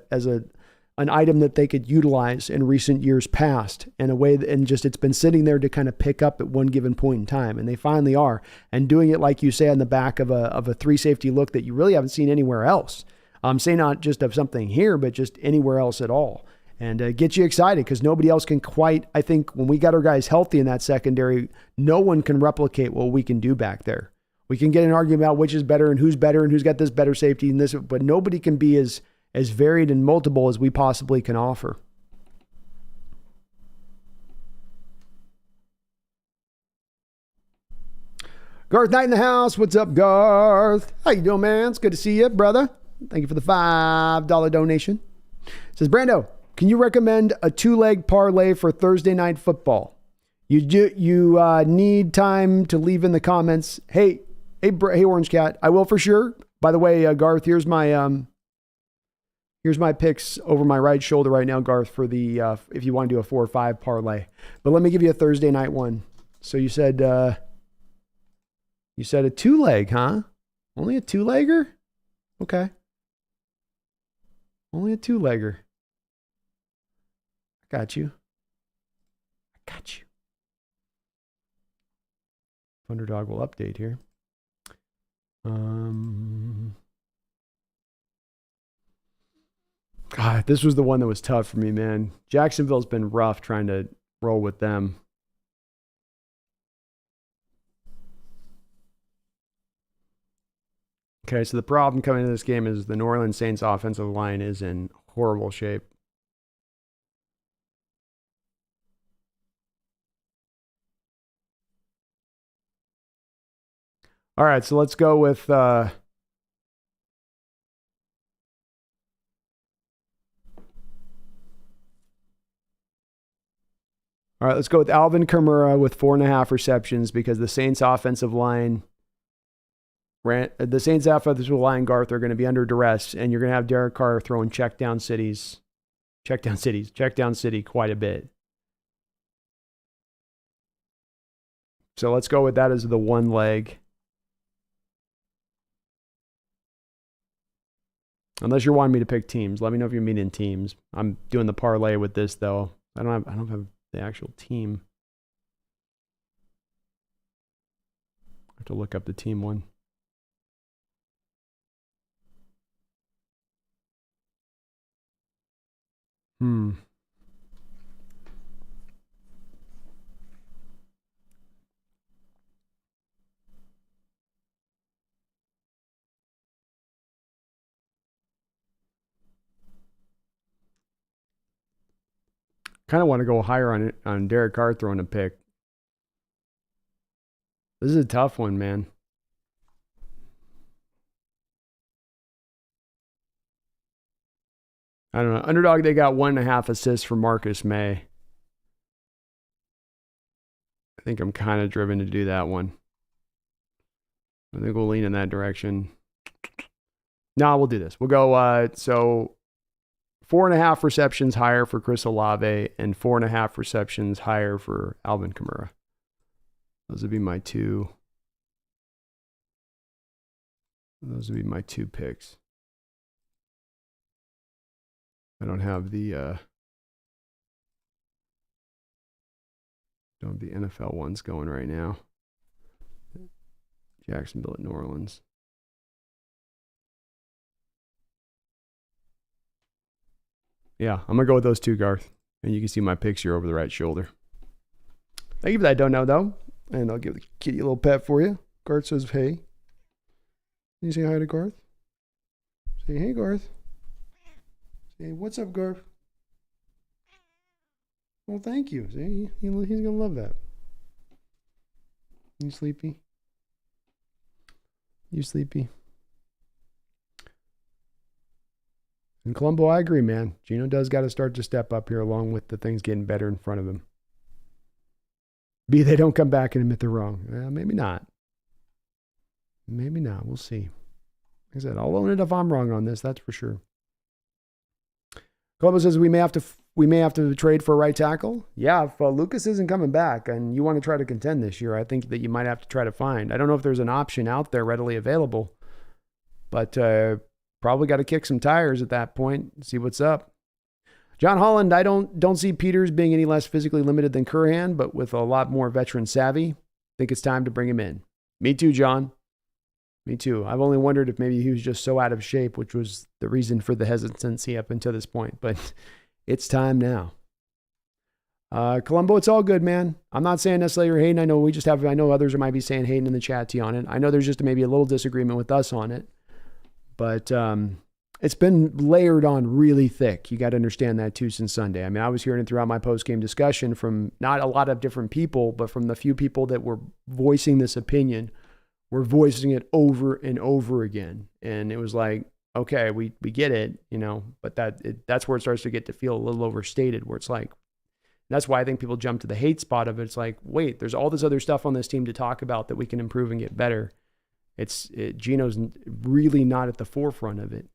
an item that they could utilize in recent years past in a way that, and just it's been sitting there to kind of pick up at one given point in time. And they finally are. And doing it, like you say, on the back of a 3 safety look that you really haven't seen anywhere else. I'm saying not just of something here, but just anywhere else at all. And get you excited because nobody else can quite, I think when we got our guys healthy in that secondary, no one can replicate what we can do back there. We can get an argument about which is better and who's got this better safety and this, but nobody can be as varied and multiple as we possibly can offer. Garth Knight in the house. What's up, Garth? How you doing, man? It's good to see you, brother. Thank you for the $5 donation. It says, Brando, can you recommend a 2-leg parlay for Thursday night football? You need time to leave in the comments. Hey, Orange Cat. I will for sure. By the way, Garth, here's my picks over my right shoulder right now, Garth, for the if you want to do a 4 or 5 parlay. But let me give you a Thursday night one. So you said a 2-leg, huh? Only a 2-legger? Okay. Only a 2-legger. I got you. Underdog will update here. God, this was the one that was tough for me, man. Jacksonville's been rough trying to roll with them. Okay, so the problem coming into this game is the New Orleans Saints offensive line is in horrible shape. All right, so let's go with all right, let's go with Alvin Kamara with 4.5 receptions because the Saints offensive line, Garth, are going to be under duress, and you're going to have Derek Carr throwing check down city quite a bit. So let's go with that as the 1 leg. Unless you're wanting me to pick teams, let me know if you're meaning teams. I'm doing the parlay with this though. I don't have the actual team. I have to look up the team one. Kind of want to go higher on Derek Carr throwing a pick. This is a tough one, man. I don't know. Underdog, they got 1.5 assists from Marcus May. I think I'm kind of driven to do that one. I think we'll lean in that direction. No, we'll do this. We'll go, so 4.5 receptions higher for Chris Olave and 4.5 receptions higher for Alvin Kamara. Those would be my two. Those would be my 2 picks. I don't have the NFL ones going right now. Jacksonville at New Orleans. Yeah, I'm going to go with those 2, Garth. And you can see my picks here over the right shoulder. Thank you for that, don't know, though. And I'll give the kitty a little pet for you. Garth says, hey. Can you say hi to Garth? Say, hey, Garth. Say, what's up, Garth? Well, thank you. See, he's going to love that. You sleepy? You sleepy? And Colombo, I agree, man. Gino does got to start to step up here along with the things getting better in front of him. B, they don't come back and admit they're wrong. Maybe not. Maybe not. We'll see. Like I said, I'll own it if I'm wrong on this. That's for sure. Colombo says we may have to trade for a right tackle. Yeah, if Lucas isn't coming back and you want to try to contend this year, I think that you might have to try to find. I don't know if there's an option out there readily available, but probably got to kick some tires at that point, see what's up. John Holland, I don't see Peters being any less physically limited than Curhan, but with a lot more veteran savvy. I think it's time to bring him in. Me too, John. Me too. I've only wondered if maybe he was just so out of shape, which was the reason for the hesitancy up until this point. But it's time now. Columbo, it's all good, man. I'm not saying necessarily you're hating. I know others might be saying hating in the chat on it. I know there's just maybe a little disagreement with us on it. But it's been layered on really thick. You got to understand that too since Sunday. I mean, I was hearing it throughout my post-game discussion from not a lot of different people, but from the few people that were voicing this opinion, were voicing it over and over again. And it was like, okay, we get it, but that's where it starts to get to feel a little overstated, where it's like, that's why I think people jump to the hate spot of it. It's like, wait, there's all this other stuff on this team to talk about that we can improve and get better. Geno's really not at the forefront of it.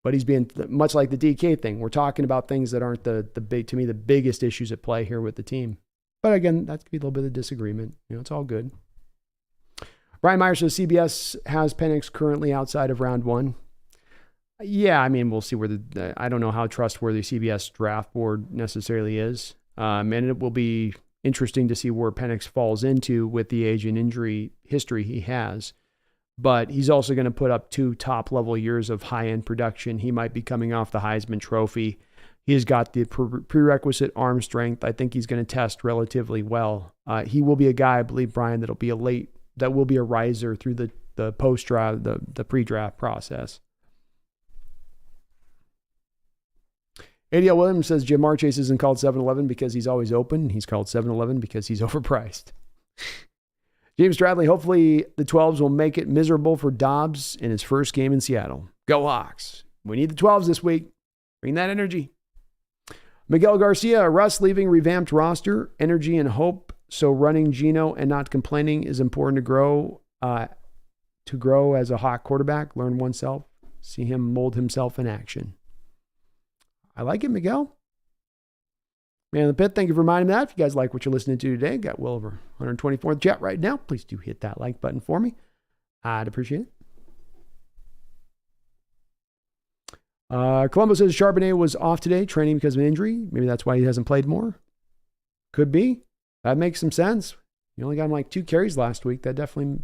But he's being much like the DK thing. We're talking about things that aren't the biggest issues at play here with the team. But again, that could be a little bit of disagreement. It's all good. Brian Myers says CBS has Penix currently outside of round 1. Yeah, I mean, we'll see where I don't know how trustworthy CBS draft board necessarily is. And it will be interesting to see where Penix falls into with the age and injury history he has. But he's also going to put up 2 top-level years of high-end production. He might be coming off the Heisman Trophy. He's got the prerequisite arm strength. I think he's going to test relatively well. He will be a guy, I believe, Brian, that will be a riser through the post-draft, the pre-draft process. ADL Williams says Jamar Chase isn't called 7-Eleven because he's always open. He's called 7-Eleven because he's overpriced. James Stradley, hopefully the 12s will make it miserable for Dobbs in his first game in Seattle. Go Hawks. We need the 12s this week. Bring that energy. Miguel Garcia, Russ leaving revamped roster, energy and hope. So running Geno and not complaining is important to grow as a Hawk quarterback, learn oneself, see him mold himself in action. I like it, Miguel. Man in the Pit, thank you for reminding me that. If you guys like what you're listening to today, got well over 124 in the chat right now. Please do hit that like button for me. I'd appreciate it. Columbo says Charbonnet was off today, training because of an injury. Maybe that's why he hasn't played more. Could be. That makes some sense. You only got him like 2 carries last week. That definitely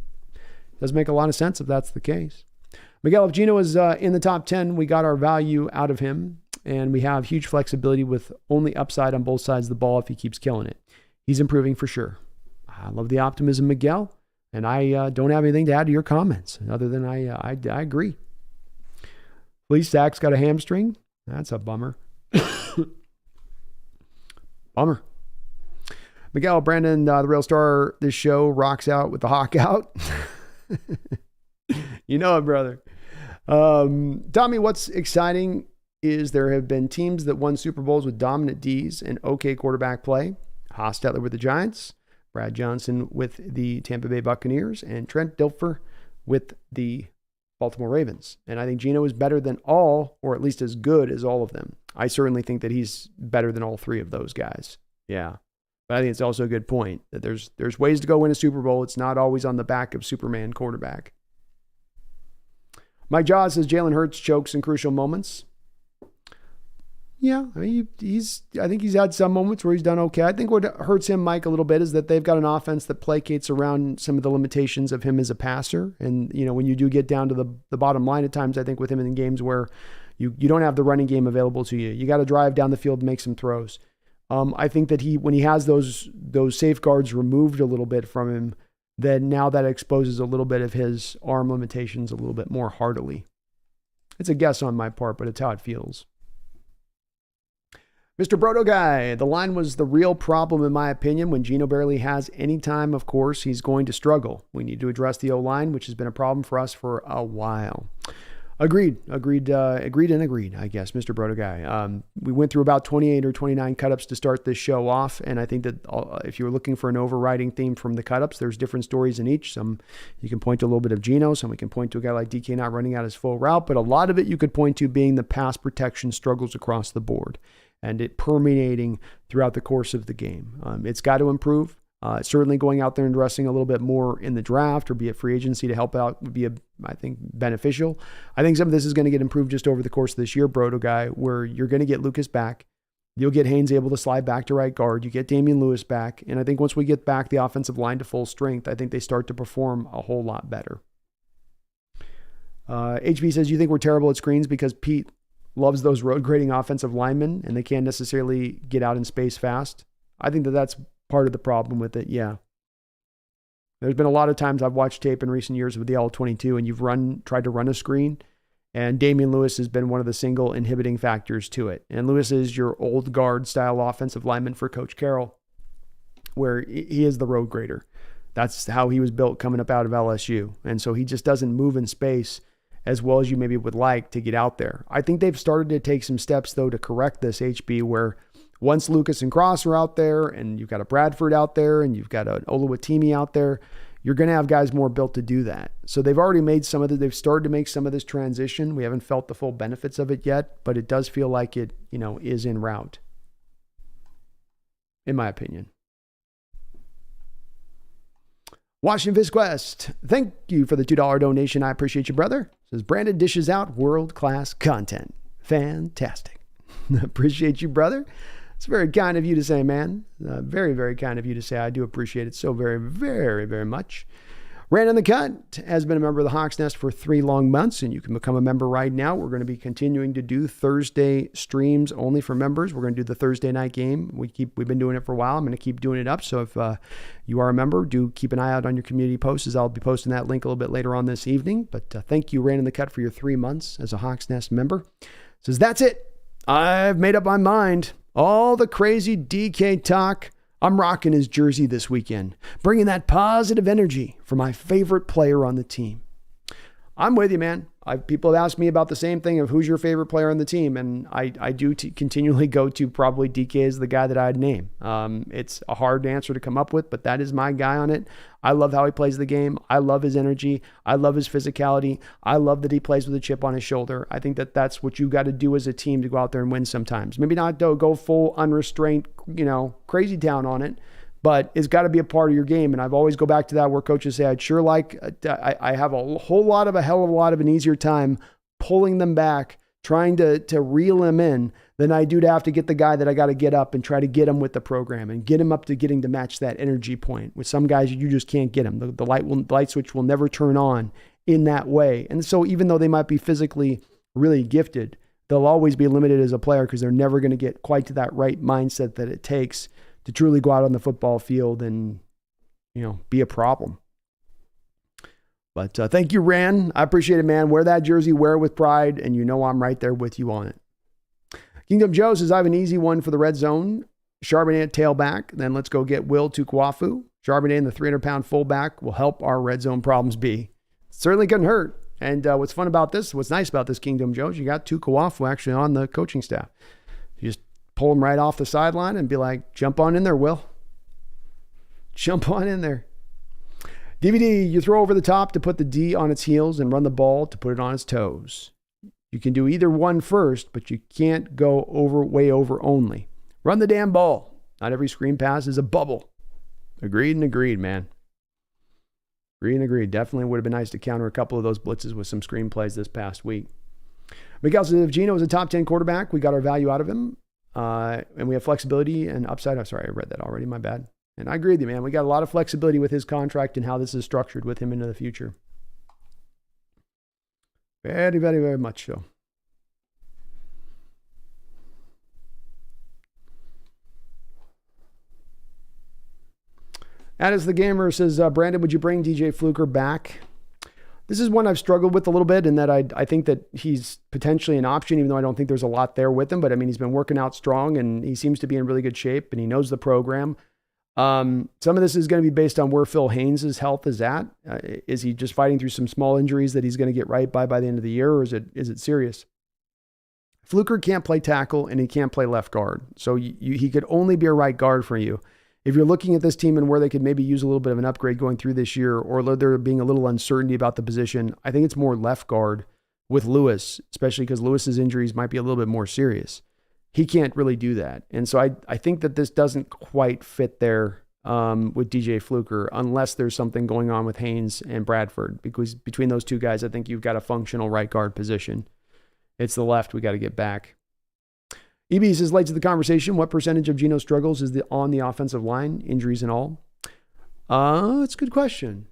does make a lot of sense if that's the case. Miguel, if Geno is in the top 10, we got our value out of him. And we have huge flexibility with only upside on both sides of the ball if he keeps killing it. He's improving for sure. I love the optimism, Miguel. And I don't have anything to add to your comments other than I agree. Lee Stack's got a hamstring. That's a bummer. Bummer. Miguel, Brandon, the real star, this show rocks out with the Hawk out. You know it, brother. Tommy, what's exciting is there have been teams that won Super Bowls with dominant Ds and okay quarterback play. Hostetler with the Giants, Brad Johnson with the Tampa Bay Buccaneers, and Trent Dilfer with the Baltimore Ravens. And I think Geno is better than all, or at least as good as all of them. I certainly think that he's better than all 3 of those guys. Yeah. But I think it's also a good point that there's ways to go win a Super Bowl. It's not always on the back of Superman quarterback. Mike Jaws says Jalen Hurts chokes in crucial moments. Yeah, I mean, I think he's had some moments where he's done okay. I think what hurts him, Mike, a little bit is that they've got an offense that placates around some of the limitations of him as a passer. And, when you do get down to the bottom line at times, I think with him in games where you don't have the running game available to you, you got to drive down the field and make some throws. I think that when he has those safeguards removed a little bit from him, then now that exposes a little bit of his arm limitations a little bit more heartily. It's a guess on my part, but it's how it feels. Mr. Brodo Guy, the line was the real problem in my opinion. When Geno barely has any time, of course, he's going to struggle. We need to address the O-line, which has been a problem for us for a while. Agreed, I guess, Mr. Brodo Guy. We went through about 28 or 29 cut-ups to start this show off, and I think that if you're looking for an overriding theme from the cut-ups, there's different stories in each. Some you can point to a little bit of Geno, some we can point to a guy like DK not running out his full route, but a lot of it you could point to being the pass protection struggles across the board and it permeating throughout the course of the game. It's got to improve. Certainly going out there and addressing a little bit more in the draft or be it free agency to help out would be, I think, beneficial. I think some of this is going to get improved just over the course of this year, Brodo Guy, where you're going to get Lucas back. You'll get Haynes able to slide back to right guard. You get Damian Lewis back. And I think once we get back the offensive line to full strength, I think they start to perform a whole lot better. HB says, you think we're terrible at screens because Pete loves those road grading offensive linemen and they can't necessarily get out in space fast? I think that that's part of the problem with it, yeah. There's been a lot of times I've watched tape in recent years with the L22 and you've tried to run a screen, and Damian Lewis has been one of the single inhibiting factors to it. And Lewis is your old guard style offensive lineman for Coach Carroll, where he is the road grader. That's how he was built coming up out of LSU. And so he just doesn't move in space as well as you maybe would like to get out there. I think they've started to take some steps, though, to correct this, HB, where once Lucas and Cross are out there and you've got a Bradford out there and you've got an Oluwatimi out there, you're going to have guys more built to do that. So they've already made they've started to make some of this transition. We haven't felt the full benefits of it yet, but it does feel like it, is en route, in my opinion. Washington Visquest, thank you for the $2 donation. I appreciate you, brother. Says Brandon dishes out world-class content. Fantastic. Appreciate you, brother. It's very kind of you to say, man. Very, very kind of you to say. I do appreciate it so very, very, very much. Ran in the Cut has been a member of the Hawks Nest for 3 long months, and you can become a member right now. We're going to be continuing to do Thursday streams only for members. We're going to do the Thursday night game. We've been doing it for a while. I'm going to keep doing it up. So if you are a member, do keep an eye out on your community posts, as I'll be posting that link a little bit later on this evening. But thank you, Ran in the Cut, for your 3 months as a Hawks Nest member. Says, that's it. I've made up my mind. All the crazy DK talk. I'm rocking his jersey this weekend, bringing that positive energy for my favorite player on the team. I'm with you, man. People have asked me about the same thing of who's your favorite player on the team, and I do continually go to probably DK as the guy that I'd name. It's a hard answer to come up with, but that is my guy on it. I love how he plays the game. I love his energy. I love his physicality. I love that he plays with a chip on his shoulder. I think that that's what you got to do as a team to go out there and win sometimes. Maybe not go full unrestrained, crazy town on it, but it's got to be a part of your game. And I've always go back to that where coaches say, I'd sure like, I have a hell of a lot of an easier time pulling them back, trying to reel them in than I do to have to get the guy that I got to get up and try to get him with the program and get him up to getting to match that energy point. With some guys, you just can't get them. The light switch will never turn on in that way. And so even though they might be physically really gifted, they'll always be limited as a player because they're never going to get quite to that right mindset that it takes to truly go out on the football field and, be a problem. But thank you, Ran. I appreciate it, man. Wear that jersey, wear it with pride, and I'm right there with you on it. Kingdom Joe says, I have an easy one for the red zone. Charbonnet at tailback. Then let's go get Will Tukwafu. Charbonnet and the 300-pound fullback will help our red zone problems be. Certainly couldn't hurt. And what's nice about this, Kingdom Joe, is you got Tukwafu actually on the coaching staff. You just pull him right off the sideline and be like, jump on in there, Will. Jump on in there. DVD, you throw over the top to put the D on its heels and run the ball to put it on its toes. You can do either one first, but you can't go way over only. Run the damn ball. Not every screen pass is a bubble. Agreed, man. Agreed. Definitely would have been nice to counter a couple of those blitzes with some screen plays this past week. Miguel says, if Geno is a top 10 quarterback, we got our value out of him. And we have flexibility and upside. I'm sorry, I read that already. My bad. And I agree with you, man. We got a lot of flexibility with his contract and how this is structured with him into the future. Very, very, very much so. Addis the Gamer says, Brandon, would you bring DJ Fluker back? This is one I've struggled with a little bit in that I think that he's potentially an option, even though I don't think there's a lot there with him. But I mean, he's been working out strong and he seems to be in really good shape and he knows the program. Some of this is going to be based on where Phil Haynes' health is at. Is he just fighting through some small injuries that he's going to get right by the end of the year, or is it serious? Fluker can't play tackle and he can't play left guard. So he could only be a right guard for you. If you're looking at this team and where they could maybe use a little bit of an upgrade going through this year, or there being a little uncertainty about the position, I think it's more left guard with Lewis, especially because Lewis's injuries might be a little bit more serious. He can't really do that. And so I think that this doesn't quite fit there with DJ Fluker unless there's something going on with Haynes and Bradford, because between those two guys, I think you've got a functional right guard position. It's the left we got to get back. EB says, late to the conversation, what percentage of Geno's struggles is on the offensive line, injuries and all? It's a good question.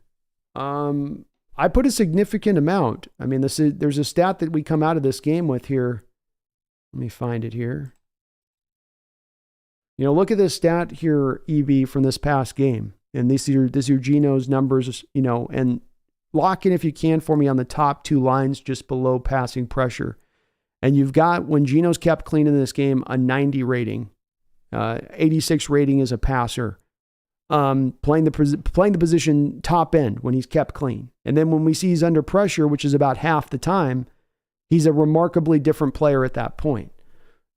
I put a significant amount. I mean, there's a stat that we come out of this game with here. Let me find it here. Look at this stat here, EB, from this past game. And this are Geno's numbers, and lock in if you can for me on the top two lines just below passing pressure. And you've got, when Geno's kept clean in this game, a 90 rating, 86 rating as a passer, playing the position top end when he's kept clean. And then when we see he's under pressure, which is about half the time, he's a remarkably different player at that point.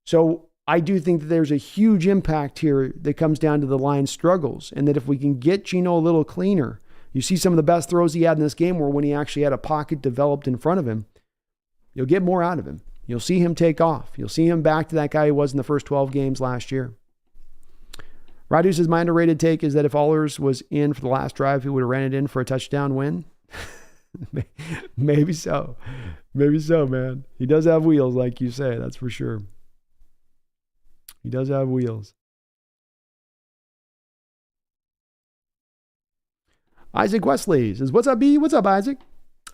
So I do think that there's a huge impact here that comes down to the line struggles, and that if we can get Geno a little cleaner, you see some of the best throws he had in this game were when he actually had a pocket developed in front of him. You'll get more out of him. You'll see him take off. You'll see him back to that guy he was in the first 12 games last year. Radu says, my underrated take is that if Allers was in for the last drive, he would have ran it in for a touchdown win. Maybe so. Maybe so, man. He does have wheels, like you say. That's for sure. He does have wheels. Isaac Wesley says, what's up, B? What's up, Isaac?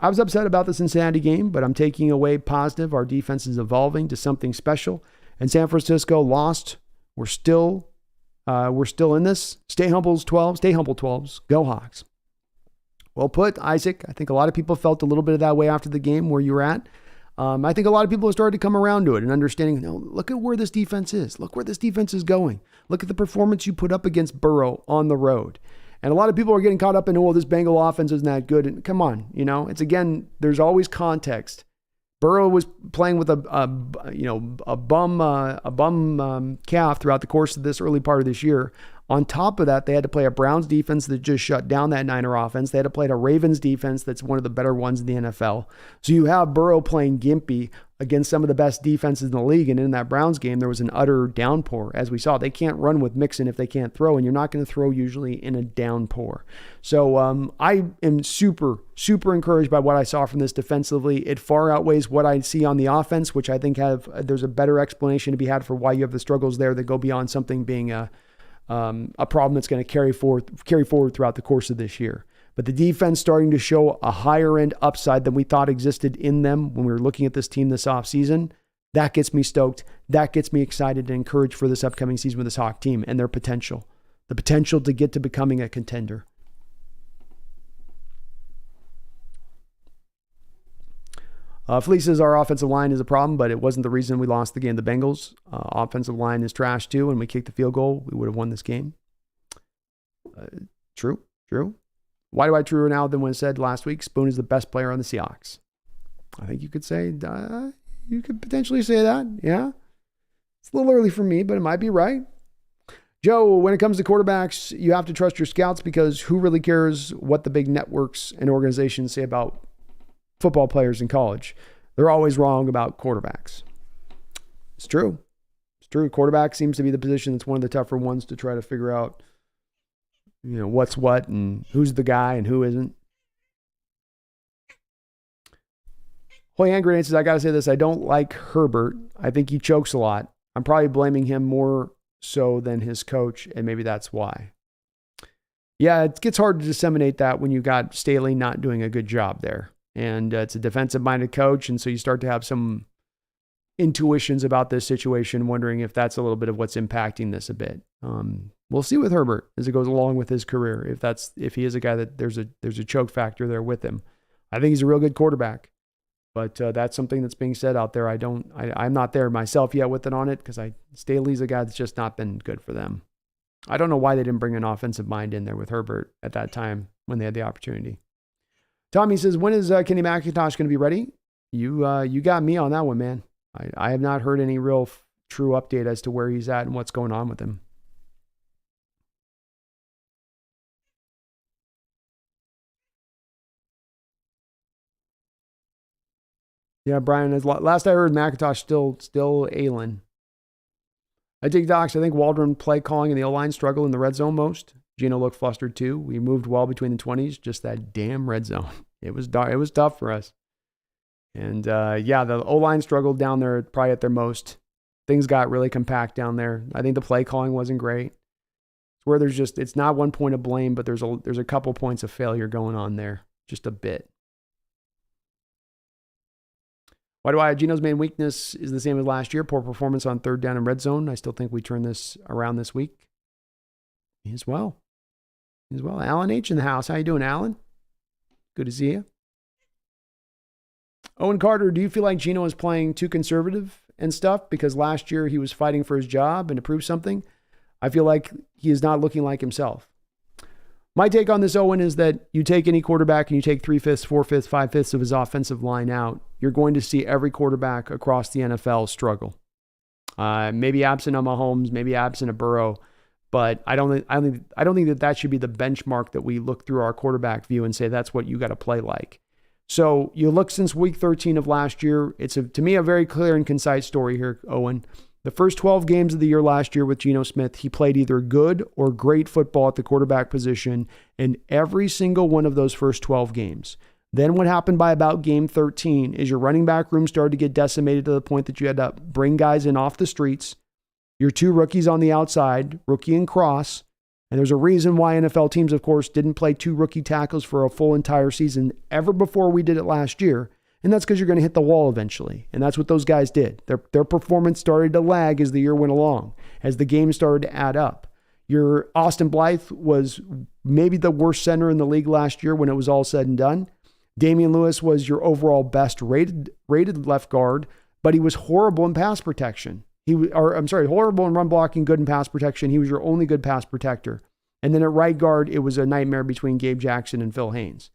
I was upset about the Cincinnati game, but I'm taking away positive. Our defense is evolving to something special. And San Francisco lost. We're still in this. Stay humble, 12s. Go Hawks. Well put, Isaac. I think a lot of people felt a little bit of that way after the game where you're at. I think a lot of people have started to come around to it and understanding, look at where this defense is. Look where this defense is going. Look at the performance you put up against Burrow on the road. And a lot of people are getting caught up in, this Bengal offense isn't that good. And come on, it's again, there's always context. Burrow was playing with a bum calf throughout the course of this early part of this year. On top of that, they had to play a Browns defense that just shut down that Niner offense. They had to play a Ravens defense that's one of the better ones in the NFL. So you have Burrow playing gimpy against some of the best defenses in the league. And in that Browns game, there was an utter downpour. As we saw, they can't run with Mixon if they can't throw, and you're not going to throw usually in a downpour. So I am super, super encouraged by what I saw from this defensively. It far outweighs what I see on the offense, which I think there's a better explanation to be had for why you have the struggles there that go beyond something being a problem that's going to carry forward throughout the course of this year. But the defense starting to show a higher end upside than we thought existed in them when we were looking at this team this offseason. That gets me stoked. That gets me excited and encouraged for this upcoming season with this Hawk team and their potential. The potential to get to becoming a contender. Fleece says our offensive line is a problem, but it wasn't the reason we lost the game. The Bengals offensive line is trash too. When we kicked the field goal, we would have won this game. True. Why do I truer now than when said last week? Spoon is the best player on the Seahawks. I think you could say, you could potentially say that. Yeah. It's a little early for me, but it might be right. Joe, when it comes to quarterbacks, you have to trust your scouts because who really cares what the big networks and organizations say about football players in college? They're always wrong about quarterbacks. It's true. Quarterback seems to be the position that's one of the tougher ones to try to figure out, what's what and who's the guy and who isn't. Hoy Hand Grenade says, I got to say this. I don't like Herbert. I think he chokes a lot. I'm probably blaming him more so than his coach, and maybe that's why. Yeah, it gets hard to disseminate that when you got Staley not doing a good job there. And it's a defensive-minded coach, and so you start to have some intuitions about this situation, wondering if that's a little bit of what's impacting this a bit. We'll see with Herbert as it goes along with his career, if he is a guy that there's a choke factor there with him. I think he's a real good quarterback, but that's something that's being said out there. I'm not there myself yet with it on it because Staley's a guy that's just not been good for them. I don't know why they didn't bring an offensive mind in there with Herbert at that time when they had the opportunity. Tommy says, when is Kenny McIntosh going to be ready? You got me on that one, man. I have not heard any real true update as to where he's at and what's going on with him. Yeah, Brian, last I heard, McIntosh still ailing. I dig Docs. I think Waldron play calling and the O-line struggle in the red zone most. Geno looked flustered too. We moved well between the 20s, just that damn red zone. It was tough for us. And the O-line struggled down there probably at their most. things got really compact down there. I think the play calling wasn't great. It's where it's not one point of blame, but there's a couple points of failure going on there, just a bit. Why do I? Geno's main weakness is the same as last year. Poor performance on third down and red zone. I still think we turn this around this week. Me as well. Alan H in the house. How you doing, Alan? Good to see you. Owen Carter, do you feel like Geno is playing too conservative and stuff because last year he was fighting for his job and to prove something? I feel like he is not looking like himself. My take on this, Owen, is that you take any quarterback and you take 3/5, 4/5, 5/5 of his offensive line out, you're going to see every quarterback across the NFL struggle. Maybe absent of Mahomes, maybe absent of Burrow, but I don't think that should be the benchmark that we look through our quarterback view and say that's what you got to play like. So you look since week 13 of last year, it's to me a very clear and concise story here, Owen. The first 12 games of the year last year with Geno Smith, he played either good or great football at the quarterback position in every single one of those first 12 games. Then what happened by about game 13 is your running back room started to get decimated to the point that you had to bring guys in off the streets. Your two rookies on the outside, rookie and cross. And there's a reason why NFL teams, of course, didn't play two rookie tackles for a full entire season ever before we did it last year. And that's because you're going to hit the wall eventually. And that's what those guys did. Their performance started to lag as the year went along, as the game started to add up. Your Austin Blythe was maybe the worst center in the league last year when it was all said and done. Damian Lewis was your overall best rated left guard, but he was horrible in pass protection. Horrible in run blocking, good in pass protection. He was your only good pass protector. And then at right guard, it was a nightmare between Gabe Jackson and Phil Haynes.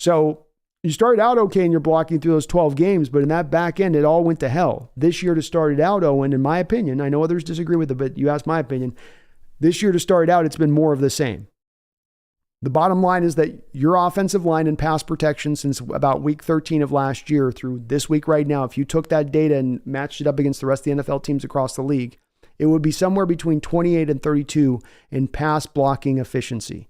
So you started out okay and you're blocking through those 12 games, but in that back end, it all went to hell. This year to start it out, Owen, in my opinion, I know others disagree with it, but you asked my opinion. This year to start it out, it's been more of the same. The bottom line is that your offensive line and pass protection since about week 13 of last year through this week right now, if you took that data and matched it up against the rest of the NFL teams across the league, it would be somewhere between 28 and 32 in pass blocking efficiency.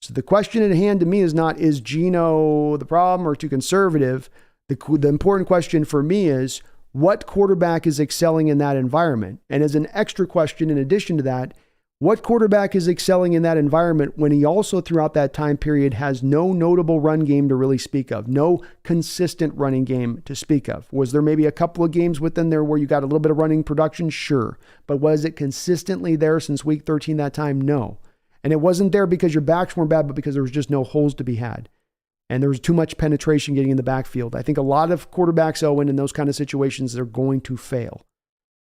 So the question at hand to me is not, is Geno the problem or too conservative? The important question for me is, what quarterback is excelling in that environment? And as an extra question, in addition to that, what quarterback is excelling in that environment when he also throughout that time period has no notable run game to really speak of, no consistent running game to speak of? Was there maybe a couple of games within there where you got a little bit of running production? Sure. But was it consistently there since week 13 that time? No. And it wasn't there because your backs weren't bad, but because there was just no holes to be had. And there was too much penetration getting in the backfield. I think a lot of quarterbacks, Owen, in those kind of situations, they're going to fail.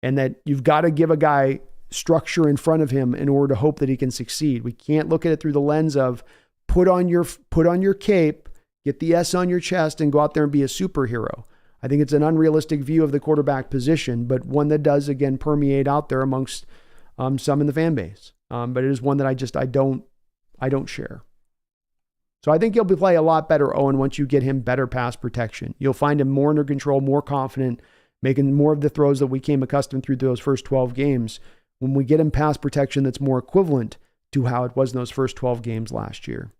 And that you've got to give a guy structure in front of him in order to hope that he can succeed. We can't look at it through the lens of put on your cape, get the S on your chest, and go out there and be a superhero. I think it's an unrealistic view of the quarterback position, but one that does, again, permeate out there amongst some in the fan base. But it is one that I don't share. So I think he'll play a lot better, Owen, once you get him better pass protection. You'll find him more under control, more confident, making more of the throws that we came accustomed through those first 12 games. When we get him pass protection that's more equivalent to how it was in those first 12 games last year.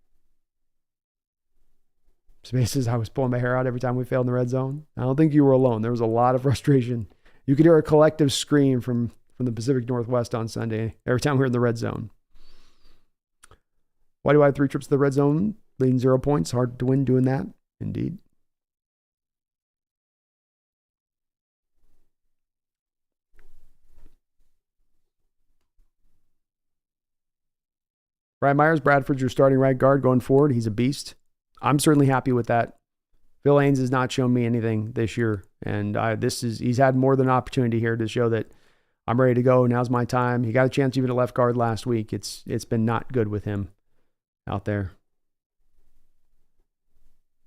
Spaces, I was pulling my hair out every time we failed in the red zone. I don't think you were alone. There was a lot of frustration. You could hear a collective scream from the Pacific Northwest on Sunday every time we were in the red zone. Why do I have 3 trips to the red zone, leading 0 points? Hard to win doing that. Indeed. Brian Myers, Bradford's your starting right guard going forward. He's a beast. I'm certainly happy with that. Phil Haynes has not shown me anything this year, and he's had more than an opportunity here to show that I'm ready to go. Now's my time. He got a chance even at left guard last week. It's been not good with him out there.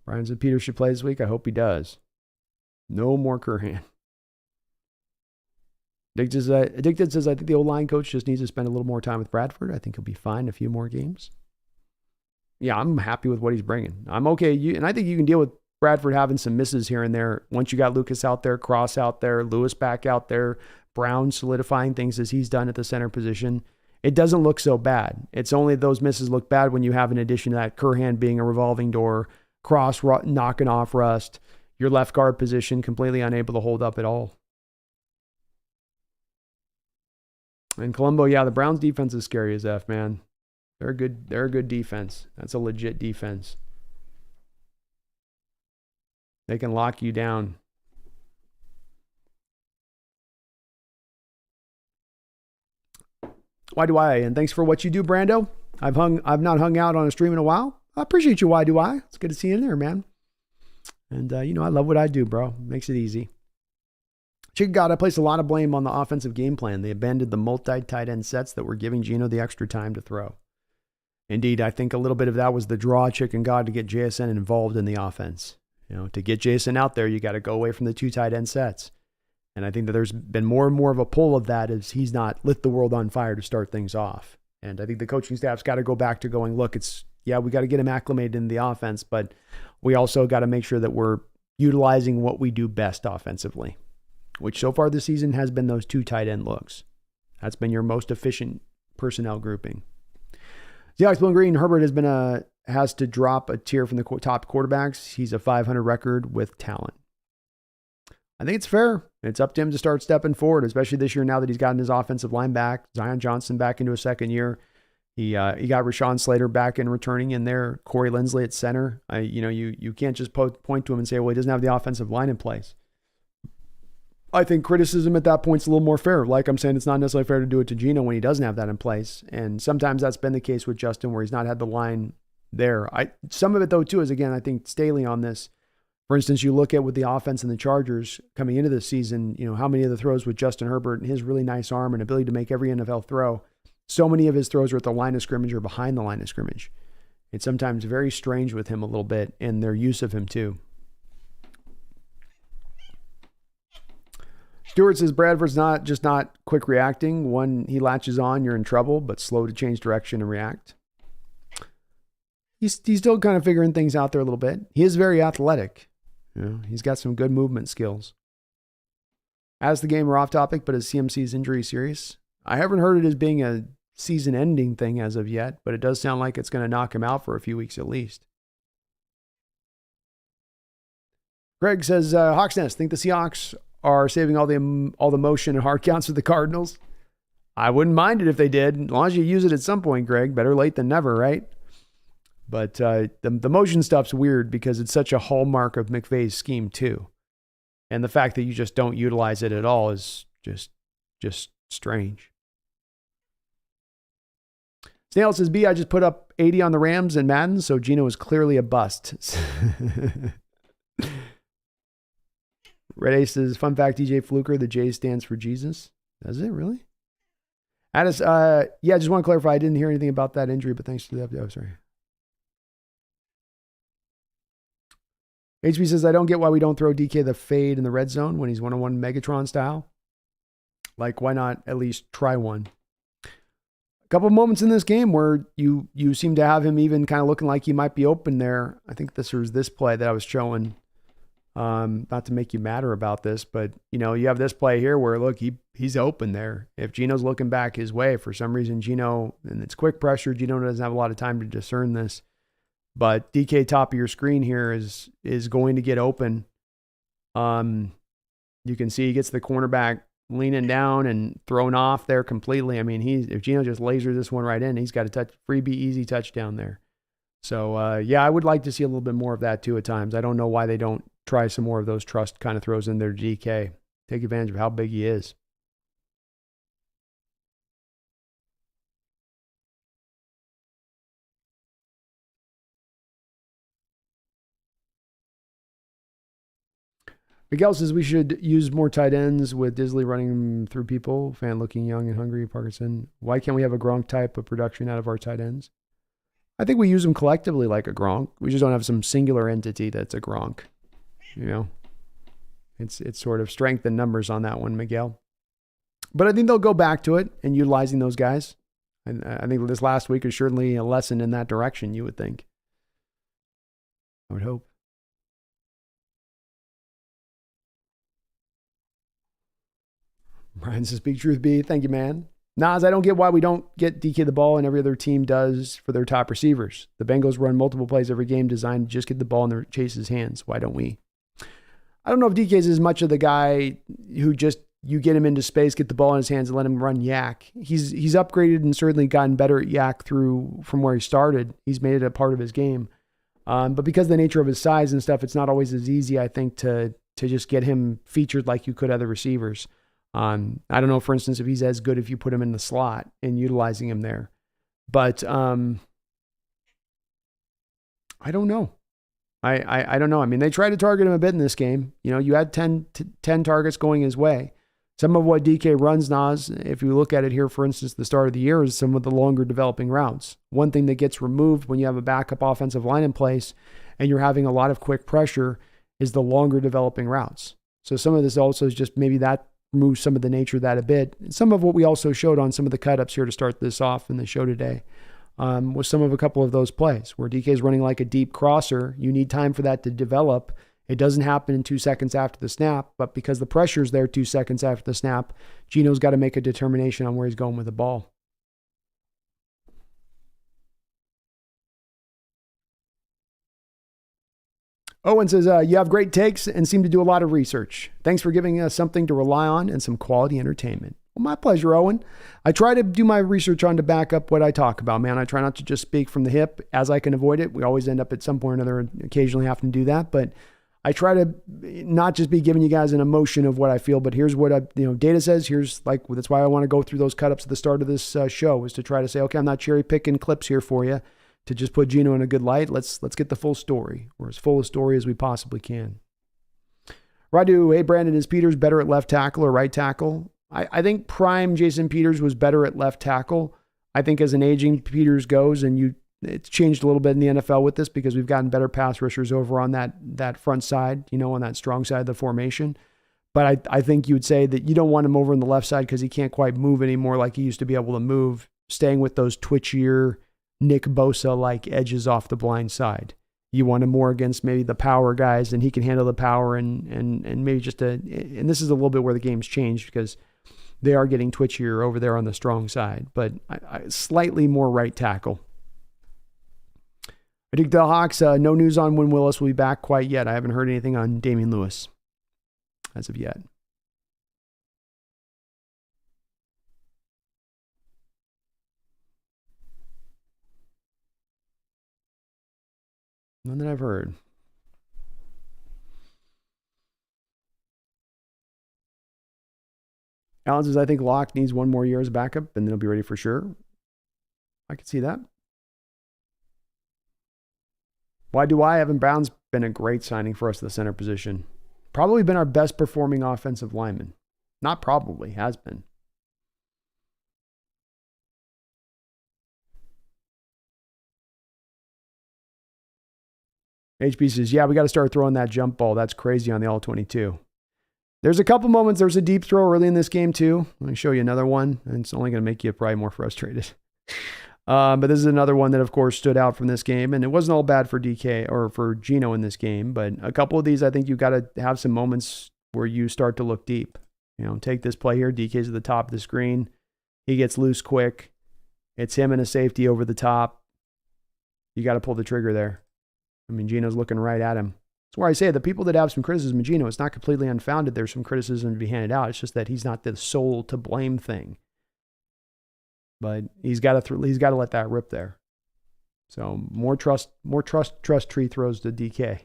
Brian said Peter should play this week. I hope he does. No more Curhan. Addicted says, I think the O-line coach just needs to spend a little more time with Bradford. I think he'll be fine a few more games. Yeah, I'm happy with what he's bringing. I'm okay. And I think you can deal with Bradford having some misses here and there. Once you got Lucas out there, Cross out there, Lewis back out there, Brown solidifying things as he's done at the center position, it doesn't look so bad. It's only those misses look bad when you have an addition to that Curhan being a revolving door, Cross knocking off rust, your left guard position completely unable to hold up at all. And Colombo, yeah, the Browns defense is scary as F, man. They're a good defense. That's a legit defense. They can lock you down. Why do I? And thanks for what you do, Brando. I've not hung out on a stream in a while. I appreciate you. Why do I? It's good to see you in there, man. And I love what I do, bro. Makes it easy. Chicken God, I placed a lot of blame on the offensive game plan. They abandoned the multi-tight end sets that were giving Geno the extra time to throw. Indeed, I think a little bit of that was the draw, Chicken God, to get JSN involved in the offense. To get Jason out there, you got to go away from the 2 tight end sets. And I think that there's been more and more of a pull of that as he's not lit the world on fire to start things off. And I think the coaching staff's got to go back to going, look, we got to get him acclimated in the offense, but we also got to make sure that we're utilizing what we do best offensively, which so far this season has been those 2 tight end looks. That's been your most efficient personnel grouping. Seahawks Blue and Green, Herbert has to drop a tier from the top quarterbacks. He's a 500 record with talent. I think it's fair. It's up to him to start stepping forward, especially this year now that he's gotten his offensive line back. Zion Johnson back into a second year. He got Rashawn Slater back and returning in there. Corey Lindsley at center. You can't just point to him and say, well, he doesn't have the offensive line in place. I think criticism at that point is a little more fair. Like I'm saying, it's not necessarily fair to do it to Geno when he doesn't have that in place. And sometimes that's been the case with Justin where he's not had the line there. Some of it, though, too, is, again, I think Staley on this. For instance, you look at with the offense and the Chargers coming into this season, how many of the throws with Justin Herbert and his really nice arm and ability to make every NFL throw, so many of his throws are at the line of scrimmage or behind the line of scrimmage. It's sometimes very strange with him a little bit and their use of him, too. Stewart says Bradford's not quick reacting. When he latches on, you're in trouble, but slow to change direction and react. He's still kind of figuring things out there a little bit. He is very athletic. He's got some good movement skills. As the game, we're off topic, but is CMC's injury serious? I haven't heard it as being a season-ending thing as of yet, but it does sound like it's going to knock him out for a few weeks at least. Greg says, Hawks Nest, think the Seahawks are saving all the motion and hard counts with the Cardinals? I wouldn't mind it if they did, as long as you use it at some point, Greg. Better late than never, right? But the motion stuff's weird because it's such a hallmark of McVay's scheme too. And the fact that you just don't utilize it at all is just strange. Snail says, I just put up 80 on the Rams and Madden, so Geno is clearly a bust. Red Ace says, fun fact, DJ Fluker, the J stands for Jesus. Does it really? Addis, just want to clarify, I didn't hear anything about that injury, but thanks to the update. Oh, sorry. HB says, I don't get why we don't throw DK the fade in the red zone when he's one-on-one Megatron style. Like, why not at least try one? A couple of moments in this game where you seem to have him even kind of looking like he might be open there. I think this was this play that I was showing. Not to make you madder about this, but, you have this play here where, look, he's open there. If Geno's looking back his way, for some reason, Geno, and it's quick pressure, Geno doesn't have a lot of time to discern this. But DK top of your screen here is going to get open. You can see he gets the cornerback leaning down and thrown off there completely. I mean, if Geno just lasers this one right in, he's got a freebie easy touchdown there. So, I would like to see a little bit more of that too at times. I don't know why they don't try some more of those trust kind of throws in there to DK. Take advantage of how big he is. Miguel says we should use more tight ends with Disley running through people. Fan looking young and hungry. Parkinson. Why can't we have a Gronk type of production out of our tight ends? I think we use them collectively like a Gronk. We just don't have some singular entity that's a Gronk. It's sort of strength and numbers on that one, Miguel. But I think they'll go back to it and utilizing those guys. And I think this last week is certainly a lesson in that direction, you would think. I would hope. Brian says, big truth be. Thank you, man. Nas, I don't get why we don't get DK the ball and every other team does for their top receivers. The Bengals run multiple plays every game designed to just get the ball in their Chase's hands. Why don't we? I don't know if DK is as much of the guy who just you get him into space, get the ball in his hands, and let him run yak. He's upgraded and certainly gotten better at yak from where he started. He's made it a part of his game. But because of the nature of his size and stuff, it's not always as easy, I think, to just get him featured like you could other receivers. I don't know, for instance, if he's as good if you put him in the slot and utilizing him there. But I don't know. I don't know. I mean, they tried to target him a bit in this game. You had 10 targets going his way. Some of what DK runs, Nas, if you look at it here, for instance, the start of the year, is some of the longer developing routes. One thing that gets removed when you have a backup offensive line in place and you're having a lot of quick pressure is the longer developing routes. So some of this also is just maybe that removes some of the nature of that a bit. Some of what we also showed on some of the cut-ups here to start this off in the show today was some of a couple of those plays where DK is running like a deep crosser. You need time for that to develop. It doesn't happen in 2 seconds after the snap, but because the pressure's there 2 seconds after the snap, Geno's got to make a determination on where he's going with the ball. Owen says, you have great takes and seem to do a lot of research. Thanks for giving us something to rely on and some quality entertainment. Well, my pleasure, Owen. I try to do my research on to back up what I talk about, man. I try not to just speak from the hip as I can avoid it. We always end up at some point or another occasionally having to do that, but I try to not just be giving you guys an emotion of what I feel, but here's what data says. That's why I want to go through those cut-ups at the start of this show, is to try to say, okay, I'm not cherry picking clips here for you to just put Geno in a good light. Let's get the full story, or as full a story as we possibly can. Radu, hey Brandon, is Peters better at left tackle or right tackle? I think prime Jason Peters was better at left tackle. I think as an aging Peters goes, and it's changed a little bit in the NFL with this because we've gotten better pass rushers over on that front side, on that strong side of the formation. But I think you would say that you don't want him over on the left side because he can't quite move anymore like he used to be able to move, staying with those twitchier Nick Bosa-like edges off the blind side. You want him more against maybe the power guys, and he can handle the power and maybe and this is a little bit where the game's changed because they are getting twitchier over there on the strong side, but slightly more right tackle. I think the Hawks, no news on when Willis will be back quite yet. I haven't heard anything on Damian Lewis as of yet. None that I've heard. Alan says, I think Locke needs 1 more year as backup, and then he'll be ready for sure. I could see that. Why do I? Evan Brown's been a great signing for us at the center position. Probably been our best performing offensive lineman. Not probably, has been. HB says, yeah, we got to start throwing that jump ball. That's crazy on the All-22. There's a couple moments. There's a deep throw early in this game, too. Let me show you another one, and it's only going to make you probably more frustrated. But this is another one that, of course, stood out from this game, and it wasn't all bad for DK or for Geno in this game, but a couple of these, I think you've got to have some moments where you start to look deep. Take this play here. DK's at the top of the screen. He gets loose quick. It's him and a safety over the top. You got to pull the trigger there. I mean, Geno's looking right at him. That's where I say the people that have some criticism of Geno, it's not completely unfounded. There's some criticism to be handed out. It's just that he's not the sole to blame thing. But he's got to let that rip there. So more trust tree throws to DK.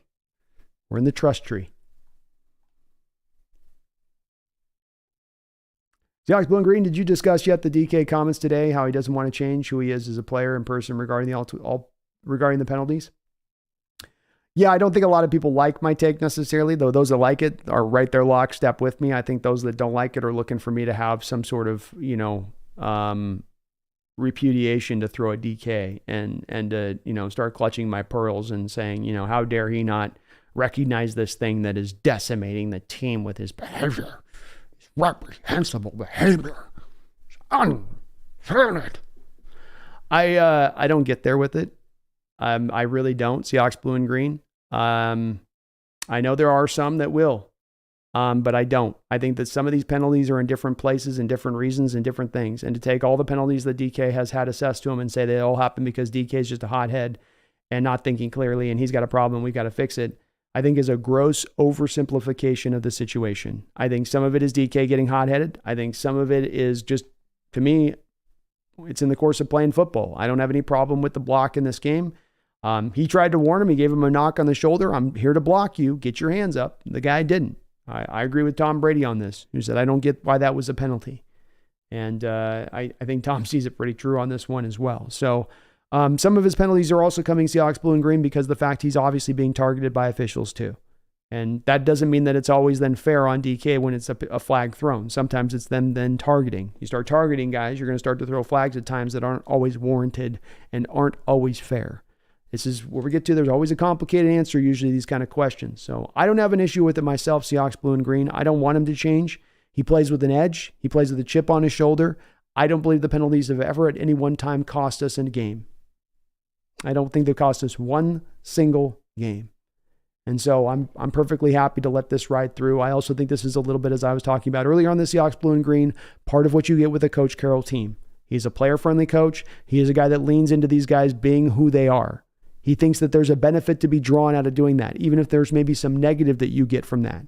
We're in the trust tree. Seahawks Blue and Green, did you discuss yet the DK comments today? How he doesn't want to change who he is as a player in person regarding the penalties? Yeah, I don't think a lot of people like my take necessarily, though those that like it are right there lockstep with me. I think those that don't like it are looking for me to have some sort of, repudiation to throw at DK and to, start clutching my pearls and saying, how dare he not recognize this thing that is decimating the team with his behavior. His reprehensible behavior. It's unfair. I don't get there with it. I really don't. Seahawks Blue and Green. I know there are some that will, but I don't. I think that some of these penalties are in different places and different reasons and different things. And to take all the penalties that DK has had assessed to him and say they all happen because DK is just a hothead and not thinking clearly and he's got a problem, we've got to fix it. I think is a gross oversimplification of the situation. I think some of it is DK getting hot-headed. I think some of it is just, to me, it's in the course of playing football. I don't have any problem with the block in this game. He tried to warn him. He gave him a knock on the shoulder. I'm here to block you. Get your hands up. The guy didn't. I agree with Tom Brady on this, who said, I don't get why that was a penalty. And I think Tom sees it pretty true on this one as well. So some of his penalties are also coming Seahawks blue and green because of the fact he's obviously being targeted by officials too. And that doesn't mean that it's always then fair on DK when it's a flag thrown. Sometimes it's them then targeting. You start targeting guys, you're going to start to throw flags at times that aren't always warranted and aren't always fair. This is where we get to. There's always a complicated answer, usually these kind of questions. So I don't have an issue with it myself, Seahawks blue and green. I don't want him to change. He plays with an edge. He plays with a chip on his shoulder. I don't believe the penalties have ever at any one time cost us in a game. I don't think they've cost us one single game. And so I'm perfectly happy to let this ride through. I also think this is a little bit, as I was talking about earlier on the Seahawks blue and green, part of what you get with a Coach Carroll team. He's a player-friendly coach. He is a guy that leans into these guys being who they are. He thinks that there's a benefit to be drawn out of doing that, even if there's maybe some negative that you get from that.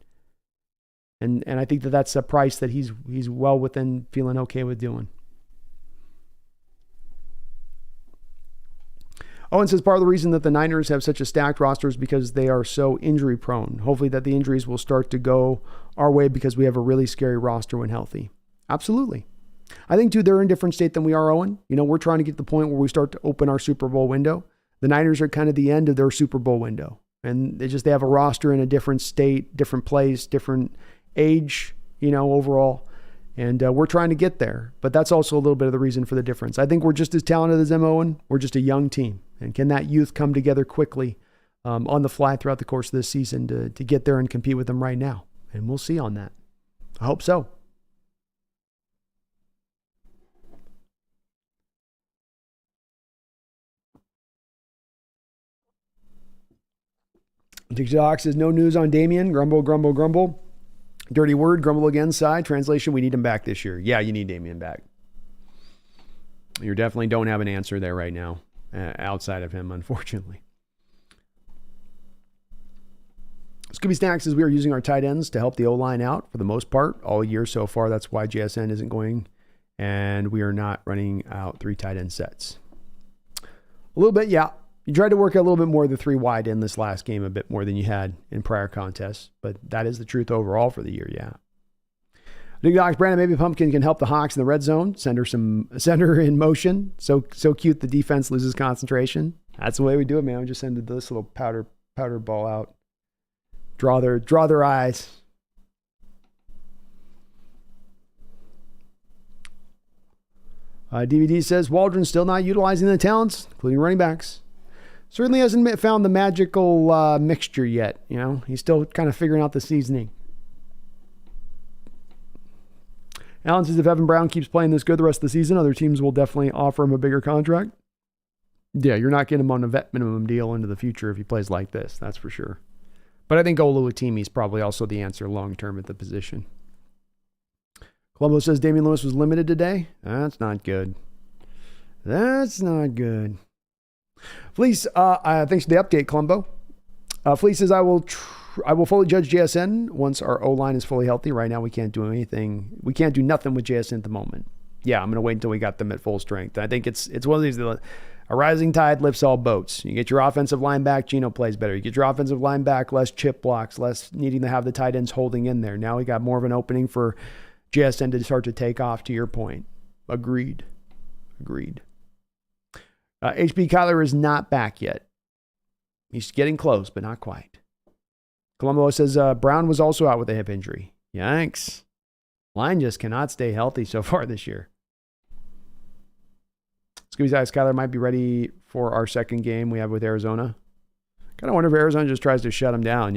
And I think that that's a price that he's well within feeling okay with doing. Owen says part of the reason that the Niners have such a stacked roster is because they are so injury prone. Hopefully that the injuries will start to go our way because we have a really scary roster when healthy. Absolutely. I think, too, they're in a different state than we are, Owen. You know, we're trying to get to the point where we start to open our Super Bowl window. The Niners are kind of the end of their Super Bowl window. And they have a roster in a different state, different place, different age, overall. And we're trying to get there. But that's also a little bit of the reason for the difference. I think we're just as talented as them, Owen. We're just a young team. And can that youth come together quickly on the fly throughout the course of this season to get there and compete with them right now? And we'll see on that. I hope so. TikTok says, no news on Damian. Grumble, grumble, grumble. Dirty word, grumble again, sigh. Translation, we need him back this year. Yeah, you need Damian back. You definitely don't have an answer there right now outside of him, unfortunately. Scooby Snack says, we are using our tight ends to help the O-line out for the most part all year so far. That's why JSN isn't going, and we are not running out 3 tight end sets. A little bit, yeah. You tried to work a little bit more of the 3 wide in this last game, a bit more than you had in prior contests, but that is the truth overall for the year, yeah. Big Docs, Brandon, maybe Pumpkin can help the Hawks in the red zone. Send her in motion. So cute the defense loses concentration. That's the way we do it, man. We just send this little powder ball out. Draw their eyes. DVD says, Waldron's still not utilizing the talents, including running backs. Certainly hasn't found the magical mixture yet. He's still kind of figuring out the seasoning. Alan says, if Evan Brown keeps playing this good the rest of the season, other teams will definitely offer him a bigger contract. Yeah, you're not getting him on a vet minimum deal into the future if he plays like this. That's for sure. But I think Oluwatimi is probably also the answer long-term at the position. Colombo says, Damian Lewis was limited today. That's not good. That's not good. Fleece, thanks for the update, Columbo. Fleece says, I will fully judge JSN once our O-line is fully healthy. Right now, we can't do anything. We can't do nothing with JSN at the moment. Yeah, I'm going to wait until we got them at full strength. I think it's one of these, a rising tide lifts all boats. You get your offensive line back, Geno plays better. You get your offensive line back, less chip blocks, less needing to have the tight ends holding in there. Now we got more of an opening for JSN to start to take off, to your point. Agreed. HB Kyler is not back yet. He's getting close, but not quite. Colombo says Brown was also out with a hip injury. Yikes. Line just cannot stay healthy so far this year. Scooby's eyes, Kyler might be ready for our second game we have with Arizona. Kind of wonder if Arizona just tries to shut him down,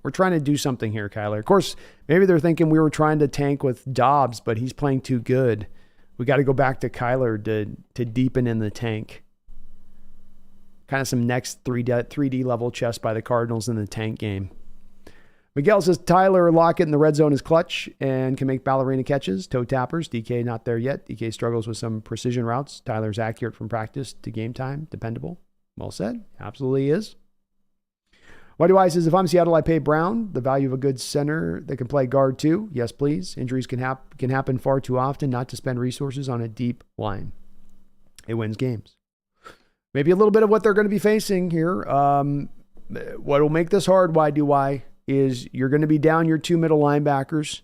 we're trying to do something here, Kyler. Of course, maybe they're thinking we were trying to tank with Dobbs, but he's playing too good. We got to go back to Kyler to deepen in the tank. Kind of some next 3D level chess by the Cardinals in the tank game. Miguel says Tyler Lockett in the red zone is clutch and can make ballerina catches, toe tappers. DK not there yet. DK struggles with some precision routes. Tyler's accurate from practice to game time. Dependable. Well said. Absolutely is. Why do I says, if I'm Seattle, I pay Brown. The value of a good center that can play guard too. Yes, please. Injuries can happen far too often not to spend resources on a deep line. It wins games. Maybe a little bit of what they're going to be facing here. What will make this hard, why do I, is you're going to be down your 2 middle linebackers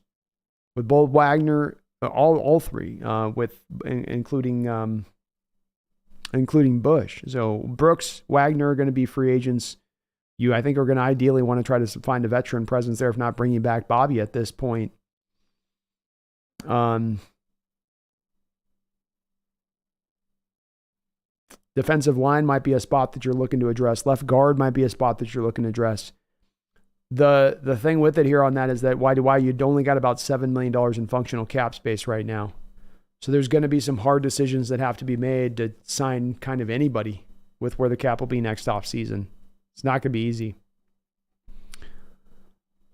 with both Wagner, all three, including Bush. So Brooks, Wagner are going to be free agents. You, I think, are going to ideally want to try to find a veteran presence there, if not bringing back Bobby at this point. Defensive line might be a spot that you're looking to address. Left guard might be a spot that you're looking to address. The thing with it here on that is that why you'd only got about $7 million in functional cap space right now. So there's going to be some hard decisions that have to be made to sign kind of anybody with where the cap will be next offseason. It's not going to be easy.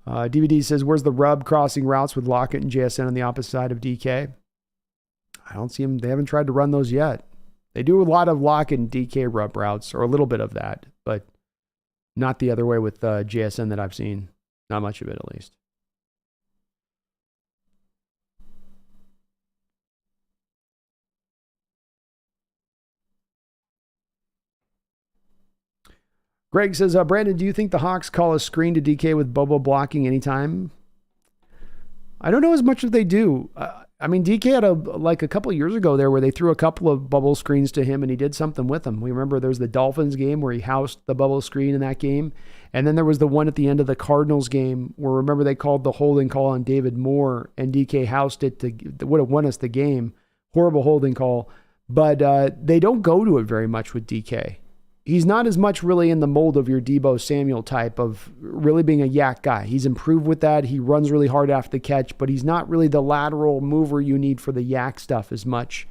DVD says, where's the rub crossing routes with Lockett and JSN on the opposite side of DK? I don't see them. They haven't tried to run those yet. They do a lot of Lockett and DK rub routes, or a little bit of that, but not the other way with JSN that I've seen. Not much of it, at least. Greg says, Brandon, do you think the Hawks call a screen to DK with Bobo blocking anytime? I don't know as much as they do. I mean, DK had a couple of years ago there where they threw a couple of bubble screens to him and he did something with them. We remember there's the Dolphins game where he housed the bubble screen in that game. And then there was the one at the end of the Cardinals game where, remember, they called the holding call on David Moore and DK housed it would have won us the game. Horrible holding call. But they don't go to it very much with DK. He's not as much really in the mold of your Deebo Samuel type of really being a yak guy. He's improved with that. He runs really hard after the catch, but he's not really the lateral mover you need for the yak stuff as much.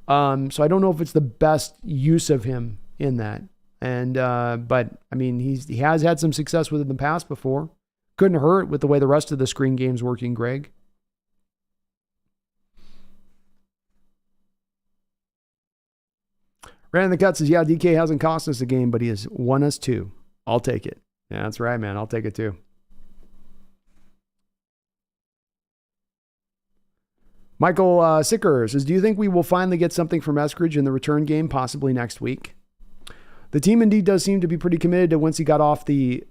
So I don't know if it's the best use of him in that. And but I mean, he has had some success with it in the past before. Couldn't hurt with the way the rest of the screen game's working, Greg. Random the Cut says, yeah, DK hasn't cost us a game, but he has won us 2. I'll take it. Yeah, that's right, man. I'll take it too. Michael Sicker says, do you think we will finally get something from Eskridge in the return game, possibly next week? The team indeed does seem to be pretty committed to once he got off the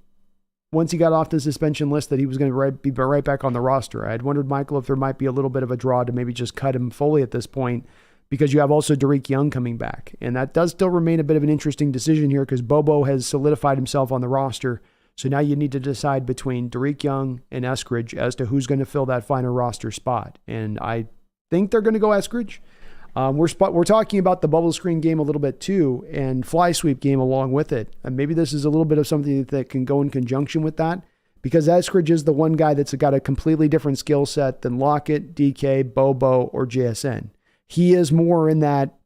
suspension list that he was going to be right back on the roster. I had wondered, Michael, if there might be a little bit of a draw to maybe just cut him fully at this point, because you have also Derek Young coming back. And that does still remain a bit of an interesting decision here because Bobo has solidified himself on the roster. So now you need to decide between Derek Young and Eskridge as to who's going to fill that final roster spot. And I think they're going to go Eskridge. We're talking about the bubble screen game a little bit too, and fly sweep game along with it. And maybe this is a little bit of something that can go in conjunction with that, because Eskridge is the one guy that's got a completely different skill set than Lockett, DK, Bobo, or JSN. He is more in that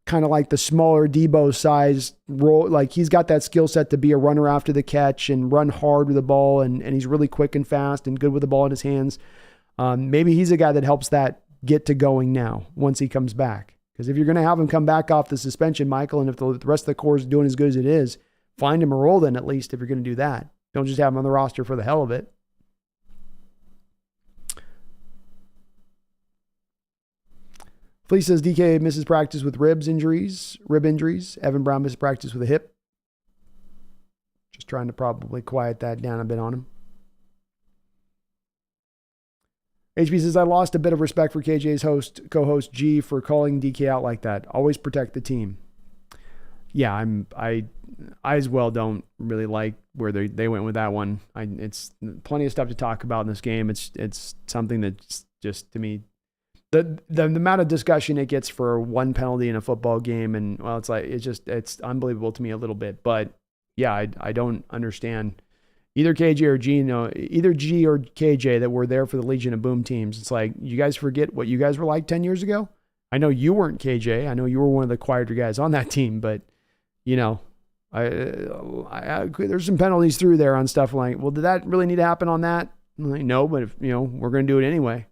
kind of like the smaller Deebo size role. Like he's got that skill set to be a runner after the catch and run hard with the ball. And he's really quick and fast and good with the ball in his hands. Maybe he's a guy that helps that get to going now once he comes back. Because if you're going to have him come back off the suspension, Michael, and if the rest of the core is doing as good as it is, find him a role then at least if you're going to do that. Don't just have him on the roster for the hell of it. Fleece says DK misses practice with rib injuries. Evan Brown misses practice with a hip. Just trying to probably quiet that down a bit on him. HB says, I lost a bit of respect for KJ's co-host G for calling DK out like that. Always protect the team. Yeah, I as well don't really like where they went with that one. It's plenty of stuff to talk about in this game. It's something that's just, to me, the amount of discussion it gets for one penalty in a football game, and well, it's unbelievable to me a little bit. But yeah, I don't understand either KJ or Gino, either G or KJ that were there for the Legion of Boom teams. It's like, you guys forget what you guys were like 10 years ago. I know you weren't KJ. I know you were one of the quieter guys on that team, but you know, there's some penalties through there on stuff like, well, did that really need to happen on that? I'm like, no, but if, we're going to do it anyway.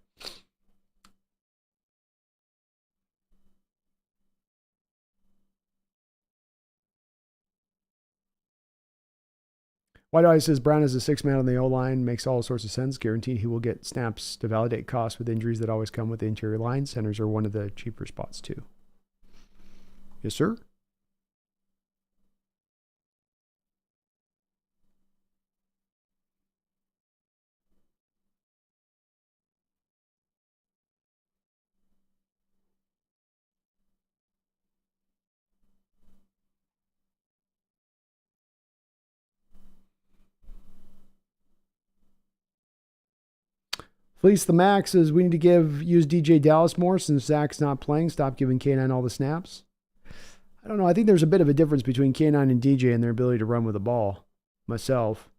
White Eye says Brown is a 6-man on the O-line. Makes all sorts of sense. Guaranteed he will get snaps to validate costs with injuries that always come with the interior line. Centers are one of the cheaper spots too. Yes, sir. Fleece the Max says we need to use DJ Dallas more since Zach's not playing. Stop giving K9 all the snaps. I don't know. I think there's a bit of a difference between K9 and DJ and their ability to run with the ball. Myself.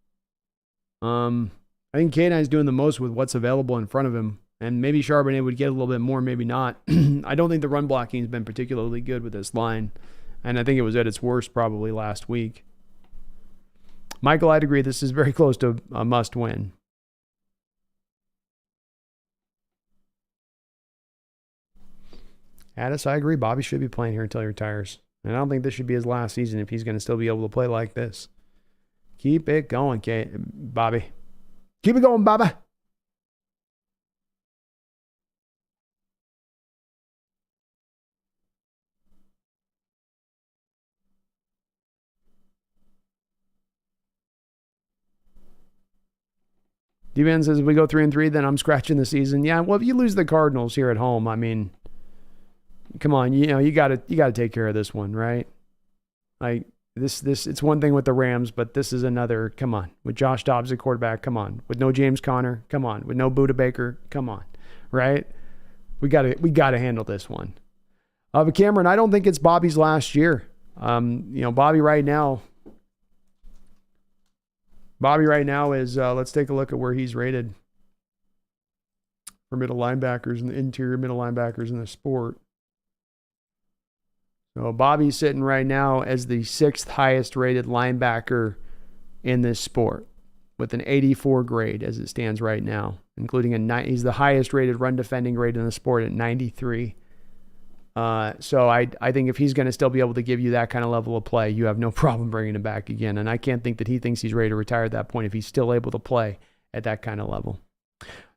I think K9's doing the most with what's available in front of him. And maybe Charbonnet would get a little bit more, maybe not. I don't think the run blocking has been particularly good with this line. And I think it was at its worst probably last week. Michael, I'd agree this is very close to a must win. Addis, I agree. Bobby should be playing here until he retires. And I don't think this should be his last season if he's going to still be able to play like this. Keep it going, Bobby. Keep it going, Bobby. D-Man says, if we go 3-3, then I'm scratching the season. Yeah, well, if you lose the Cardinals here at home, I mean, come on, you got to take care of this one, right? Like this it's one thing with the Rams, but this is another. Come on, with Josh Dobbs at quarterback, come on, with no James Conner, come on, with no Budda Baker, come on, right? We got to handle this one. But Cameron, I don't think it's Bobby's last year. Bobby right now is let's take a look at where he's rated for middle linebackers and the interior middle linebackers in the sport. So Bobby's sitting right now as the 6th highest rated linebacker in this sport with an 84 grade as it stands right now, including he's the highest rated run defending grade in the sport at 93. So I think if he's going to still be able to give you that kind of level of play, you have no problem bringing him back again. And I can't think that he thinks he's ready to retire at that point if he's still able to play at that kind of level.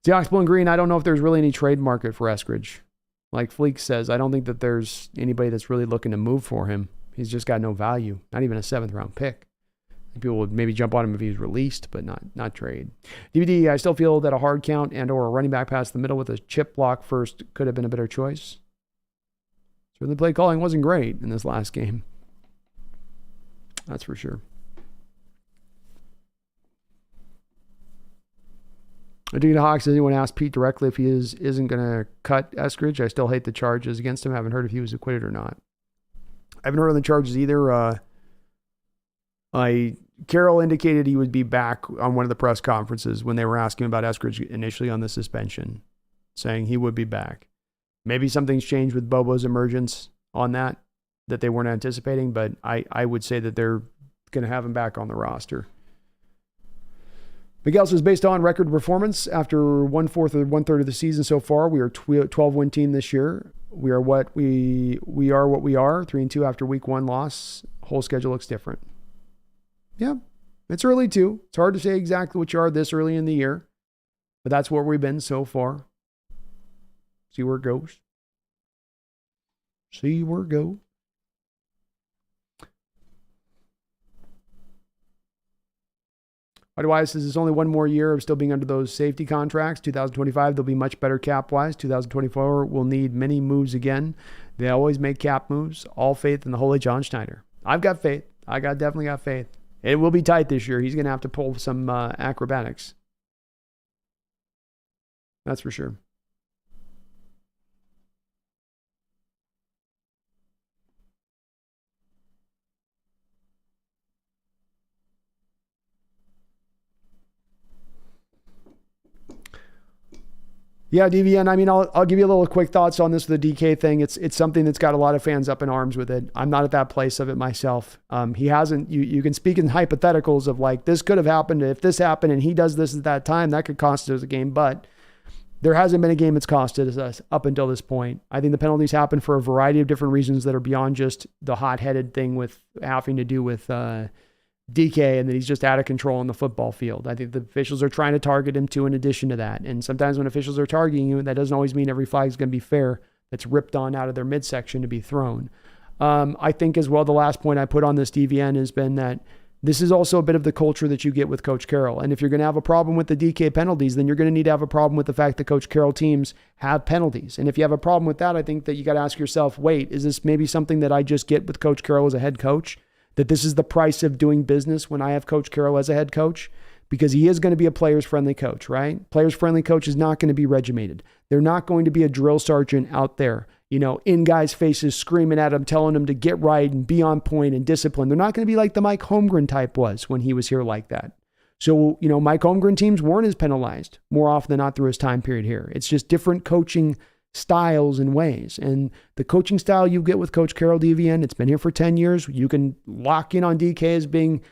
Seahawks Blue and Green, I don't know if there's really any trade market for Eskridge. Like Fleek says, I don't think that there's anybody that's really looking to move for him. He's just got no value, not even a 7th-round pick. People would maybe jump on him if he was released, but not trade. DVD, I still feel that a hard count and or a running back past the middle with a chip block first could have been a better choice. Certainly play calling wasn't great in this last game. That's for sure. I think the Hawks, anyone asked Pete directly if he isn't going to cut Eskridge. I still hate the charges against him. I haven't heard if he was acquitted or not. I haven't heard on the charges either. Carroll indicated he would be back on one of the press conferences when they were asking about Eskridge initially on the suspension, saying he would be back. Maybe something's changed with Bobo's emergence on that they weren't anticipating, but I would say that they're going to have him back on the roster. Miguel says, based on record performance after 1/4 or 1/3 of the season so far, we are 12-win team this year. We are what we are. 3-2 after week 1 loss. Whole schedule looks different. Yeah, it's early too. It's hard to say exactly what you are this early in the year, but that's where we've been so far. See where it goes. See where it goes. Otherwise, says it's only one more year of still being under those safety contracts. 2025, they'll be much better cap-wise. 2024 will need many moves again. They always make cap moves. All faith in the holy John Schneider. I've got faith. Definitely got faith. It will be tight this year. He's going to have to pull some acrobatics. That's for sure. Yeah, DVN, I mean, I'll give you a little quick thoughts on this with the DK thing. It's something that's got a lot of fans up in arms with it. I'm not at that place of it myself. He hasn't, you can speak in hypotheticals of like, this could have happened. If this happened and he does this at that time, that could cost us a game. But there hasn't been a game that's costed us up until this point. I think the penalties happen for a variety of different reasons that are beyond just the hot-headed thing with having to do with DK and that he's just out of control on the football field. I think the officials are trying to target him too in addition to that. And sometimes when officials are targeting you, that doesn't always mean every flag is going to be fair. That's ripped on out of their midsection to be thrown. I think as well, the last point I put on this DVN has been that this is also a bit of the culture that you get with Coach Carroll. And if you're going to have a problem with the DK penalties, then you're going to need to have a problem with the fact that Coach Carroll teams have penalties. And if you have a problem with that, I think that you got to ask yourself, wait, is this maybe something that I just get with Coach Carroll as a head coach? That this is the price of doing business when I have Coach Carroll as a head coach? Because he is going to be a players-friendly coach, right? Players-friendly coach is not going to be regimented. They're not going to be a drill sergeant out there, in guys' faces, screaming at them, telling them to get right and be on point and discipline. They're not going to be like the Mike Holmgren type was when he was here like that. So, Mike Holmgren teams weren't as penalized more often than not through his time period here. It's just different coaching styles and ways. And the coaching style you get with Coach Carroll DVN, it's been here for 10 years. You can lock in on DK as being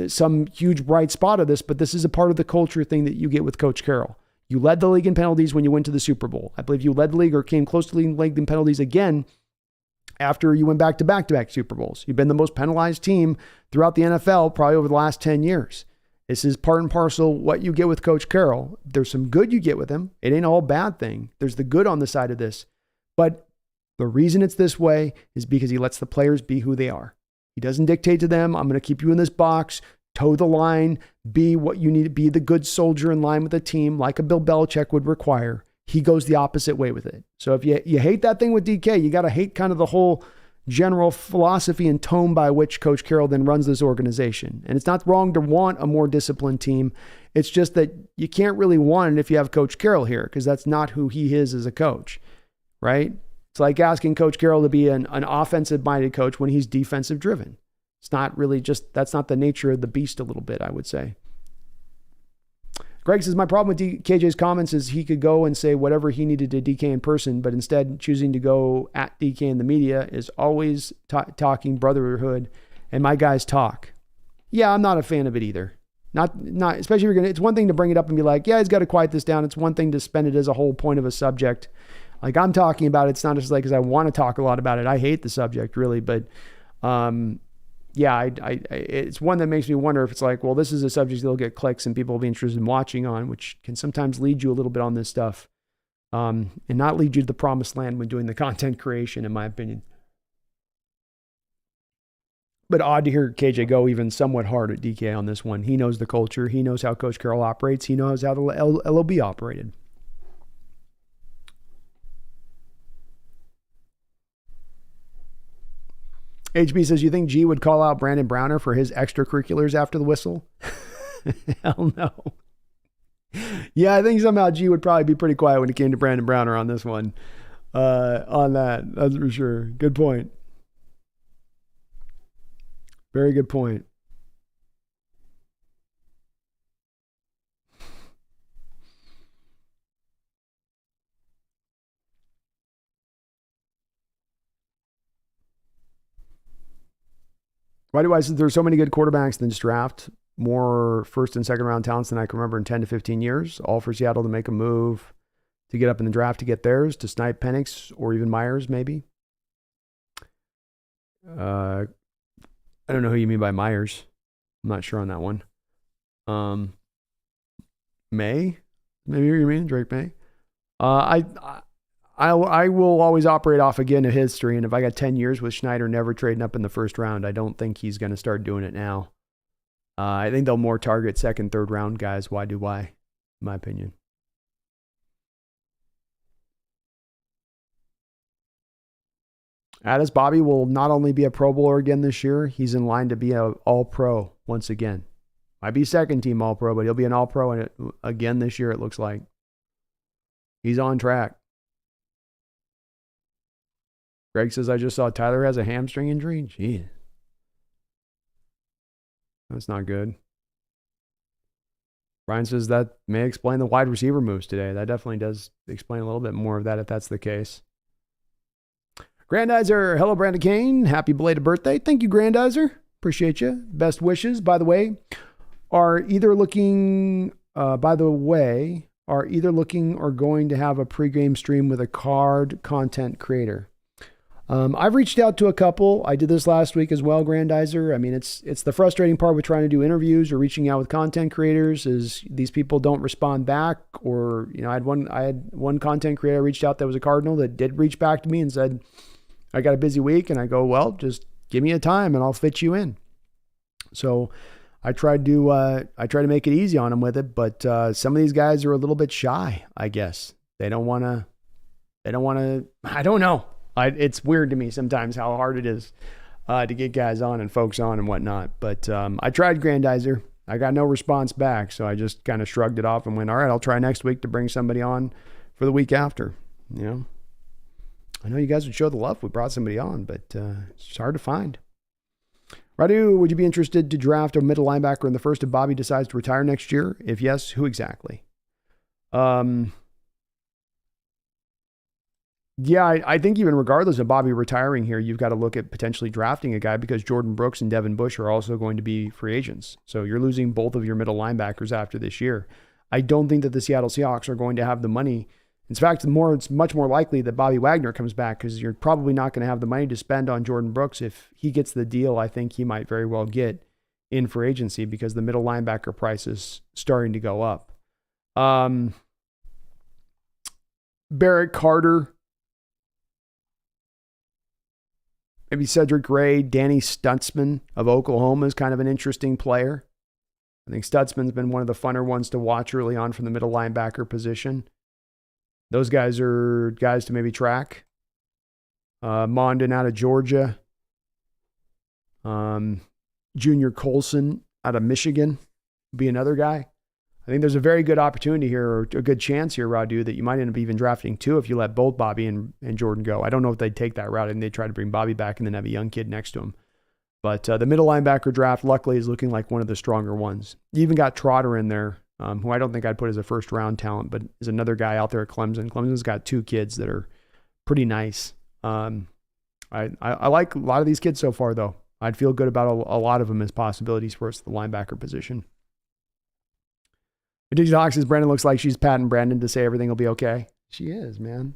some huge bright spot of this, but this is a part of the culture thing that you get with Coach Carroll. You led the league in penalties when you went to the Super Bowl. I believe you led the league or came close to leading the league in penalties again after you went back to back-to-back Super Bowls. You've been the most penalized team throughout the NFL probably over the last 10 years. This is part and parcel what you get with Coach Carroll. There's some good you get with him. It ain't all bad thing. There's the good on the side of this. But the reason it's this way is because he lets the players be who they are. He doesn't dictate to them, I'm going to keep you in this box, toe the line, be what you need to be, the good soldier in line with the team, like a Bill Belichick would require. He goes the opposite way with it. So if you hate that thing with DK, you got to hate kind of the whole general philosophy and tone by which Coach Carroll then runs this organization. And it's not wrong to want a more disciplined team. It's just that you can't really want it if you have Coach Carroll here, because that's not who he is as a coach, right? It's like asking Coach Carroll to be an offensive-minded coach when he's defensive-driven. It's not really that's not the nature of the beast a little bit, I would say. Greg says, my problem with KJ's comments is he could go and say whatever he needed to DK in person, but instead choosing to go at DK in the media is always talking brotherhood, and my guys talk. Yeah, I'm not a fan of it either. Not especially if you're it's one thing to bring it up and be like, yeah, he's got to quiet this down. It's one thing to spend it as a whole point of a subject. Like I'm talking about it. It's not just like because I want to talk a lot about it. I hate the subject really, but yeah, it's one that makes me wonder if it's like, well, this is a subject that'll get clicks and people will be interested in watching on, which can sometimes lead you a little bit on this stuff, and not lead you to the promised land when doing the content creation, in my opinion. But odd to hear KJ go even somewhat hard at DK on this one. He knows the culture. He knows how Coach Carroll operates. He knows how the LOB operated. HB says, you think G would call out Brandon Browner for his extracurriculars after the whistle? Hell no. Yeah, I think somehow G would probably be pretty quiet when it came to Brandon Browner on this one. On that, that's for sure. Good point. Very good point. Why do I say there's so many good quarterbacks in this draft? More first and second round talents than I can remember in 10 to 15 years. All for Seattle to make a move to get up in the draft to get theirs, to snipe Penix or even Myers, maybe. I don't know who you mean by Myers. I'm not sure on that one. May? Maybe you mean Drake May? I will always operate off again a history, and if I got 10 years with Schneider never trading up in the first round, I don't think he's going to start doing it now. I think they'll more target second, third round guys. Why, in my opinion. Addis Bobby will not only be a Pro Bowler again this year, he's in line to be an All-Pro once again. Might be second team All-Pro, but he'll be an All-Pro again this year, it looks like. He's on track. Greg says, I just saw Tyler has a hamstring injury. Gee. That's not good. Brian says that may explain the wide receiver moves today. That definitely does explain a little bit more of that if that's the case. Grandizer, hello, Brandon Kane. Happy belated birthday. Thank you, Grandizer. Appreciate you. Best wishes, by the way, are either looking or going to have a pregame stream with a card content creator. I've reached out to a couple. I did this last week as well, Grandizer. I mean, it's the frustrating part with trying to do interviews or reaching out with content creators is these people don't respond back. Or, I had one content creator I reached out that was a Cardinal that did reach back to me and said, I got a busy week. And I go, well, just give me a time and I'll fit you in. So I tried to make it easy on them with it, but some of these guys are a little bit shy, I guess. They don't want to, I don't know. It's weird to me sometimes how hard it is to get guys on and folks on and whatnot. But I tried Grandizer. I got no response back. So I just kind of shrugged it off and went, all right, I'll try next week to bring somebody on for the week after. I know you guys would show the love if we brought somebody on, but it's hard to find. Radu, would you be interested to draft a middle linebacker in the first if Bobby decides to retire next year? If yes, who exactly? Yeah, I think even regardless of Bobby retiring here, you've got to look at potentially drafting a guy because Jordan Brooks and Devin Bush are also going to be free agents. So you're losing both of your middle linebackers after this year. I don't think that the Seattle Seahawks are going to have the money. In fact, it's much more likely that Bobby Wagner comes back because you're probably not going to have the money to spend on Jordan Brooks. If he gets the deal, I think he might very well get in free agency because the middle linebacker price is starting to go up. Barrett Carter, maybe Cedric Gray, Danny Stutzman of Oklahoma is kind of an interesting player. I think Stutzman's been one of the funner ones to watch early on from the middle linebacker position. Those guys are guys to maybe track. Mondon out of Georgia. Junior Colson out of Michigan would be another guy. I think there's a very good opportunity here, or a good chance here, Radu, that you might end up even drafting two if you let both Bobby and Jordan go. I don't know if they'd take that route and they'd try to bring Bobby back and then have a young kid next to him. But the middle linebacker draft, luckily, is looking like one of the stronger ones. You even got Trotter in there, who I don't think I'd put as a first-round talent, but is another guy out there at Clemson. Clemson's got two kids that are pretty nice. I like a lot of these kids so far, though. I'd feel good about a lot of them as possibilities for us at the linebacker position. Addiction Hawks says Brandon looks like she's patting Brandon to say everything will be okay. She is, man.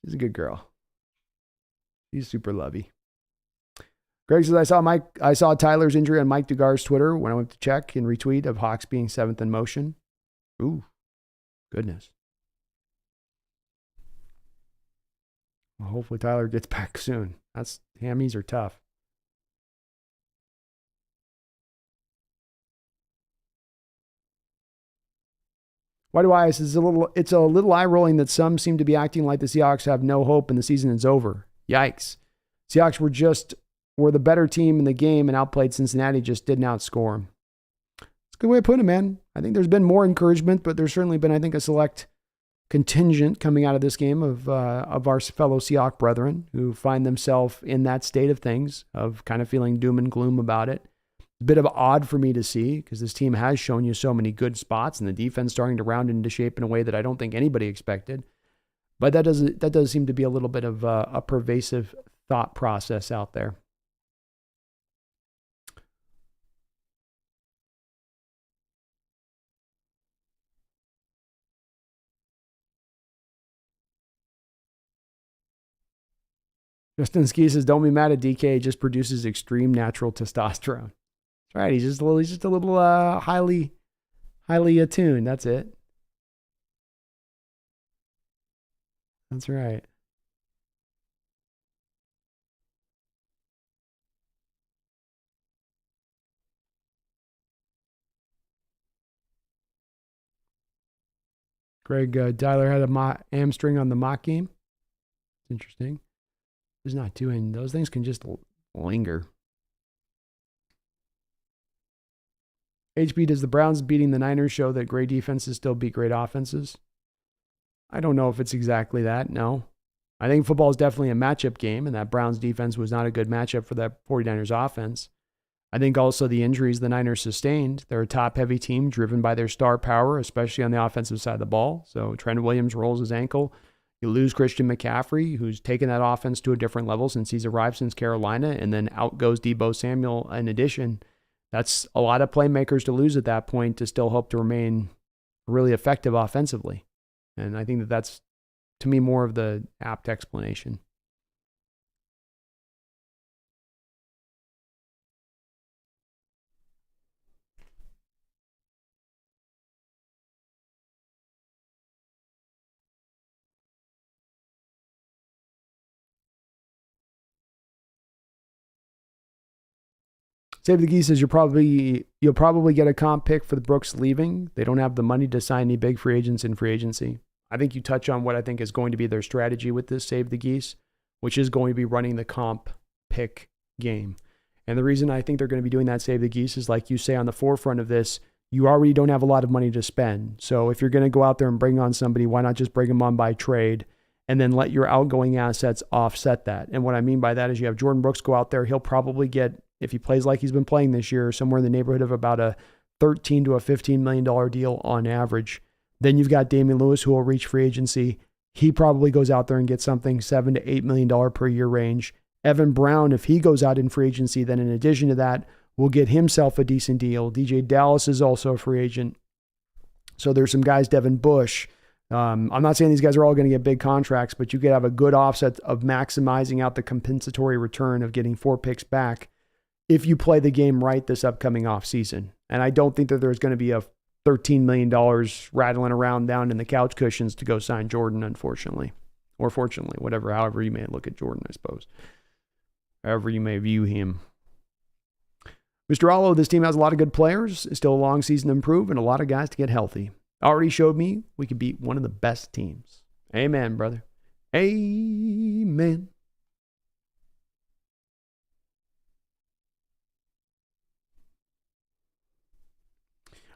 She's a good girl. She's super lovey. Greg says, I saw Tyler's injury on Mike Dugar's Twitter when I went to check and retweet of Hawks being 7th in motion. Ooh, goodness. Well, hopefully Tyler gets back soon. Hammies are tough. Why do I? It's a little eye-rolling that some seem to be acting like the Seahawks have no hope and the season is over. Yikes. Seahawks were the better team in the game and outplayed Cincinnati, just didn't outscore them. It's a good way of putting it, man. I think there's been more encouragement, but there's certainly been, I think, a select contingent coming out of this game of our fellow Seahawk brethren who find themselves in that state of things, of kind of feeling doom and gloom about it. It's a bit of odd for me to see because this team has shown you so many good spots and the defense starting to round into shape in a way that I don't think anybody expected. But that does seem to be a little bit of a pervasive thought process out there. Justin Ski says, don't be mad at DK. He just produces extreme natural testosterone. That's right. He's just a little highly attuned. That's it. That's right. Greg Dyler had a hamstring on the mock game. It's interesting. There's not doing those things can just linger. HB, does the Browns beating the Niners show that great defenses still beat great offenses? I don't know if it's exactly that. No. I think football is definitely a matchup game, and that Browns defense was not a good matchup for that 49ers offense. I think also the injuries the Niners sustained. They're a top-heavy team driven by their star power, especially on the offensive side of the ball. So Trent Williams rolls his ankle. You lose Christian McCaffrey, who's taken that offense to a different level since he's arrived since Carolina, and then out goes Deebo Samuel in addition. That's a lot of playmakers to lose at that point to still hope to remain really effective offensively. And I think that's, to me, more of the apt explanation. Save the Geese says you'll probably get a comp pick for the Brooks leaving. They don't have the money to sign any big free agents in free agency. I think you touch on what I think is going to be their strategy with this Save the Geese, which is going to be running the comp pick game. And the reason I think they're going to be doing that Save the Geese is, like you say, on the forefront of this, you already don't have a lot of money to spend. So if you're going to go out there and bring on somebody, why not just bring them on by trade and then let your outgoing assets offset that? And what I mean by that is you have Jordan Brooks go out there. He'll probably get, if he plays like he's been playing this year, somewhere in the neighborhood of about a $13 to a $15 million deal on average. Then you've got Damian Lewis, who will reach free agency. He probably goes out there and gets something $7 to $8 million per year range. Evan Brown, if he goes out in free agency, then in addition to that, will get himself a decent deal. DJ Dallas is also a free agent. So there's some guys, Devin Bush. I'm not saying these guys are all going to get big contracts, but you could have a good offset of maximizing out the compensatory return of getting 4 picks back if you play the game right this upcoming offseason. And I don't think that there's going to be a $13 million rattling around down in the couch cushions to go sign Jordan, unfortunately. Or fortunately, however you may look at Jordan, I suppose. However you may view him. Mr. Allo, this team has a lot of good players, still a long season to improve, and a lot of guys to get healthy. Already showed me we could beat one of the best teams. Amen, brother. Amen.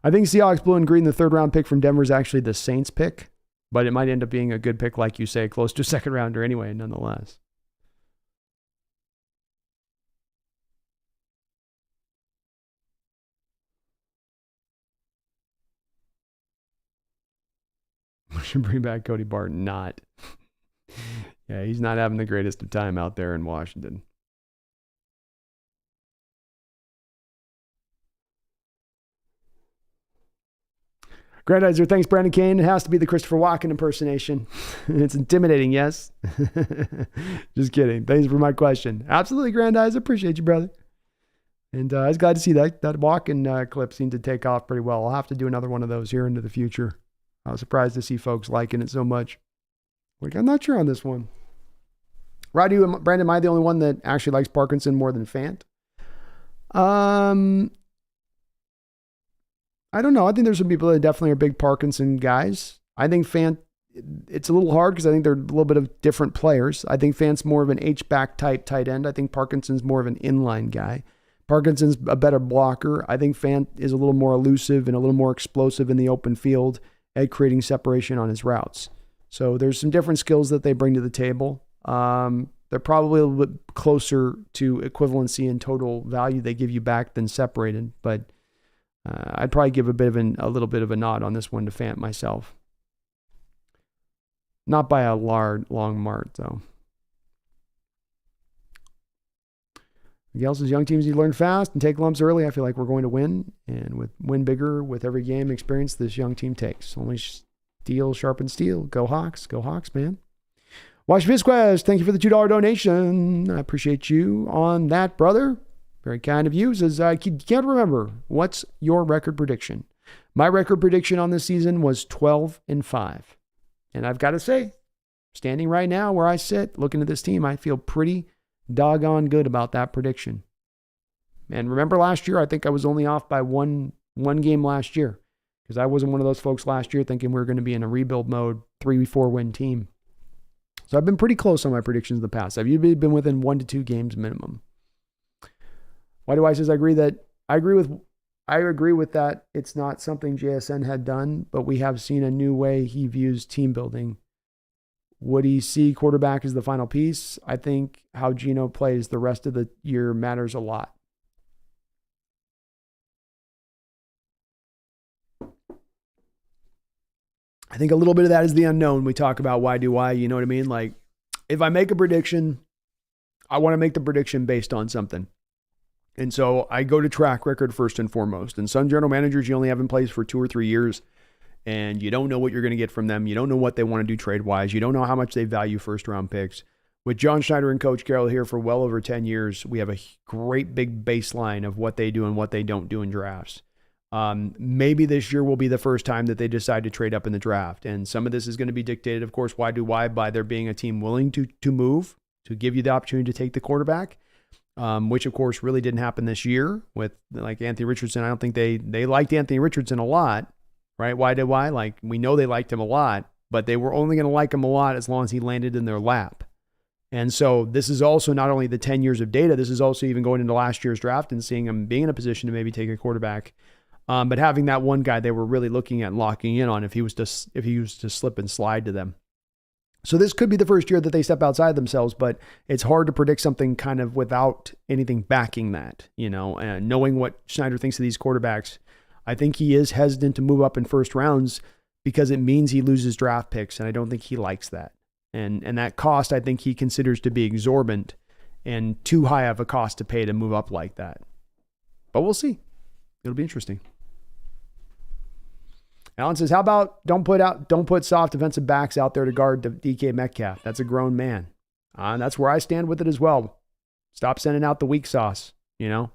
I think Seahawks blue and green, the 3rd round pick from Denver, is actually the Saints pick, but it might end up being a good pick, like you say, close to a 2nd rounder anyway, nonetheless. We should bring back Cody Barton. Not. Yeah, he's not having the greatest of time out there in Washington. Grandizer, thanks, Brandon Kane. It has to be the Christopher Walken impersonation. It's intimidating, yes? Just kidding. Thanks for my question. Absolutely, Grandizer. Appreciate you, brother. And I was glad to see that Walken clip seemed to take off pretty well. I'll have to do another one of those here into the future. I was surprised to see folks liking it so much. Like, I'm not sure on this one. Roddy and Brandon, am I the only one that actually likes Parkinson more than Fant? I don't know. I think there's some people that definitely are big Parkinson guys. I think Fant, it's a little hard because I think they're a little bit of different players. I think Fant's more of an H-back type tight end. I think Parkinson's more of an inline guy. Parkinson's a better blocker. I think Fant is a little more elusive and a little more explosive in the open field at creating separation on his routes. So there's some different skills that they bring to the table. They're probably a little bit closer to equivalency and total value they give you back than separated, but I'd probably give a little bit of a nod on this one to Fant myself. Not by a long mark, though. Miguel says, young teams, you learn fast and take lumps early. I feel like we're going to win, and win bigger with every game experience this young team takes. Only steel sharpens steel. Go Hawks, man. Wash Vizquez, thank you for the $2 donation. I appreciate you on that, brother. Very kind of you. Says, I can't remember. What's your record prediction? My record prediction on this season was 12-5. And I've got to say, standing right now where I sit, looking at this team, I feel pretty doggone good about that prediction. And remember last year, I think I was only off by one game last year because I wasn't one of those folks last year thinking we were going to be in a rebuild mode, 3-4 win team. So I've been pretty close on my predictions in the past. I've usually been within 1 to 2 games minimum. Why do I says I agree with that. It's not something JSN had done, but we have seen a new way he views team building. Would he see quarterback as the final piece? I think how Geno plays the rest of the year matters a lot. I think a little bit of that is the unknown. We talk about why, you know what I mean? Like, if I make a prediction, I want to make the prediction based on something. And so I go to track record first and foremost. And some general managers you only have in place for 2 or 3 years, and you don't know what you're going to get from them. You don't know what they want to do trade-wise. You don't know how much they value first-round picks. With John Schneider and Coach Carroll here for well over 10 years, we have a great big baseline of what they do and what they don't do in drafts. Maybe this year will be the first time that they decide to trade up in the draft. And some of this is going to be dictated, of course, by there being a team willing to move, to give you the opportunity to take the quarterback. which of course really didn't happen this year with like Anthony Richardson. I don't think they liked Anthony Richardson a lot, right? Why? Like, we know they liked him a lot, but they were only going to like him a lot as long as he landed in their lap. And so this is also not only the 10 years of data, this is also even going into last year's draft and seeing him being in a position to maybe take a quarterback. But having that one guy they were really looking at and locking in on if he was to slip and slide to them. So this could be the first year that they step outside themselves, but it's hard to predict something kind of without anything backing that, and knowing what Schneider thinks of these quarterbacks. I think he is hesitant to move up in first rounds because it means he loses draft picks, and I don't think he likes that. And that cost, I think he considers to be exorbitant and too high of a cost to pay to move up like that. But we'll see. It'll be interesting. Alan says, how about don't put soft defensive backs out there to guard DK Metcalf? That's a grown man. That's where I stand with it as well. Stop sending out the weak sauce. You're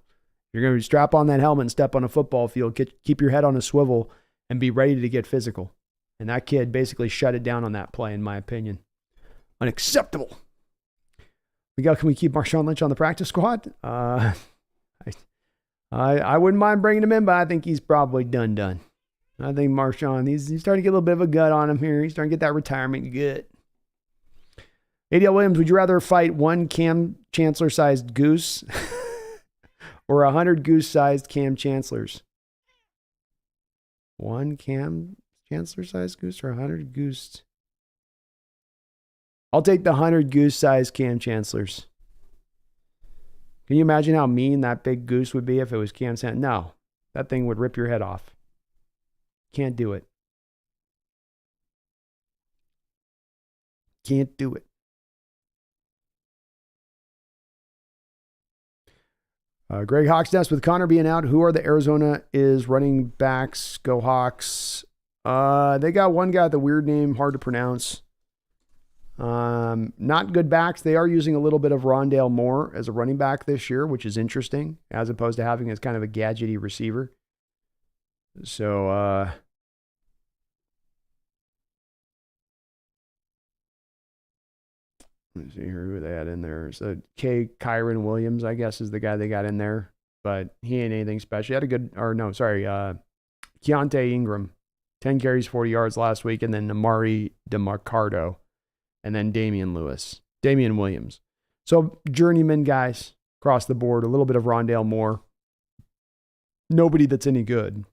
going to strap on that helmet and step on a football field, keep your head on a swivel, and be ready to get physical. And that kid basically shut it down on that play, in my opinion. Unacceptable. Can we keep Marshawn Lynch on the practice squad? I wouldn't mind bringing him in, but I think he's probably done. I think Marshawn, he's starting to get a little bit of a gut on him here. He's starting to get that retirement gut. ADL Williams, would you rather fight one Cam Chancellor-sized goose or 100 goose-sized Cam Chancellors? One Cam Chancellor-sized goose or 100 goose? I'll take the 100 goose-sized Cam Chancellors. Can you imagine how mean that big goose would be if it was Cam Chancellor? No, that thing would rip your head off. Can't do it. Can't do it. Greg Hawksnest, with Connor being out, who are the Arizona is running backs? Go Hawks. They got one guy with a weird name, hard to pronounce. Not good backs. They are using a little bit of Rondale Moore as a running back this year, which is interesting, as opposed to having as kind of a gadgety receiver. So, let's see here who they had in there. So Kyron Williams, I guess, is the guy they got in there, but he ain't anything special. He had a good, Keontae Ingram, 10 carries, 40 yards last week, and then Amari DeMarcado. And then Damian Williams. So journeyman guys across the board, a little bit of Rondale Moore. Nobody that's any good.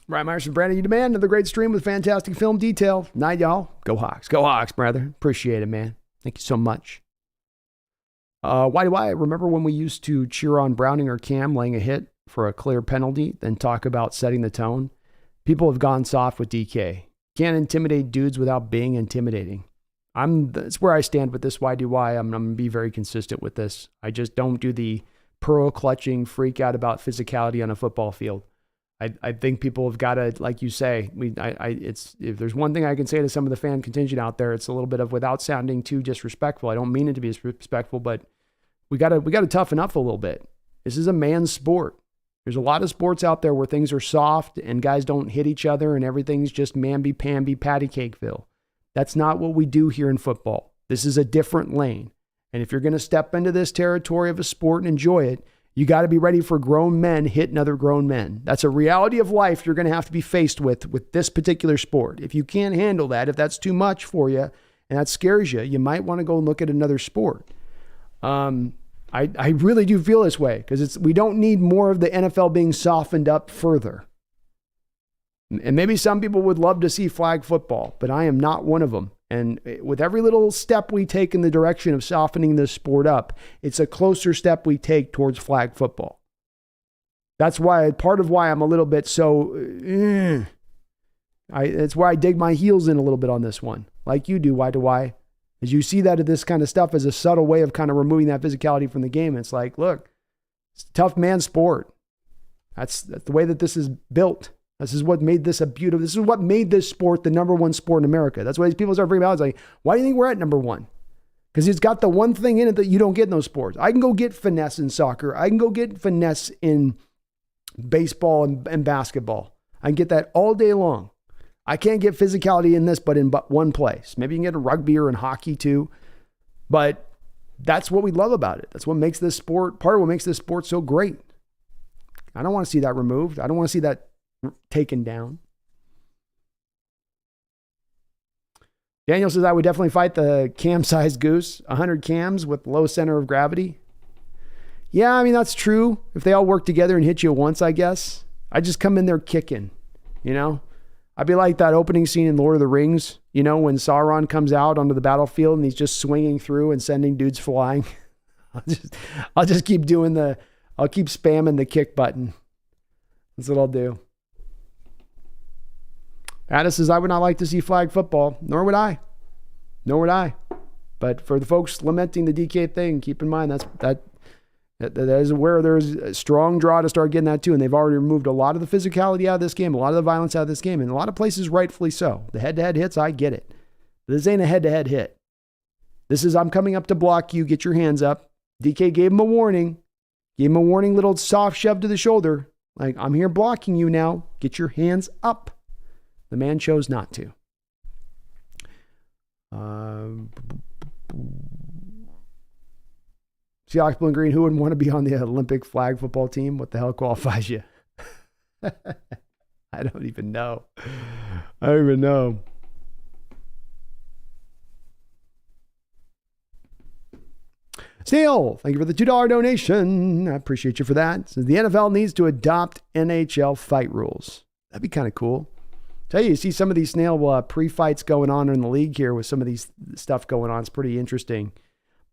Brian Myers and Brandon, you demand another great stream with fantastic film detail. Night, y'all. Go Hawks. Go Hawks, brother. Appreciate it, man. Thank you so much. Why do I remember when we used to cheer on Browning or Cam laying a hit for a clear penalty, then talk about setting the tone? People have gone soft with DK. Can't intimidate dudes without being intimidating. That's where I stand with this. Why do I? I'm going to be very consistent with this. I just don't do the pearl clutching freak out about physicality on a football field. I think people have got to, like you say, if there's one thing I can say to some of the fan contingent out there, it's a little bit of, without sounding too disrespectful. I don't mean it to be disrespectful, but we got to toughen up a little bit. This is a man's sport. There's a lot of sports out there where things are soft and guys don't hit each other and everything's just mamby-pamby patty cakeville. That's not what we do here in football. This is a different lane. And if you're going to step into this territory of a sport and enjoy it, you got to be ready for grown men hitting other grown men. That's a reality of life you're going to have to be faced with this particular sport. If you can't handle that, if that's too much for you and that scares you, you might want to go and look at another sport. I really do feel this way because we don't need more of the NFL being softened up further. And maybe some people would love to see flag football, but I am not one of them. And with every little step we take in the direction of softening this sport up, it's a closer step we take towards flag football. That's why, part of why I'm a little bit so, it's why I dig my heels in a little bit on this one. Like you do, why do I? As you see that this kind of stuff as a subtle way of kind of removing that physicality from the game. It's like, look, it's a tough man sport. That's the way that this is built. This is what made this this is what made this sport the number one sport in America. That's why these people start freaking out. It's like, why do you think we're at number one? Because it's got the one thing in it that you don't get in those sports. I can go get finesse in soccer. I can go get finesse in baseball and basketball. I can get that all day long. I can't get physicality in this, but in one place. Maybe you can get a rugby or in hockey too. But that's what we love about it. That's what makes this sport, part of what makes this sport so great. I don't want to see that removed. I don't want to see that taken down. Daniel says, I would definitely fight the cam-sized goose, 100 cams with low center of gravity. Yeah, I mean, that's true. If they all work together and hit you once, I guess. I just come in there kicking, you know? I'd be like that opening scene in Lord of the Rings, you know, when Sauron comes out onto the battlefield and he's just swinging through and sending dudes flying. I'll just keep I'll keep spamming the kick button. That's what I'll do. Addis says, I would not like to see flag football, nor would I. But for the folks lamenting the DK thing, keep in mind that is where there's a strong draw to start getting that too. And they've already removed a lot of the physicality out of this game, a lot of the violence out of this game, and a lot of places rightfully so. The head-to-head hits, I get it. But this ain't a head-to-head hit. This is, I'm coming up to block you, get your hands up. DK gave him a warning. Gave him a warning, little soft shove to the shoulder. Like, I'm here blocking you now. Get your hands up. The man chose not to. Seahawks Blue and Green, who wouldn't want to be on the Olympic flag football team? What the hell qualifies you? I don't even know. Snail, thank you for the $2 donation. I appreciate you for that. Says the NFL needs to adopt NHL fight rules. That'd be kind of cool. Tell you see some of these Snail pre-fights going on in the league here with some of these stuff going on. It's pretty interesting.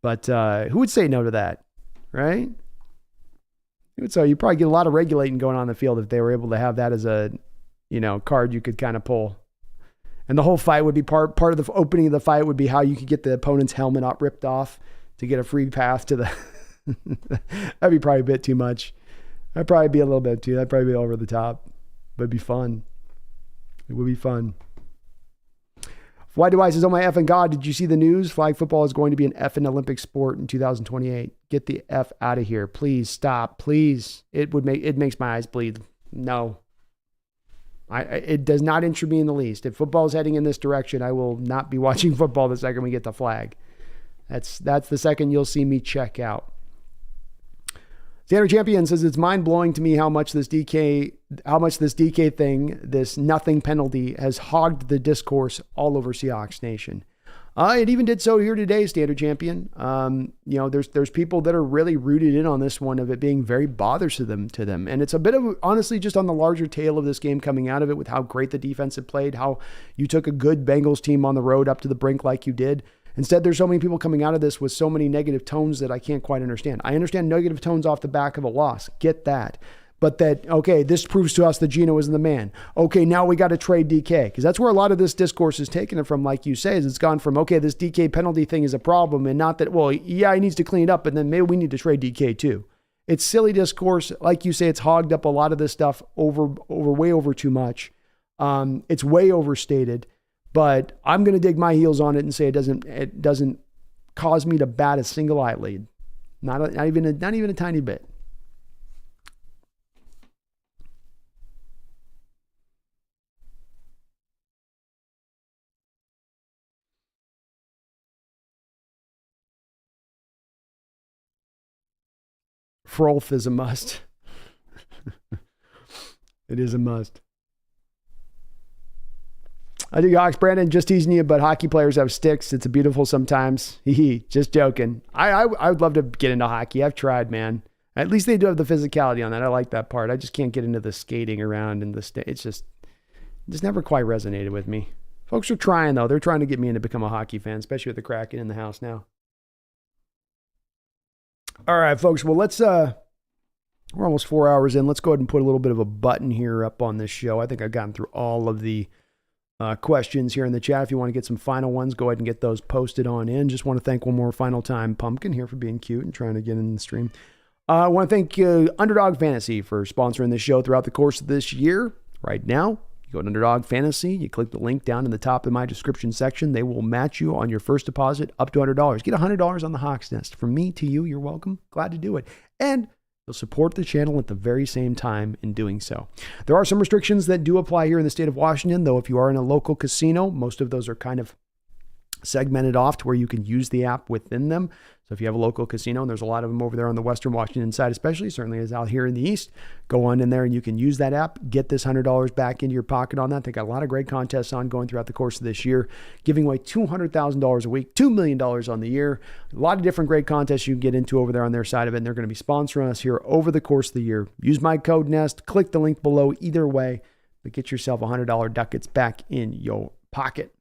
But who would say no to that, right? So you probably get a lot of regulating going on in the field if they were able to have that as a, card you could kind of pull. And the whole fight would be part of the opening of the fight would be how you could get the opponent's helmet ripped off to get a free path to the. That'd be probably a bit too much. That'd probably be a little bit too. That'd probably be over the top, but it'd be fun. It would be fun. Fly Device says, oh my effing God, did you see the news? Flag football is going to be an effing Olympic sport in 2028. Get the F out of here. Please stop. Please. It makes my eyes bleed. No. It does not interest me in the least. If football is heading in this direction, I will not be watching football the second we get the flag. That's the second you'll see me check out. Standard Champion says it's mind-blowing to me how much this DK thing, this nothing penalty, has hogged the discourse all over Seahawks Nation. It even did so here today, Standard Champion. There's people that are really rooted in on this one of it being very bothersome to them. And it's a bit of, honestly, just on the larger tale of this game coming out of it with how great the defense had played, how you took a good Bengals team on the road up to the brink like you did. Instead, there's so many people coming out of this with so many negative tones that I can't quite understand. I understand negative tones off the back of a loss. Get that. But that, okay, this proves to us that Geno isn't the man. Okay, now we got to trade DK. Because that's where a lot of this discourse is taken it from, like you say, is it's gone from, okay, this DK penalty thing is a problem, and not that, well, yeah, he needs to clean it up, but then maybe we need to trade DK too. It's silly discourse. Like you say, it's hogged up a lot of this stuff way over too much. It's way overstated. But I'm going to dig my heels on it and say it doesn't cause me to bat a single eyelid. Not even a tiny bit. Frolf is a must. It is a must. I do, Hawks. Brandon, just teasing you, but hockey players have sticks. It's beautiful sometimes. Just joking. I would love to get into hockey. I've tried, man. At least they do have the physicality on that. I like that part. I just can't get into the skating around and it's just never quite resonated with me. Folks are trying, though. They're trying to get me in to become a hockey fan, especially with the Kraken in the house now. All right, folks. Well, we're almost 4 hours in. Let's go ahead and put a little bit of a button here up on this show. I think I've gotten through all of the questions here in the chat. If you want to get some final ones, go ahead and get those posted on in. Just want to thank one more final time Pumpkin here for being cute and trying to get in the stream. I want to thank Underdog Fantasy for sponsoring this show throughout the course of this year. Right now, You go to Underdog Fantasy, you click the link down in the top of my description section. They will match you on your first deposit up to $100. Get $100 on the Hawks Nest. From me to you, you're welcome. Glad to do it. And you'll support the channel at the very same time in doing so. There are some restrictions that do apply here in the state of Washington, though if you are in a local casino, most of those are kind of segmented off to where you can use the app within them. So if you have a local casino, and there's a lot of them over there on the Western Washington side, especially, certainly is out here in the East, go on in there and you can use that app, get this $100 back into your pocket on that. They got a lot of great contests on going throughout the course of this year, giving away $200,000 a week, $2 million on the year. A lot of different great contests you can get into over there on their side of it. And they're going to be sponsoring us here over the course of the year. Use my code NEST, click the link below either way, but get yourself $100 ducats back in your pocket.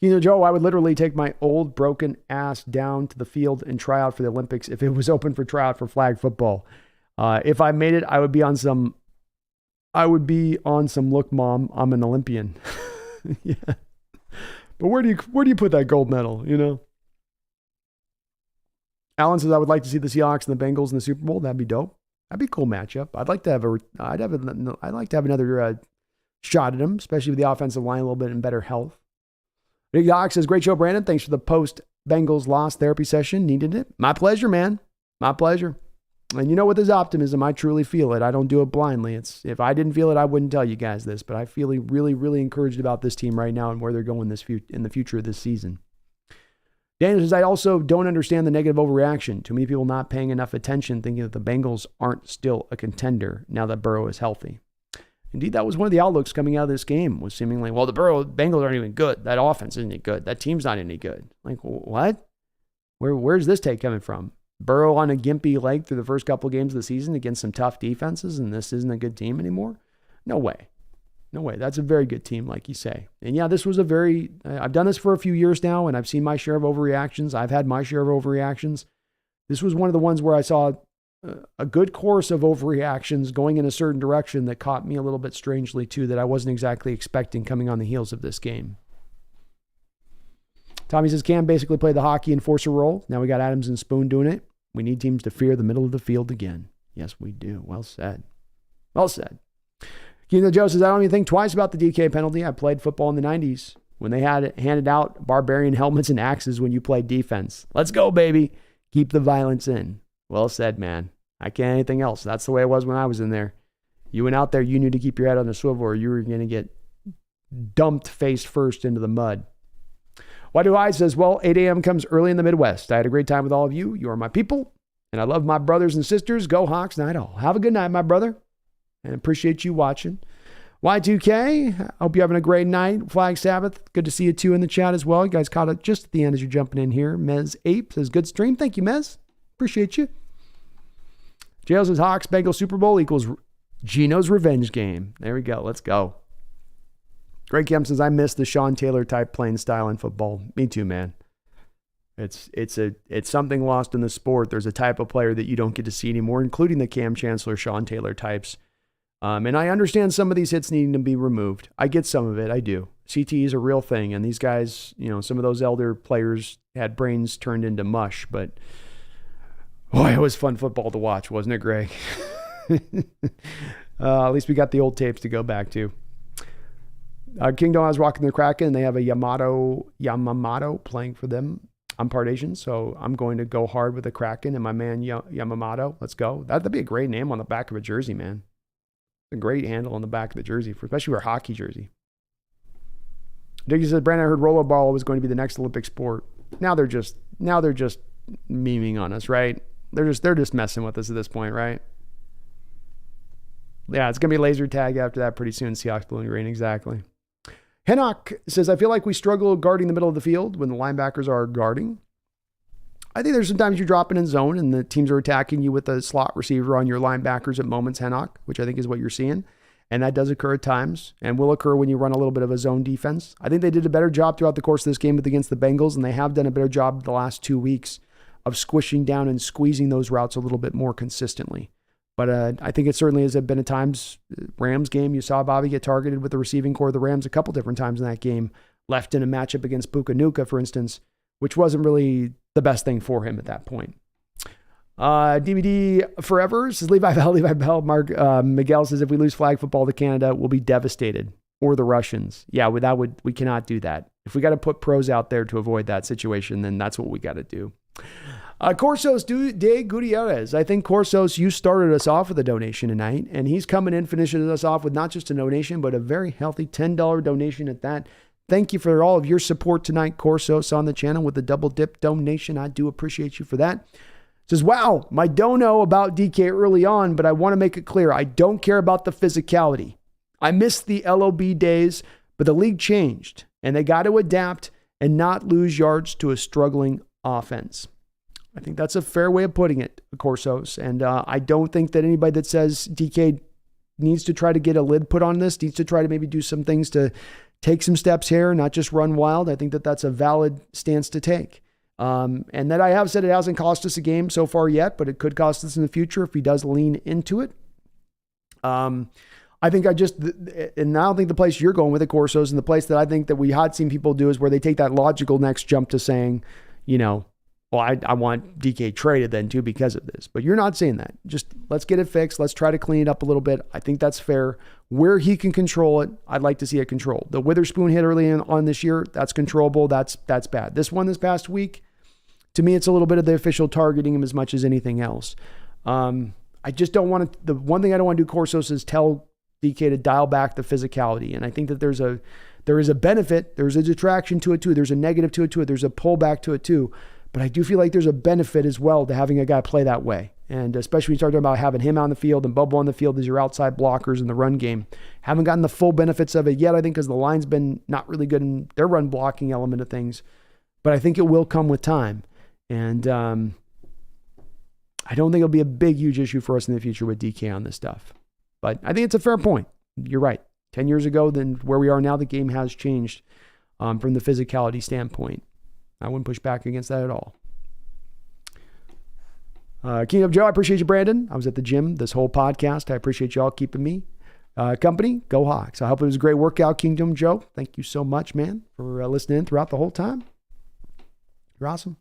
Joe, I would literally take my old broken ass down to the field and try out for the Olympics if it was open for tryout for flag football. If I made it, I would be on some look, mom, I'm an Olympian. Yeah. But where do you put that gold medal, Alan says, I would like to see the Seahawks and the Bengals in the Super Bowl. That'd be dope. That'd be a cool matchup. I'd like to have another shot at them, especially with the offensive line a little bit in better health. Big Doc says, great show, Brandon. Thanks for the post-Bengals loss therapy session. Needed it. My pleasure, man. My pleasure. And with this optimism, I truly feel it. I don't do it blindly. If I didn't feel it, I wouldn't tell you guys this. But I feel really, really encouraged about this team right now and where they're going in the future of this season. Daniel says, I also don't understand the negative overreaction. Too many people not paying enough attention, thinking that the Bengals aren't still a contender now that Burrow is healthy. Indeed, that was one of the outlooks coming out of this game, was seemingly, well, the Bengals aren't even good. That offense isn't good. That team's not any good. Like, what? Where's this take coming from? Burrow on a gimpy leg through the first couple of games of the season against some tough defenses, and this isn't a good team anymore? No way. No way. That's a very good team, like you say. And yeah, this was I've done this for a few years now, and I've seen my share of overreactions. I've had my share of overreactions. This was one of the ones where I saw a good course of overreactions going in a certain direction that caught me a little bit strangely too, that I wasn't exactly expecting coming on the heels of this game. Tommy says, Cam basically played the hockey enforcer role. Now we got Adams and Spoon doing it. We need teams to fear the middle of the field again. Yes, we do. Well said. Well said. Joe says, I don't even think twice about the DK penalty. I played football in the 90s when they had handed out barbarian helmets and axes when you played defense. Let's go, baby. Keep the violence in. Well said, man. I can't anything else. That's the way it was when I was in there. You went out there, you knew to keep your head on the swivel or you were going to get dumped face first into the mud. Why do I says, well, 8 a.m. comes early in the Midwest. I had a great time with all of you. You are my people, and I love my brothers and sisters. Go Hawks, night all. Have a good night, my brother, and appreciate you watching. Y2K, hope you're having a great night. Flag Sabbath, good to see you too in the chat as well. You guys caught it just at the end as you're jumping in here. Mez Ape says, good stream. Thank you, Mez. Appreciate you. Jail says Hawks Bengals Super Bowl equals Geno's revenge game. There we go. Let's go. Greg Kemp says, I miss the Sean Taylor type playing style in football. Me too, man. It's something lost in the sport. There's a type of player that you don't get to see anymore, including the Cam Chancellor, Sean Taylor types. And I understand some of these hits needing to be removed. I get some of it. I do. CTE is a real thing. And these guys, some of those elder players had brains turned into mush, but boy, it was fun football to watch, wasn't it, Greg? At least we got the old tapes to go back to. Kingdom is rocking the Kraken, and they have a Yamamoto playing for them. I'm part Asian, so I'm going to go hard with the Kraken and my man Yamamoto. Let's go. That'd be a great name on the back of a jersey, man. A great handle on the back of the jersey, especially for a hockey jersey. Dickie said, Brandon, I heard rollerball was going to be the next Olympic sport. Now they're just memeing on us, right? They're just messing with us at this point, right? Yeah, it's going to be laser tag after that pretty soon. Seahawks blue and green, exactly. Hennock says, I feel like we struggle guarding the middle of the field when the linebackers are guarding. I think there's sometimes you're dropping in zone and the teams are attacking you with a slot receiver on your linebackers at moments, Hennock, which I think is what you're seeing. And that does occur at times and will occur when you run a little bit of a zone defense. I think they did a better job throughout the course of this game against the Bengals, and they have done a better job the last 2 weeks of squishing down and squeezing those routes a little bit more consistently. But I think it certainly has been at times. Rams game, you saw Bobby get targeted with the receiving core of the Rams a couple different times in that game, left in a matchup against Puka Nuka, for instance, which wasn't really the best thing for him at that point. DVD Forever says Levi Bell. Mark Miguel says if we lose flag football to Canada, we'll be devastated. Or the Russians. Yeah, we cannot do that. If we got to put pros out there to avoid that situation, then that's what we got to do. Corsos de Gutierrez. I think Corsos, you started us off with a donation tonight, and he's coming in, finishing us off with not just a donation, but a very healthy $10 donation at that. Thank you for all of your support tonight, Corsos, on the channel with the double dip donation. I do appreciate you for that. Says, wow, my dono about DK early on, but I want to make it clear. I don't care about the physicality. I missed the LOB days, but the league changed, and they got to adapt and not lose yards to a struggling offense. I think that's a fair way of putting it, Corsos. And I don't think that anybody that says DK needs to try to get a lid put on this, needs to try to maybe do some things to take some steps here, not just run wild. I think that that's a valid stance to take. And that I have said it hasn't cost us a game so far yet, but it could cost us in the future if he does lean into it. I think and I don't think the place you're going with it, Corsos, and the place that I think that we had seen people do is where they take that logical next jump to saying, well, I want DK traded then too because of this. But you're not saying that. Just let's get it fixed. Let's try to clean it up a little bit. I think that's fair. Where he can control it, I'd like to see it controlled. The Witherspoon hit early on this year, that's controllable. That's bad. This past week, to me, it's a little bit of the official targeting him as much as anything else. I just don't want to. The one thing I don't want to do, Corsos, is tell DK to dial back the physicality. And I think that there is a benefit. There's a detraction to it too. There's a negative to it too. There's a pullback to it too. But I do feel like there's a benefit as well to having a guy play that way. And especially when you start talking about having him on the field and Bubble on the field as your outside blockers in the run game. Haven't gotten the full benefits of it yet, I think, because the line's been not really good in their run blocking element of things. But I think it will come with time. And I don't think it'll be a big, huge issue for us in the future with DK on this stuff. But I think it's a fair point. You're right. 10 years ago than where we are now, the game has changed from the physicality standpoint. I wouldn't push back against that at all. King of Joe, I appreciate you, Brandon. I was at the gym this whole podcast. I appreciate y'all keeping me company. Go Hawks. I hope it was a great workout, Kingdom Joe. Thank you so much, man, for listening throughout the whole time. You're awesome.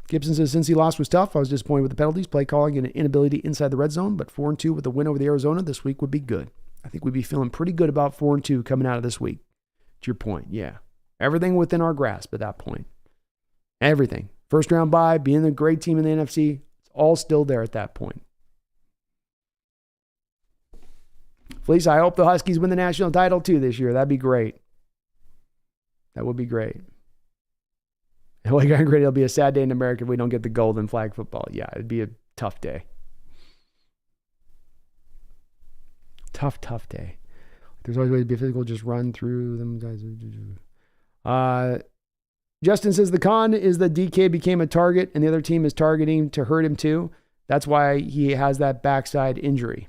Gibson says, since he lost was tough, I was disappointed with the penalties, play calling, and an inability inside the red zone, but 4-2 with a win over the Arizona this week would be good. I think we'd be feeling pretty good about 4-2 coming out of this week. To your point, yeah. Everything within our grasp at that point. Everything. First round bye, being a great team in the NFC, it's all still there at that point. Fleece, I hope the Huskies win the national title too this year. That'd be great. That would be great. It'll be a sad day in America if we don't get the gold in flag football. Yeah, it'd be a tough day. Tough day. There's always ways to be physical, just run through them. Justin says the con is that DK became a target and the other team is targeting to hurt him too. That's why he has that backside injury.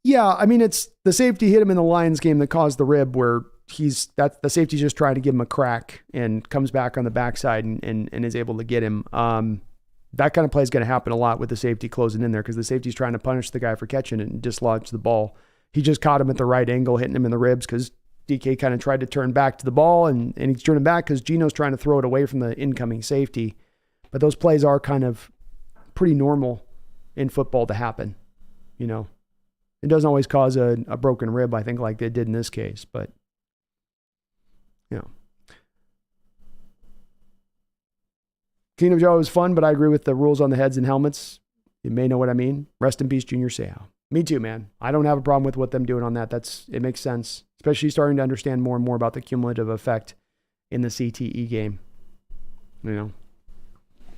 Yeah, I mean, it's the safety hit him in the Lions game that caused the rib where the safety's just trying to give him a crack and comes back on the backside and is able to get him. That kind of play is going to happen a lot with the safety closing in there because the safety's trying to punish the guy for catching it and dislodge the ball. He just caught him at the right angle, hitting him in the ribs because DK kind of tried to turn back to the ball and he's turning back because Geno's trying to throw it away from the incoming safety. But those plays are kind of pretty normal in football to happen. It doesn't always cause a broken rib, I think, like they did in this case, but Kingdom Joe was fun, but I agree with the rules on the heads and helmets. You may know what I mean. Rest in peace, Junior Seau. Me too, man. I don't have a problem with what them doing on that. It makes sense, especially starting to understand more and more about the cumulative effect in the CTE game.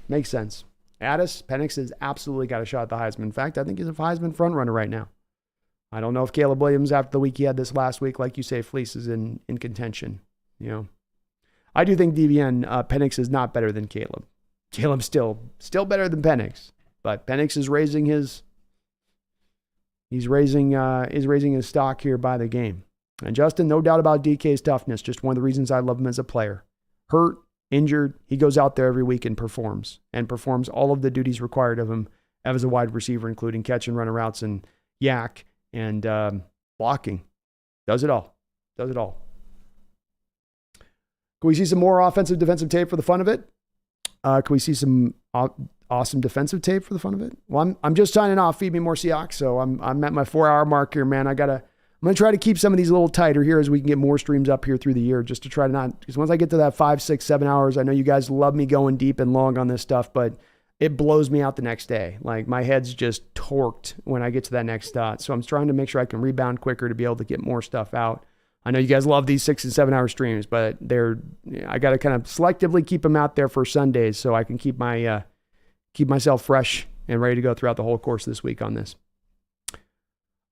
Makes sense. Addis, Penix has absolutely got a shot at the Heisman. In fact, I think he's a Heisman front runner right now. I don't know if Caleb Williams, after the week he had this last week, like you say, Fleece is in contention. I do think DBN Penix is not better than Caleb. Caleb's still better than Penix, but Penix is raising his stock here by the game. And Justin, no doubt about DK's toughness. Just one of the reasons I love him as a player. Hurt, injured, he goes out there every week and performs all of the duties required of him as a wide receiver, including catch and run routes and yak and blocking. Does it all. Can we see some more offensive defensive tape for the fun of it? Can we see some awesome defensive tape for the fun of it? Well, I'm just signing off. Feed me more Seahawks. So I'm at my 4-hour mark here, man. I'm going to try to keep some of these a little tighter here as we can get more streams up here through the year, just to try to not, because once I get to that 5, 6, 7 hours, I know you guys love me going deep and long on this stuff, but it blows me out the next day. Like, my head's just torqued when I get to that next dot. So I'm trying to make sure I can rebound quicker to be able to get more stuff out. I know you guys love these 6 and 7 hour streams, but I got to kind of selectively keep them out there for Sundays so I can keep myself fresh and ready to go throughout the whole course of this week on this.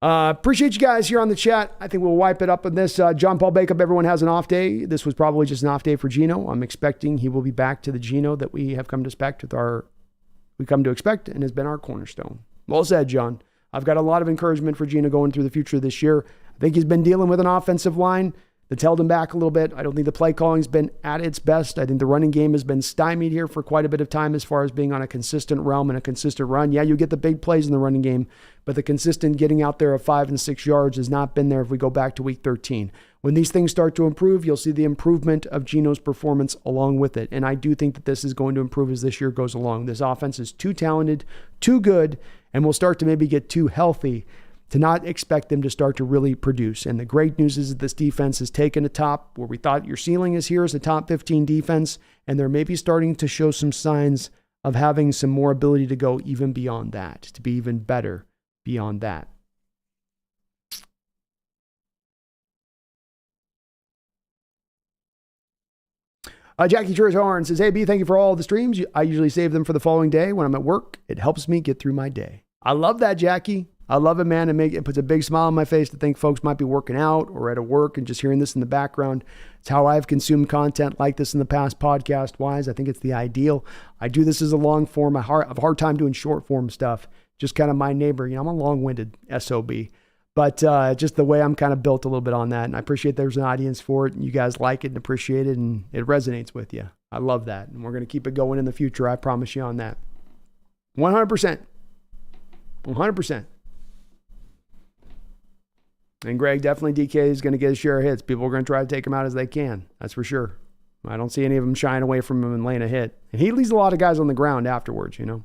Appreciate you guys here on the chat. I think we'll wipe it up on this. John Paul Backup, everyone has an off day. This was probably just an off day for Geno. I'm expecting he will be back to the Geno that we have come to expect and has been our cornerstone. Well said, John. I've got a lot of encouragement for Geno going through the future of this year. I think he's been dealing with an offensive line that's held him back a little bit. I don't think the play calling's been at its best. I think the running game has been stymied here for quite a bit of time as far as being on a consistent realm and a consistent run. Yeah, you get the big plays in the running game, but the consistent getting out there of 5 and 6 yards has not been there if we go back to week 13. When these things start to improve, you'll see the improvement of Geno's performance along with it. And I do think that this is going to improve as this year goes along. This offense is too talented, too good, and will start to maybe get too healthy to not expect them to start to really produce. And the great news is that this defense has taken a top where we thought your ceiling is here as a top 15 defense, and they're maybe starting to show some signs of having some more ability to go even beyond that, to be even better beyond that. Jackie Church-Horn says, hey, B, thank you for all the streams. I usually save them for the following day when I'm at work. It helps me get through my day. I love that, Jackie. I love it, man. It puts a big smile on my face to think folks might be working out or at a work and just hearing this in the background. It's how I've consumed content like this in the past podcast-wise. I think it's the ideal. I do this as a long form. I have a hard time doing short form stuff. Just kind of my neighbor. I'm a long-winded SOB. But just the way I'm kind of built a little bit on that. And I appreciate there's an audience for it. And you guys like it and appreciate it. And it resonates with you. I love that. And we're going to keep it going in the future. I promise you on that. 100%. 100%. And Greg, definitely DK is going to get his share of hits. People are going to try to take him out as they can. That's for sure. I don't see any of them shying away from him and laying a hit. And he leaves a lot of guys on the ground afterwards, DVN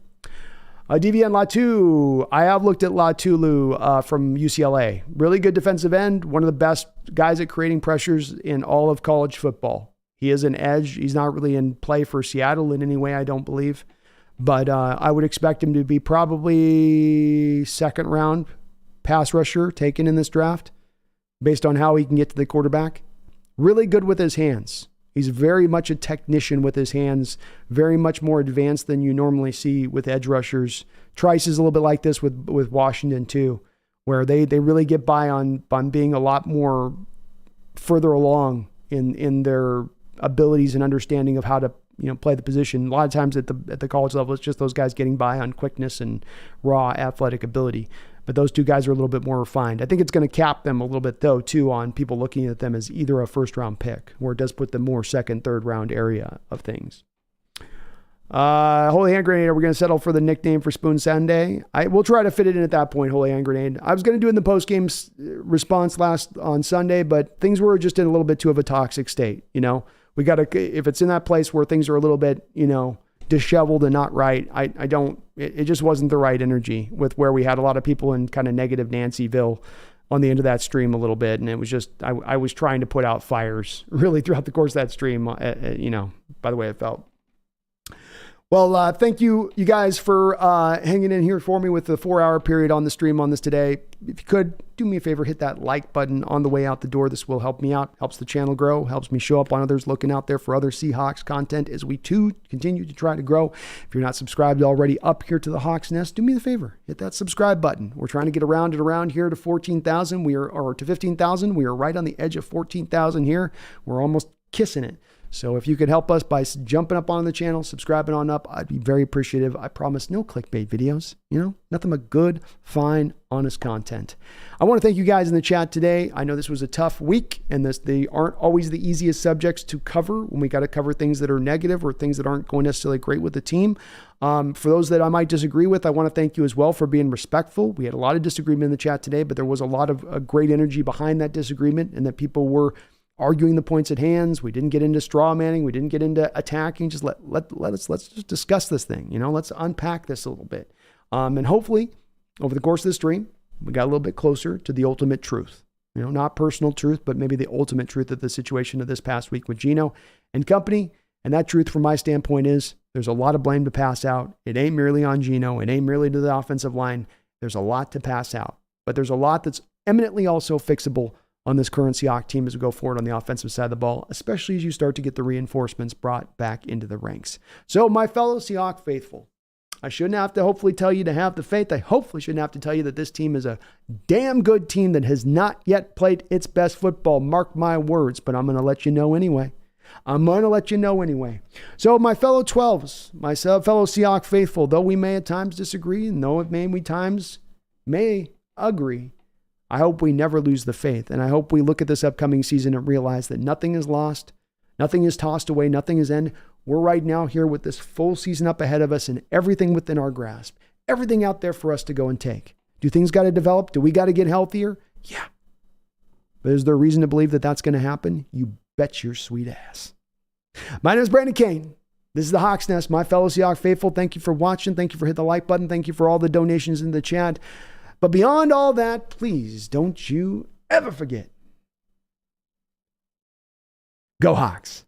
Latu. I have looked at Latulu from UCLA. Really good defensive end. One of the best guys at creating pressures in all of college football. He is an edge. He's not really in play for Seattle in any way, I don't believe. But I would expect him to be probably second round pass rusher taken in this draft based on how he can get to the quarterback. Really good with his hands. He's very much a technician with his hands, very much more advanced than you normally see with edge rushers. Trice is a little bit like this with Washington too, where they really get by on being a lot more further along in their abilities and understanding of how to play the position. A lot of times at the college level, it's just those guys getting by on quickness and raw athletic ability. But those two guys are a little bit more refined. I think it's going to cap them a little bit, though, too, on people looking at them as either a first-round pick, where it does put them more second, third-round area of things. Holy Hand Grenade, are we going to settle for the nickname for Spoon Sunday? We'll try to fit it in at that point, Holy Hand Grenade. I was going to do it in the post-game response last on Sunday, but things were just in a little bit too of a toxic state, We got to, if it's in that place where things are a little bit, disheveled and not right, it just wasn't the right energy with where we had a lot of people in kind of negative Nancyville on the end of that stream a little bit. And it was just, I was trying to put out fires really throughout the course of that stream, by the way it felt. Well, thank you guys for hanging in here for me with the 4-hour period on the stream on this today. If you could, do me a favor, hit that like button on the way out the door. This will help me out, helps the channel grow, helps me show up on others looking out there for other Seahawks content as we too continue to try to grow. If you're not subscribed already up here to the Hawks Nest, do me the favor, hit that subscribe button. We're trying to get around here to 14,000. Or to 15,000. We are right on the edge of 14,000 here. We're almost kissing it. So if you could help us by jumping up on the channel, subscribing on up, I'd be very appreciative. I promise no clickbait videos, nothing but good, fine, honest content. I want to thank you guys in the chat today. I know this was a tough week and they aren't always the easiest subjects to cover when we got to cover things that are negative or things that aren't going necessarily great with the team. For those that I might disagree with, I want to thank you as well for being respectful. We had a lot of disagreement in the chat today, but there was a lot of great energy behind that disagreement and that people were arguing the points at hands. We didn't get into straw manning. We didn't get into attacking. Just let's just discuss this thing. Let's unpack this a little bit. And hopefully over the course of the stream, we got a little bit closer to the ultimate truth. Not personal truth, but maybe the ultimate truth of the situation of this past week with Geno and company. And that truth from my standpoint is there's a lot of blame to pass out. It ain't merely on Geno. It ain't merely to the offensive line. There's a lot to pass out, but there's a lot that's eminently also fixable on this current Seahawks team as we go forward on the offensive side of the ball, especially as you start to get the reinforcements brought back into the ranks. So my fellow Seahawks faithful, I shouldn't have to hopefully tell you to have the faith. I hopefully shouldn't have to tell you that this team is a damn good team that has not yet played its best football. Mark my words, but I'm going to let you know anyway. So my fellow 12s, my fellow Seahawks faithful, though we may at times disagree, and though it may we times may agree, I hope we never lose the faith. And I hope we look at this upcoming season and realize that nothing is lost, nothing is tossed away, nothing is end. We're right now here with this full season up ahead of us and everything within our grasp, everything out there for us to go and take. Do things got to develop? Do we got to get healthier? Yeah. But is there reason to believe that that's going to happen? You bet your sweet ass. My name is Brandon Kane. This is the Hawks Nest. My fellow Seahawks faithful, thank you for watching. Thank you for hitting the like button. Thank you for all the donations in the chat. But beyond all that, please don't you ever forget. Go Hawks.